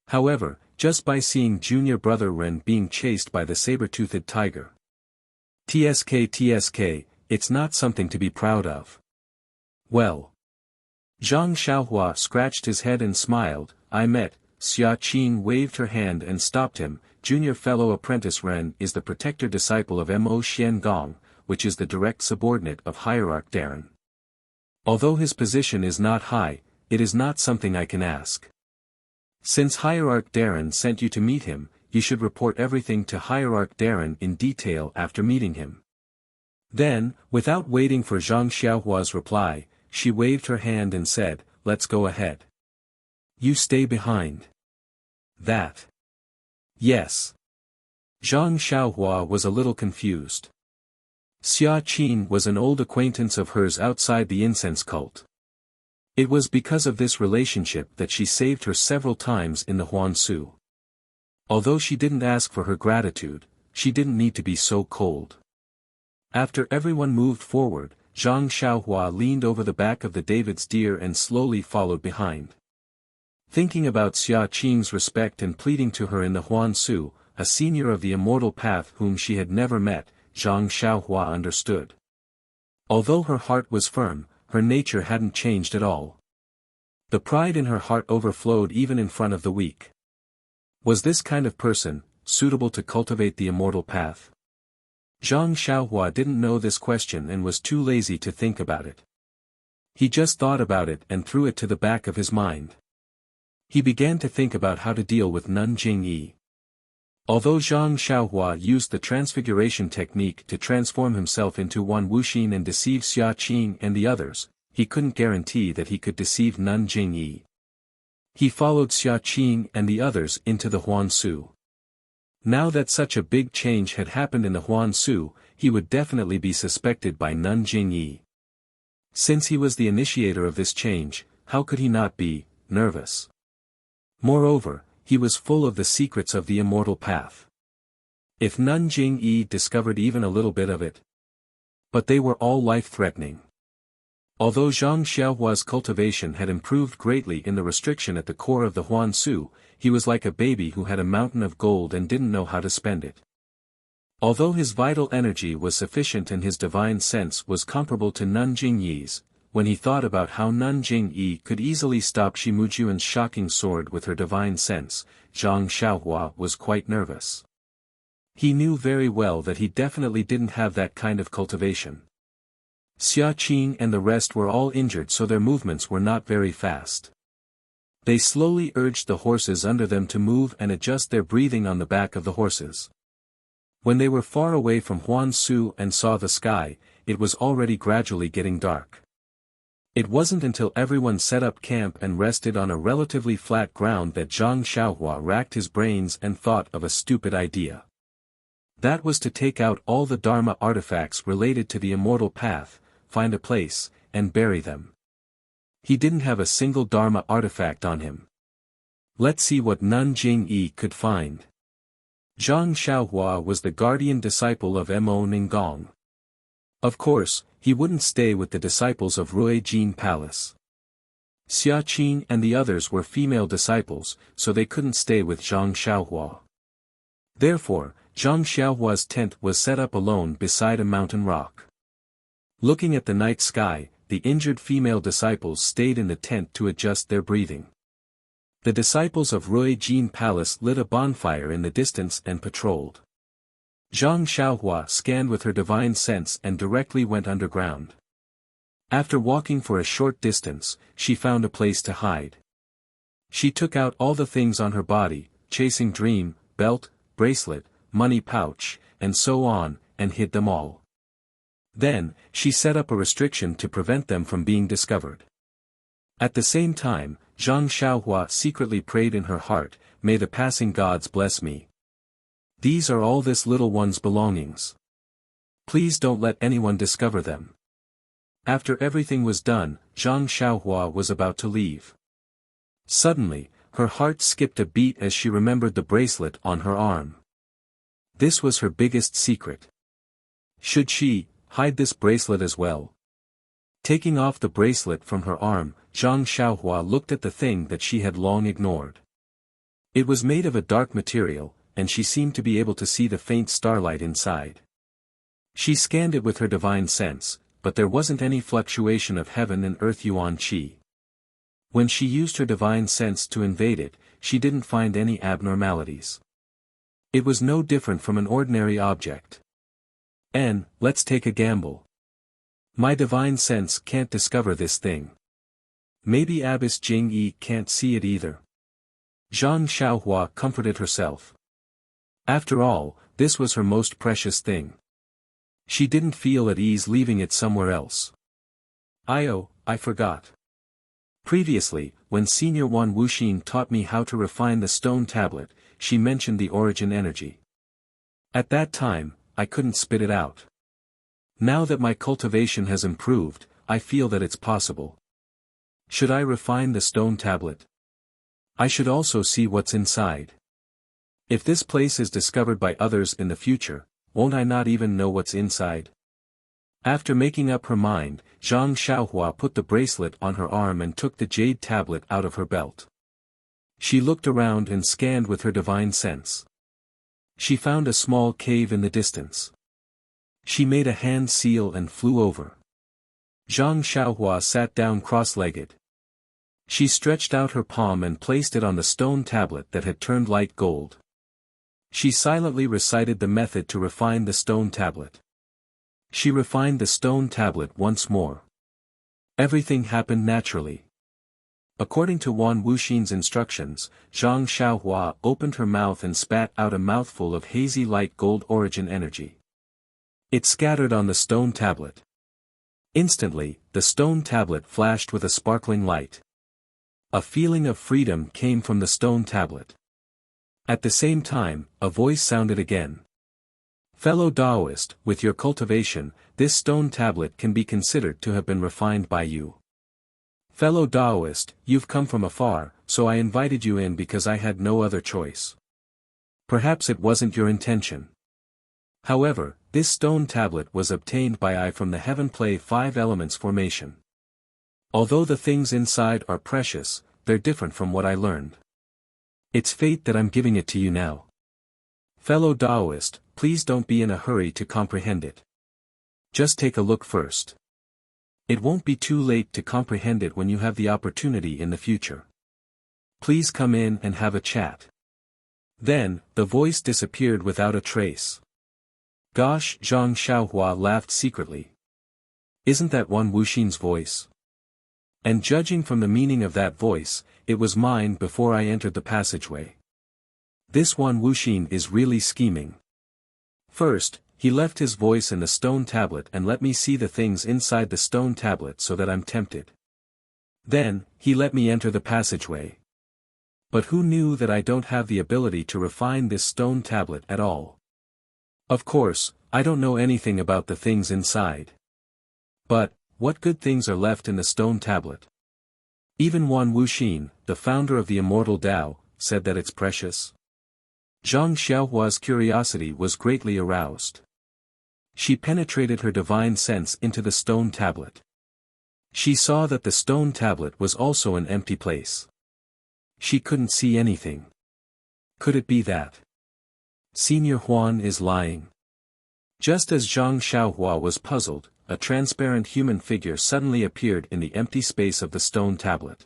However, just by seeing junior brother Ren being chased by the saber-toothed tiger. TSK, it's not something to be proud of. Well. Zhang Xiaohua scratched his head and smiled, Xia Qing waved her hand and stopped him, junior fellow apprentice Ren is the protector disciple of Mo Xian Gong, which is the direct subordinate of Hierarch Darren. Although his position is not high, it is not something I can ask. Since Hierarch Darren sent you to meet him, you should report everything to Hierarch Darren in detail after meeting him. Then, without waiting for Zhang Xiaohua's reply, she waved her hand and said, let's go ahead. You stay behind. That. Yes. Zhang Xiaohua was a little confused. Xia Qing was an old acquaintance of hers outside the incense cult. It was because of this relationship that she saved her several times in the Huansu. Although she didn't ask for her gratitude, she didn't need to be so cold. After everyone moved forward, Zhang Xiaohua leaned over the back of the David's deer and slowly followed behind. Thinking about Xia Qing's respect and pleading to her in the Huansu, a senior of the Immortal Path whom she had never met, Zhang Xiaohua understood. Although her heart was firm, her nature hadn't changed at all. The pride in her heart overflowed even in front of the weak. Was this kind of person suitable to cultivate the Immortal Path? Zhang Xiaohua didn't know this question and was too lazy to think about it. He just thought about it and threw it to the back of his mind. He began to think about how to deal with Nun Jingyi. Although Zhang Xiaohua used the transfiguration technique to transform himself into Wan Wuxin and deceive Xia Qing and the others, he couldn't guarantee that he could deceive Nun Jingyi. He followed Xia Qing and the others into the Huansu. Now that such a big change had happened in the Huansu, he would definitely be suspected by Nun Jingyi. Since he was the initiator of this change, how could he not be nervous? Moreover, he was full of the secrets of the immortal path. If Nun Jing-yi discovered even a little bit of it. But they were all life-threatening. Although Zhang Xiaohua's cultivation had improved greatly in the restriction at the core of the Huan Su, he was like a baby who had a mountain of gold and didn't know how to spend it. Although his vital energy was sufficient and his divine sense was comparable to Nun Jingyi's, when he thought about how Nun Jingyi could easily stop Shimujuan's shocking sword with her divine sense, Zhang Xiaohua was quite nervous. He knew very well that he definitely didn't have that kind of cultivation. Xia Qing and the rest were all injured, so their movements were not very fast. They slowly urged the horses under them to move and adjust their breathing on the back of the horses. When they were far away from Huan Su and saw the sky, it was already gradually getting dark. It wasn't until everyone set up camp and rested on a relatively flat ground that Zhang Xiaohua racked his brains and thought of a stupid idea. That was to take out all the Dharma artifacts related to the immortal path, find a place, and bury them. He didn't have a single Dharma artifact on him. Let's see what Nun Jing-yi could find. Zhang Xiaohua was the guardian disciple of Mo Ninggong. Of course, he wouldn't stay with the disciples of Ruijin Palace. Xia Qing and the others were female disciples, so they couldn't stay with Zhang Xiaohua. Therefore, Zhang Xiaohua's tent was set up alone beside a mountain rock. Looking at the night sky, the injured female disciples stayed in the tent to adjust their breathing. The disciples of Ruijin Palace lit a bonfire in the distance and patrolled. Zhang Xiaohua scanned with her divine sense and directly went underground. After walking for a short distance, she found a place to hide. She took out all the things on her body, chasing dream, belt, bracelet, money pouch, and so on, and hid them all. Then, she set up a restriction to prevent them from being discovered. At the same time, Zhang Xiaohua secretly prayed in her heart, "May the passing gods bless me. These are all this little one's belongings. Please don't let anyone discover them." After everything was done, Zhang Xiaohua was about to leave. Suddenly, her heart skipped a beat as she remembered the bracelet on her arm. This was her biggest secret. Should she hide this bracelet as well? Taking off the bracelet from her arm, Zhang Xiaohua looked at the thing that she had long ignored. It was made of a dark material, and she seemed to be able to see the faint starlight inside. She scanned it with her divine sense, but there wasn't any fluctuation of heaven and earth yuan qi. When she used her divine sense to invade it, she didn't find any abnormalities. It was no different from an ordinary object. Let's take a gamble. My divine sense can't discover this thing. Maybe Abbess Jing-yi can't see it either. Zhang Xiaohua comforted herself. After all, this was her most precious thing. She didn't feel at ease leaving it somewhere else. I forgot. Previously, when Senior Wan Wuxin taught me how to refine the stone tablet, she mentioned the origin energy. At that time, I couldn't spit it out. Now that my cultivation has improved, I feel that it's possible. Should I refine the stone tablet? I should also see what's inside. If this place is discovered by others in the future, won't I not even know what's inside? After making up her mind, Zhang Xiaohua put the bracelet on her arm and took the jade tablet out of her belt. She looked around and scanned with her divine sense. She found a small cave in the distance. She made a hand seal and flew over. Zhang Xiaohua sat down cross-legged. She stretched out her palm and placed it on the stone tablet that had turned light gold. She silently recited the method to refine the stone tablet. She refined the stone tablet once more. Everything happened naturally. According to Wan Wuxin's instructions, Zhang Xiaohua opened her mouth and spat out a mouthful of hazy light gold origin energy. It scattered on the stone tablet. Instantly, the stone tablet flashed with a sparkling light. A feeling of freedom came from the stone tablet. At the same time, a voice sounded again. Fellow Taoist, with your cultivation, this stone tablet can be considered to have been refined by you. Fellow Taoist, you've come from afar, so I invited you in because I had no other choice. Perhaps it wasn't your intention. However, this stone tablet was obtained by I from the Heaven Play 5 Elements formation. Although the things inside are precious, they're different from what I learned. It's fate that I'm giving it to you now. Fellow Taoist, please don't be in a hurry to comprehend it. Just take a look first. It won't be too late to comprehend it when you have the opportunity in the future. Please come in and have a chat. Then, the voice disappeared without a trace. Gosh, Zhang Xiaohua laughed secretly. Isn't that one Wuxin's voice? And judging from the meaning of that voice, it was mine before I entered the passageway. This one Wuxin is really scheming. First, he left his voice in the stone tablet and let me see the things inside the stone tablet so that I'm tempted. Then, he let me enter the passageway. But who knew that I don't have the ability to refine this stone tablet at all? Of course, I don't know anything about the things inside. But, what good things are left in the stone tablet? Even Wan Wuxin, the founder of the immortal Tao, said that it's precious. Zhang Xiaohua's curiosity was greatly aroused. She penetrated her divine sense into the stone tablet. She saw that the stone tablet was also an empty place. She couldn't see anything. Could it be that Senior Huan is lying? Just as Zhang Xiaohua was puzzled, a transparent human figure suddenly appeared in the empty space of the stone tablet.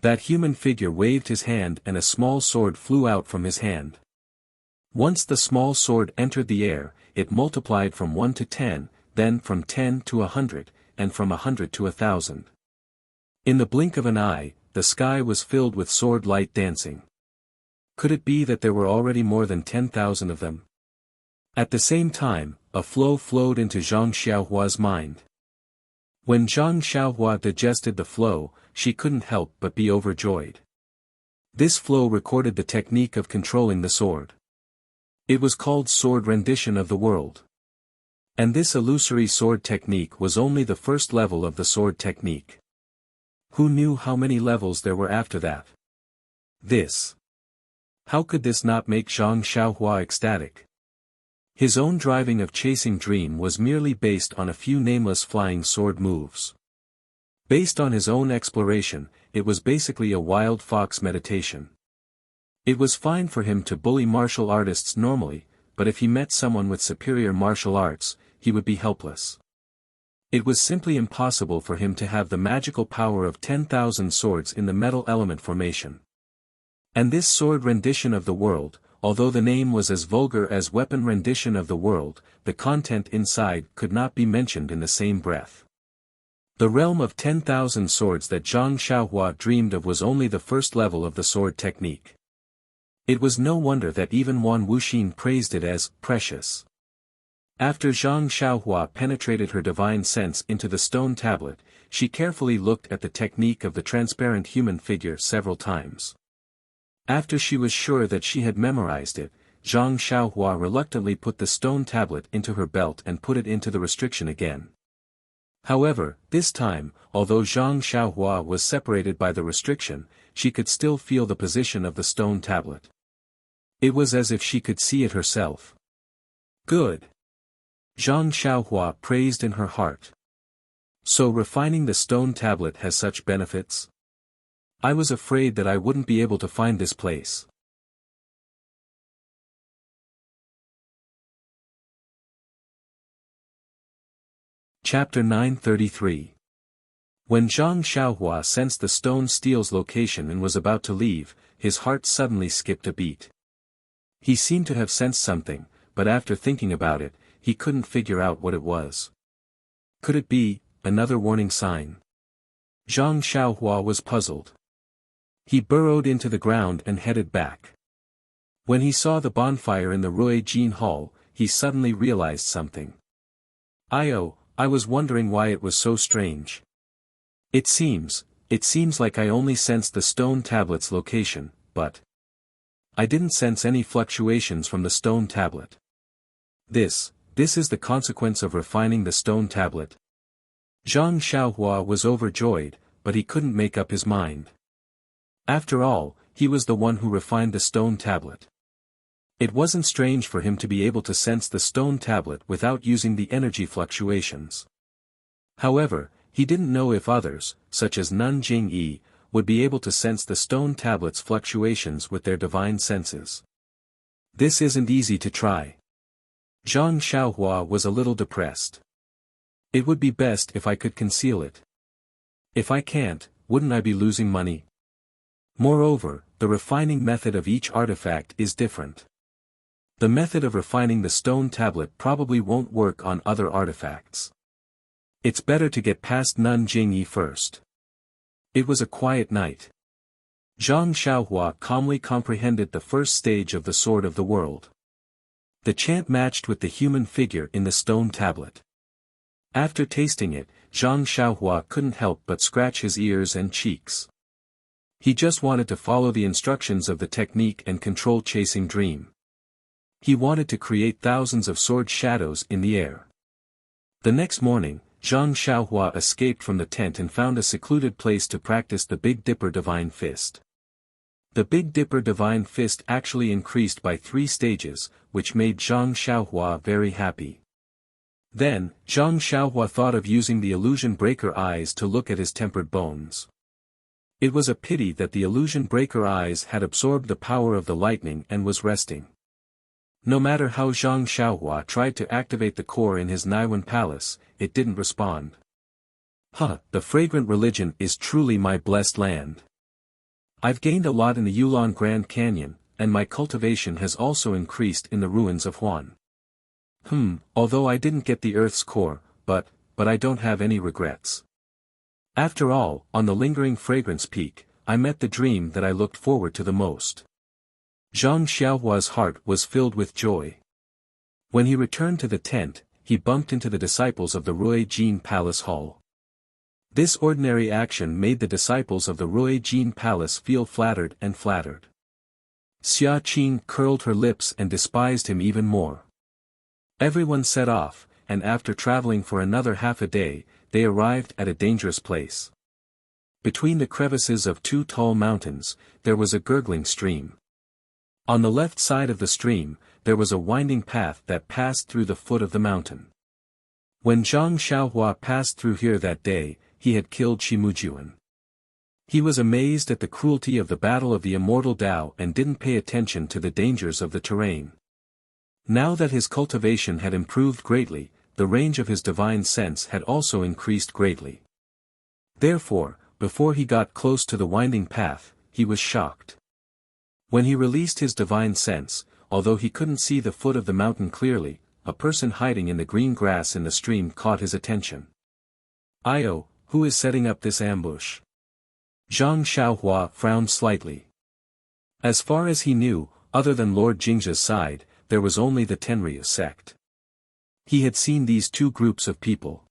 That human figure waved his hand and a small sword flew out from his hand. Once the small sword entered the air, it multiplied from 1 to 10, then from 10 to 100, and from 100 to 1,000. In the blink of an eye, the sky was filled with sword light dancing. Could it be that there were already more than 10,000 of them? At the same time, a flow flowed into Zhang Xiaohua's mind. When Zhang Xiaohua digested the flow, she couldn't help but be overjoyed. This flow recorded the technique of controlling the sword. It was called sword rendition of the world. And this illusory sword technique was only the first level of the sword technique. Who knew how many levels there were after that? How could this not make Zhang Xiaohua ecstatic? His own driving of chasing dream was merely based on a few nameless flying sword moves. Based on his own exploration, it was basically a wild fox meditation. It was fine for him to bully martial artists normally, but if he met someone with superior martial arts, he would be helpless. It was simply impossible for him to have the magical power of 10,000 swords in the metal element formation. And this sword rendition of the world, although the name was as vulgar as weapon rendition of the world, the content inside could not be mentioned in the same breath. The realm of 10,000 swords that Zhang Xiaohua dreamed of was only the first level of the sword technique. It was no wonder that even Wan Wuxin praised it as precious. After Zhang Xiaohua penetrated her divine sense into the stone tablet, she carefully looked at the technique of the transparent human figure several times. After she was sure that she had memorized it, Zhang Xiaohua reluctantly put the stone tablet into her belt and put it into the restriction again. However, this time, although Zhang Xiaohua was separated by the restriction, she could still feel the position of the stone tablet. It was as if she could see it herself. Good. Zhang Xiaohua praised in her heart. So refining the stone tablet has such benefits? I was afraid that I wouldn't be able to find this place. Chapter 933. When Zhang Xiaohua sensed the stone steel's location and was about to leave, his heart suddenly skipped a beat. He seemed to have sensed something, but after thinking about it, he couldn't figure out what it was. Could it be another warning sign? Zhang Xiaohua was puzzled. He burrowed into the ground and headed back. When he saw the bonfire in the Rui Jin Hall, he suddenly realized something. I was wondering why it was so strange. It seems like I only sensed the stone tablet's location, but I didn't sense any fluctuations from the stone tablet. This is the consequence of refining the stone tablet. Zhang Xiaohua was overjoyed, but he couldn't make up his mind. After all, he was the one who refined the stone tablet. It wasn't strange for him to be able to sense the stone tablet without using the energy fluctuations. However, he didn't know if others, such as Nun Jingyi, would be able to sense the stone tablet's fluctuations with their divine senses. This isn't easy to try. Zhang Xiaohua was a little depressed. It would be best if I could conceal it. If I can't, wouldn't I be losing money? Moreover, the refining method of each artifact is different. The method of refining the stone tablet probably won't work on other artifacts. It's better to get past Nun Jingyi first. It was a quiet night. Zhang Xiaohua calmly comprehended the first stage of the Sword of the World. The chant matched with the human figure in the stone tablet. After tasting it, Zhang Xiaohua couldn't help but scratch his ears and cheeks. He just wanted to follow the instructions of the technique and control chasing dream. He wanted to create thousands of sword shadows in the air. The next morning, Zhang Xiaohua escaped from the tent and found a secluded place to practice the Big Dipper Divine Fist. The Big Dipper Divine Fist actually increased by 3 stages, which made Zhang Xiaohua very happy. Then, Zhang Xiaohua thought of using the illusion breaker eyes to look at his tempered bones. It was a pity that the illusion breaker eyes had absorbed the power of the lightning and was resting. No matter how Zhang Xiaohua tried to activate the core in his Naiwan palace, it didn't respond. The fragrant religion is truly my blessed land. I've gained a lot in the Yulon Grand Canyon, and my cultivation has also increased in the ruins of Huan. Although I didn't get the Earth's core, but I don't have any regrets. After all, on the lingering fragrance peak, I met the dream that I looked forward to the most. Zhang Xiaohua's heart was filled with joy. When he returned to the tent, he bumped into the disciples of the Rui Jin Palace Hall. This ordinary action made the disciples of the Rui Jin Palace feel flattered and flattered. Xia Qing curled her lips and despised him even more. Everyone set off, and after traveling for another half a day, they arrived at a dangerous place. Between the crevices of 2 tall mountains, there was a gurgling stream. On the left side of the stream, there was a winding path that passed through the foot of the mountain. When Zhang Xiaohua passed through here that day, he had killed Shimujuan. He was amazed at the cruelty of the battle of the immortal Tao and didn't pay attention to the dangers of the terrain. Now that his cultivation had improved greatly, the range of his divine sense had also increased greatly. Therefore, before he got close to the winding path, he was shocked. When he released his divine sense, although he couldn't see the foot of the mountain clearly, a person hiding in the green grass in the stream caught his attention. "Io, who is setting up this ambush?" Zhang Xiaohua frowned slightly. As far as he knew, other than Lord Jingzha's side, there was only the Tenryu sect. He had seen these 2 groups of people.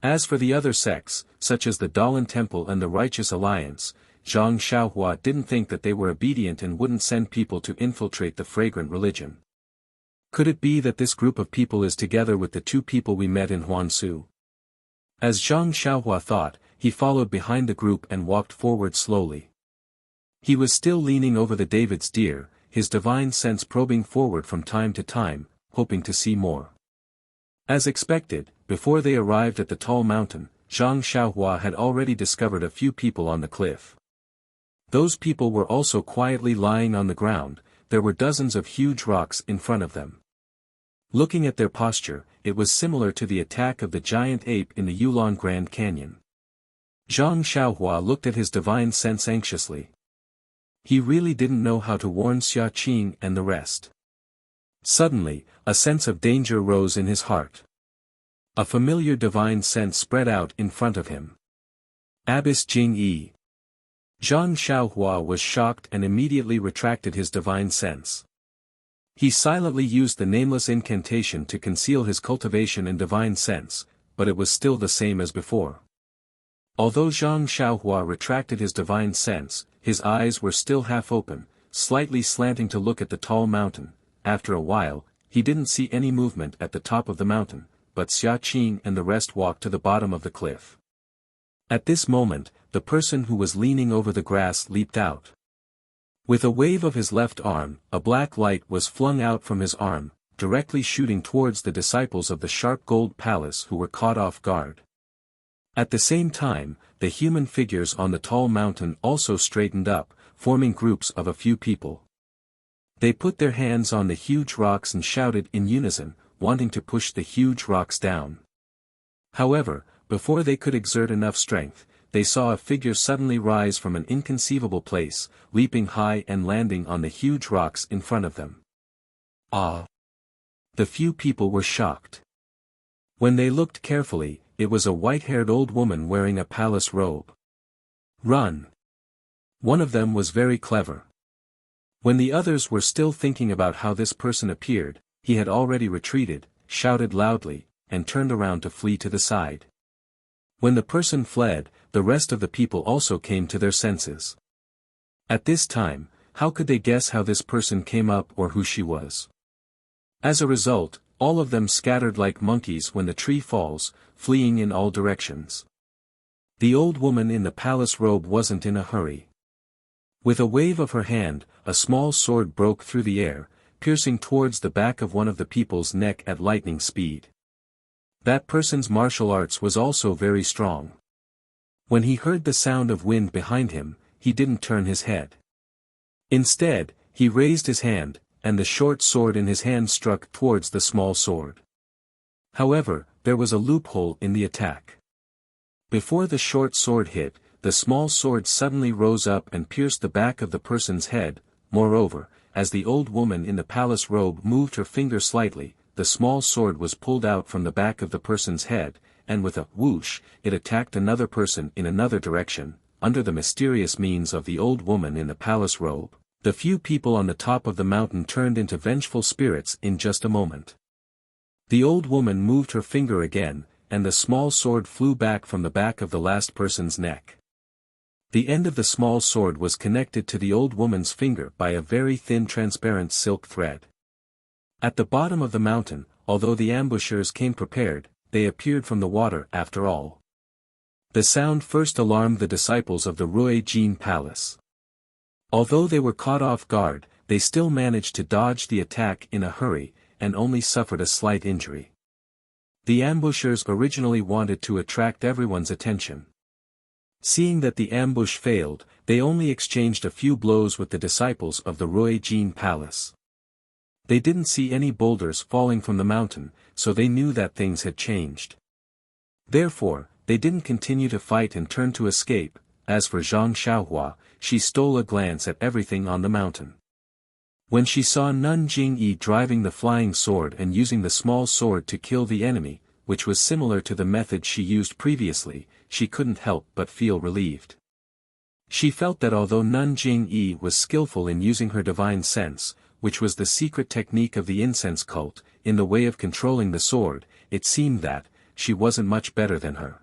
As for the other sects, such as the Dalan Temple and the Righteous Alliance, Zhang Xiaohua didn't think that they were obedient and wouldn't send people to infiltrate the fragrant religion. Could it be that this group of people is together with the 2 people we met in Huansu? As Zhang Xiaohua thought, he followed behind the group and walked forward slowly. He was still leaning over the David's deer, his divine sense probing forward from time to time, hoping to see more. As expected, before they arrived at the tall mountain, Zhang Xiaohua had already discovered a few people on the cliff. Those people were also quietly lying on the ground, there were dozens of huge rocks in front of them. Looking at their posture, it was similar to the attack of the giant ape in the Yulon Grand Canyon. Zhang Xiaohua looked at his divine sense anxiously. He really didn't know how to warn Xia Qing and the rest. Suddenly, a sense of danger rose in his heart. A familiar divine sense spread out in front of him. Abbess Jing-yi. Zhang Xiaohua was shocked and immediately retracted his divine sense. He silently used the nameless incantation to conceal his cultivation and divine sense, but it was still the same as before. Although Zhang Xiaohua retracted his divine sense, his eyes were still half open, slightly slanting to look at the tall mountain. After a while, he didn't see any movement at the top of the mountain, but Xia Qing and the rest walked to the bottom of the cliff. At this moment, the person who was leaning over the grass leaped out. With a wave of his left arm, a black light was flung out from his arm, directly shooting towards the disciples of the sharp gold palace who were caught off guard. At the same time, the human figures on the tall mountain also straightened up, forming groups of a few people. They put their hands on the huge rocks and shouted in unison, wanting to push the huge rocks down. However, before they could exert enough strength, they saw a figure suddenly rise from an inconceivable place, leaping high and landing on the huge rocks in front of them. Ah! The few people were shocked. When they looked carefully, it was a white-haired old woman wearing a palace robe. Run! One of them was very clever. When the others were still thinking about how this person appeared, he had already retreated, shouted loudly, and turned around to flee to the side. When the person fled, the rest of the people also came to their senses. At this time, how could they guess how this person came up or who she was? As a result, all of them scattered like monkeys when the tree falls, fleeing in all directions. The old woman in the palace robe wasn't in a hurry. With a wave of her hand, a small sword broke through the air, piercing towards the back of one of the people's neck at lightning speed. That person's martial arts was also very strong. When he heard the sound of wind behind him, he didn't turn his head. Instead, he raised his hand, and the short sword in his hand struck towards the small sword. However, there was a loophole in the attack. Before the short sword hit, the small sword suddenly rose up and pierced the back of the person's head. Moreover, as the old woman in the palace robe moved her finger slightly, the small sword was pulled out from the back of the person's head, and with a whoosh, it attacked another person in another direction. Under the mysterious means of the old woman in the palace robe, the few people on the top of the mountain turned into vengeful spirits in just a moment. The old woman moved her finger again, and the small sword flew back from the back of the last person's neck. The end of the small sword was connected to the old woman's finger by a very thin transparent silk thread. At the bottom of the mountain, although the ambushers came prepared, they appeared from the water after all. The sound first alarmed the disciples of the Rui Jin Palace. Although they were caught off guard, they still managed to dodge the attack in a hurry, and only suffered a slight injury. The ambushers originally wanted to attract everyone's attention. Seeing that the ambush failed, they only exchanged a few blows with the disciples of the Rui Jin Palace. They didn't see any boulders falling from the mountain, so they knew that things had changed. Therefore, they didn't continue to fight and turned to escape. As for Zhang Xiaohua, she stole a glance at everything on the mountain. When she saw Nun Jingyi driving the flying sword and using the small sword to kill the enemy, which was similar to the method she used previously, she couldn't help but feel relieved. She felt that although Nun Jingyi was skillful in using her divine sense, which was the secret technique of the incense cult, in the way of controlling the sword, it seemed that she wasn't much better than her.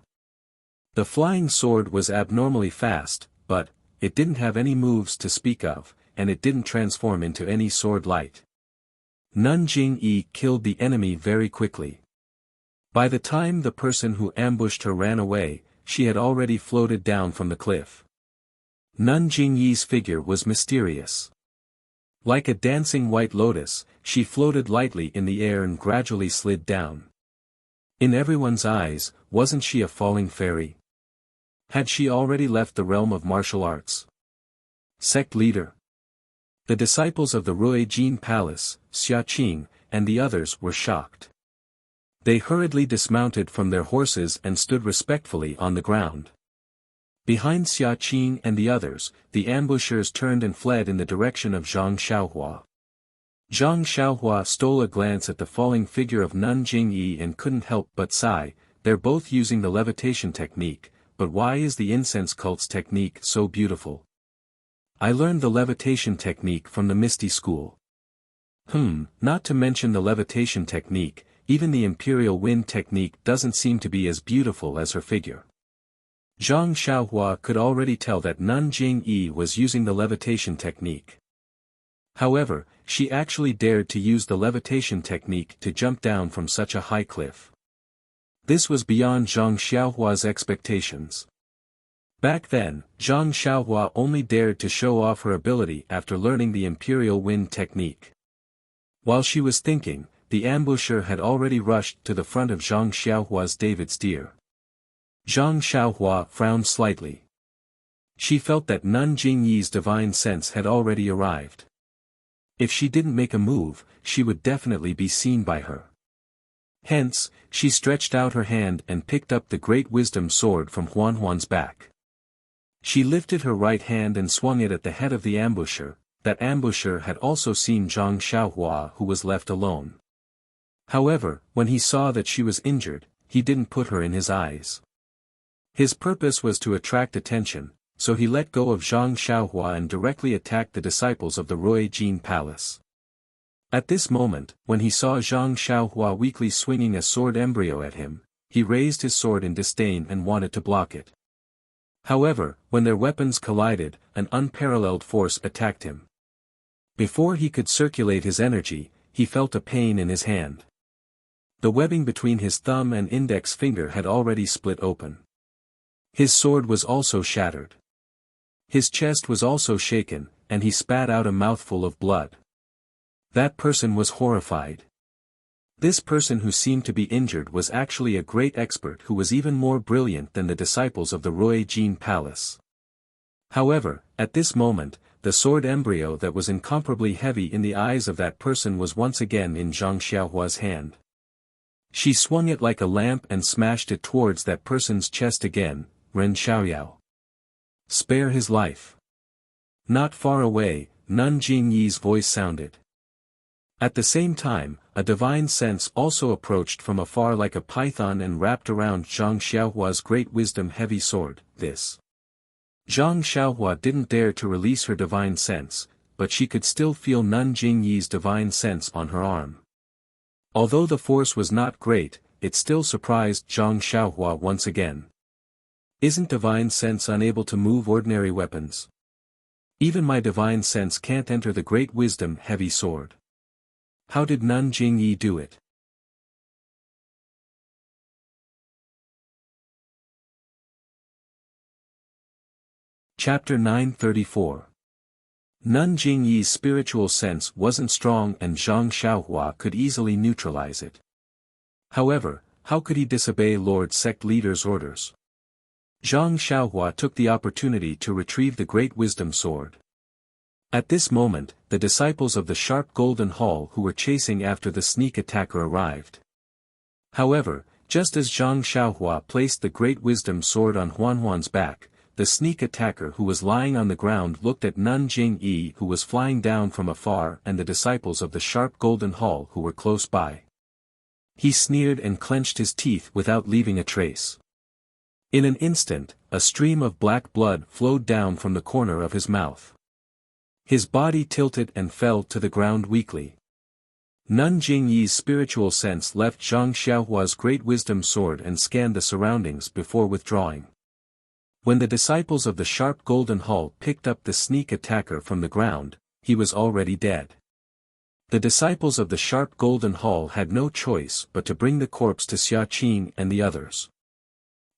The flying sword was abnormally fast, but it didn't have any moves to speak of, and it didn't transform into any sword light. Nun Jingyi killed the enemy very quickly. By the time the person who ambushed her ran away, she had already floated down from the cliff. Nun Jingyi's figure was mysterious. Like a dancing white lotus, she floated lightly in the air and gradually slid down. In everyone's eyes, wasn't she a falling fairy? Had she already left the realm of martial arts? Sect leader. The disciples of the Rui Jin Palace, Xia Qing, and the others were shocked. They hurriedly dismounted from their horses and stood respectfully on the ground. Behind Xia Qing and the others, the ambushers turned and fled in the direction of Zhang Xiaohua. Zhang Xiaohua stole a glance at the falling figure of Nun Jingyi and couldn't help but sigh. They're both using the levitation technique, but why is the incense cult's technique so beautiful? I learned the levitation technique from the Misty School. Not to mention the levitation technique, even the imperial wind technique doesn't seem to be as beautiful as her figure. Zhang Xiaohua could already tell that Nun Jingyi was using the levitation technique. However, she actually dared to use the levitation technique to jump down from such a high cliff. This was beyond Zhang Xiaohua's expectations. Back then, Zhang Xiaohua only dared to show off her ability after learning the Imperial Wind technique. While she was thinking, the ambusher had already rushed to the front of Zhang Xiaohua's David's deer. Zhang Xiaohua frowned slightly. She felt that Nun Jingyi's divine sense had already arrived. If she didn't make a move, she would definitely be seen by her. Hence, she stretched out her hand and picked up the great wisdom sword from Huan's back. She lifted her right hand and swung it at the head of the ambusher. That ambusher had also seen Zhang Xiaohua, who was left alone. However, when he saw that she was injured, he didn't put her in his eyes. His purpose was to attract attention, so he let go of Zhang Xiaohua and directly attacked the disciples of the Ruijin Palace. At this moment, when he saw Zhang Xiaohua weakly swinging a sword embryo at him, he raised his sword in disdain and wanted to block it. However, when their weapons collided, an unparalleled force attacked him. Before he could circulate his energy, he felt a pain in his hand. The webbing between his thumb and index finger had already split open. His sword was also shattered. His chest was also shaken, and he spat out a mouthful of blood. That person was horrified. This person who seemed to be injured was actually a great expert who was even more brilliant than the disciples of the Ruijin Palace. However, at this moment, the sword embryo that was incomparably heavy in the eyes of that person was once again in Zhang Xiaohua's hand. She swung it like a lamp and smashed it towards that person's chest again. Ren Xiaoyao. Spare his life. Not far away, Nun Jingyi's voice sounded. At the same time, a divine sense also approached from afar like a python and wrapped around Zhang Xiaohua's great wisdom heavy sword. This. Zhang Xiaohua didn't dare to release her divine sense, but she could still feel Nun Jingyi's divine sense on her arm. Although the force was not great, it still surprised Zhang Xiaohua once again. Isn't divine sense unable to move ordinary weapons? Even my divine sense can't enter the great wisdom heavy sword. How did Nun Jingyi do it? Chapter 934. Nun Jingyi's spiritual sense wasn't strong and Zhang Xiaohua could easily neutralize it. However, how could he disobey Lord Sect Leader's orders? Zhang Xiaohua took the opportunity to retrieve the great wisdom sword. At this moment, the disciples of the sharp golden hall who were chasing after the sneak attacker arrived. However, just as Zhang Xiaohua placed the great wisdom sword on Huan's back, the sneak attacker who was lying on the ground looked at Nun Jingyi who was flying down from afar and the disciples of the sharp golden hall who were close by. He sneered and clenched his teeth without leaving a trace. In an instant, a stream of black blood flowed down from the corner of his mouth. His body tilted and fell to the ground weakly. Nun Jingyi's spiritual sense left Zhang Xiaohua's great wisdom sword and scanned the surroundings before withdrawing. When the disciples of the sharp golden hall picked up the sneak attacker from the ground, he was already dead. The disciples of the sharp golden hall had no choice but to bring the corpse to Xia Qing and the others.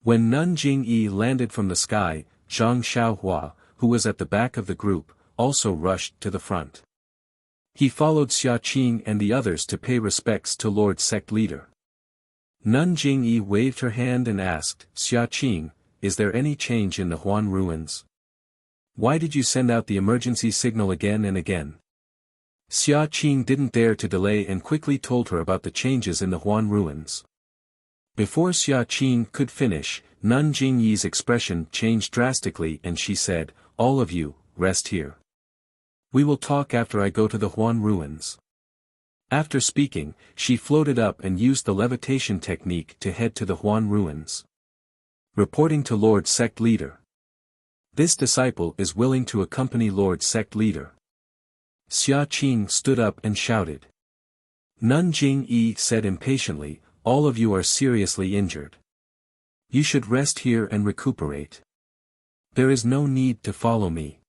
When Nun Jingyi landed from the sky, Zhang Xiaohua, who was at the back of the group, also rushed to the front. He followed Xia Qing and the others to pay respects to Lord Sect Leader. Nun Jingyi waved her hand and asked, "Xia Qing, is there any change in the Huan ruins? Why did you send out the emergency signal again and again?" Xia Qing didn't dare to delay and quickly told her about the changes in the Huan ruins. Before Xia Qing could finish, Nun Jingyi's expression changed drastically and she said, "All of you, rest here. We will talk after I go to the Huan ruins." After speaking, she floated up and used the levitation technique to head to the Huan ruins. Reporting to Lord Sect Leader. This disciple is willing to accompany Lord Sect Leader. Xia Qing stood up and shouted. Nun Jingyi said impatiently, "All of you are seriously injured. You should rest here and recuperate. There is no need to follow me.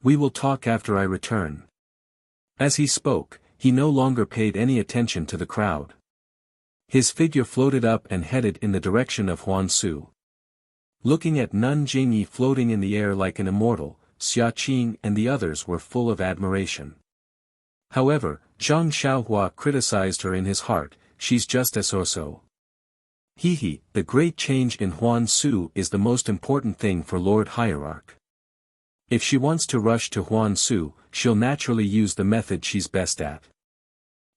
We will talk after I return." As he spoke, he no longer paid any attention to the crowd. His figure floated up and headed in the direction of Huan Su. Looking at Nun Jingyi floating in the air like an immortal, Xia Qing and the others were full of admiration. However, Zhang Xiaohua criticized her in his heart, she's just a so-so. He, the great change in Huan Su is the most important thing for Lord Hierarch. If she wants to rush to Huan Su, she'll naturally use the method she's best at.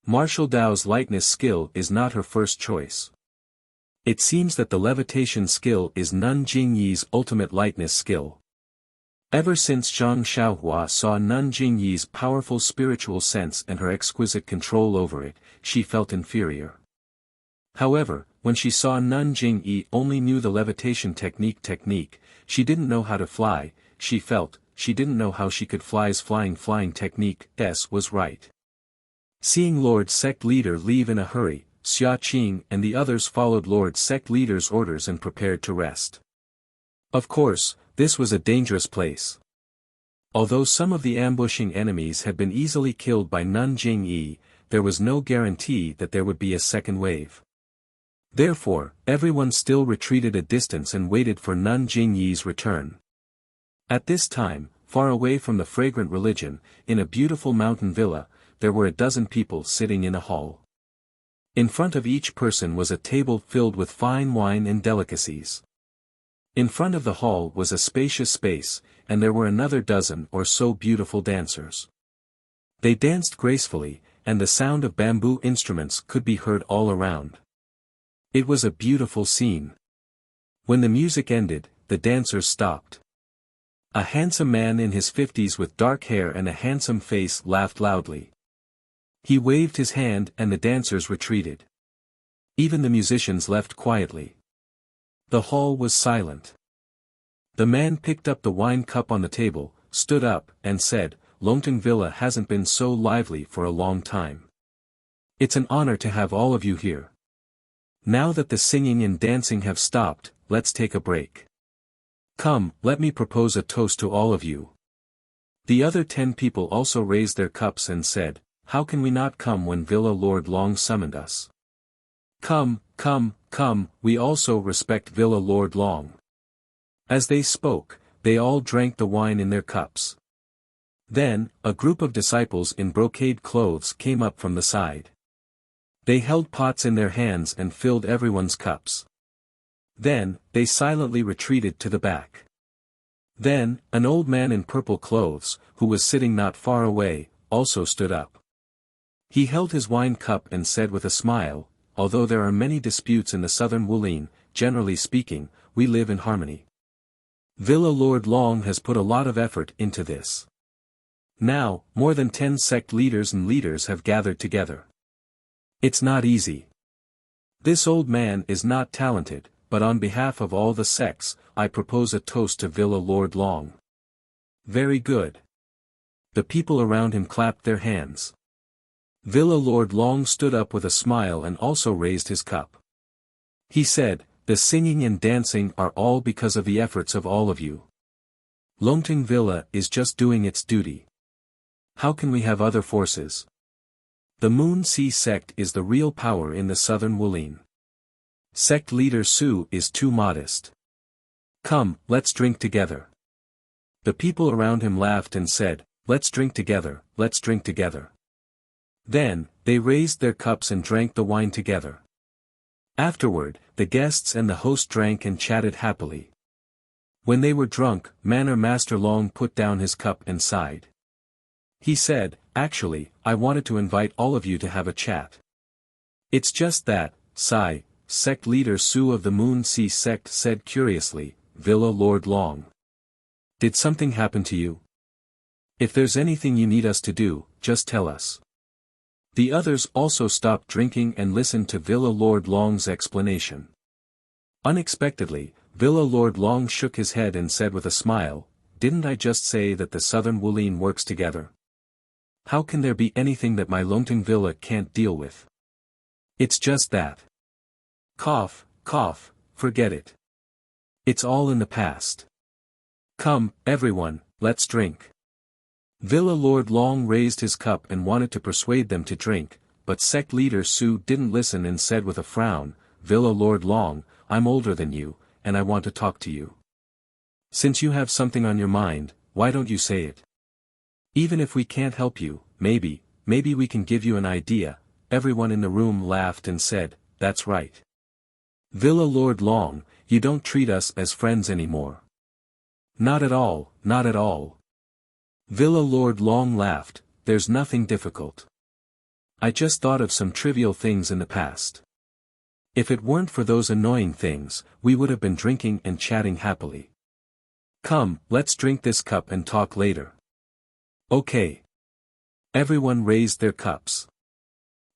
Martial Dao's lightness skill is not her first choice. It seems that the levitation skill is Nun Jingyi's ultimate lightness skill. Ever since Zhang Xiaohua saw Nun Jingyi's powerful spiritual sense and her exquisite control over it, she felt inferior. However, when she saw Nun Jingyi only knew the levitation technique, she didn't know how to fly, she didn't know how she could fly's flying technique, was right. Seeing Lord Sect Leader leave in a hurry, Xia Qing and the others followed Lord Sect Leader's orders and prepared to rest. Of course, this was a dangerous place. Although some of the ambushing enemies had been easily killed by Nun Jingyi, there was no guarantee that there would be a second wave. Therefore, everyone still retreated a distance and waited for Nun Jingyi's return. At this time, far away from the fragrant religion, in a beautiful mountain villa, there were a dozen people sitting in a hall. In front of each person was a table filled with fine wine and delicacies. In front of the hall was a spacious space, and there were another dozen or so beautiful dancers. They danced gracefully, and the sound of bamboo instruments could be heard all around. It was a beautiful scene. When the music ended, the dancers stopped. A handsome man in his 50s with dark hair and a handsome face laughed loudly. He waved his hand and the dancers retreated. Even the musicians left quietly. The hall was silent. The man picked up the wine cup on the table, stood up, and said, "Longting Villa hasn't been so lively for a long time. It's an honor to have all of you here. Now that the singing and dancing have stopped, let's take a break. Come, let me propose a toast to all of you." The other 10 people also raised their cups and said, "How can we not come when Villa Lord Long summoned us? Come, we also respect Villa Lord Long." As they spoke, they all drank the wine in their cups. Then, a group of disciples in brocade clothes came up from the side. They held pots in their hands and filled everyone's cups. Then, they silently retreated to the back. Then, an old man in purple clothes, who was sitting not far away, also stood up. He held his wine cup and said with a smile, "Although there are many disputes in the southern Wulin, generally speaking, we live in harmony. Villa Lord Long has put a lot of effort into this. Now, more than 10 sect leaders and leaders have gathered together. It's not easy. This old man is not talented, but on behalf of all the sects, I propose a toast to Villa Lord Long." Very good. The people around him clapped their hands. Villa Lord Long stood up with a smile and also raised his cup. He said, "The singing and dancing are all because of the efforts of all of you. Longting Villa is just doing its duty. How can we have other forces? The Moon Sea sect is the real power in the southern Wulin. Sect leader Su is too modest. Come, let's drink together." The people around him laughed and said, "Let's drink together, let's drink together." Then, they raised their cups and drank the wine together. Afterward, the guests and the host drank and chatted happily. When they were drunk, Manor Master Long put down his cup and sighed. He said, "Actually, I wanted to invite all of you to have a chat. It's just that," sigh, sect leader Su of the Moon Sea sect said curiously, "Villa Lord Long. Did something happen to you? If there's anything you need us to do, just tell us." The others also stopped drinking and listened to Villa Lord Long's explanation. Unexpectedly, Villa Lord Long shook his head and said with a smile, "Didn't I just say that the southern Wulin works together? How can there be anything that my Longting Villa can't deal with? It's just that. Cough, forget it. It's all in the past. Come, everyone, let's drink." Villa Lord Long raised his cup and wanted to persuade them to drink, but sect leader Su didn't listen and said with a frown, "Villa Lord Long, I'm older than you, and I want to talk to you. Since you have something on your mind, why don't you say it? Even if we can't help you, maybe we can give you an idea." Everyone in the room laughed and said, "That's right. Villa Lord Long, you don't treat us as friends anymore." "Not at all, not at all." Villa Lord Long laughed, "There's nothing difficult. I just thought of some trivial things in the past. If it weren't for those annoying things, we would have been drinking and chatting happily. Come, let's drink this cup and talk later." "Okay." Everyone raised their cups.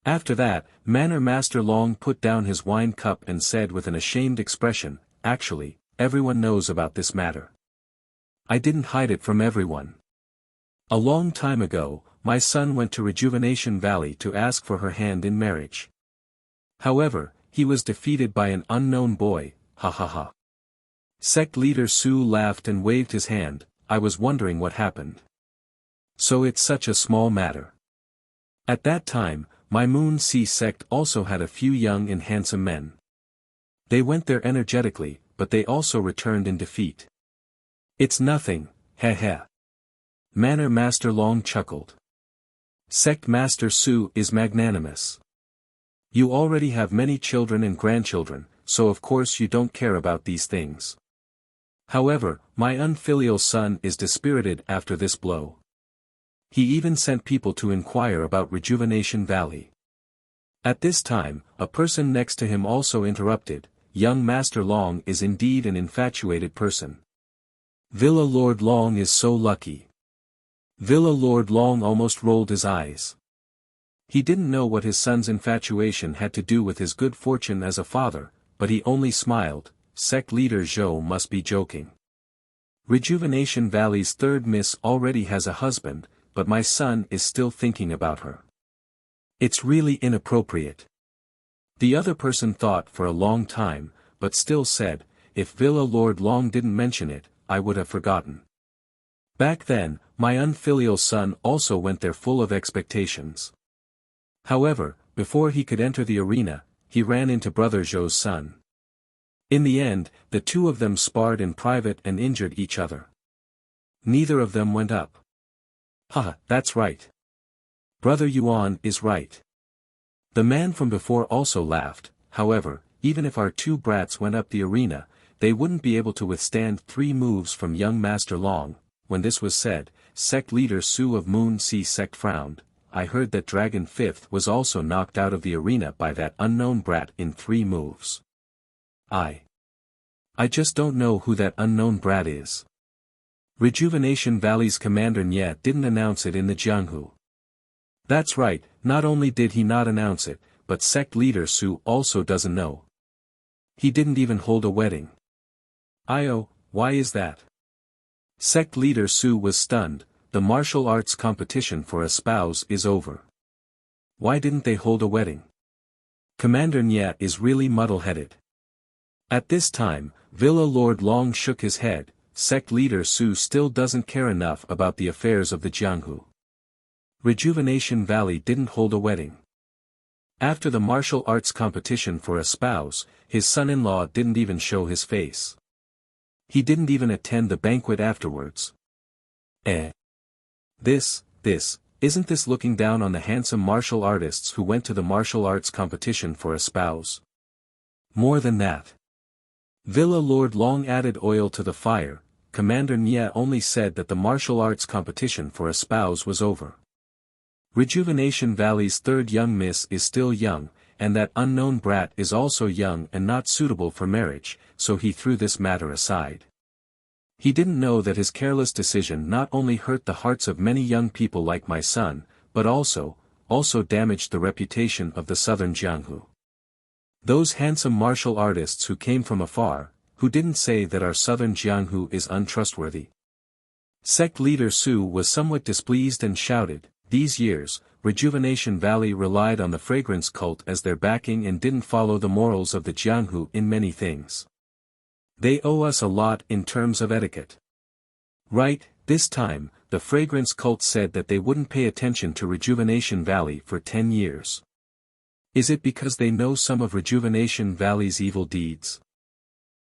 After that, Manor Master Long put down his wine cup and said with an ashamed expression, "Actually, everyone knows about this matter. I didn't hide it from everyone. A long time ago, my son went to Rejuvenation Valley to ask for her hand in marriage. However, he was defeated by an unknown boy, ha ha ha." Sect leader Su laughed and waved his hand. "I was wondering what happened. So it's such a small matter. At that time, my Moon Sea sect also had a few young and handsome men. They went there energetically, but they also returned in defeat. It's nothing, heh heh." Manor Master Long chuckled. Sect Master Su is magnanimous. "You already have many children and grandchildren, so of course you don't care about these things. However, my unfilial son is dispirited after this blow. He even sent people to inquire about Rejuvenation Valley." At this time, a person next to him also interrupted, "Young Master Long is indeed an infatuated person. Villa Lord Long is so lucky." Villa Lord Long almost rolled his eyes. He didn't know what his son's infatuation had to do with his good fortune as a father, but he only smiled. Sect leader Zhou must be joking. Rejuvenation Valley's third miss already has a husband, but my son is still thinking about her. It's really inappropriate. The other person thought for a long time, but still said, "If Villa Lord Long didn't mention it, I would have forgotten. Back then, my unfilial son also went there full of expectations. However, before he could enter the arena, he ran into Brother Zhou's son. In the end, the two of them sparred in private and injured each other. Neither of them went up." "Ha, that's right. Brother Yuan is right." The man from before also laughed. "However, even if our two brats went up the arena, they wouldn't be able to withstand 3 moves from young Master Long." When this was said, sect leader Su of Moon Sea sect frowned. "I heard that Dragon 5th was also knocked out of the arena by that unknown brat in 3 moves. I just don't know who that unknown brat is." Rejuvenation Valley's commander Nye didn't announce it in the Jianghu. That's right, not only did he not announce it, but sect leader Su also doesn't know. He didn't even hold a wedding. Why is that? Sect leader Su was stunned. The martial arts competition for a spouse is over. Why didn't they hold a wedding? Commander Nye is really muddle-headed. At this time, Villa Lord Long shook his head. Sect leader Su still doesn't care enough about the affairs of the Jianghu. Rejuvenation Valley didn't hold a wedding. After the martial arts competition for a spouse, his son-in-law didn't even show his face. He didn't even attend the banquet afterwards. Isn't this looking down on the handsome martial artists who went to the martial arts competition for a spouse? More than that. Villa Lord Long added oil to the fire. Commander Nye only said that the martial arts competition for a spouse was over. Rejuvenation Valley's third young miss is still young, and that unknown brat is also young and not suitable for marriage, so he threw this matter aside. He didn't know that his careless decision not only hurt the hearts of many young people like my son, but also damaged the reputation of the southern Jianghu. Those handsome martial artists who came from afar, who didn't say that our southern Jianghu is untrustworthy. Sect leader Su was somewhat displeased and shouted, "These years, Rejuvenation Valley relied on the fragrance cult as their backing and didn't follow the morals of the Jianghu in many things. They owe us a lot in terms of etiquette. Right, this time, the fragrance cult said that they wouldn't pay attention to Rejuvenation Valley for 10 years. Is it because they know some of Rejuvenation Valley's evil deeds?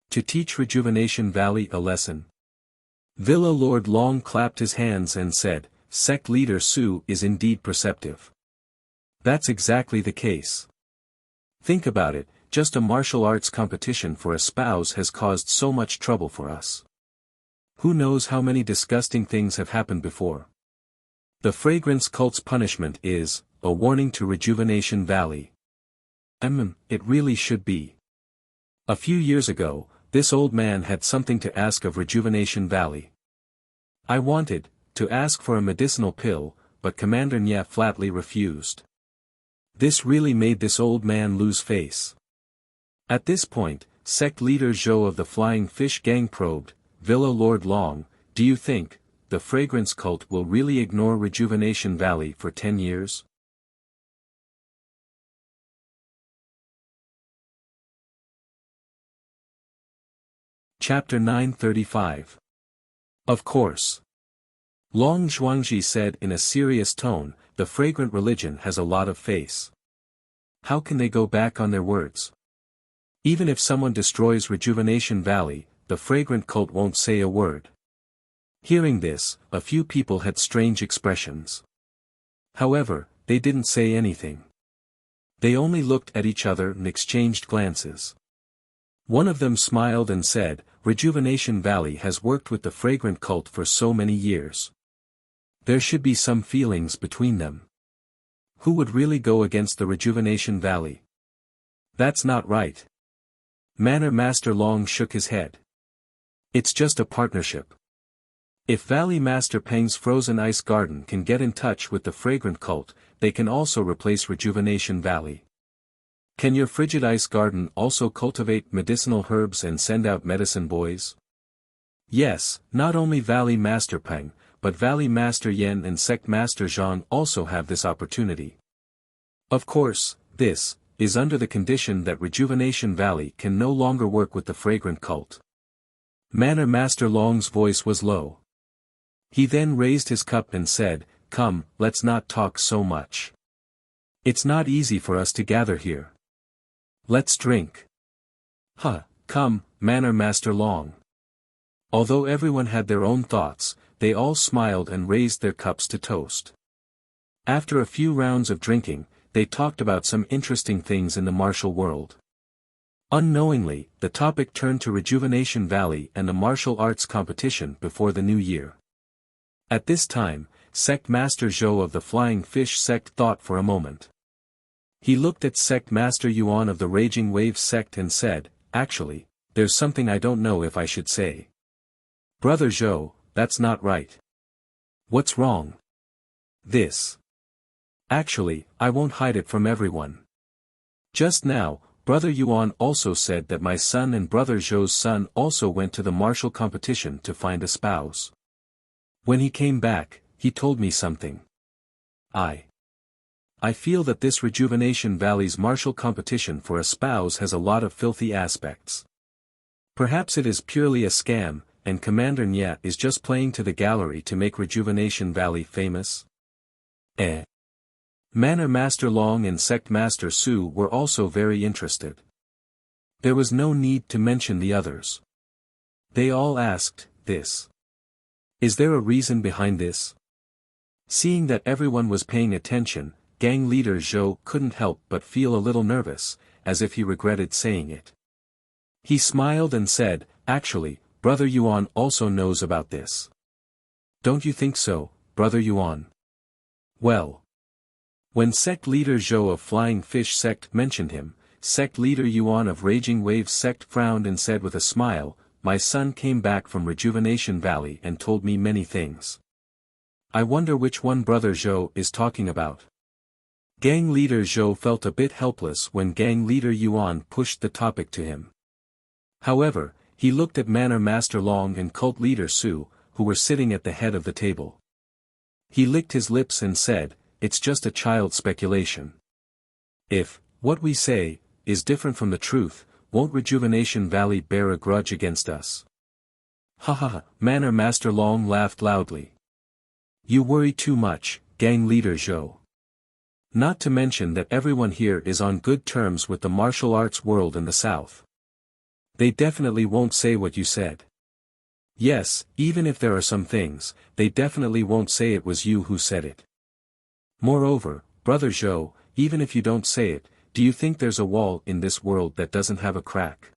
To teach Rejuvenation Valley a lesson? Villa Lord Long clapped his hands and said, "Sect leader Su is indeed perceptive. That's exactly the case. Think about it, just a martial arts competition for a spouse has caused so much trouble for us. Who knows how many disgusting things have happened before. The fragrance cult's punishment is, a warning to Rejuvenation Valley. It really should be. A few years ago, this old man had something to ask of Rejuvenation Valley. I wanted to ask for a medicinal pill, but Commander Nya flatly refused. This really made this old man lose face. At this point, sect leader Zhou of the Flying Fish Gang probed, Villa Lord Long, do you think the fragrance cult will really ignore Rejuvenation Valley for 10 years? Chapter 935. Of course. Long Zhuangji said in a serious tone, the fragrant religion has a lot of face. How can they go back on their words? Even if someone destroys Rejuvenation Valley, the fragrant cult won't say a word. Hearing this, a few people had strange expressions. However, they didn't say anything. They only looked at each other and exchanged glances. One of them smiled and said, Rejuvenation Valley has worked with the fragrant cult for so many years. There should be some feelings between them. Who would really go against the Rejuvenation Valley? That's not right. Manor Master Long shook his head. It's just a partnership. If Valley Master Peng's Frozen Ice Garden can get in touch with the fragrant cult, they can also replace Rejuvenation Valley. Can your Frigid Ice Garden also cultivate medicinal herbs and send out medicine boys? Yes, not only Valley Master Peng, but Valley Master Yen and Sect Master Zhang also have this opportunity. Of course, this is under the condition that Rejuvenation Valley can no longer work with the fragrant cult. Manor Master Long's voice was low. He then raised his cup and said, Come, let's not talk so much. It's not easy for us to gather here. Let's drink. Come, Manor Master Long. Although everyone had their own thoughts, they all smiled and raised their cups to toast. After a few rounds of drinking, they talked about some interesting things in the martial world. Unknowingly, the topic turned to Rejuvenation Valley and the martial arts competition before the new year. At this time, Sect Master Zhou of the Flying Fish Sect thought for a moment. He looked at Sect Master Yuan of the Raging Wave Sect and said, Actually, there's something I don't know if I should say. Brother Zhou, that's not right. What's wrong? This. Actually, I won't hide it from everyone. Just now, Brother Yuan also said that my son and Brother Zhou's son also went to the martial competition to find a spouse. When he came back, he told me something. I feel that this Rejuvenation Valley's martial competition for a spouse has a lot of filthy aspects. Perhaps it is purely a scam, and Commander Nya is just playing to the gallery to make Rejuvenation Valley famous? Manor Master Long and Sect Master Su were also very interested. There was no need to mention the others. They all asked, this. Is there a reason behind this? Seeing that everyone was paying attention, gang leader Zhou couldn't help but feel a little nervous, as if he regretted saying it. He smiled and said, Actually, Brother Yuan also knows about this. Don't you think so, Brother Yuan? Well. When Sect leader Zhou of Flying Fish Sect mentioned him, Sect leader Yuan of Raging Wave Sect frowned and said with a smile, My son came back from Rejuvenation Valley and told me many things. I wonder which one Brother Zhou is talking about. Gang leader Zhou felt a bit helpless when gang leader Yuan pushed the topic to him. However, he looked at Manor Master Long and cult leader Su, who were sitting at the head of the table. He licked his lips and said, It's just a child's speculation. If what we say is different from the truth, won't Rejuvenation Valley bear a grudge against us? Manor Master Long laughed loudly. You worry too much, gang leader Zhou. Not to mention that everyone here is on good terms with the martial arts world in the south. They definitely won't say what you said. Yes, even if there are some things, they definitely won't say it was you who said it. Moreover, brother Zhou, even if you don't say it, do you think there's a wall in this world that doesn't have a crack?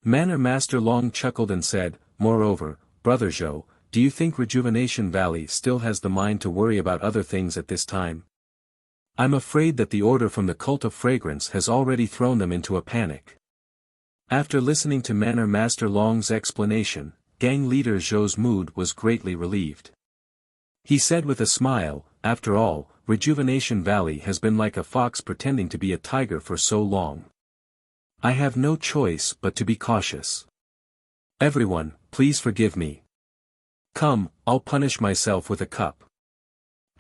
Manor Master Long chuckled and said, moreover, brother Zhou, do you think Rejuvenation Valley still has the mind to worry about other things at this time? I'm afraid that the order from the Cult of Fragrance has already thrown them into a panic. After listening to Manor Master Long's explanation, gang leader Zhou's mood was greatly relieved. He said with a smile, after all, Rejuvenation Valley has been like a fox pretending to be a tiger for so long. I have no choice but to be cautious. Everyone, please forgive me. Come, I'll punish myself with a cup.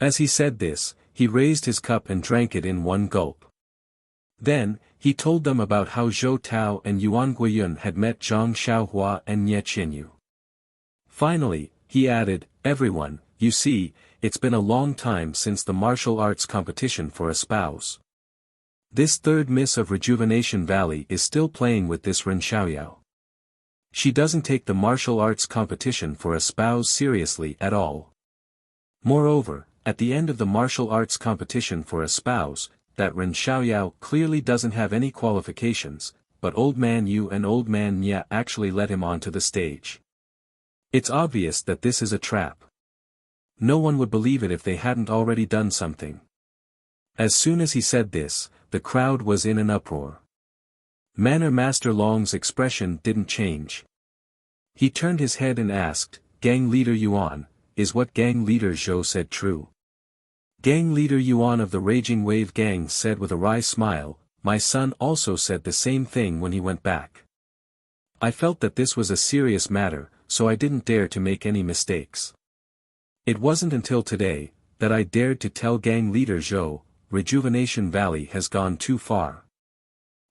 As he said this, he raised his cup and drank it in one gulp. Then, he told them about how Zhou Tao and Yuan Guiyun had met Zhang Xiaohua and Nye Qinyu. Finally, he added, everyone, you see, it's been a long time since the martial arts competition for a spouse. This third miss of Rejuvenation Valley is still playing with this Ren Xiaoyao. She doesn't take the martial arts competition for a spouse seriously at all. Moreover, at the end of the martial arts competition for a spouse, that Ren Xiaoyao clearly doesn't have any qualifications, but Old Man Yu and Old Man Nya actually let him onto the stage. It's obvious that this is a trap. No one would believe it if they hadn't already done something. As soon as he said this, the crowd was in an uproar. Manor Master Long's expression didn't change. He turned his head and asked, Gang Leader Yuan, is what Gang Leader Zhou said true? Gang Leader Yuan of the Raging Wave Gang said with a wry smile, my son also said the same thing when he went back. I felt that this was a serious matter, so I didn't dare to make any mistakes. It wasn't until today, that I dared to tell Gang Leader Zhou, Rejuvenation Valley has gone too far.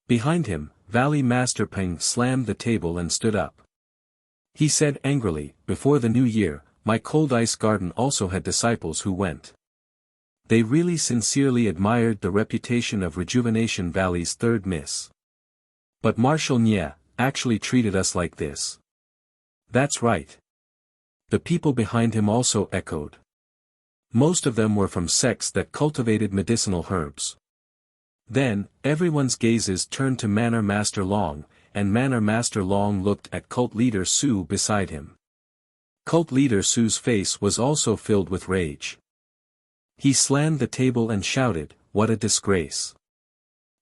Behind him, Valley Master Peng slammed the table and stood up. He said angrily, before the new year, my Cold Ice Garden also had disciples who went. They really sincerely admired the reputation of Rejuvenation Valley's third miss. But Marshal Nye actually treated us like this. That's right. The people behind him also echoed. Most of them were from sects that cultivated medicinal herbs. Then, everyone's gazes turned to Manor Master Long, and Manor Master Long looked at Cult Leader Su beside him. Cult Leader Su's face was also filled with rage. He slammed the table and shouted, what a disgrace.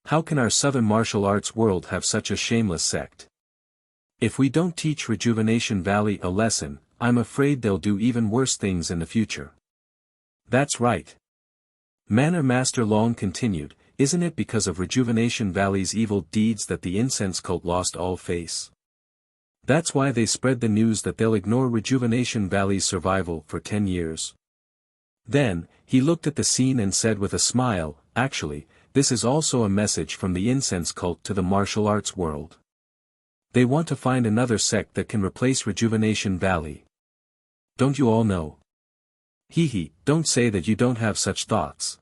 How can our southern martial arts world have such a shameless sect? If we don't teach Rejuvenation Valley a lesson, I'm afraid they'll do even worse things in the future. That's right. Manor Master Long continued, isn't it because of Rejuvenation Valley's evil deeds that the incense cult lost all face? That's why they spread the news that they'll ignore Rejuvenation Valley's survival for 10 years. Then, he looked at the scene and said with a smile, actually, this is also a message from the incense cult to the martial arts world. They want to find another sect that can replace Rejuvenation Valley. Don't you all know? Hee, don't say that you don't have such thoughts.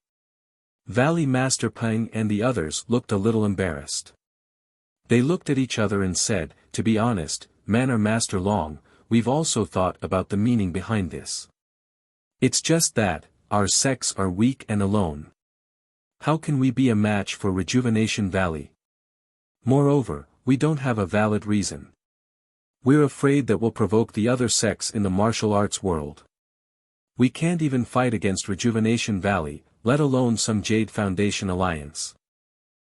Valley Master Peng and the others looked a little embarrassed. They looked at each other and said, to be honest, Manor Master Long, we've also thought about the meaning behind this. It's just that, our sects are weak and alone. How can we be a match for Rejuvenation Valley? Moreover, we don't have a valid reason. We're afraid that we'll provoke the other sects in the martial arts world. We can't even fight against Rejuvenation Valley, let alone some Jade Foundation alliance.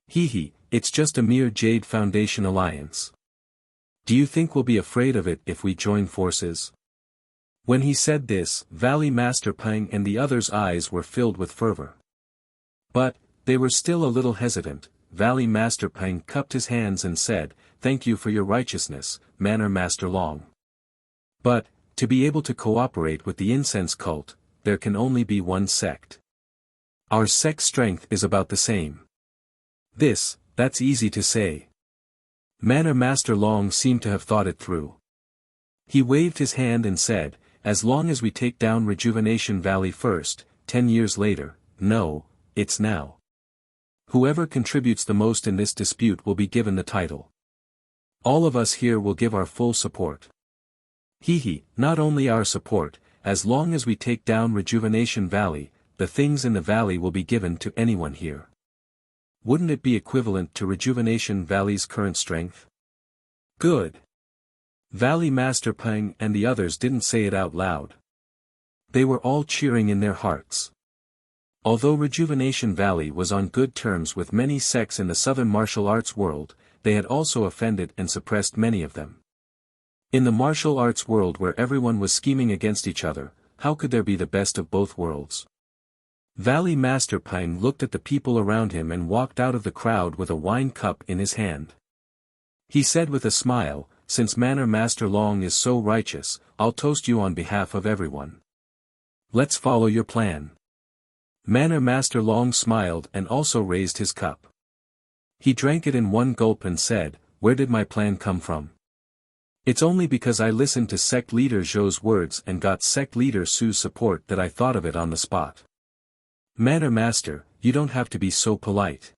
Hee, it's just a mere Jade Foundation alliance. Do you think we'll be afraid of it if we join forces? When he said this, Valley Master Peng and the others' eyes were filled with fervor. But, they were still a little hesitant. Valley Master Peng cupped his hands and said, thank you for your righteousness, Manor Master Long. But, to be able to cooperate with the incense cult, there can only be one sect. Our sect's strength is about the same. That's easy to say. Manor Master Long seemed to have thought it through. He waved his hand and said, as long as we take down Rejuvenation Valley first, 10 years later, no, it's now. Whoever contributes the most in this dispute will be given the title. All of us here will give our full support. Not only our support, as long as we take down Rejuvenation Valley, the things in the valley will be given to anyone here. Wouldn't it be equivalent to Rejuvenation Valley's current strength? Good. Valley Master Peng and the others didn't say it out loud. They were all cheering in their hearts. Although Rejuvenation Valley was on good terms with many sects in the southern martial arts world, they had also offended and suppressed many of them. In the martial arts world where everyone was scheming against each other, how could there be the best of both worlds? Valley Master Peng looked at the people around him and walked out of the crowd with a wine cup in his hand. He said with a smile, "Since Manor Master Long is so righteous, I'll toast you on behalf of everyone. Let's follow your plan." Manor Master Long smiled and also raised his cup. He drank it in one gulp and said, "Where did my plan come from? It's only because I listened to Sect Leader Zhou's words and got Sect Leader Su's support that I thought of it on the spot." "Manor Master, you don't have to be so polite."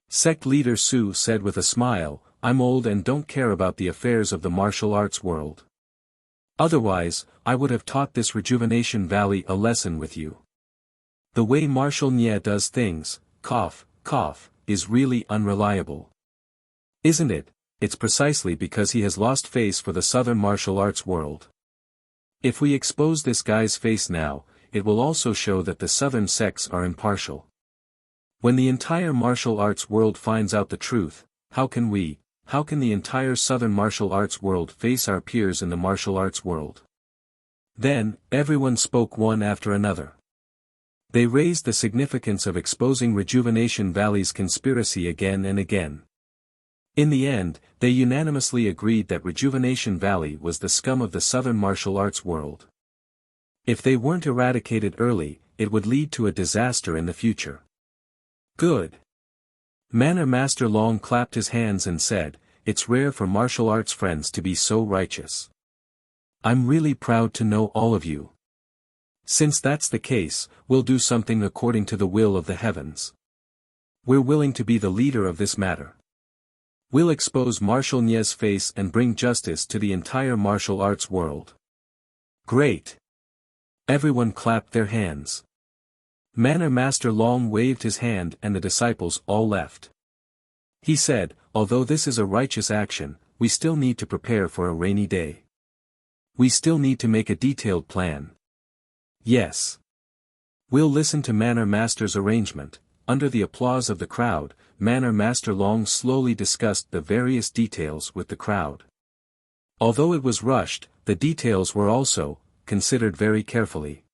Sect Leader Su said with a smile, "I'm old and don't care about the affairs of the martial arts world. Otherwise, I would have taught this Rejuvenation Valley a lesson with you. The way Marshal Nye does things, cough, is really unreliable. Isn't it? It's precisely because he has lost face for the southern martial arts world. If we expose this guy's face now, it will also show that the southern sects are impartial. When the entire martial arts world finds out the truth, how can the entire southern martial arts world face our peers in the martial arts world?" Then, everyone spoke one after another. They raised the significance of exposing Rejuvenation Valley's conspiracy again and again. In the end, they unanimously agreed that Rejuvenation Valley was the scum of the southern martial arts world. If they weren't eradicated early, it would lead to a disaster in the future. Good. Manor Master Long clapped his hands and said, "It's rare for martial arts friends to be so righteous. I'm really proud to know all of you. Since that's the case, we'll do something according to the will of the heavens. We're willing to be the leader of this matter. We'll expose Marshal Nye's face and bring justice to the entire martial arts world." Great. Everyone clapped their hands. Manor Master Long waved his hand and the disciples all left. He said, "Although this is a righteous action, we still need to prepare for a rainy day. We still need to make a detailed plan. Yes. We'll listen to Manor Master's arrangement." Under the applause of the crowd, Manor Master Long slowly discussed the various details with the crowd. Although it was rushed, the details were also considered very carefully.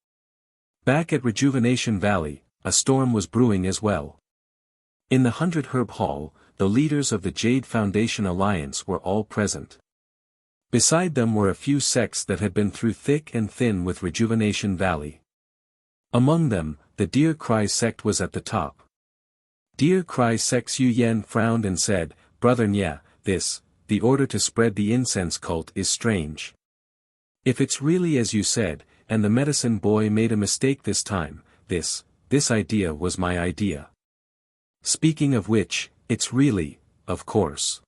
Back at Rejuvenation Valley, a storm was brewing as well. In the 100 Herb Hall, the leaders of the Jade Foundation Alliance were all present. Beside them were a few sects that had been through thick and thin with Rejuvenation Valley. Among them, the Deer Cry sect was at the top. Deer Cry sect's Yu Yen frowned and said, "Brother Nye, the order to spread the incense cult is strange. If it's really as you said, and the medicine boy made a mistake this time, this idea was my idea. Speaking of which, it's really, of course."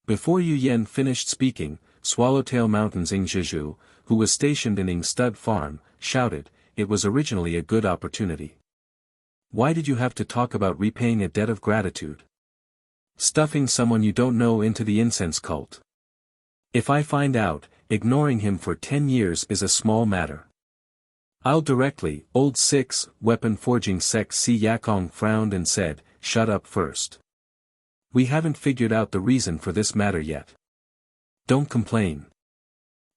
Before Yu Yen finished speaking, Swallowtail Mountain's Ing Zhizhu, who was stationed in Ing Stud Farm, shouted, "It was originally a good opportunity. Why did you have to talk about repaying a debt of gratitude? Stuffing someone you don't know into the incense cult. If I find out, ignoring him for 10 years is a small matter. I'll directly." Old 6, Weapon Forging Sect Si Yakong frowned and said, "Shut up first. We haven't figured out the reason for this matter yet. Don't complain.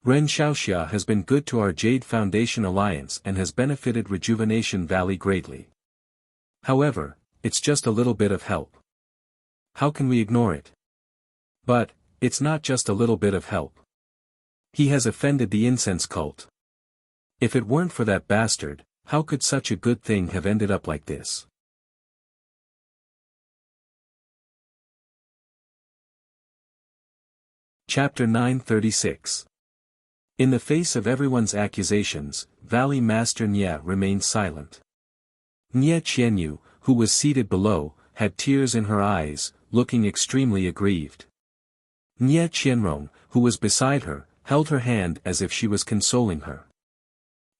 Ren Xiaoxia has been good to our Jade Foundation Alliance and has benefited Rejuvenation Valley greatly. However, it's just a little bit of help. How can we ignore it? But, it's not just a little bit of help. He has offended the incense cult. If it weren't for that bastard, how could such a good thing have ended up like this?" Chapter 936. In the face of everyone's accusations, Valley Master Nye remained silent. Nye Qianyu, who was seated below, had tears in her eyes, looking extremely aggrieved. Nye Qianrong, who was beside her, held her hand as if she was consoling her.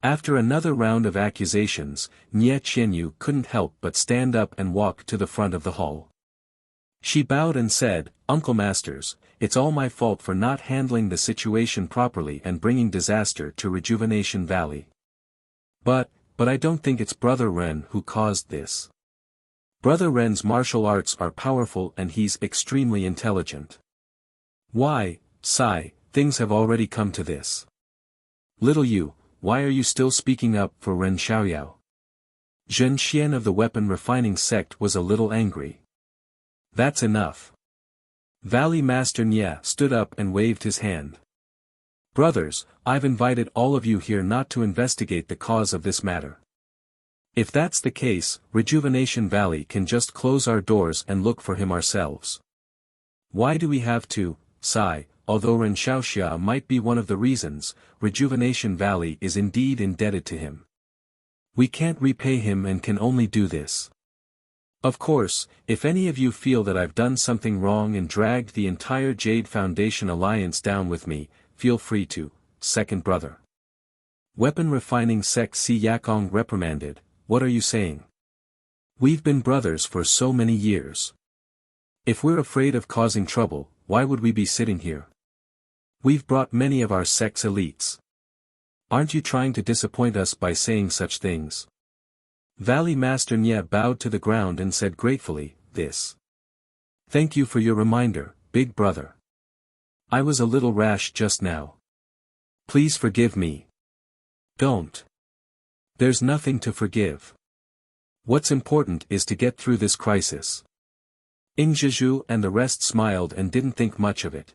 After another round of accusations, Nye Qianyu couldn't help but stand up and walk to the front of the hall. She bowed and said, "Uncle Masters, it's all my fault for not handling the situation properly and bringing disaster to Rejuvenation Valley. But I don't think it's Brother Ren who caused this. Brother Ren's martial arts are powerful and he's extremely intelligent. Why, Sai, things have already come to this. Little you, why are you still speaking up for Ren Xiaoyao?" Zhen Xian of the weapon refining sect was a little angry. "That's enough." Valley Master Nye stood up and waved his hand. "Brothers, I've invited all of you here not to investigate the cause of this matter. If that's the case, Rejuvenation Valley can just close our doors and look for him ourselves. Why do we have to, Sai?" Although Ren Xiaoxia might be one of the reasons, Rejuvenation Valley is indeed indebted to him. We can't repay him and can only do this. Of course, if any of you feel that I've done something wrong and dragged the entire Jade Foundation Alliance down with me, feel free to, second brother. Weapon Refining Sect Si Yakong reprimanded, "What are you saying? We've been brothers for so many years. If we're afraid of causing trouble, why would we be sitting here? We've brought many of our sect's elites. Aren't you trying to disappoint us by saying such things?" Valley Master Nye bowed to the ground and said gratefully, "This. Thank you for your reminder, big brother. I was a little rash just now. Please forgive me." "Don't. There's nothing to forgive. What's important is to get through this crisis." Ing Zhizhu and the rest smiled and didn't think much of it.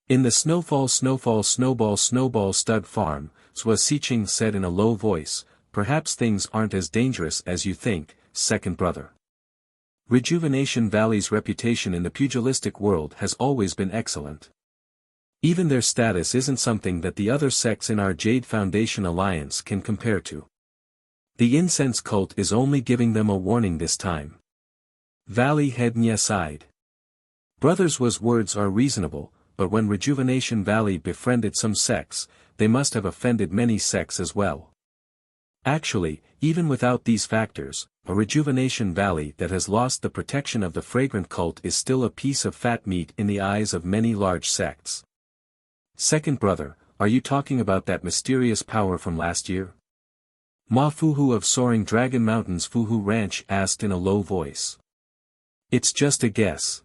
In the snowball stud farm, Zhua Xiqing said in a low voice, "Perhaps things aren't as dangerous as you think, second brother. Rejuvenation Valley's reputation in the pugilistic world has always been excellent. Even their status isn't something that the other sects in our Jade Foundation Alliance can compare to. The incense cult is only giving them a warning this time." Valley Head Nye sighed. Brothers' words are reasonable, but when Rejuvenation Valley befriended some sects, they must have offended many sects as well. Actually, even without these factors, a Rejuvenation Valley that has lost the protection of the fragrant cult is still a piece of fat meat in the eyes of many large sects. Second brother, are you talking about that mysterious power from last year? Ma Fuhu of Soaring Dragon Mountains Fuhu Ranch asked in a low voice. "It's just a guess."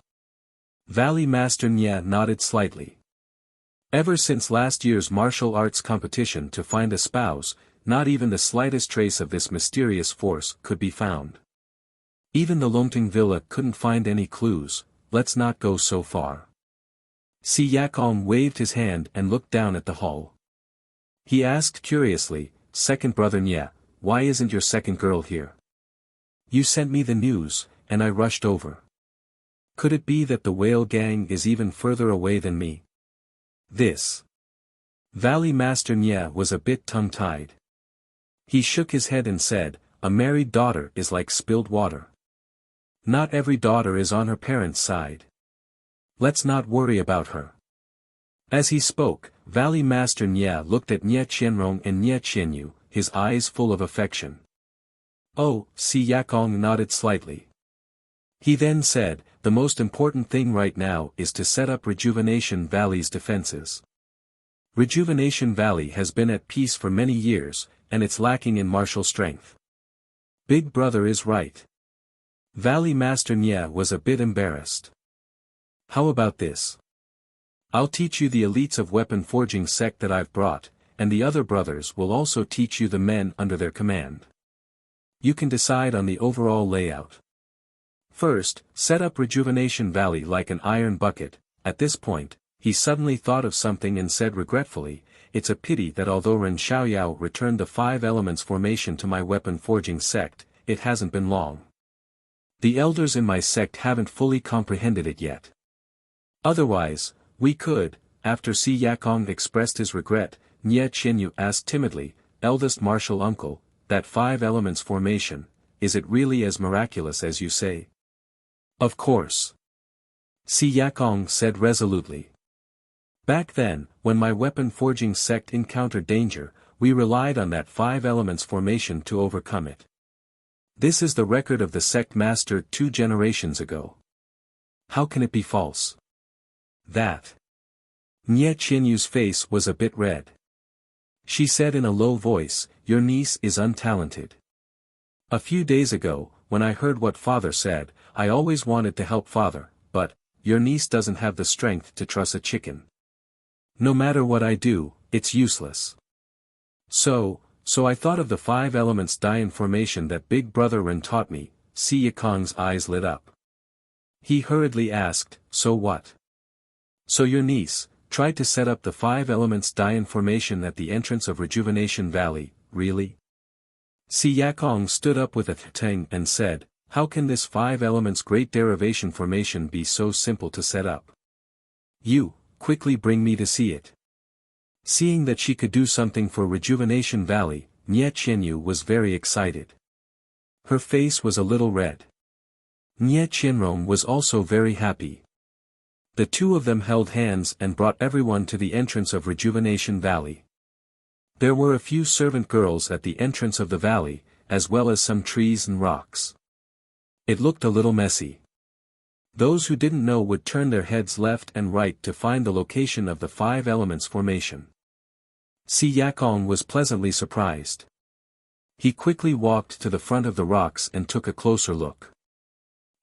Valley Master Nye nodded slightly. Ever since last year's martial arts competition to find a spouse, not even the slightest trace of this mysterious force could be found. Even the Longting Villa couldn't find any clues. Let's not go so far. Si Yakong waved his hand and looked down at the hall. He asked curiously, "Second brother Nye, why isn't your second girl here? You sent me the news, and I rushed over. Could it be that the whale gang is even further away than me?" This. Valley Master Nye was a bit tongue-tied. He shook his head and said, "A married daughter is like spilled water. Not every daughter is on her parents' side. Let's not worry about her." As he spoke, Valley Master Nye looked at Nye Qianrong and Nye Qianyu, his eyes full of affection. "Oh," Si Yakong nodded slightly. He then said, "The most important thing right now is to set up Rejuvenation Valley's defenses. Rejuvenation Valley has been at peace for many years, and it's lacking in martial strength. Big brother is right." Valley Master Nye was a bit embarrassed. "How about this? I'll teach you the elites of weapon forging sect that I've brought, and the other brothers will also teach you the men under their command. You can decide on the overall layout. First, set up Rejuvenation Valley like an iron bucket." At this point, he suddenly thought of something and said regretfully, "It's a pity that although Ren Xiaoyao returned the 5 elements formation to my weapon forging sect, it hasn't been long. The elders in my sect haven't fully comprehended it yet. Otherwise, we could, after Si Yakong expressed his regret, Nye Qianyu asked timidly, eldest martial uncle, that 5 elements formation, is it really as miraculous as you say? Of course. Si Yakong said resolutely. Back then, when my weapon forging sect encountered danger, we relied on that 5 elements formation to overcome it. This is the record of the sect master 2 generations ago. How can it be false? That. Nye Qianyu's face was a bit red. She said in a low voice, your niece is untalented. A few days ago, when I heard what father said, I always wanted to help father, but, your niece doesn't have the strength to truss a chicken. No matter what I do, it's useless. So I thought of the 5 elements Dian formation that big brother Ren taught me. Si Yakong's eyes lit up. He hurriedly asked, so what? So your niece tried to set up the 5 elements Dian formation at the entrance of Rejuvenation Valley, really? Si Yakong stood up with a tang and said, how can this 5 elements great derivation formation be so simple to set up? You, quickly bring me to see it. Seeing that she could do something for Rejuvenation Valley, Nye Qianyu was very excited. Her face was a little red. Nye Qianrong was also very happy. The two of them held hands and brought everyone to the entrance of Rejuvenation Valley. There were a few servant girls at the entrance of the valley, as well as some trees and rocks. It looked a little messy. Those who didn't know would turn their heads left and right to find the location of the 5 elements formation. Si Yakong was pleasantly surprised. He quickly walked to the front of the rocks and took a closer look.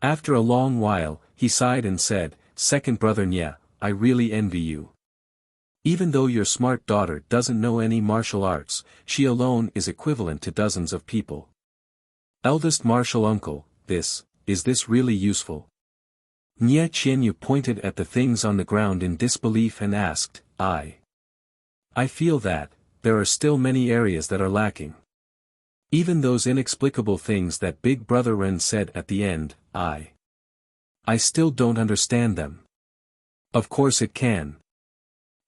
After a long while, he sighed and said, second brother Nye, I really envy you. Even though your smart daughter doesn't know any martial arts, she alone is equivalent to dozens of people. Eldest martial uncle, is this really useful? Nye Qianyu pointed at the things on the ground in disbelief and asked, I feel that, there are still many areas that are lacking. Even those inexplicable things that Big Brother Ren said at the end, I still don't understand them. Of course it can.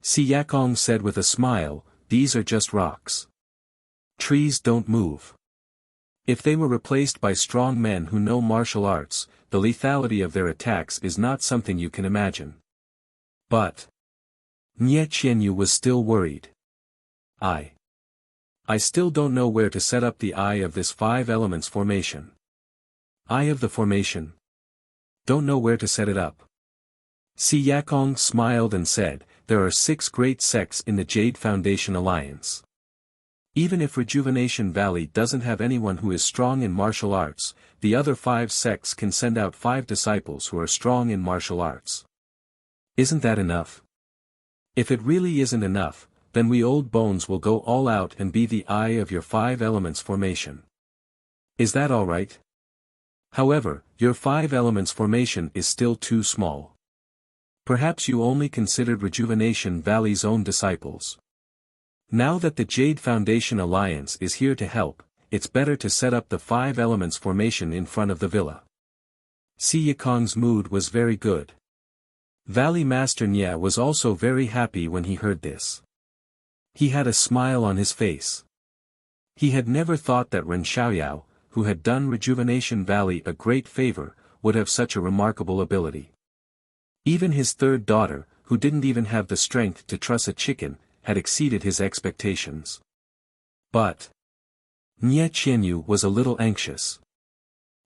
Si Yakong said with a smile, these are just rocks. Trees don't move. If they were replaced by strong men who know martial arts, the lethality of their attacks is not something you can imagine. But Nye Qianyu was still worried. I still don't know where to set up the eye of this 5 elements formation. Eye of the formation. Don't know where to set it up. Si Yakong smiled and said, there are 6 great sects in the Jade Foundation Alliance. Even if Rejuvenation Valley doesn't have anyone who is strong in martial arts, the other 5 sects can send out 5 disciples who are strong in martial arts. Isn't that enough? If it really isn't enough, then we old bones will go all out and be the eye of your 5 elements formation. Is that alright? However, your 5 elements formation is still too small. Perhaps you only considered Rejuvenation Valley's own disciples. Now that the Jade Foundation Alliance is here to help, it's better to set up the 5 elements formation in front of the villa. Si Yakong's mood was very good. Valley Master Nye was also very happy when he heard this. He had a smile on his face. He had never thought that Ren Xiaoyao, who had done Rejuvenation Valley a great favor, would have such a remarkable ability. Even his third daughter, who didn't even have the strength to truss a chicken, had exceeded his expectations. But Nye Qianyu was a little anxious.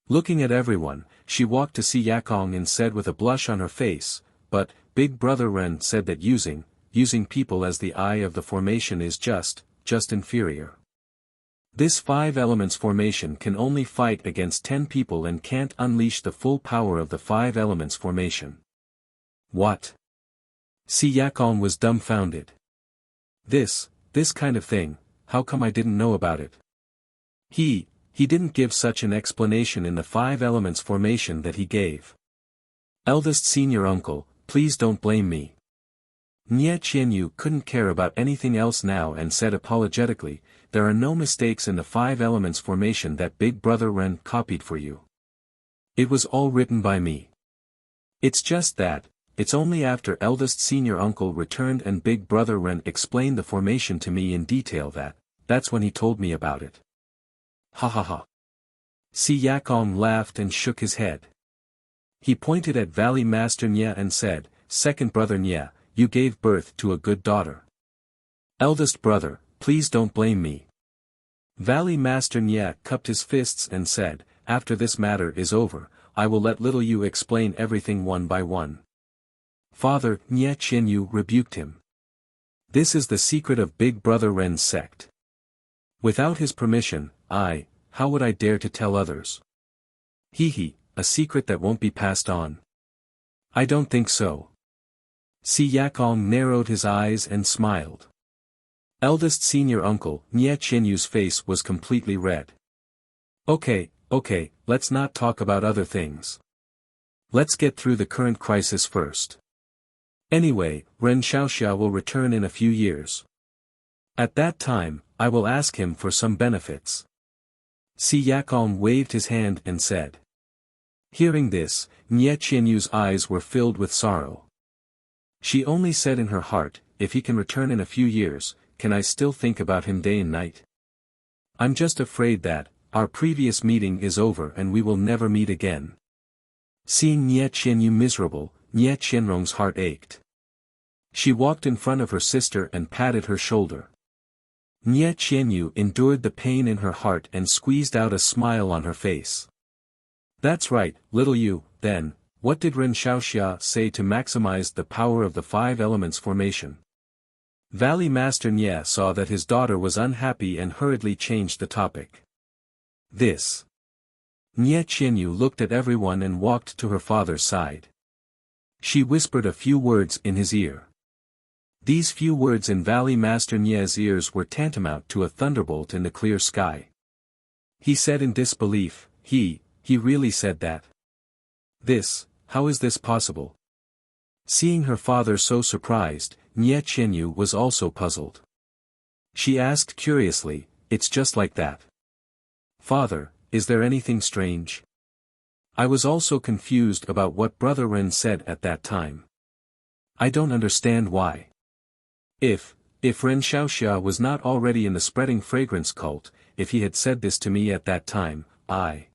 Looking at everyone, she walked to Si Yakong and said with a blush on her face, but, Big Brother Ren said that using people as the eye of the formation is just inferior. This 5 elements formation can only fight against 10 people and can't unleash the full power of the 5 elements formation. What? Si Yakong was dumbfounded. This kind of thing, how come I didn't know about it? He didn't give such an explanation in the 5 elements formation that he gave. Eldest senior uncle, please don't blame me. Nye Qianyu couldn't care about anything else now and said apologetically, there are no mistakes in the 5 elements formation that Big Brother Ren copied for you. It was all written by me. It's just that, it's only after eldest senior uncle returned and big brother Ren explained the formation to me in detail that's when he told me about it. Ha ha ha. Si Yakong laughed and shook his head. He pointed at Valley Master Nya and said, "Second brother Nya, you gave birth to a good daughter. Eldest brother, please don't blame me." Valley Master Nya cupped his fists and said, "After this matter is over, I will let little you explain everything one by one." Father Nya Qianyu rebuked him. "This is the secret of Big Brother Ren's sect. Without his permission, how would I dare to tell others? He, a secret that won't be passed on. I don't think so." Si Yakong narrowed his eyes and smiled. Eldest senior uncle Nya Qianyu's face was completely red. Okay, let's not talk about other things. Let's get through the current crisis first. Anyway, Ren Xiaoxia will return in a few years. At that time, I will ask him for some benefits." Si Yakong waved his hand and said. Hearing this, Nya Qianyu's eyes were filled with sorrow. She only said in her heart, "If he can return in a few years, can I still think about him day and night? I'm just afraid that, our previous meeting is over and we will never meet again." Seeing Nya Qianyu miserable, Nya Qianrong's heart ached. She walked in front of her sister and patted her shoulder. Nya Qianyu endured the pain in her heart and squeezed out a smile on her face. "That's right, little you, then, what did Ren Xiaoxia say to maximize the power of the five elements formation?" Valley Master Nya saw that his daughter was unhappy and hurriedly changed the topic. "This." Nya Qianyu looked at everyone and walked to her father's side. She whispered a few words in his ear. These few words in Valley Master Nya's ears were tantamount to a thunderbolt in the clear sky. He said in disbelief, he really said that? How is this possible?" Seeing her father so surprised, Nya Qianyu was also puzzled. She asked curiously, "It's just like that? Father, is there anything strange?" I was also confused about what Brother Ren said at that time. I don't understand why. If Ren Xiaoxia was not already in the spreading fragrance cult, if he had said this to me at that time, I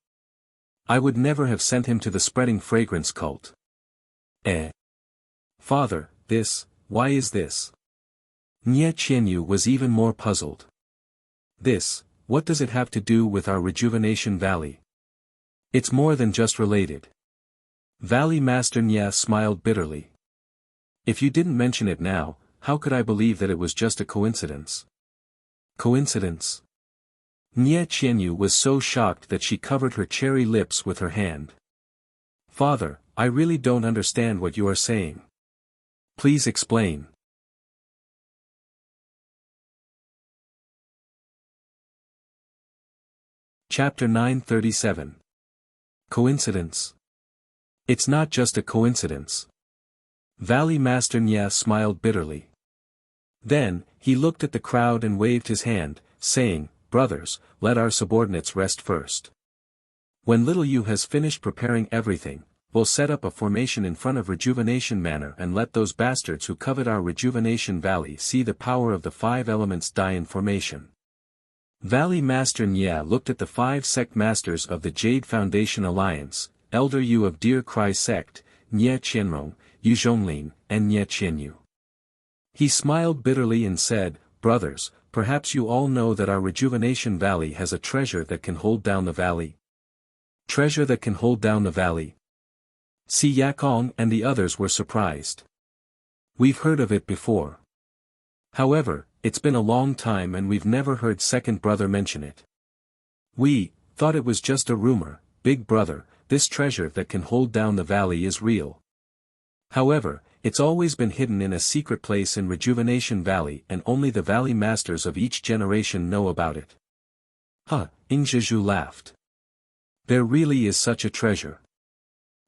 would never have sent him to the spreading fragrance cult. Father, why is this? Nya Qianyu was even more puzzled. What does it have to do with our Rejuvenation Valley? It's more than just related. Valley Master Nya smiled bitterly. If you didn't mention it now, how could I believe that it was just a coincidence? Coincidence? Nya Qianyu was so shocked that she covered her cherry lips with her hand. Father, I really don't understand what you are saying. Please explain. Chapter 937. Coincidence. It's not just a coincidence. Valley Master Nya smiled bitterly. Then, he looked at the crowd and waved his hand, saying, "Brothers, let our subordinates rest first. When little you has finished preparing everything, we'll set up a formation in front of Rejuvenation Manor and let those bastards who covet our Rejuvenation Valley see the power of the five elements die in formation." Valley Master Nya looked at the 5 sect masters of the Jade Foundation Alliance, Elder Yu of Deer Cry Sect, Nya Qianrong, Yu Zhonglin, and Nya Qianyu. He smiled bitterly and said, "Brothers, perhaps you all know that our Rejuvenation Valley has a treasure that can hold down the valley." Treasure that can hold down the valley? Si Yakong and the others were surprised. We've heard of it before. However, it's been a long time and we've never heard second brother mention it. We thought it was just a rumor. Big brother, this treasure that can hold down the valley is real. However, it's always been hidden in a secret place in Rejuvenation Valley and only the valley masters of each generation know about it. Ingzhizhu laughed. There really is such a treasure.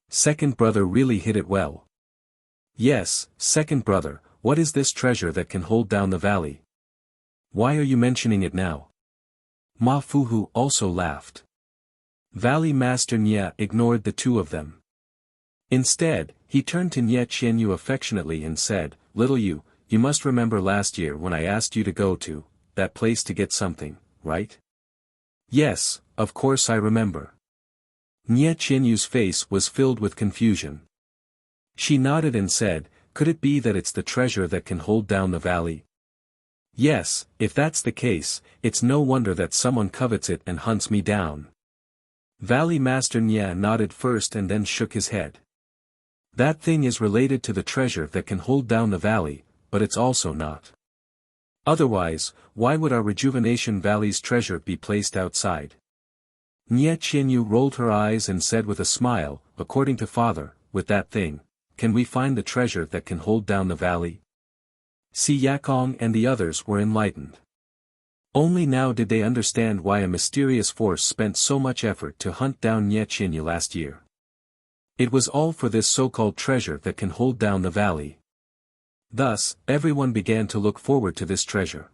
Second brother really hid it well. Yes, second brother, what is this treasure that can hold down the valley? Why are you mentioning it now? Ma Fuhu also laughed. Valley Master Nya ignored the two of them. Instead, He turned to Nye Qianyu affectionately and said, "Little you, you must remember last year when I asked you to go to that place to get something, right?" "Yes, of course I remember." Nye Qianyu's face was filled with confusion. She nodded and said, "Could it be that it's the treasure that can hold down the valley?" "Yes, if that's the case, it's no wonder that someone covets it and hunts me down." Valley Master Nye nodded first and then shook his head. "That thing is related to the treasure that can hold down the valley, but it's also not. Otherwise, why would our Rejuvenation Valley's treasure be placed outside?" Nye Qianyu rolled her eyes and said with a smile, "According to Father, with that thing, can we find the treasure that can hold down the valley?" Si Yakong and the others were enlightened. Only now did they understand why a mysterious force spent so much effort to hunt down Nye Qianyu last year. It was all for this so-called treasure that can hold down the valley. Thus, everyone began to look forward to this treasure.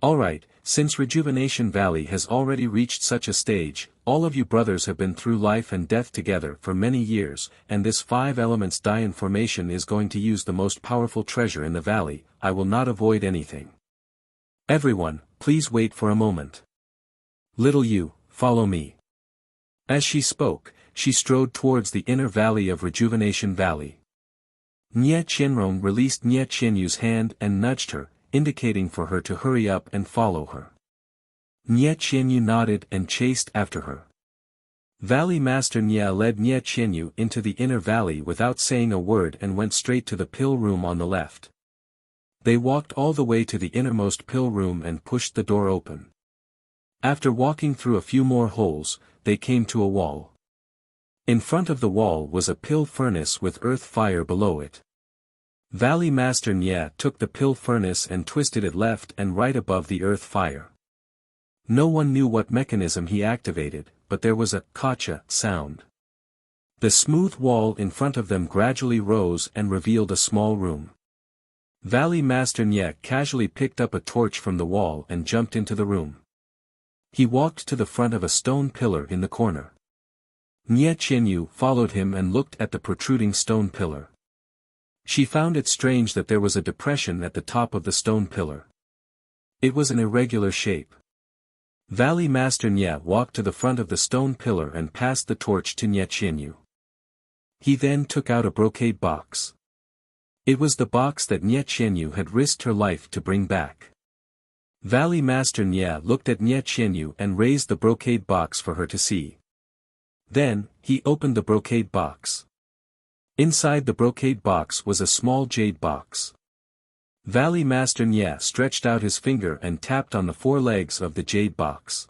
Alright, since Rejuvenation Valley has already reached such a stage, all of you brothers have been through life and death together for many years, and this 5 elements Dayan formation is going to use the most powerful treasure in the valley. I will not avoid anything. Everyone, please wait for a moment. Little you, follow me. As she spoke, she strode towards the inner valley of Rejuvenation Valley. Nye Qianrong released Nye Qianyu's hand and nudged her, indicating for her to hurry up and follow her. Nye Qianyu nodded and chased after her. Valley Master Nye led Nye Qianyu into the inner valley without saying a word and went straight to the pill room on the left. They walked all the way to the innermost pill room and pushed the door open. After walking through a few more holes, they came to a wall. In front of the wall was a pill furnace with earth fire below it. Valley Master Nye took the pill furnace and twisted it left and right above the earth fire. No one knew what mechanism he activated, but there was a "kacha" sound. The smooth wall in front of them gradually rose and revealed a small room. Valley Master Nye casually picked up a torch from the wall and jumped into the room. He walked to the front of a stone pillar in the corner. Nye Qianyu followed him and looked at the protruding stone pillar. She found it strange that there was a depression at the top of the stone pillar. It was an irregular shape. Valley Master Nye walked to the front of the stone pillar and passed the torch to Nye Qianyu. He then took out a brocade box. It was the box that Nye Qianyu had risked her life to bring back. Valley Master Nye looked at Nye Qianyu and raised the brocade box for her to see. Then, he opened the brocade box. Inside the brocade box was a small jade box. Valley Master Nye stretched out his finger and tapped on the 4 legs of the jade box.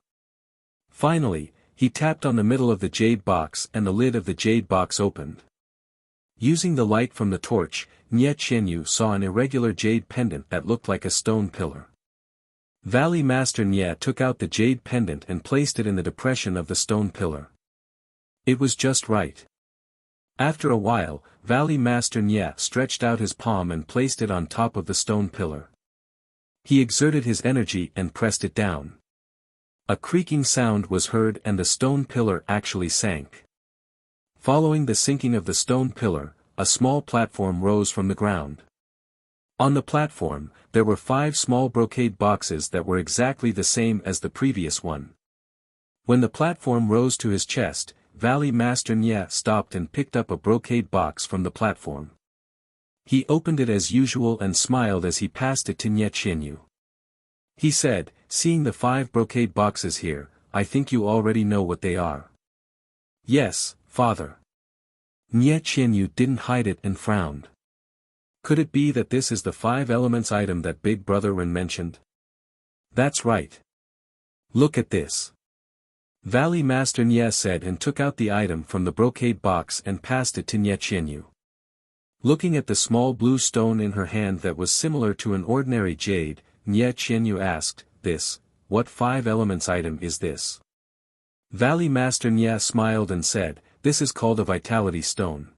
Finally, he tapped on the middle of the jade box and the lid of the jade box opened. Using the light from the torch, Nye Qianyu saw an irregular jade pendant that looked like a stone pillar. Valley Master Nye took out the jade pendant and placed it in the depression of the stone pillar. It was just right. After a while, Valley Master Nye stretched out his palm and placed it on top of the stone pillar. He exerted his energy and pressed it down. A creaking sound was heard and the stone pillar actually sank. Following the sinking of the stone pillar, a small platform rose from the ground. On the platform, there were 5 small brocade boxes that were exactly the same as the previous one. When the platform rose to his chest, Valley Master Nye stopped and picked up a brocade box from the platform. He opened it as usual and smiled as he passed it to Nye Qianyu. He said, "Seeing the 5 brocade boxes here, I think you already know what they are." "Yes, Father." Nye Qianyu didn't hide it and frowned. Could it be that this is the 5 elements item that Big Brother Ren mentioned? That's right. Look at this. Valley Master Nye said and took out the item from the brocade box and passed it to Nye Qianyu. Looking at the small blue stone in her hand that was similar to an ordinary jade, Nye Qianyu asked, what 5 elements item is this?" Valley Master Nye smiled and said, "This is called a vitality stone.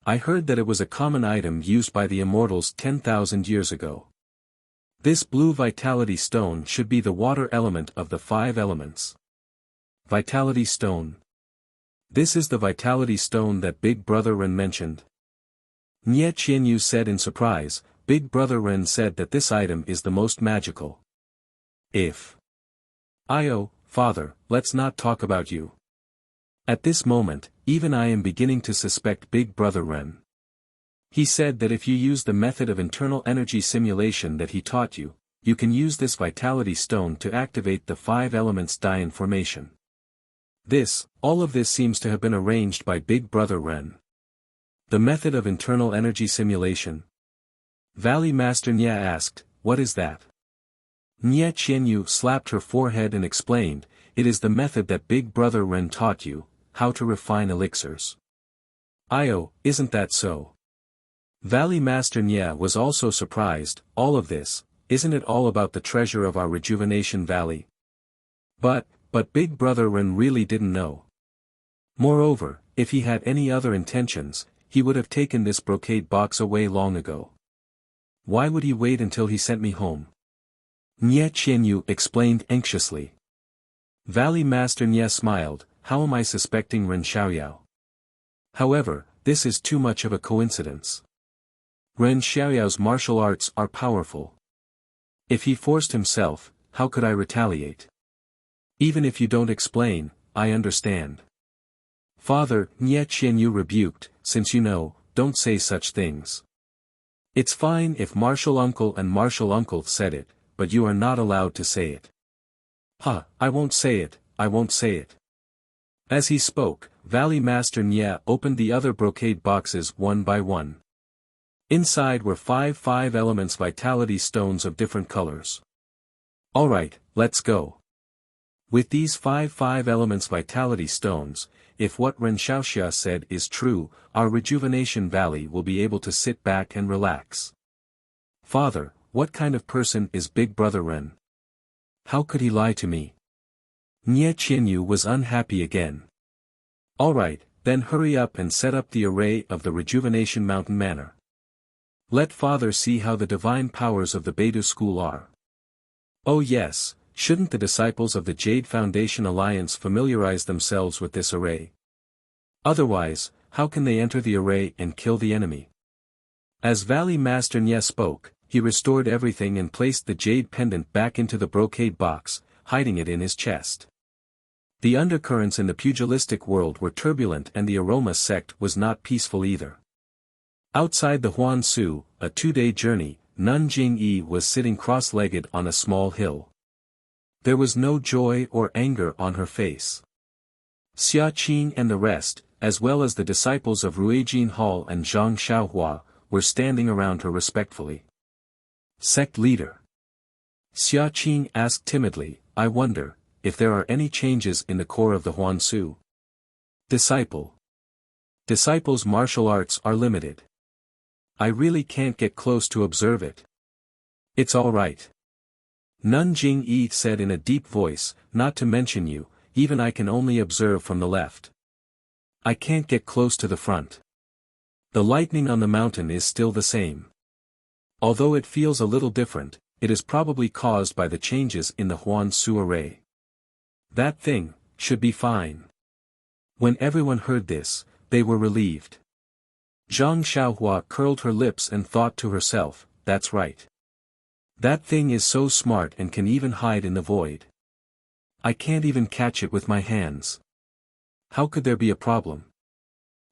I heard that it was a common item used by the immortals 10,000 years ago. This blue vitality stone should be the water element of the 5 elements. Vitality stone. This is the vitality stone that Big Brother Ren mentioned. Nye Qianyu said in surprise. Big Brother Ren said that this item is the most magical. If Father, let's not talk about you. At this moment, even I am beginning to suspect Big Brother Ren. He said that if you use the method of internal energy simulation that he taught you, you can use this vitality stone to activate the 5 elements Dian formation. All of this seems to have been arranged by Big Brother Ren. The method of internal energy simulation. Valley Master Nya asked, what is that? Nye Qianyu slapped her forehead and explained, it is the method that Big Brother Ren taught you, how to refine elixirs. Isn't that so? Valley Master Nya was also surprised, all of this, isn't it all about the treasure of our rejuvenation valley? But Big Brother Ren really didn't know. Moreover, if he had any other intentions, he would have taken this brocade box away long ago. Why would he wait until he sent me home? Nye Qianyu explained anxiously. Valley Master Nye smiled, how am I suspecting Ren Xiaoyao? However, this is too much of a coincidence. Ren Xiaoyao's martial arts are powerful. If he forced himself, how could I retaliate? Even if you don't explain, I understand. Father, Nye Qianyu rebuked, since you know, don't say such things. It's fine if Martial Uncle and Martial Uncle said it, but you are not allowed to say it. I won't say it, I won't say it. As he spoke, Valley Master Nye opened the other brocade boxes one by one. Inside were 5 elements vitality stones of different colors. Alright, let's go. With these 5 elements vitality stones, if what Ren Xiaoxia said is true, our rejuvenation valley will be able to sit back and relax. Father, what kind of person is Big Brother Ren? How could he lie to me? Nye Qianyu was unhappy again. Alright, then hurry up and set up the array of the Rejuvenation Mountain Manor. Let Father see how the divine powers of the Beidou school are. Oh yes, shouldn't the disciples of the Jade Foundation Alliance familiarize themselves with this array? Otherwise, how can they enter the array and kill the enemy? As Valley Master Nye spoke, he restored everything and placed the jade pendant back into the brocade box, hiding it in his chest. The undercurrents in the pugilistic world were turbulent and the aroma sect was not peaceful either. Outside the Huan Su, a 2-day journey, Nun Jingyi was sitting cross-legged on a small hill. There was no joy or anger on her face. Xia Qing and the rest, as well as the disciples of Ruijin Hall and Zhang Xiaohua, were standing around her respectfully. Sect leader. Xia Qing asked timidly, I wonder, if there are any changes in the core of the Huan Su. Disciple. Disciples' martial arts are limited. I really can't get close to observe it. It's all right. Nun Jingyi said in a deep voice, not to mention you, even I can only observe from the left. I can't get close to the front. The lightning on the mountain is still the same. Although it feels a little different, it is probably caused by the changes in the Huan Su array. That thing should be fine. When everyone heard this, they were relieved. Zhang Xiaohua curled her lips and thought to herself, that's right. That thing is so smart and can even hide in the void. I can't even catch it with my hands. How could there be a problem?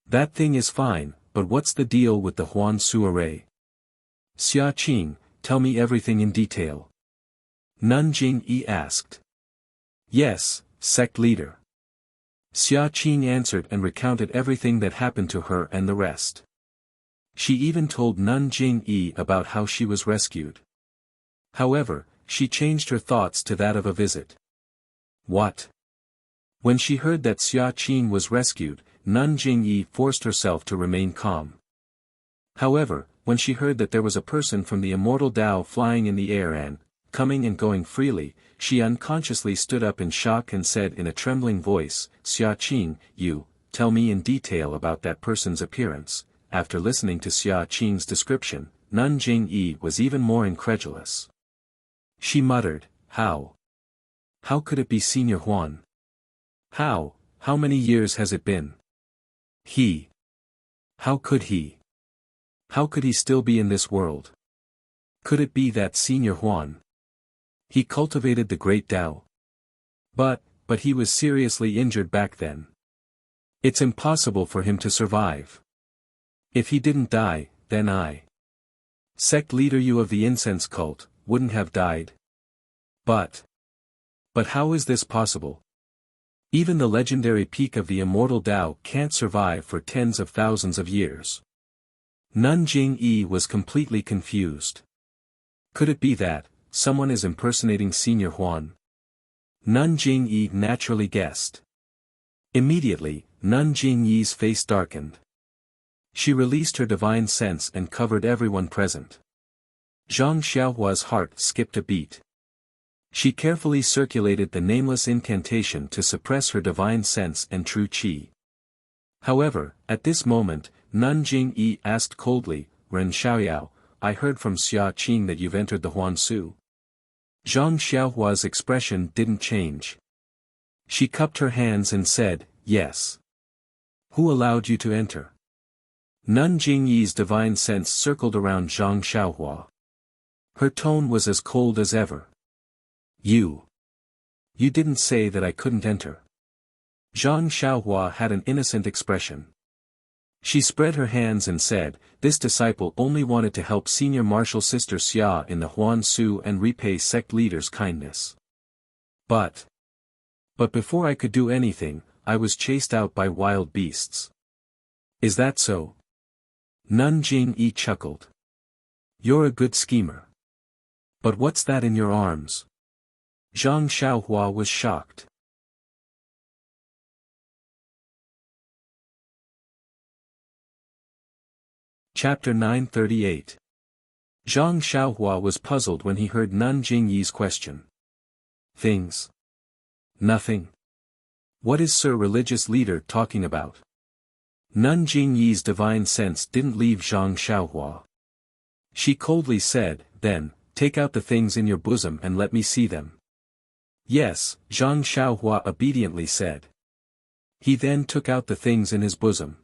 That thing is fine, but what's the deal with the Huan Su array? Xia Qing, tell me everything in detail. Nun Jingyi asked. Yes, sect leader. Xia Qing answered and recounted everything that happened to her and the rest. She even told Nun Jingyi about how she was rescued. However, she changed her thoughts to that of a visit. What? When she heard that Xia Qing was rescued, Nun Jingyi forced herself to remain calm. However, when she heard that there was a person from the immortal Tao flying in the air and, coming and going freely, she unconsciously stood up in shock and said in a trembling voice, Xia Qing, you, tell me in detail about that person's appearance. After listening to Xia Qing's description, Nun Jingyi was even more incredulous. She muttered, how? How could it be Senior Huan? How how many years has it been? How could he? How could he still be in this world? Could it be that Senior Huan? He cultivated the great Tao. But he was seriously injured back then. It's impossible for him to survive. If he didn't die, then sect leader you of the incense cult, wouldn't have died. But how is this possible? Even the legendary peak of the immortal Tao can't survive for tens of thousands of years. Nun Jing-yi was completely confused. Could it be that someone is impersonating Senior Huan? Nun Jing-yi naturally guessed. Immediately, Nun Jing-yi's face darkened. She released her divine sense and covered everyone present. Zhang Xiaohua's heart skipped a beat. She carefully circulated the nameless incantation to suppress her divine sense and true qi. However, at this moment, Nun Jing-yi asked coldly, Ren Xiaoyao, I heard from Xia Qing that you've entered the Huansu. Zhang Xiaohua's expression didn't change. She cupped her hands and said, yes. Who allowed you to enter? Nun Jing-yi's divine sense circled around Zhang Xiaohua. Her tone was as cold as ever. You didn't say that I couldn't enter. Zhang Xiaohua had an innocent expression. She spread her hands and said, this disciple only wanted to help senior martial sister Xia in the Huan Su and repay sect leader's kindness. But before I could do anything, I was chased out by wild beasts. Is that so? Nun Jing-yi chuckled. You're a good schemer. But what's that in your arms? Zhang Xiaohua was shocked. Chapter 938. Zhang Xiaohua was puzzled when he heard Nun Jing-yi's question. Things. Nothing. What is Sir Religious Leader talking about? Nun Jing-yi's divine sense didn't leave Zhang Xiaohua. She coldly said, then, take out the things in your bosom and let me see them. Yes, Zhang Xiaohua obediently said. He then took out the things in his bosom.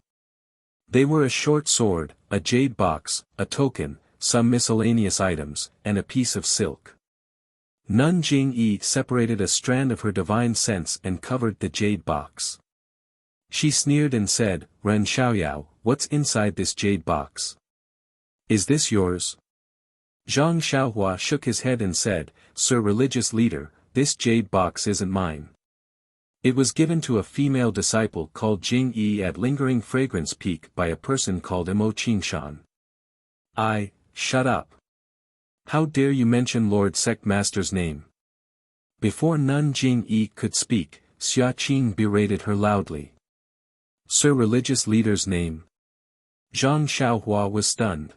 They were a short sword, a jade box, a token, some miscellaneous items, and a piece of silk. Nun Jing-yi separated a strand of her divine sense and covered the jade box. She sneered and said, Ren Xiaoyao, what's inside this jade box? Is this yours? Zhang Xiaohua shook his head and said, Sir Religious Leader, this jade box isn't mine. It was given to a female disciple called Jing-yi at Lingering Fragrance Peak by a person called Imo Qingshan. Shut up. How dare you mention Lord Sect Master's name? Before Nun Jing-yi could speak, Xia Qing berated her loudly. Sir Religious Leader's name? Zhang Xiaohua was stunned.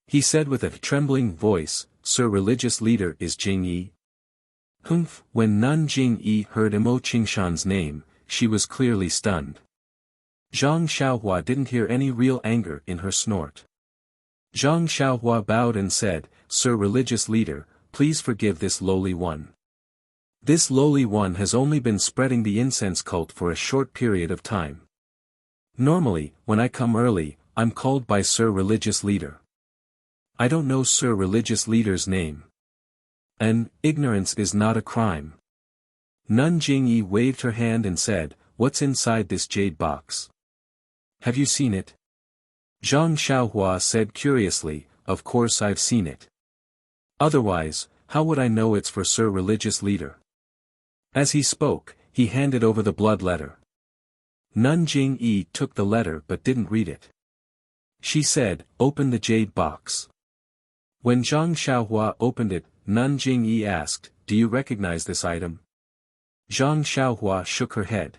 He said with a trembling voice, Sir Religious Leader is Jing-yi. Humph! When Nun Jing-yi heard Imo Qingshan's name, she was clearly stunned. Zhang Xiaohua didn't hear any real anger in her snort. Zhang Xiaohua bowed and said, Sir Religious Leader, please forgive this lowly one. This lowly one has only been spreading the incense cult for a short period of time. Normally, when I come early, I'm called by Sir Religious Leader. I don't know Sir Religious Leader's name. And ignorance is not a crime. Nun Jing-yi waved her hand and said, what's inside this jade box? Have you seen it? Zhang Xiaohua said curiously, of course I've seen it. Otherwise, how would I know it's for Sir Religious Leader? As he spoke, he handed over the blood letter. Nun Jing-yi took the letter but didn't read it. She said, open the jade box. When Zhang Xiaohua opened it, Nun Jing-yi asked, do you recognize this item? Zhang Xiaohua shook her head.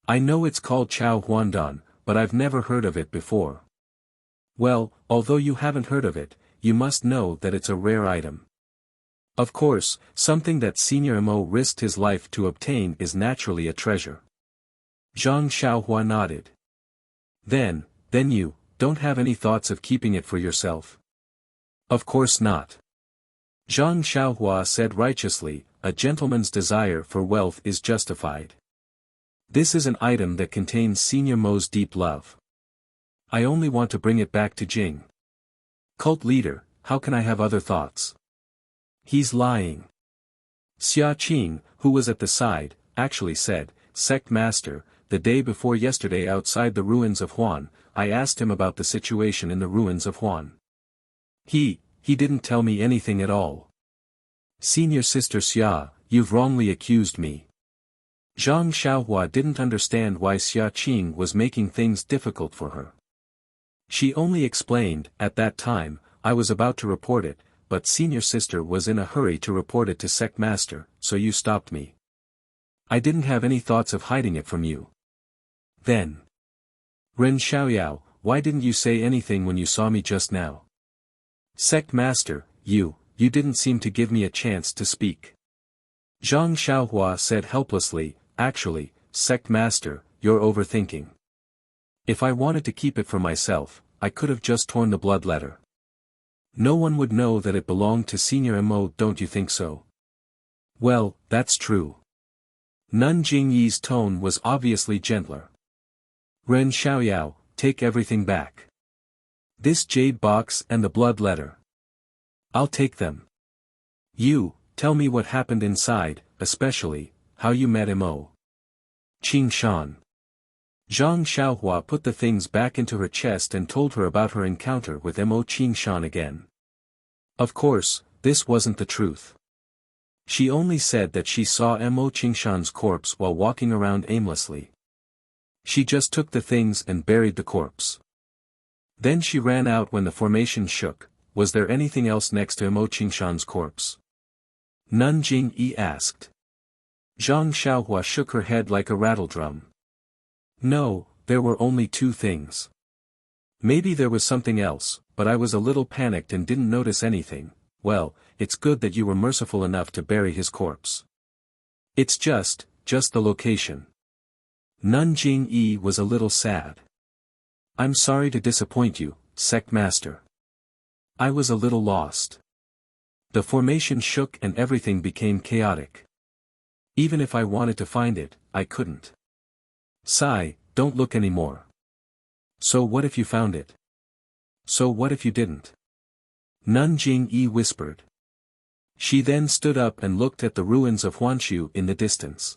I know it's called Chao Huandan, but I've never heard of it before. Well, although you haven't heard of it, you must know that it's a rare item. Of course, something that Senior Mo risked his life to obtain is naturally a treasure. Zhang Xiaohua nodded. Then you don't have any thoughts of keeping it for yourself? Of course not. Zhang Xiaohua said righteously, a gentleman's desire for wealth is justified. This is an item that contains Senior Mo's deep love. I only want to bring it back to Jing. Cult leader, how can I have other thoughts? He's lying. Xia Qing, who was at the side, actually said, Sect Master, the day before yesterday outside the ruins of Huan, I asked him about the situation in the ruins of Huan. He didn't tell me anything at all. Senior Sister Xia, you've wrongly accused me. Zhang Xiaohua didn't understand why Xia Qing was making things difficult for her. She only explained, at that time, I was about to report it, but Senior Sister was in a hurry to report it to Sect Master, so you stopped me. I didn't have any thoughts of hiding it from you. Then. Ren Xiaoyao, why didn't you say anything when you saw me just now? Sect Master, you didn't seem to give me a chance to speak. Zhang Xiaohua said helplessly, actually, Sect Master, you're overthinking. If I wanted to keep it for myself, I could have just torn the blood letter. No one would know that it belonged to Senior Mo, don't you think so? Well, that's true. Nun Jingyi's tone was obviously gentler. Ren Xiaoyao, take everything back. This jade box and the blood letter. I'll take them. You, tell me what happened inside, especially, how you met Mo. Qing Shan. Zhang Xiaohua put the things back into her chest and told her about her encounter with Mo Qing Shan again. Of course, this wasn't the truth. She only said that she saw Mo Qing Shan's corpse while walking around aimlessly. She just took the things and buried the corpse. Then she ran out when the formation shook. Was there anything else next to Mo Qing Shan's corpse? Nun Jingyi asked. Zhang Xiaohua shook her head like a rattledrum. No, there were only two things. Maybe there was something else, but I was a little panicked and didn't notice anything. Well, it's good that you were merciful enough to bury his corpse. It's just the location. Nun Jingyi was a little sad. I'm sorry to disappoint you, Sect Master. I was a little lost. The formation shook and everything became chaotic. Even if I wanted to find it, I couldn't. Sigh, don't look anymore. So what if you found it? So what if you didn't? Nun Jingyi whispered. She then stood up and looked at the ruins of Huanshu in the distance.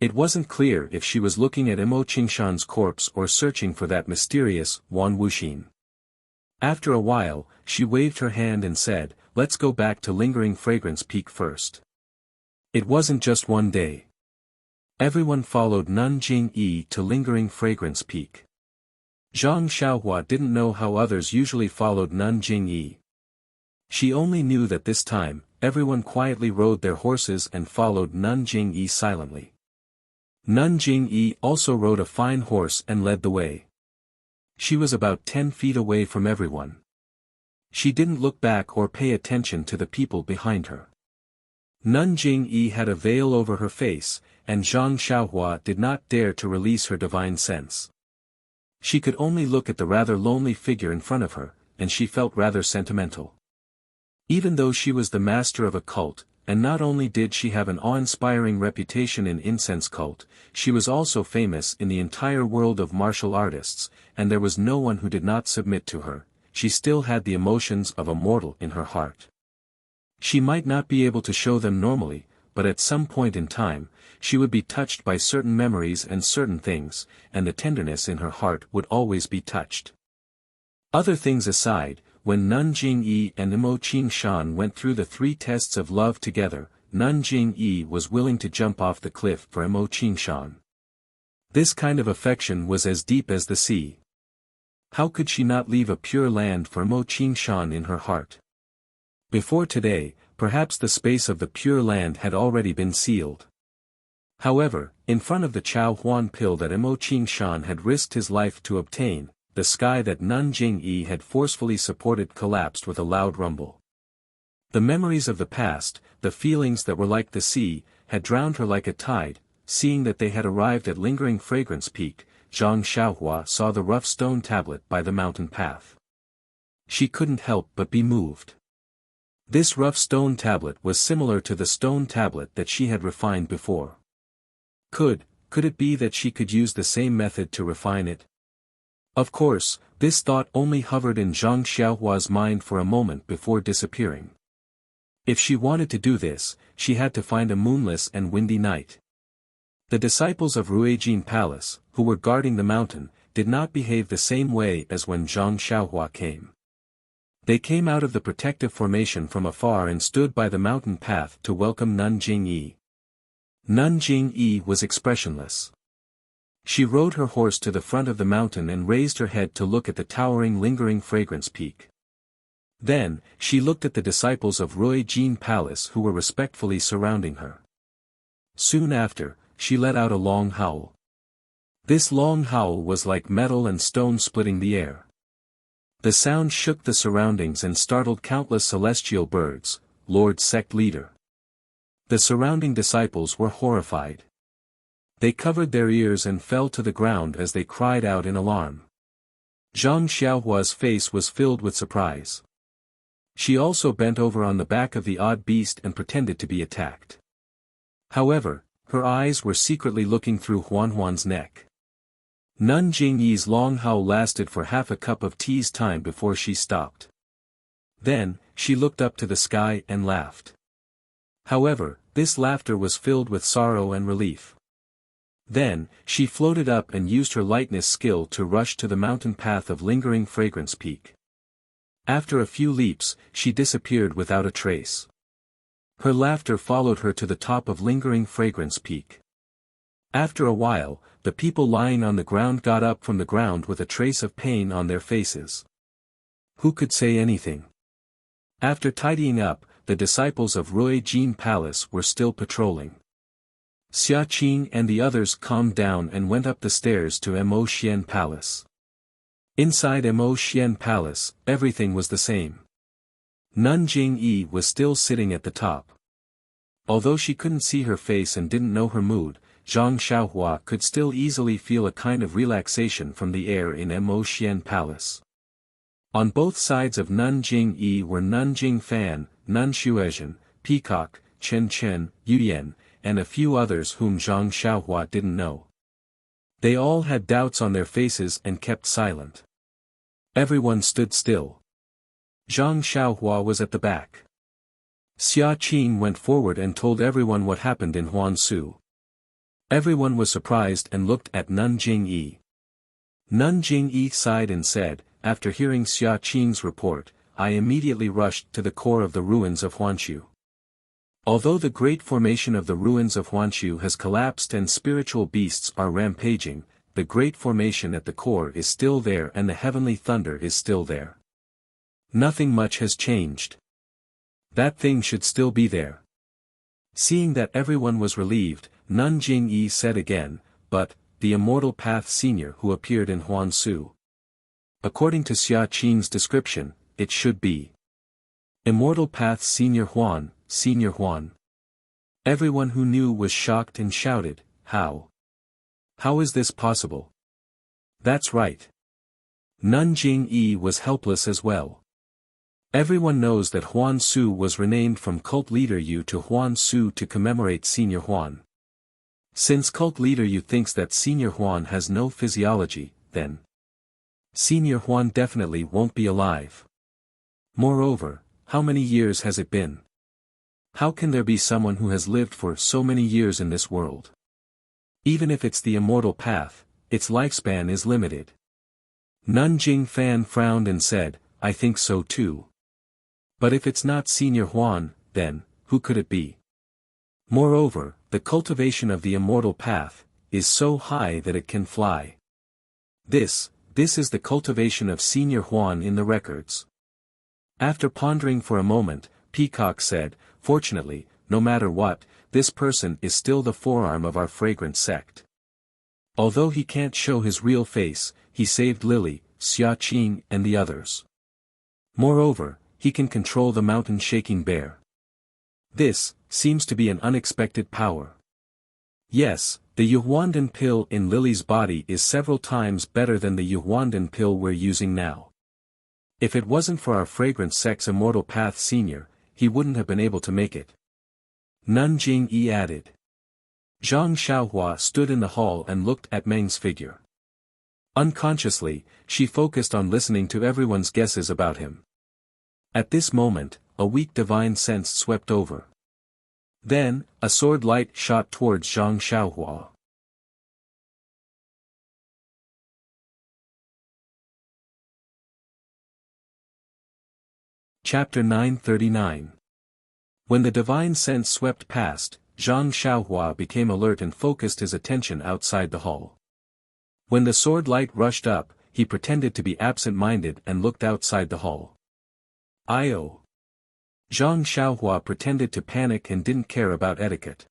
It wasn't clear if she was looking at Mo Qingshan's corpse or searching for that mysterious Wan Wuxin. After a while, she waved her hand and said, let's go back to Lingering Fragrance Peak first. It wasn't just one day. Everyone followed Nun Jingyi to Lingering Fragrance Peak. Zhang Xiaohua didn't know how others usually followed Nun Jingyi. She only knew that this time, everyone quietly rode their horses and followed Nun Jingyi silently. Nun Jingyi also rode a fine horse and led the way. She was about 10 feet away from everyone. She didn't look back or pay attention to the people behind her. Nun Jingyi had a veil over her face, and Zhang Xiaohua did not dare to release her divine sense. She could only look at the rather lonely figure in front of her, and she felt rather sentimental. Even though she was the master of a cult, and not only did she have an awe-inspiring reputation in incense cult, she was also famous in the entire world of martial artists, and there was no one who did not submit to her. She still had the emotions of a mortal in her heart. She might not be able to show them normally, but at some point in time, she would be touched by certain memories and certain things, and the tenderness in her heart would always be touched. Other things aside, when Nun Jingyi and Mo Qingshan went through the 3 tests of love together, Nun Jingyi was willing to jump off the cliff for Mo Qingshan. This kind of affection was as deep as the sea. How could she not leave a pure land for Mo Qingshan in her heart? Before today, perhaps the space of the pure land had already been sealed. However, in front of the Chao Huan pill that Mo Qingshan had risked his life to obtain, the sky that Nun Jingyi had forcefully supported collapsed with a loud rumble. The memories of the past, the feelings that were like the sea, had drowned her like a tide. Seeing that they had arrived at Lingering Fragrance Peak, Zhang Xiaohua saw the rough stone tablet by the mountain path. She couldn't help but be moved. This rough stone tablet was similar to the stone tablet that she had refined before. Could could it be that she could use the same method to refine it? Of course, this thought only hovered in Zhang Xiaohua's mind for a moment before disappearing. If she wanted to do this, she had to find a moonless and windy night. The disciples of Ruijin Palace, who were guarding the mountain, did not behave the same way as when Zhang Xiaohua came. They came out of the protective formation from afar and stood by the mountain path to welcome Nun Jingyi. Nun Jingyi was expressionless. She rode her horse to the front of the mountain and raised her head to look at the towering lingering fragrance peak. Then, she looked at the disciples of Ruijin Palace who were respectfully surrounding her. Soon after, she let out a long howl. This long howl was like metal and stone splitting the air. The sound shook the surroundings and startled countless celestial birds, Lord Sect Leader. The surrounding disciples were horrified. They covered their ears and fell to the ground as they cried out in alarm. Zhang Xiaohua's face was filled with surprise. She also bent over on the back of the odd beast and pretended to be attacked. However, her eyes were secretly looking through Huan's neck. Nun Jingyi's long howl lasted for half a cup of tea's time before she stopped. Then, she looked up to the sky and laughed. However, this laughter was filled with sorrow and relief. Then, she floated up and used her lightness skill to rush to the mountain path of lingering fragrance peak. After a few leaps, she disappeared without a trace. Her laughter followed her to the top of lingering fragrance peak. After a while, the people lying on the ground got up from the ground with a trace of pain on their faces. Who could say anything? After tidying up, the disciples of Ruijin Palace were still patrolling. Xia Qing and the others calmed down and went up the stairs to Mo Xian Palace. Inside Mo Xian Palace, everything was the same. Nun Jingyi was still sitting at the top. Although she couldn't see her face and didn't know her mood, Zhang Xiaohua could still easily feel a kind of relaxation from the air in Mo Xian Palace. On both sides of Nun Jingyi were Nun Jingfan, Nun Xuezhen, Peacock, Chen Chen, Yuyan, and a few others whom Zhang Xiaohua didn't know. They all had doubts on their faces and kept silent. Everyone stood still. Zhang Xiaohua was at the back. Xia Qing went forward and told everyone what happened in Huansu. Everyone was surprised and looked at Nun Jingyi. Nun Jingyi sighed and said, after hearing Xia Qing's report, I immediately rushed to the core of the ruins of Huanshu. Although the great formation of the ruins of Huanshu has collapsed and spiritual beasts are rampaging, the great formation at the core is still there and the heavenly thunder is still there. Nothing much has changed. That thing should still be there. Seeing that everyone was relieved, Nun Jingyi said again, but, the Immortal Path Senior who appeared in Huansu. According to Xia Qing's description, it should be Immortal Path Senior Huan, Senior Huan. Everyone who knew was shocked and shouted, how? How is this possible? That's right. Nun Jingyi was helpless as well. Everyone knows that Huan Su was renamed from cult leader Yu to Huan Su to commemorate Senior Huan. Since cult leader Yu thinks that Senior Huan has no physiology, then Senior Huan definitely won't be alive. Moreover, how many years has it been? How can there be someone who has lived for so many years in this world? Even if it's the immortal path, its lifespan is limited. Nun Jingfan frowned and said, I think so too. But if it's not Senior Huan, then, who could it be? Moreover, the cultivation of the immortal path is so high that it can fly. This is the cultivation of Senior Huan in the records. After pondering for a moment, Peacock said, fortunately, no matter what, this person is still the forearm of our fragrant sect. Although he can't show his real face, he saved Lily, Xia Qing and the others. Moreover, he can control the mountain-shaking bear. This seems to be an unexpected power. Yes, the Yuhuandan pill in Lily's body is several times better than the Yuhuandan pill we're using now. If it wasn't for our fragrant sect's Immortal Path Senior, he wouldn't have been able to make it. Nun Jingyi added. Zhang Xiaohua stood in the hall and looked at Meng's figure. Unconsciously, she focused on listening to everyone's guesses about him. At this moment, a weak divine sense swept over. Then, a sword light shot towards Zhang Xiaohua. Chapter 939. When the divine sense swept past, Zhang Xiaohua became alert and focused his attention outside the hall. When the sword light rushed up, he pretended to be absent-minded and looked outside the hall. "Io." Zhang Xiaohua pretended to panic and didn't care about etiquette.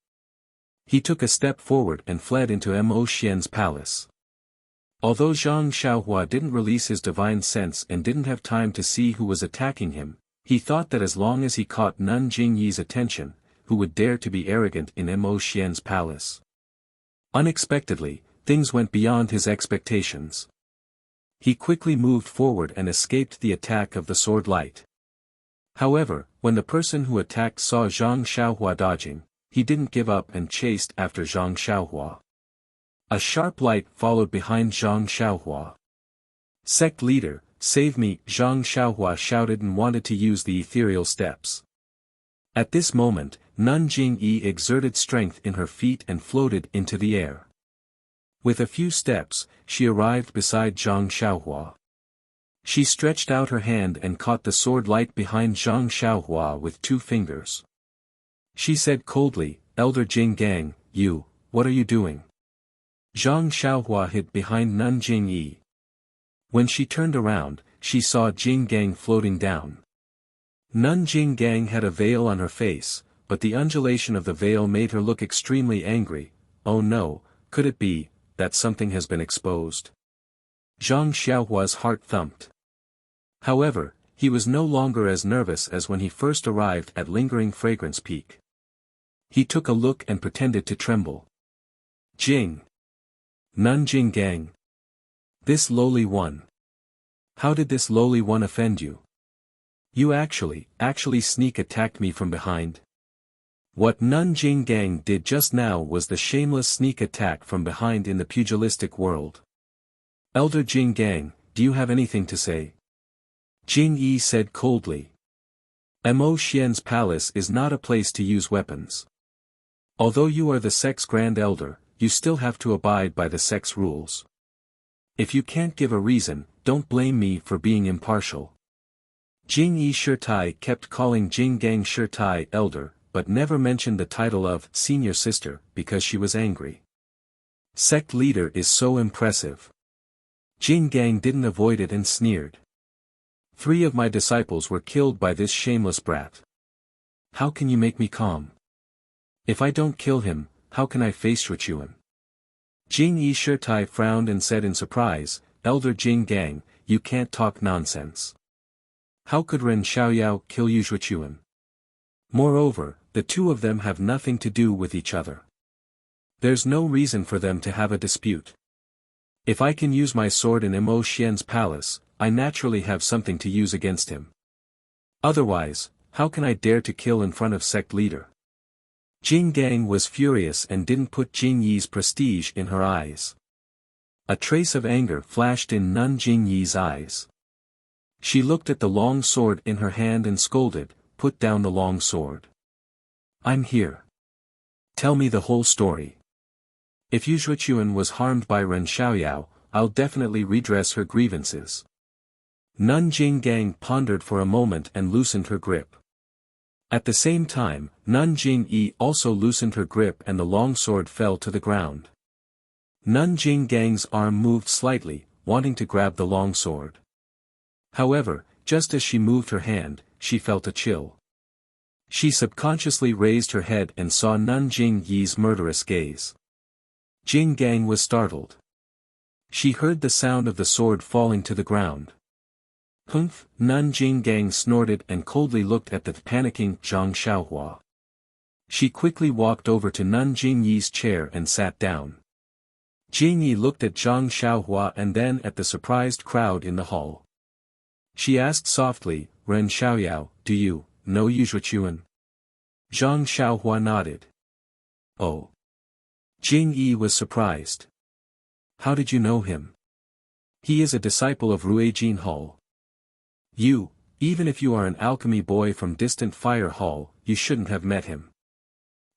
He took a step forward and fled into Mo Xian's palace. Although Zhang Xiaohua didn't release his divine sense and didn't have time to see who was attacking him, he thought that as long as he caught Nun Jingyi's attention, who would dare to be arrogant in Mo Xian's palace? Unexpectedly, things went beyond his expectations. He quickly moved forward and escaped the attack of the sword light. However, when the person who attacked saw Zhang Xiaohua dodging, he didn't give up and chased after Zhang Xiaohua. A sharp light followed behind Zhang Xiaohua. "Sect leader, save me!" Zhang Xiaohua shouted and wanted to use the ethereal steps. At this moment, Nun Jingyi exerted strength in her feet and floated into the air. With a few steps, she arrived beside Zhang Xiaohua. She stretched out her hand and caught the sword light behind Zhang Xiaohua with 2 fingers. She said coldly, "Elder Jing Gang, what are you doing?" Zhang Xiaohua hid behind Nun Jingyi. When she turned around, she saw Jing Gang floating down. Nun Jing Gang had a veil on her face, but the undulation of the veil made her look extremely angry. "Oh no, could it be that something has been exposed?" Zhang Xiaohua's heart thumped. However, he was no longer as nervous as when he first arrived at Lingering Fragrance Peak. He took a look and pretended to tremble. "Jing! Nun Jing Gang! This lowly one! How did this lowly one offend you? You actually sneak attacked me from behind?" What Nun Jing Gang did just now was the shameless sneak attack from behind in the pugilistic world. "Elder Jing Gang, do you have anything to say?" Jing Yi said coldly. Mo Xian's palace is not a place to use weapons. Although you are the sect's Grand Elder, you still have to abide by the sect's rules. If you can't give a reason, don't blame me for being impartial. Jing Yi Shirtai kept calling Jing Gang Shirtai Elder, but never mentioned the title of Senior Sister because she was angry. Sect leader is so impressive. Jing Gang didn't avoid it and sneered. 3 of my disciples were killed by this shameless brat. How can you make me calm? If I don't kill him, how can I face Yuan? Jing Yi Shirtai frowned and said in surprise, "Elder Jing Gang, you can't talk nonsense. How could Ren Xiaoyao kill Yuan? Moreover, the 2 of them have nothing to do with each other. There's no reason for them to have a dispute. If I can use my sword in Mo Xian's palace, I naturally have something to use against him. Otherwise, how can I dare to kill in front of sect leader?" Jing Gang was furious and didn't put Jing Yi's prestige in her eyes. A trace of anger flashed in Nun Jing Yi's eyes. She looked at the long sword in her hand and scolded, "Put down the long sword. I'm here. Tell me the whole story. If Yuan was harmed by Ren Xiaoyao, I'll definitely redress her grievances." Nun Jing Gang pondered for a moment and loosened her grip. At the same time, Nun Jing Yi also loosened her grip and the long sword fell to the ground. Nun Jing Gang's arm moved slightly, wanting to grab the long sword. However, just as she moved her hand, she felt a chill. She subconsciously raised her head and saw Nun Jing Yi's murderous gaze. Jing Gang was startled. She heard the sound of the sword falling to the ground. "Humph!" Nun Jing Gang snorted and coldly looked at the panicking Zhang Xiaohua. She quickly walked over to Nun Jing Yi's chair and sat down. Jing Yi looked at Zhang Xiaohua and then at the surprised crowd in the hall. She asked softly, "Ren Xiaoyao, do you know Yuan?" Zhang Xiaohua nodded. "Oh. Jing Yi was surprised. How did you know him? He is a disciple of Ruijin Hall. Even if you are an alchemy boy from distant Fire Hall, you shouldn't have met him.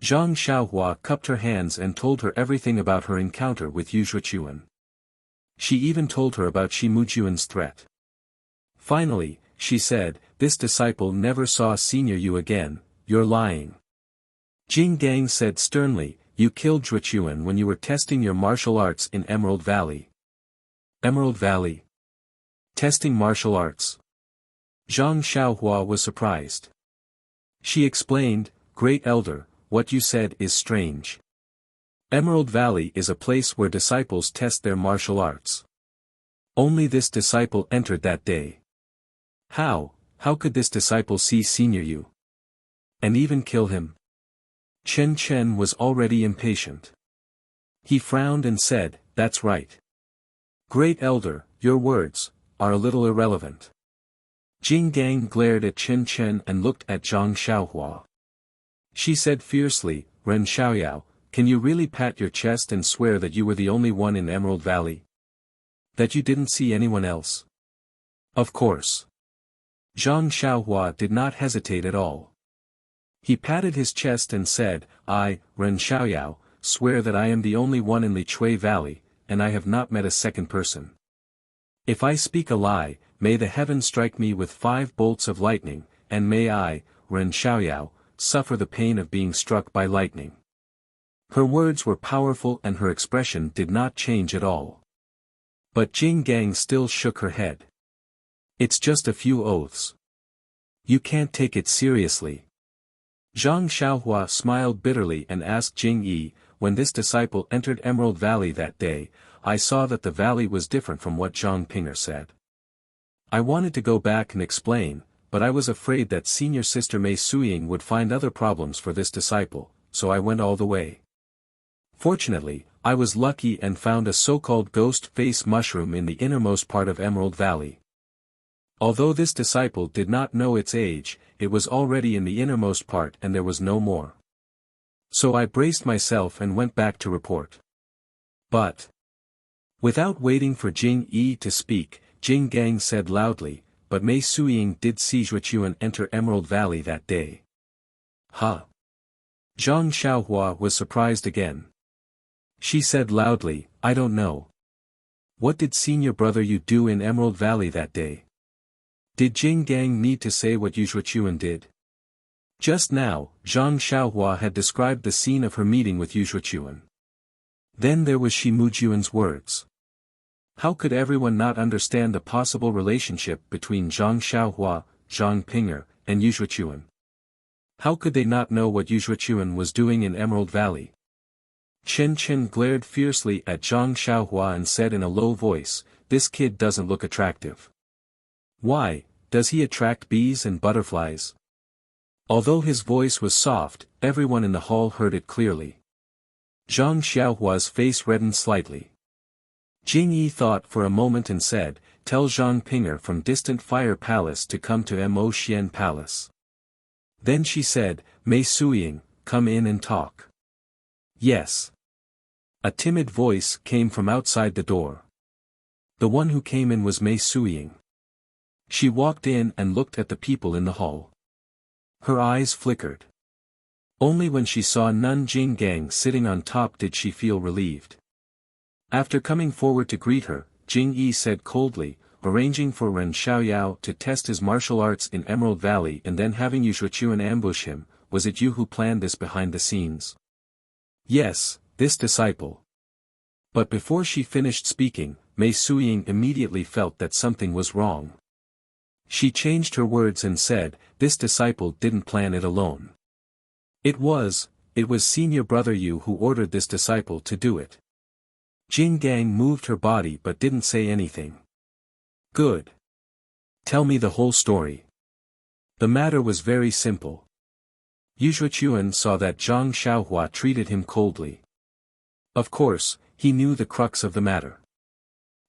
Zhang Xiaohua cupped her hands and told her everything about her encounter with Yu Zhuchuan. She even told her about Shi Mujuan's threat. Finally, she said, this disciple never saw Senior Yu again, you're lying. Jing Gang said sternly, you killed Zhuchuan when you were testing your martial arts in Emerald Valley. Emerald Valley? Testing martial arts? Zhang Xiaohua was surprised. She explained, Great Elder, what you said is strange. Emerald Valley is a place where disciples test their martial arts. Only this disciple entered that day. How could this disciple see Senior Yu? And even kill him? Chen Chen was already impatient. He frowned and said, that's right. Great Elder, your words are a little irrelevant. Jing Gang glared at Chen Chen and looked at Zhang Xiaohua. She said fiercely, Ren Xiaoyao, can you really pat your chest and swear that you were the only one in Emerald Valley? That you didn't see anyone else? Of course. Zhang Xiaohua did not hesitate at all. He patted his chest and said, I, Ren Xiaoyao, swear that I am the only one in Li Chui Valley, and I have not met a second person. If I speak a lie, may the heavens strike me with 5 bolts of lightning, and may I, Ren Xiaoyao, suffer the pain of being struck by lightning. Her words were powerful and her expression did not change at all. But Jing Gang still shook her head. It's just a few oaths. You can't take it seriously. Zhang Xiaohua smiled bitterly and asked Jing Yi, when this disciple entered Emerald Valley that day, I saw that the valley was different from what Zhang Pinger said. I wanted to go back and explain, but I was afraid that senior sister Mei Suying would find other problems for this disciple, so I went all the way. Fortunately, I was lucky and found a so-called ghost face mushroom in the innermost part of Emerald Valley. Although this disciple did not know its age, it was already in the innermost part and there was no more. So I braced myself and went back to report. But, without waiting for Jing Yi to speak, Jing Gang said loudly, but Mei Suying did see Zhuchuan enter Emerald Valley that day. Huh? Zhang Xiaohua was surprised again. She said loudly, I don't know. What did senior brother you do in Emerald Valley that day? Did Jing Gang need to say what Yu Zhuchuan did? Just now, Zhang Xiaohua had described the scene of her meeting with Yu Zhuchuan. Then there was Shi Mujuan's words. How could everyone not understand the possible relationship between Zhang Xiaohua, Zhang Pinger, and Yu Zhuchuan? How could they not know what Yu Zhuchuan was doing in Emerald Valley? Chen Chen glared fiercely at Zhang Xiaohua and said in a low voice, this kid doesn't look attractive. Why, does he attract bees and butterflies? Although his voice was soft, everyone in the hall heard it clearly. Zhang Xiaohua's face reddened slightly. Jing Yi thought for a moment and said, tell Zhang Pinger from distant Fire Palace to come to Mo Xian Palace. Then she said, Mei Suying, come in and talk. Yes. A timid voice came from outside the door. The one who came in was Mei Suying. She walked in and looked at the people in the hall. Her eyes flickered. Only when she saw Nun Jing Gang sitting on top did she feel relieved. After coming forward to greet her, Jing Yi said coldly, arranging for Ren Xiaoyao to test his martial arts in Emerald Valley and then having Yu Zhuchuan ambush him, was it you who planned this behind the scenes? Yes, this disciple. But before she finished speaking, Mei Suying immediately felt that something was wrong. She changed her words and said, this disciple didn't plan it alone. It was senior brother Yu who ordered this disciple to do it. Jing Gang moved her body but didn't say anything. Good. Tell me the whole story. The matter was very simple. Yu Zhuchuan saw that Zhang Xiaohua treated him coldly. Of course, he knew the crux of the matter.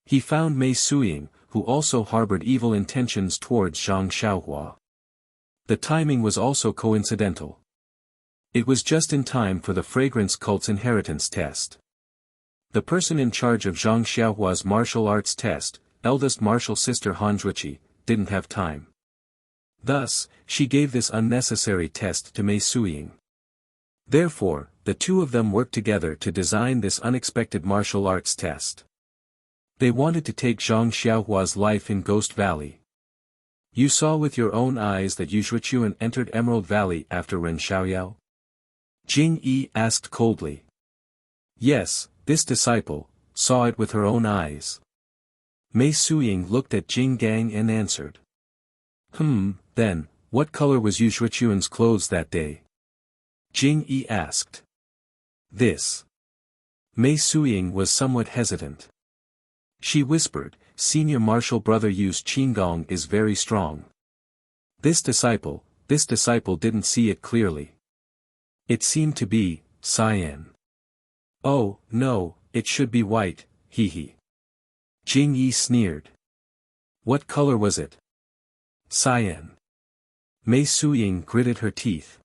He found Mei Suying, who also harbored evil intentions towards Zhang Xiaohua. The timing was also coincidental. It was just in time for the fragrance cult's inheritance test. The person in charge of Zhang Xiaohua's martial arts test, eldest martial sister Han Zhuqi, didn't have time. Thus, she gave this unnecessary test to Mei Suying. Therefore, the two of them worked together to design this unexpected martial arts test. They wanted to take Zhang Xiaohua's life in Ghost Valley. You saw with your own eyes that Yu Zhuqiuan entered Emerald Valley after Ren Xiaoyao? Jing Yi asked coldly. Yes, this disciple saw it with her own eyes. Mei Suying looked at Jing Gang and answered. Then, what color was Yu Zhuqiuan's clothes that day? Jing Yi asked. This. Mei Suying was somewhat hesitant. She whispered, Senior Martial Brother Yu's Qinggong is very strong. This disciple didn't see it clearly. It seemed to be cyan. Oh, no, it should be white, hee. Jing Yi sneered. What color was it? Cyan. Mei Suying gritted her teeth.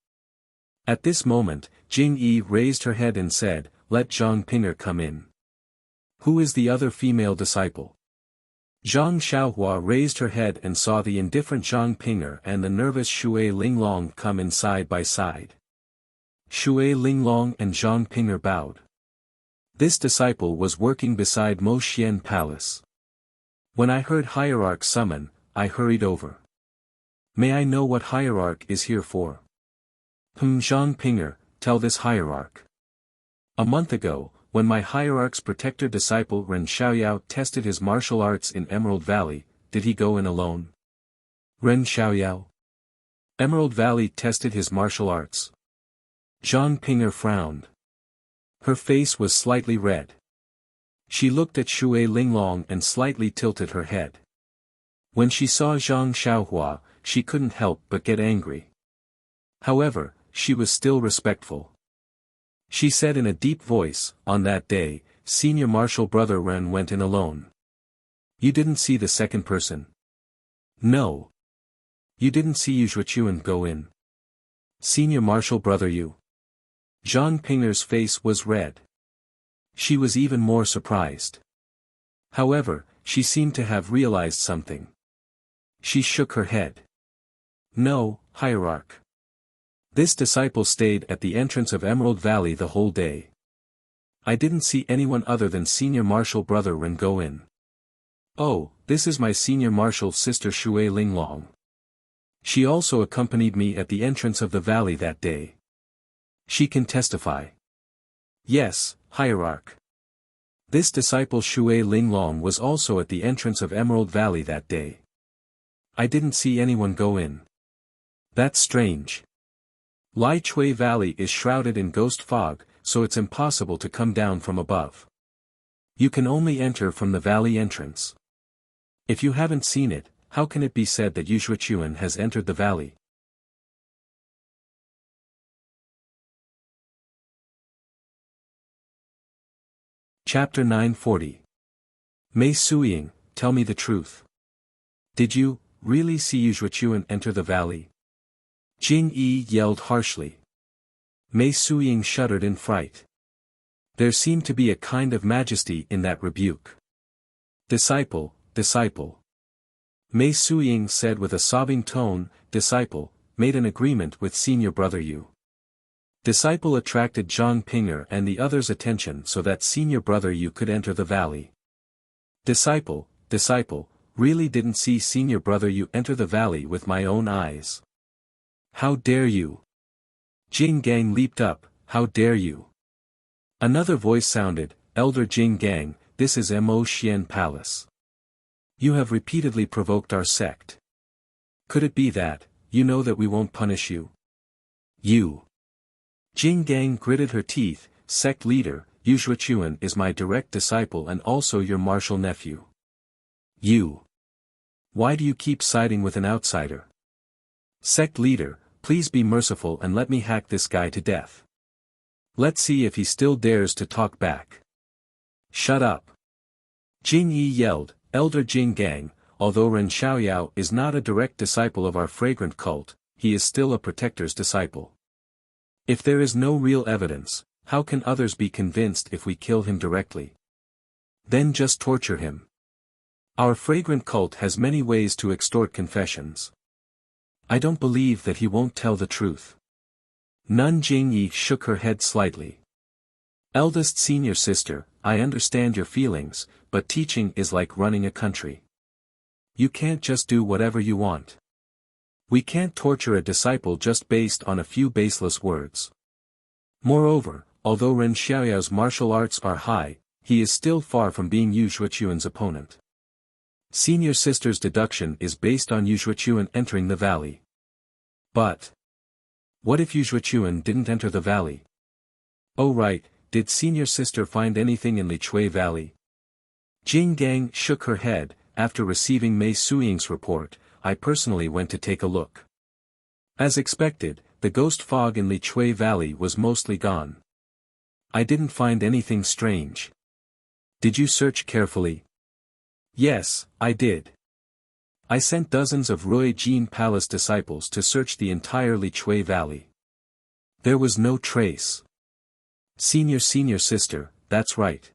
At this moment, Jing Yi raised her head and said, Let Zhang Pinger come in. Who is the other female disciple? Zhang Xiaohua raised her head and saw the indifferent Zhang Pinger and the nervous Shui Linglong come in side by side. Shui Linglong and Zhang Pinger bowed. This disciple was working beside Mo Xian Palace. When I heard Hierarch summon, I hurried over. May I know what Hierarch is here for? Zhang Pinger, tell this Hierarch. A month ago, when my Hierarch's protector disciple Ren Xiaoyao tested his martial arts in Emerald Valley, did he go in alone? Ren Xiaoyao. Emerald Valley tested his martial arts. Zhang Pinger frowned. Her face was slightly red. She looked at Shui Linglong and slightly tilted her head. When she saw Zhang Xiaohua, she couldn't help but get angry. However, she was still respectful. She said in a deep voice, on that day, Senior Martial Brother Ren went in alone. You didn't see the second person? No. You didn't see Yu Zhuqiuan go in? Senior Martial Brother Yu. Zhang Pinger's face was red. She was even more surprised. However, she seemed to have realized something. She shook her head. No, Hierarch. This disciple stayed at the entrance of Emerald Valley the whole day. I didn't see anyone other than Senior Martial Brother Ren go in. Oh, this is my Senior Martial Sister Shui Linglong. She also accompanied me at the entrance of the valley that day. She can testify. Yes, Hierarch. This disciple Shui Linglong was also at the entrance of Emerald Valley that day. I didn't see anyone go in. That's strange. Lai Chui Valley is shrouded in ghost fog, so it's impossible to come down from above. You can only enter from the valley entrance. If you haven't seen it, how can it be said that Yu Zhuqiuan has entered the valley? Chapter 940. Mei Suying, tell me the truth. Did you really see Yu Zhuqiuan enter the valley? Jing Yi yelled harshly. Mei Suying shuddered in fright. There seemed to be a kind of majesty in that rebuke. Disciple, disciple. Mei Suying said with a sobbing tone, disciple, made an agreement with Senior Brother Yu. Disciple attracted Zhang Pinger and the others' attention so that Senior Brother Yu could enter the valley. Disciple, really didn't see Senior Brother Yu enter the valley with my own eyes. How dare you? Jing Gang leaped up, how dare you? Another voice sounded, Elder Jing Gang, this is Mo Xian Palace. You have repeatedly provoked our sect. Could it be that, you know that we won't punish you? You. Jing Gang gritted her teeth, sect leader, Yu Zhuqiuan is my direct disciple and also your martial nephew. You. Why do you keep siding with an outsider? Sect leader, please be merciful and let me hack this guy to death. Let's see if he still dares to talk back. Shut up. Jing Yi yelled, Elder Jing Gang, although Ren Xiaoyao is not a direct disciple of our fragrant cult, he is still a protector's disciple. If there is no real evidence, how can others be convinced if we kill him directly? Then just torture him. Our fragrant cult has many ways to extort confessions. I don't believe that he won't tell the truth. Nun Jingyi shook her head slightly. Eldest senior sister, I understand your feelings, but teaching is like running a country. You can't just do whatever you want. We can't torture a disciple just based on a few baseless words. Moreover, although Ren Xiaoyao's martial arts are high, he is still far from being Yu Zhuochuan's opponent. Senior sister's deduction is based on Yu Zhuochuan entering the valley. But what if Yu Zhuochuan didn't enter the valley? Oh right, did senior sister find anything in Lichui Valley? Jing Gang shook her head. After receiving Mei Suying's report, I personally went to take a look. As expected, the ghost fog in Lichui Valley was mostly gone. I didn't find anything strange. Did you search carefully? Yes, I did. I sent dozens of Rui Jin Palace disciples to search the entire Lichui Valley. There was no trace. Senior sister, that's right.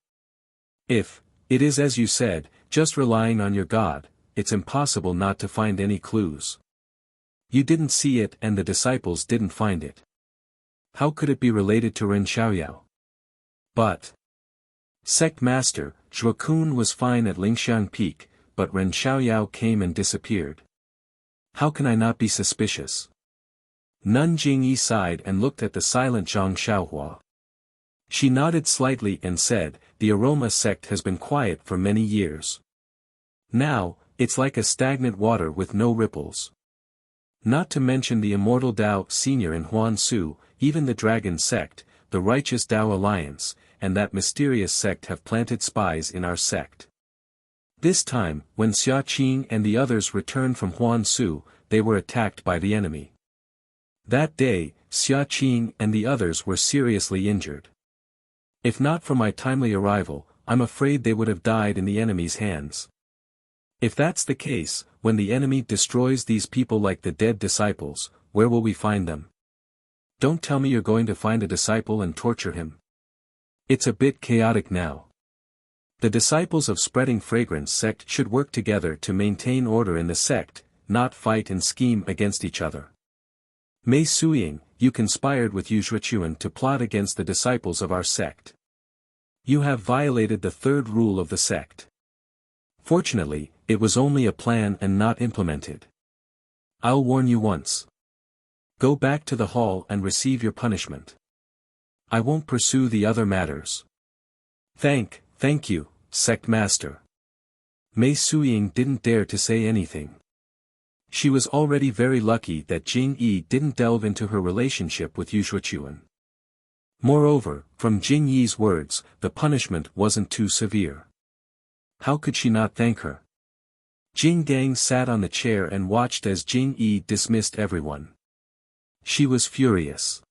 If it is as you said, just relying on your God, it's impossible not to find any clues. You didn't see it and the disciples didn't find it. How could it be related to Ren Xiaoyao? But Sect Master, Zhuokun was fine at Lingxiang Peak, but Ren Xiaoyao came and disappeared. How can I not be suspicious? Nun Jingyi sighed and looked at the silent Zhang Xiaohua. She nodded slightly and said, the aroma sect has been quiet for many years. Now, it's like a stagnant water with no ripples. Not to mention the immortal Dao Senior in Huansu, even the Dragon sect, the righteous Dao Alliance, and that mysterious sect have planted spies in our sect. This time, when Xia Qing and the others returned from Huansu, they were attacked by the enemy. That day, Xia Qing and the others were seriously injured. If not for my timely arrival, I'm afraid they would have died in the enemy's hands. If that's the case, when the enemy destroys these people like the dead disciples, where will we find them? Don't tell me you're going to find a disciple and torture him. It's a bit chaotic now. The disciples of Spreading Fragrance sect should work together to maintain order in the sect, not fight and scheme against each other. Mei Suying, you conspired with Yu Zhuochuan to plot against the disciples of our sect. You have violated the third rule of the sect. Fortunately, it was only a plan and not implemented. I'll warn you once. Go back to the hall and receive your punishment. I won't pursue the other matters. Thank you, sect master. Mei Suying didn't dare to say anything. She was already very lucky that Jing Yi didn't delve into her relationship with Yu Zhuochuan. Moreover, from Jing Yi's words, the punishment wasn't too severe. How could she not thank her? Jing Gang sat on the chair and watched as Jing Yi dismissed everyone. She was furious.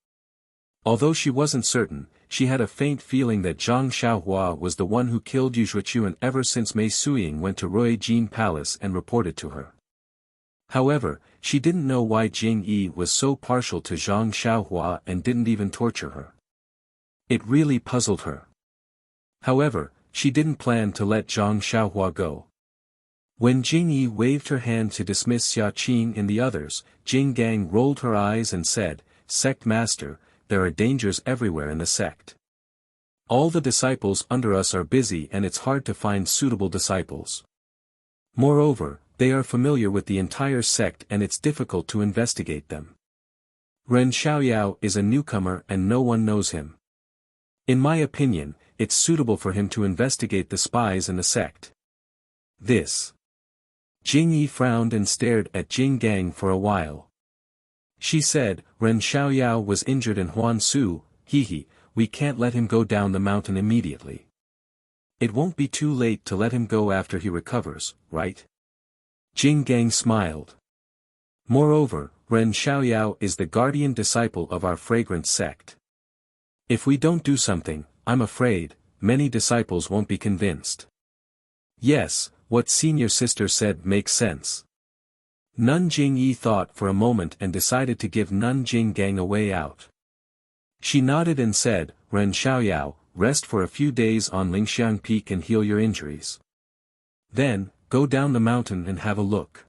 Although she wasn't certain, she had a faint feeling that Zhang Xiaohua was the one who killed Yu Zhuochuan ever since Mei Suying went to Rui Jin Palace and reported to her. However, she didn't know why Jing Yi was so partial to Zhang Xiaohua and didn't even torture her. It really puzzled her. However, she didn't plan to let Zhang Xiaohua go. When Jing Yi waved her hand to dismiss Xia Qing and the others, Jing Gang rolled her eyes and said, Sect Master, there are dangers everywhere in the sect. All the disciples under us are busy and it's hard to find suitable disciples. Moreover, they are familiar with the entire sect and it's difficult to investigate them. Ren Xiaoyao is a newcomer and no one knows him. In my opinion, it's suitable for him to investigate the spies in the sect. This. Jing Yi frowned and stared at Jing Gang for a while. She said, Ren Xiaoyao was injured in Huansu, we can't let him go down the mountain immediately. It won't be too late to let him go after he recovers, right? Jing Gang smiled. Moreover, Ren Xiaoyao is the guardian disciple of our fragrance sect. If we don't do something, I'm afraid, many disciples won't be convinced. Yes, what senior sister said makes sense. Nun Jingyi thought for a moment and decided to give Nun Jing Gang a way out. She nodded and said, Ren Xiaoyao, rest for a few days on Lingxiang Peak and heal your injuries. Then, go down the mountain and have a look.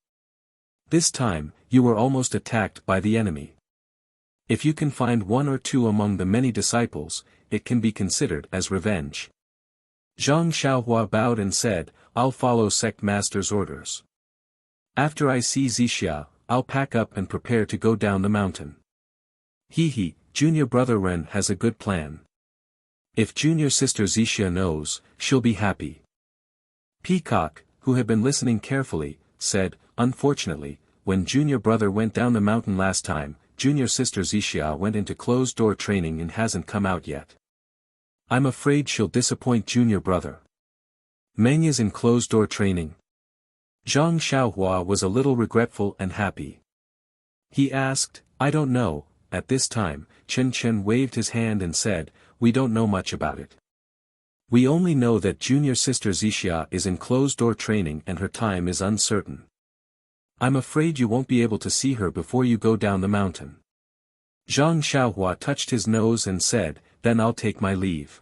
This time, you were almost attacked by the enemy. If you can find one or two among the many disciples, it can be considered as revenge. Zhang Xiaohua bowed and said, I'll follow sect master's orders. After I see Zixia, I'll pack up and prepare to go down the mountain. He, junior brother Ren has a good plan. If junior sister Zixia knows, she'll be happy. Peacock, who had been listening carefully, said, unfortunately, when junior brother went down the mountain last time, junior sister Zixia went into closed-door training and hasn't come out yet. I'm afraid she'll disappoint junior brother. Meng is in closed-door training. Zhang Xiaohua was a little regretful and happy. He asked, I don't know. At this time, Chen Chen waved his hand and said, we don't know much about it. We only know that junior sister Zixia is in closed-door training and her time is uncertain. I'm afraid you won't be able to see her before you go down the mountain. Zhang Xiaohua touched his nose and said, then I'll take my leave.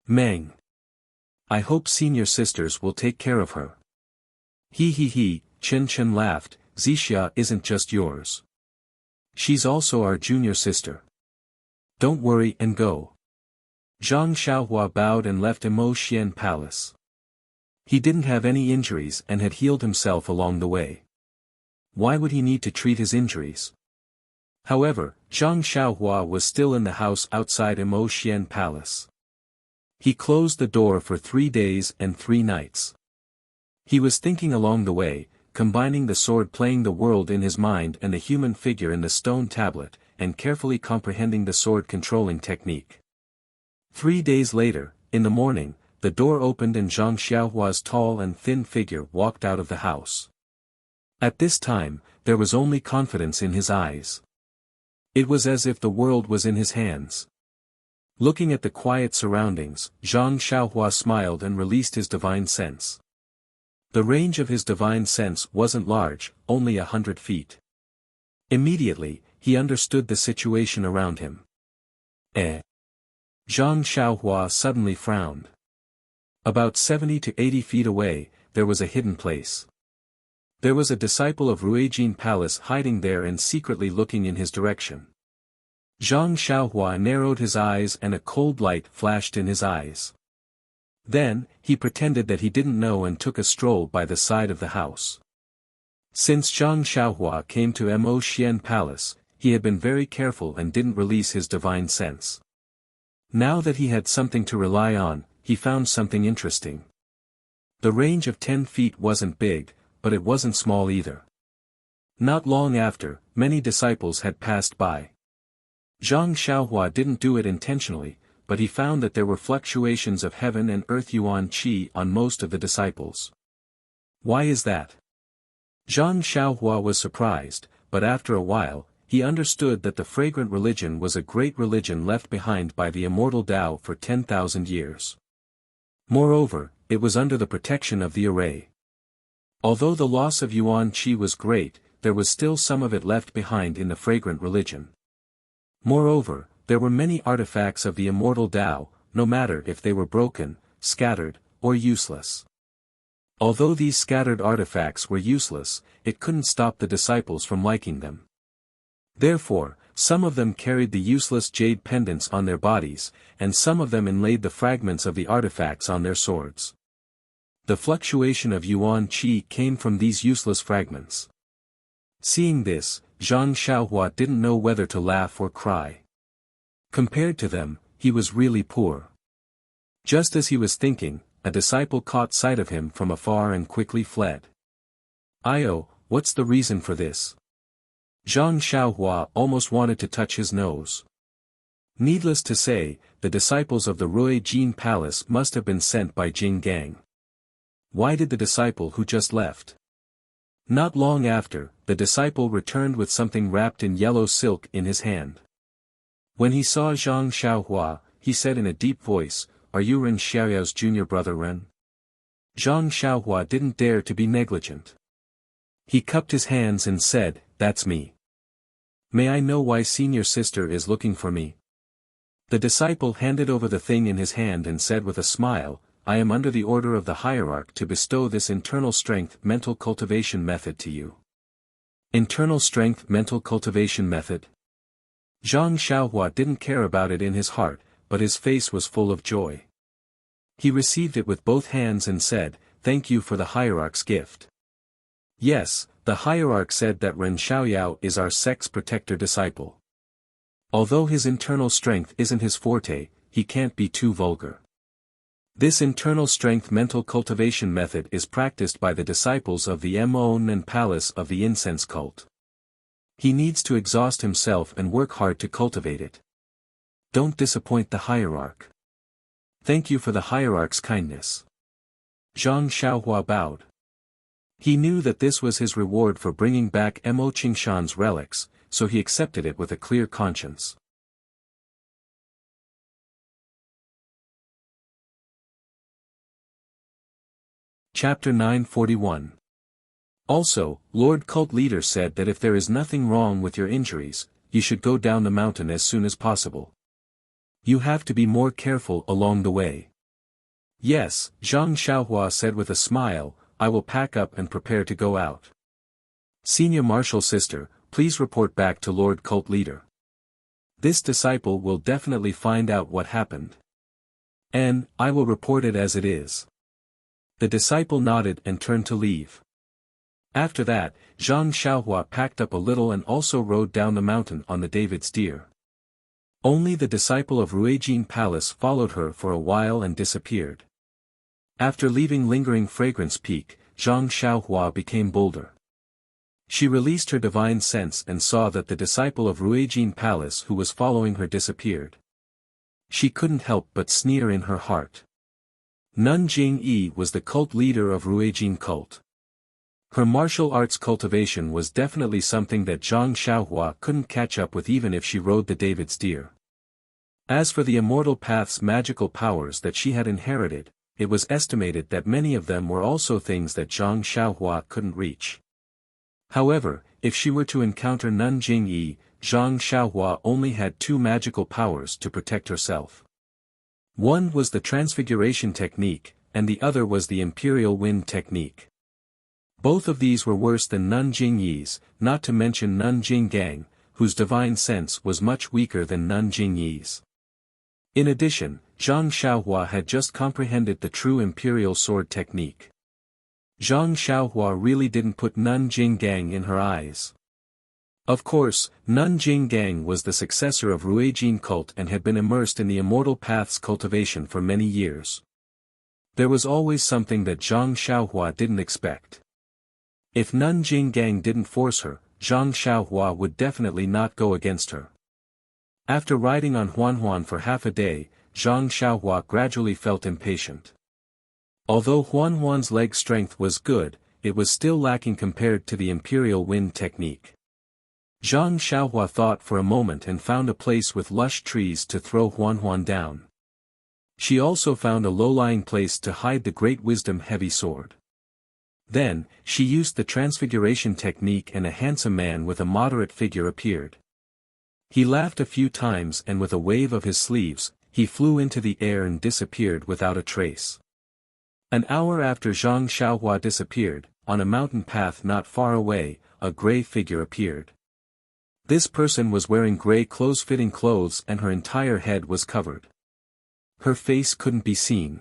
Meng. I hope senior sisters will take care of her. He, Chen Chen laughed, Zixia isn't just yours. She's also our junior sister. Don't worry and go. Zhang Xiaohua bowed and left Emo Xian Palace. He didn't have any injuries and had healed himself along the way. Why would he need to treat his injuries? However, Zhang Xiaohua was still in the house outside Emo Xian Palace. He closed the door for 3 days and 3 nights. He was thinking along the way, combining the sword playing the world in his mind and the human figure in the stone tablet, and carefully comprehending the sword controlling technique. 3 days later, in the morning, the door opened and Zhang Xiaohua's tall and thin figure walked out of the house. At this time, there was only confidence in his eyes. It was as if the world was in his hands. Looking at the quiet surroundings, Zhang Xiaohua smiled and released his divine sense. The range of his divine sense wasn't large, only 100 feet. Immediately, he understood the situation around him. Zhang Xiaohua suddenly frowned. About 70 to 80 feet away, there was a hidden place. There was a disciple of Ruijin Palace hiding there and secretly looking in his direction. Zhang Xiaohua narrowed his eyes and a cold light flashed in his eyes. Then, he pretended that he didn't know and took a stroll by the side of the house. Since Zhang Xiaohua came to Emo Xian Palace, he had been very careful and didn't release his divine sense. Now that he had something to rely on, he found something interesting. The range of 10 feet wasn't big, but it wasn't small either. Not long after, many disciples had passed by. Zhang Xiaohua didn't do it intentionally, but he found that there were fluctuations of heaven and earth yuan qi on most of the disciples. Why is that? Zhang Xiaohua was surprised, but after a while, he understood that the fragrant religion was a great religion left behind by the immortal Tao for 10,000 years. Moreover, it was under the protection of the array. Although the loss of yuan qi was great, there was still some of it left behind in the fragrant religion. Moreover, there were many artifacts of the immortal Tao, no matter if they were broken, scattered, or useless. Although these scattered artifacts were useless, it couldn't stop the disciples from liking them. Therefore, some of them carried the useless jade pendants on their bodies, and some of them inlaid the fragments of the artifacts on their swords. The fluctuation of yuan qi came from these useless fragments. Seeing this, Zhang Xiaohua didn't know whether to laugh or cry. Compared to them, he was really poor. Just as he was thinking, a disciple caught sight of him from afar and quickly fled. What's the reason for this? Zhang Xiaohua almost wanted to touch his nose. Needless to say, the disciples of the Ruijin Palace must have been sent by Jing Gang. Why did the disciple who just left? Not long after, the disciple returned with something wrapped in yellow silk in his hand. When he saw Zhang Xiaohua, he said in a deep voice, "Are you Ren Xiaoyao's junior brother Ren?" Zhang Xiaohua didn't dare to be negligent. He cupped his hands and said, "That's me. May I know why senior sister is looking for me?" The disciple handed over the thing in his hand and said with a smile, I am under the order of the hierarch to bestow this internal strength mental cultivation method to you. Internal strength mental cultivation method? Zhang Xiaohua didn't care about it in his heart, but his face was full of joy. He received it with both hands and said, Thank you for the hierarch's gift. Yes, the hierarch said that Ren Xiaoyao is our sex protector disciple. Although his internal strength isn't his forte, he can't be too vulgar. This internal strength mental cultivation method is practiced by the disciples of the Mon Palace of the incense cult. He needs to exhaust himself and work hard to cultivate it. Don't disappoint the hierarch. Thank you for the hierarch's kindness. Zhang Xiaohua bowed. He knew that this was his reward for bringing back Mo Qingshan's relics, so he accepted it with a clear conscience. Chapter 941. Also, Lord Cult Leader said that if there is nothing wrong with your injuries, you should go down the mountain as soon as possible. You have to be more careful along the way. Yes, Zhang Xiaohua said with a smile, I will pack up and prepare to go out. Senior Martial Sister, please report back to Lord Cult Leader. This disciple will definitely find out what happened. And, I will report it as it is. The disciple nodded and turned to leave. After that, Zhang Xiaohua packed up a little and also rode down the mountain on the David's deer. Only the disciple of Ruijin Palace followed her for a while and disappeared. After leaving lingering fragrance peak, Zhang Xiaohua became bolder. She released her divine sense and saw that the disciple of Ruijin Palace who was following her disappeared. She couldn't help but sneer in her heart. Nun Jingyi was the cult leader of Ruijin cult. Her martial arts cultivation was definitely something that Zhang Xiaohua couldn't catch up with even if she rode the David's deer. As for the Immortal Path's magical powers that she had inherited, it was estimated that many of them were also things that Zhang Xiaohua couldn't reach. However, if she were to encounter Nun Jingyi, Zhang Xiaohua only had two magical powers to protect herself. One was the Transfiguration technique, and the other was the Imperial Wind technique. Both of these were worse than Nun Jingyi's, not to mention Nun Jinggang, whose divine sense was much weaker than Nun Jingyi's. In addition, Zhang Xiaohua had just comprehended the true Imperial Sword technique. Zhang Xiaohua really didn't put Nun Jinggang in her eyes. Of course, Nun Jinggang was the successor of Ruijin cult and had been immersed in the Immortal Path's cultivation for many years. There was always something that Zhang Xiaohua didn't expect. If Nun Jinggang didn't force her, Zhang Xiaohua would definitely not go against her. After riding on Huanhuan for half a day, Zhang Xiaohua gradually felt impatient. Although Huanhuan's leg strength was good, it was still lacking compared to the Imperial Wind technique. Zhang Xiaohua thought for a moment and found a place with lush trees to throw Huanhuan down. She also found a low-lying place to hide the Great Wisdom heavy sword. Then, she used the Transfiguration technique and a handsome man with a moderate figure appeared. He laughed a few times and with a wave of his sleeves, he flew into the air and disappeared without a trace. An hour after Zhang Xiaohua disappeared, on a mountain path not far away, a gray figure appeared. This person was wearing gray close-fitting clothes and her entire head was covered. Her face couldn't be seen.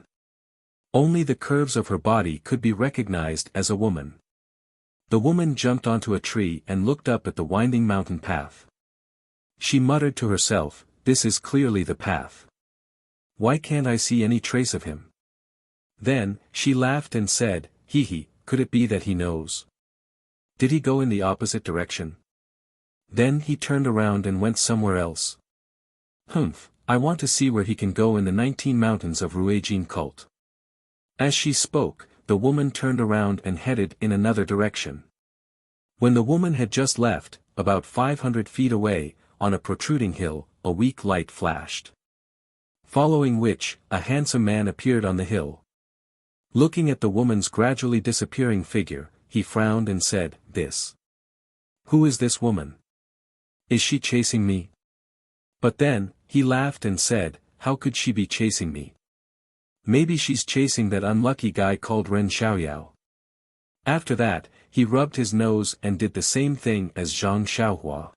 Only the curves of her body could be recognized as a woman. The woman jumped onto a tree and looked up at the winding mountain path. She muttered to herself, "This is clearly the path. Why can't I see any trace of him?" Then, she laughed and said, "Hee, could it be that he knows? Did he go in the opposite direction? Then he turned around and went somewhere else. Humph, I want to see where he can go in the 19 mountains of Ruijin cult." As she spoke, the woman turned around and headed in another direction. When the woman had just left, about 500 feet away, on a protruding hill, a weak light flashed. Following which, a handsome man appeared on the hill. Looking at the woman's gradually disappearing figure, he frowned and said, Who is this woman? Is she chasing me?" But then, he laughed and said, "How could she be chasing me? Maybe she's chasing that unlucky guy called Ren Xiaoyao." After that, he rubbed his nose and did the same thing as Zhang Xiaohua.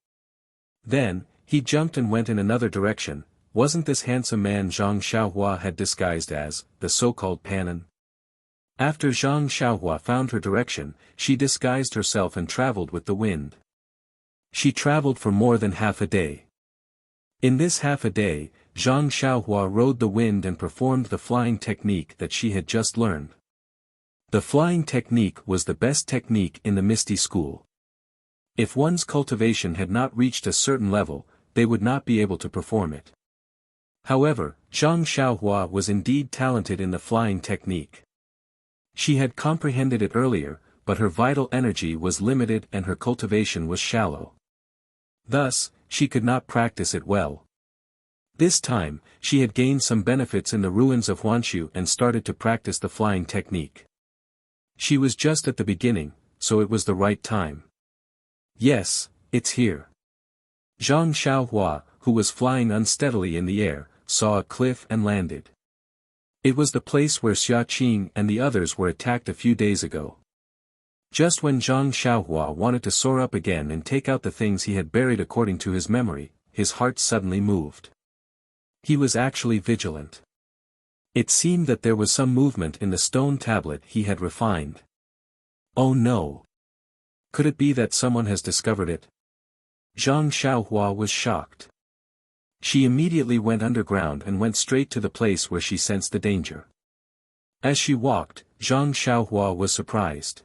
Then, he jumped and went in another direction. Wasn't this handsome man Zhang Xiaohua had disguised as, the so-called Panin? After Zhang Xiaohua found her direction, she disguised herself and traveled with the wind. She traveled for more than half a day. In this half a day, Zhang Xiaohua rode the wind and performed the flying technique that she had just learned. The flying technique was the best technique in the Misty School. If one's cultivation had not reached a certain level, they would not be able to perform it. However, Zhang Xiaohua was indeed talented in the flying technique. She had comprehended it earlier, but her vital energy was limited and her cultivation was shallow. Thus, she could not practice it well. This time, she had gained some benefits in the ruins of Huanshu and started to practice the flying technique. She was just at the beginning, so it was the right time. Yes, it's here. Zhang Xiaohua, who was flying unsteadily in the air, saw a cliff and landed. It was the place where Xia Qing and the others were attacked a few days ago. Just when Zhang Xiaohua wanted to soar up again and take out the things he had buried according to his memory, his heart suddenly moved. He was actually vigilant. It seemed that there was some movement in the stone tablet he had refined. Oh no! Could it be that someone has discovered it? Zhang Xiaohua was shocked. She immediately went underground and went straight to the place where she sensed the danger. As she walked, Zhang Xiaohua was surprised.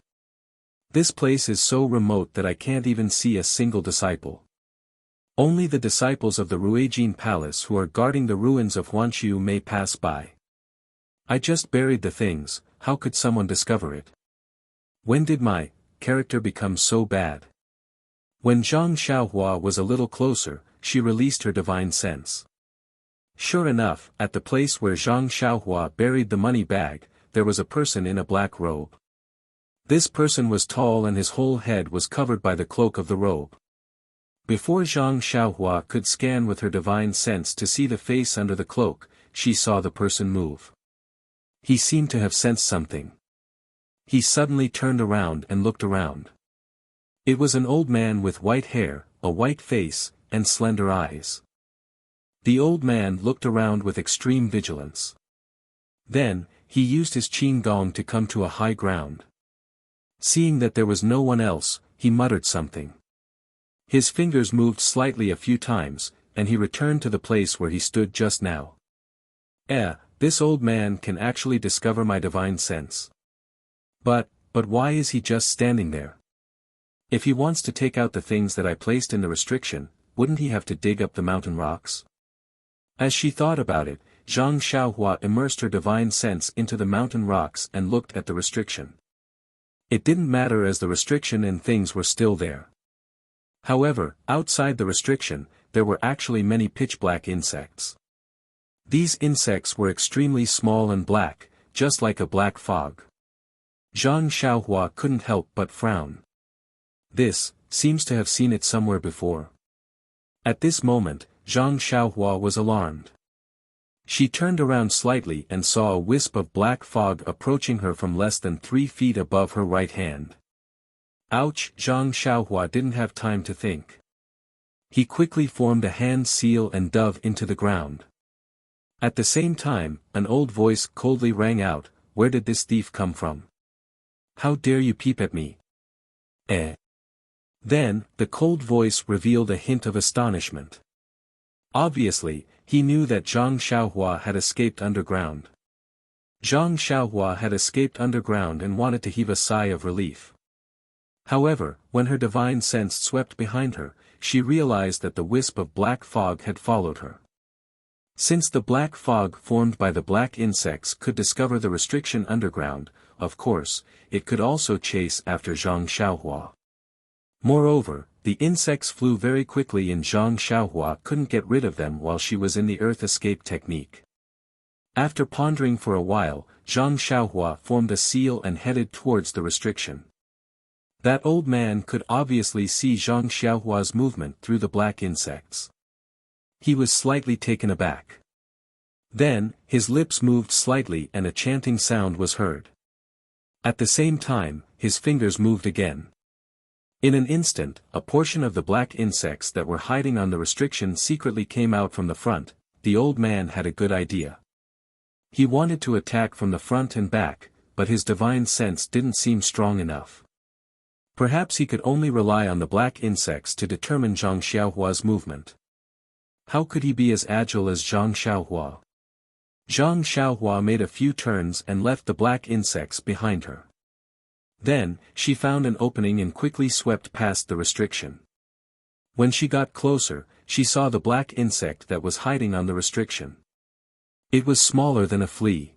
This place is so remote that I can't even see a single disciple. Only the disciples of the Ruijin Palace who are guarding the ruins of Huanshu may pass by. I just buried the things, how could someone discover it? When did my character become so bad? When Zhang Xiaohua was a little closer, she released her divine sense. Sure enough, at the place where Zhang Xiaohua buried the money bag, there was a person in a black robe. This person was tall and his whole head was covered by the cloak of the robe. Before Zhang Xiaohua could scan with her divine sense to see the face under the cloak, she saw the person move. He seemed to have sensed something. He suddenly turned around and looked around. It was an old man with white hair, a white face, and slender eyes. The old man looked around with extreme vigilance. Then, he used his qin gong to come to a high ground. Seeing that there was no one else, he muttered something. His fingers moved slightly a few times, and he returned to the place where he stood just now. This old man can actually discover my divine sense. But why is he just standing there? If he wants to take out the things that I placed in the restriction, wouldn't he have to dig up the mountain rocks? As she thought about it, Zhang Xiaohua immersed her divine sense into the mountain rocks and looked at the restriction. It didn't matter as the restriction and things were still there. However, outside the restriction, there were actually many pitch-black insects. These insects were extremely small and black, just like a black fog. Zhang Xiaohua couldn't help but frown. This seems to have seen it somewhere before. At this moment, Zhang Xiaohua was alarmed. She turned around slightly and saw a wisp of black fog approaching her from less than 3 feet above her right hand. Ouch! Zhang Xiaohua didn't have time to think. He quickly formed a hand seal and dove into the ground. At the same time, an old voice coldly rang out, "Where did this thief come from? How dare you peep at me?" Then, the cold voice revealed a hint of astonishment. Obviously, he knew that Zhang Xiaohua had escaped underground. Zhang Xiaohua had escaped underground and wanted to heave a sigh of relief. However, when her divine sense swept behind her, she realized that the wisp of black fog had followed her. Since the black fog formed by the black insects could discover the restriction underground, of course, it could also chase after Zhang Xiaohua. Moreover, the insects flew very quickly and Zhang Xiaohua couldn't get rid of them while she was in the earth escape technique. After pondering for a while, Zhang Xiaohua formed a seal and headed towards the restriction. That old man could obviously see Zhang Xiaohua's movement through the black insects. He was slightly taken aback. Then, his lips moved slightly and a chanting sound was heard. At the same time, his fingers moved again. In an instant, a portion of the black insects that were hiding on the restriction secretly came out from the front. The old man had a good idea. He wanted to attack from the front and back, but his divine sense didn't seem strong enough. Perhaps he could only rely on the black insects to determine Zhang Xiaohua's movement. How could he be as agile as Zhang Xiaohua? Zhang Xiaohua made a few turns and left the black insects behind her. Then, she found an opening and quickly swept past the restriction. When she got closer, she saw the black insect that was hiding on the restriction. It was smaller than a flea.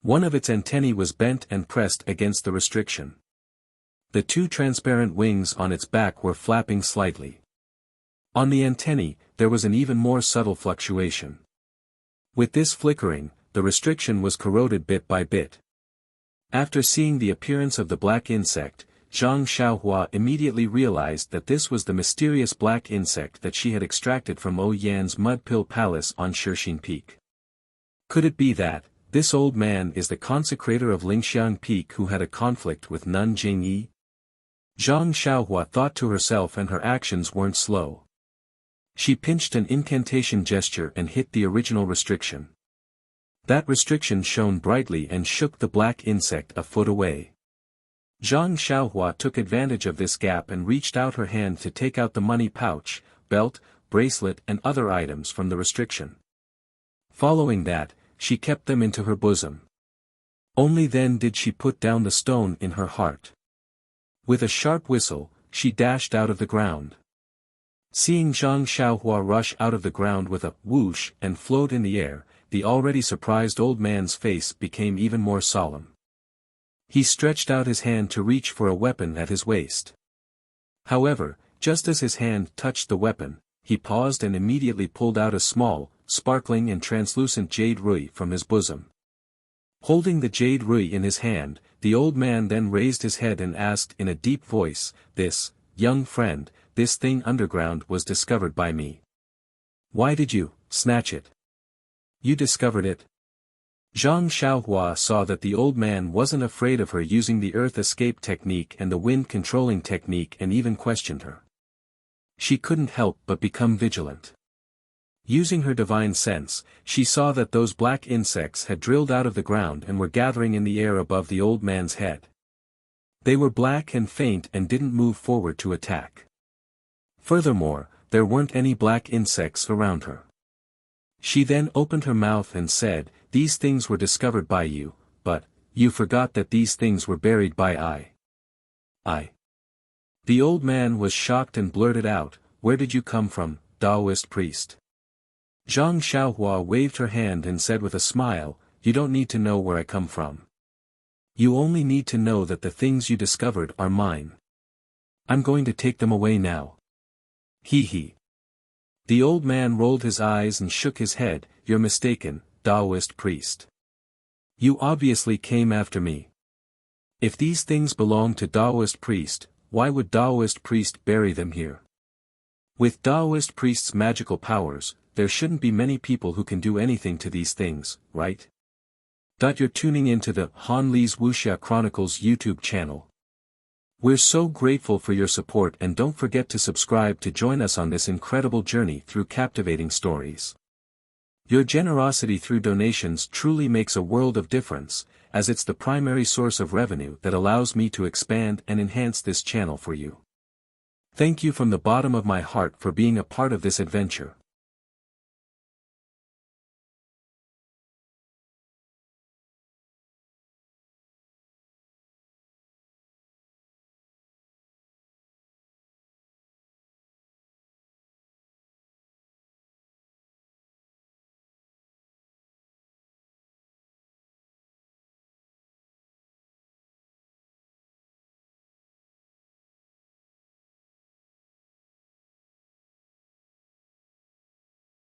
One of its antennae was bent and pressed against the restriction. The two transparent wings on its back were flapping slightly. On the antennae, there was an even more subtle fluctuation. With this flickering, the restriction was corroded bit by bit. After seeing the appearance of the black insect, Zhang Xiaohua immediately realized that this was the mysterious black insect that she had extracted from O Yan's mud pill palace on Shixin Peak. Could it be that, this old man is the consecrator of Lingxiang Peak who had a conflict with Nun Jingyi? Zhang Xiaohua thought to herself, and her actions weren't slow. She pinched an incantation gesture and hit the original restriction. That restriction shone brightly and shook the black insect a foot away. Zhang Xiaohua took advantage of this gap and reached out her hand to take out the money pouch, belt, bracelet and other items from the restriction. Following that, she kept them into her bosom. Only then did she put down the stone in her heart. With a sharp whistle, she dashed out of the ground. Seeing Zhang Xiaohua rush out of the ground with a whoosh and float in the air, the already surprised old man's face became even more solemn. He stretched out his hand to reach for a weapon at his waist. However, just as his hand touched the weapon, he paused and immediately pulled out a small, sparkling and translucent jade rui from his bosom. Holding the jade rui in his hand, the old man then raised his head and asked in a deep voice, "This, young friend, this thing underground was discovered by me. Why did you snatch it? You discovered it?" Zhang Xiaohua saw that the old man wasn't afraid of her using the earth escape technique and the wind controlling technique and even questioned her. She couldn't help but become vigilant. Using her divine sense, she saw that those black insects had drilled out of the ground and were gathering in the air above the old man's head. They were black and faint and didn't move forward to attack. Furthermore, there weren't any black insects around her. She then opened her mouth and said, "These things were discovered by you, but, you forgot that these things were buried by I." The old man was shocked and blurted out, "Where did you come from, Taoist priest?" Zhang Xiaohua waved her hand and said with a smile, "You don't need to know where I come from. You only need to know that the things you discovered are mine. I'm going to take them away now." He. The old man rolled his eyes and shook his head, "You're mistaken, Taoist priest. You obviously came after me. If these things belong to Taoist priest, why would Taoist priest bury them here? With Taoist priest's magical powers, there shouldn't be many people who can do anything to these things, right?" You're tuning into the Han Li's Wuxia Chronicles YouTube channel. We're so grateful for your support, and don't forget to subscribe to join us on this incredible journey through captivating stories. Your generosity through donations truly makes a world of difference, as it's the primary source of revenue that allows me to expand and enhance this channel for you. Thank you from the bottom of my heart for being a part of this adventure.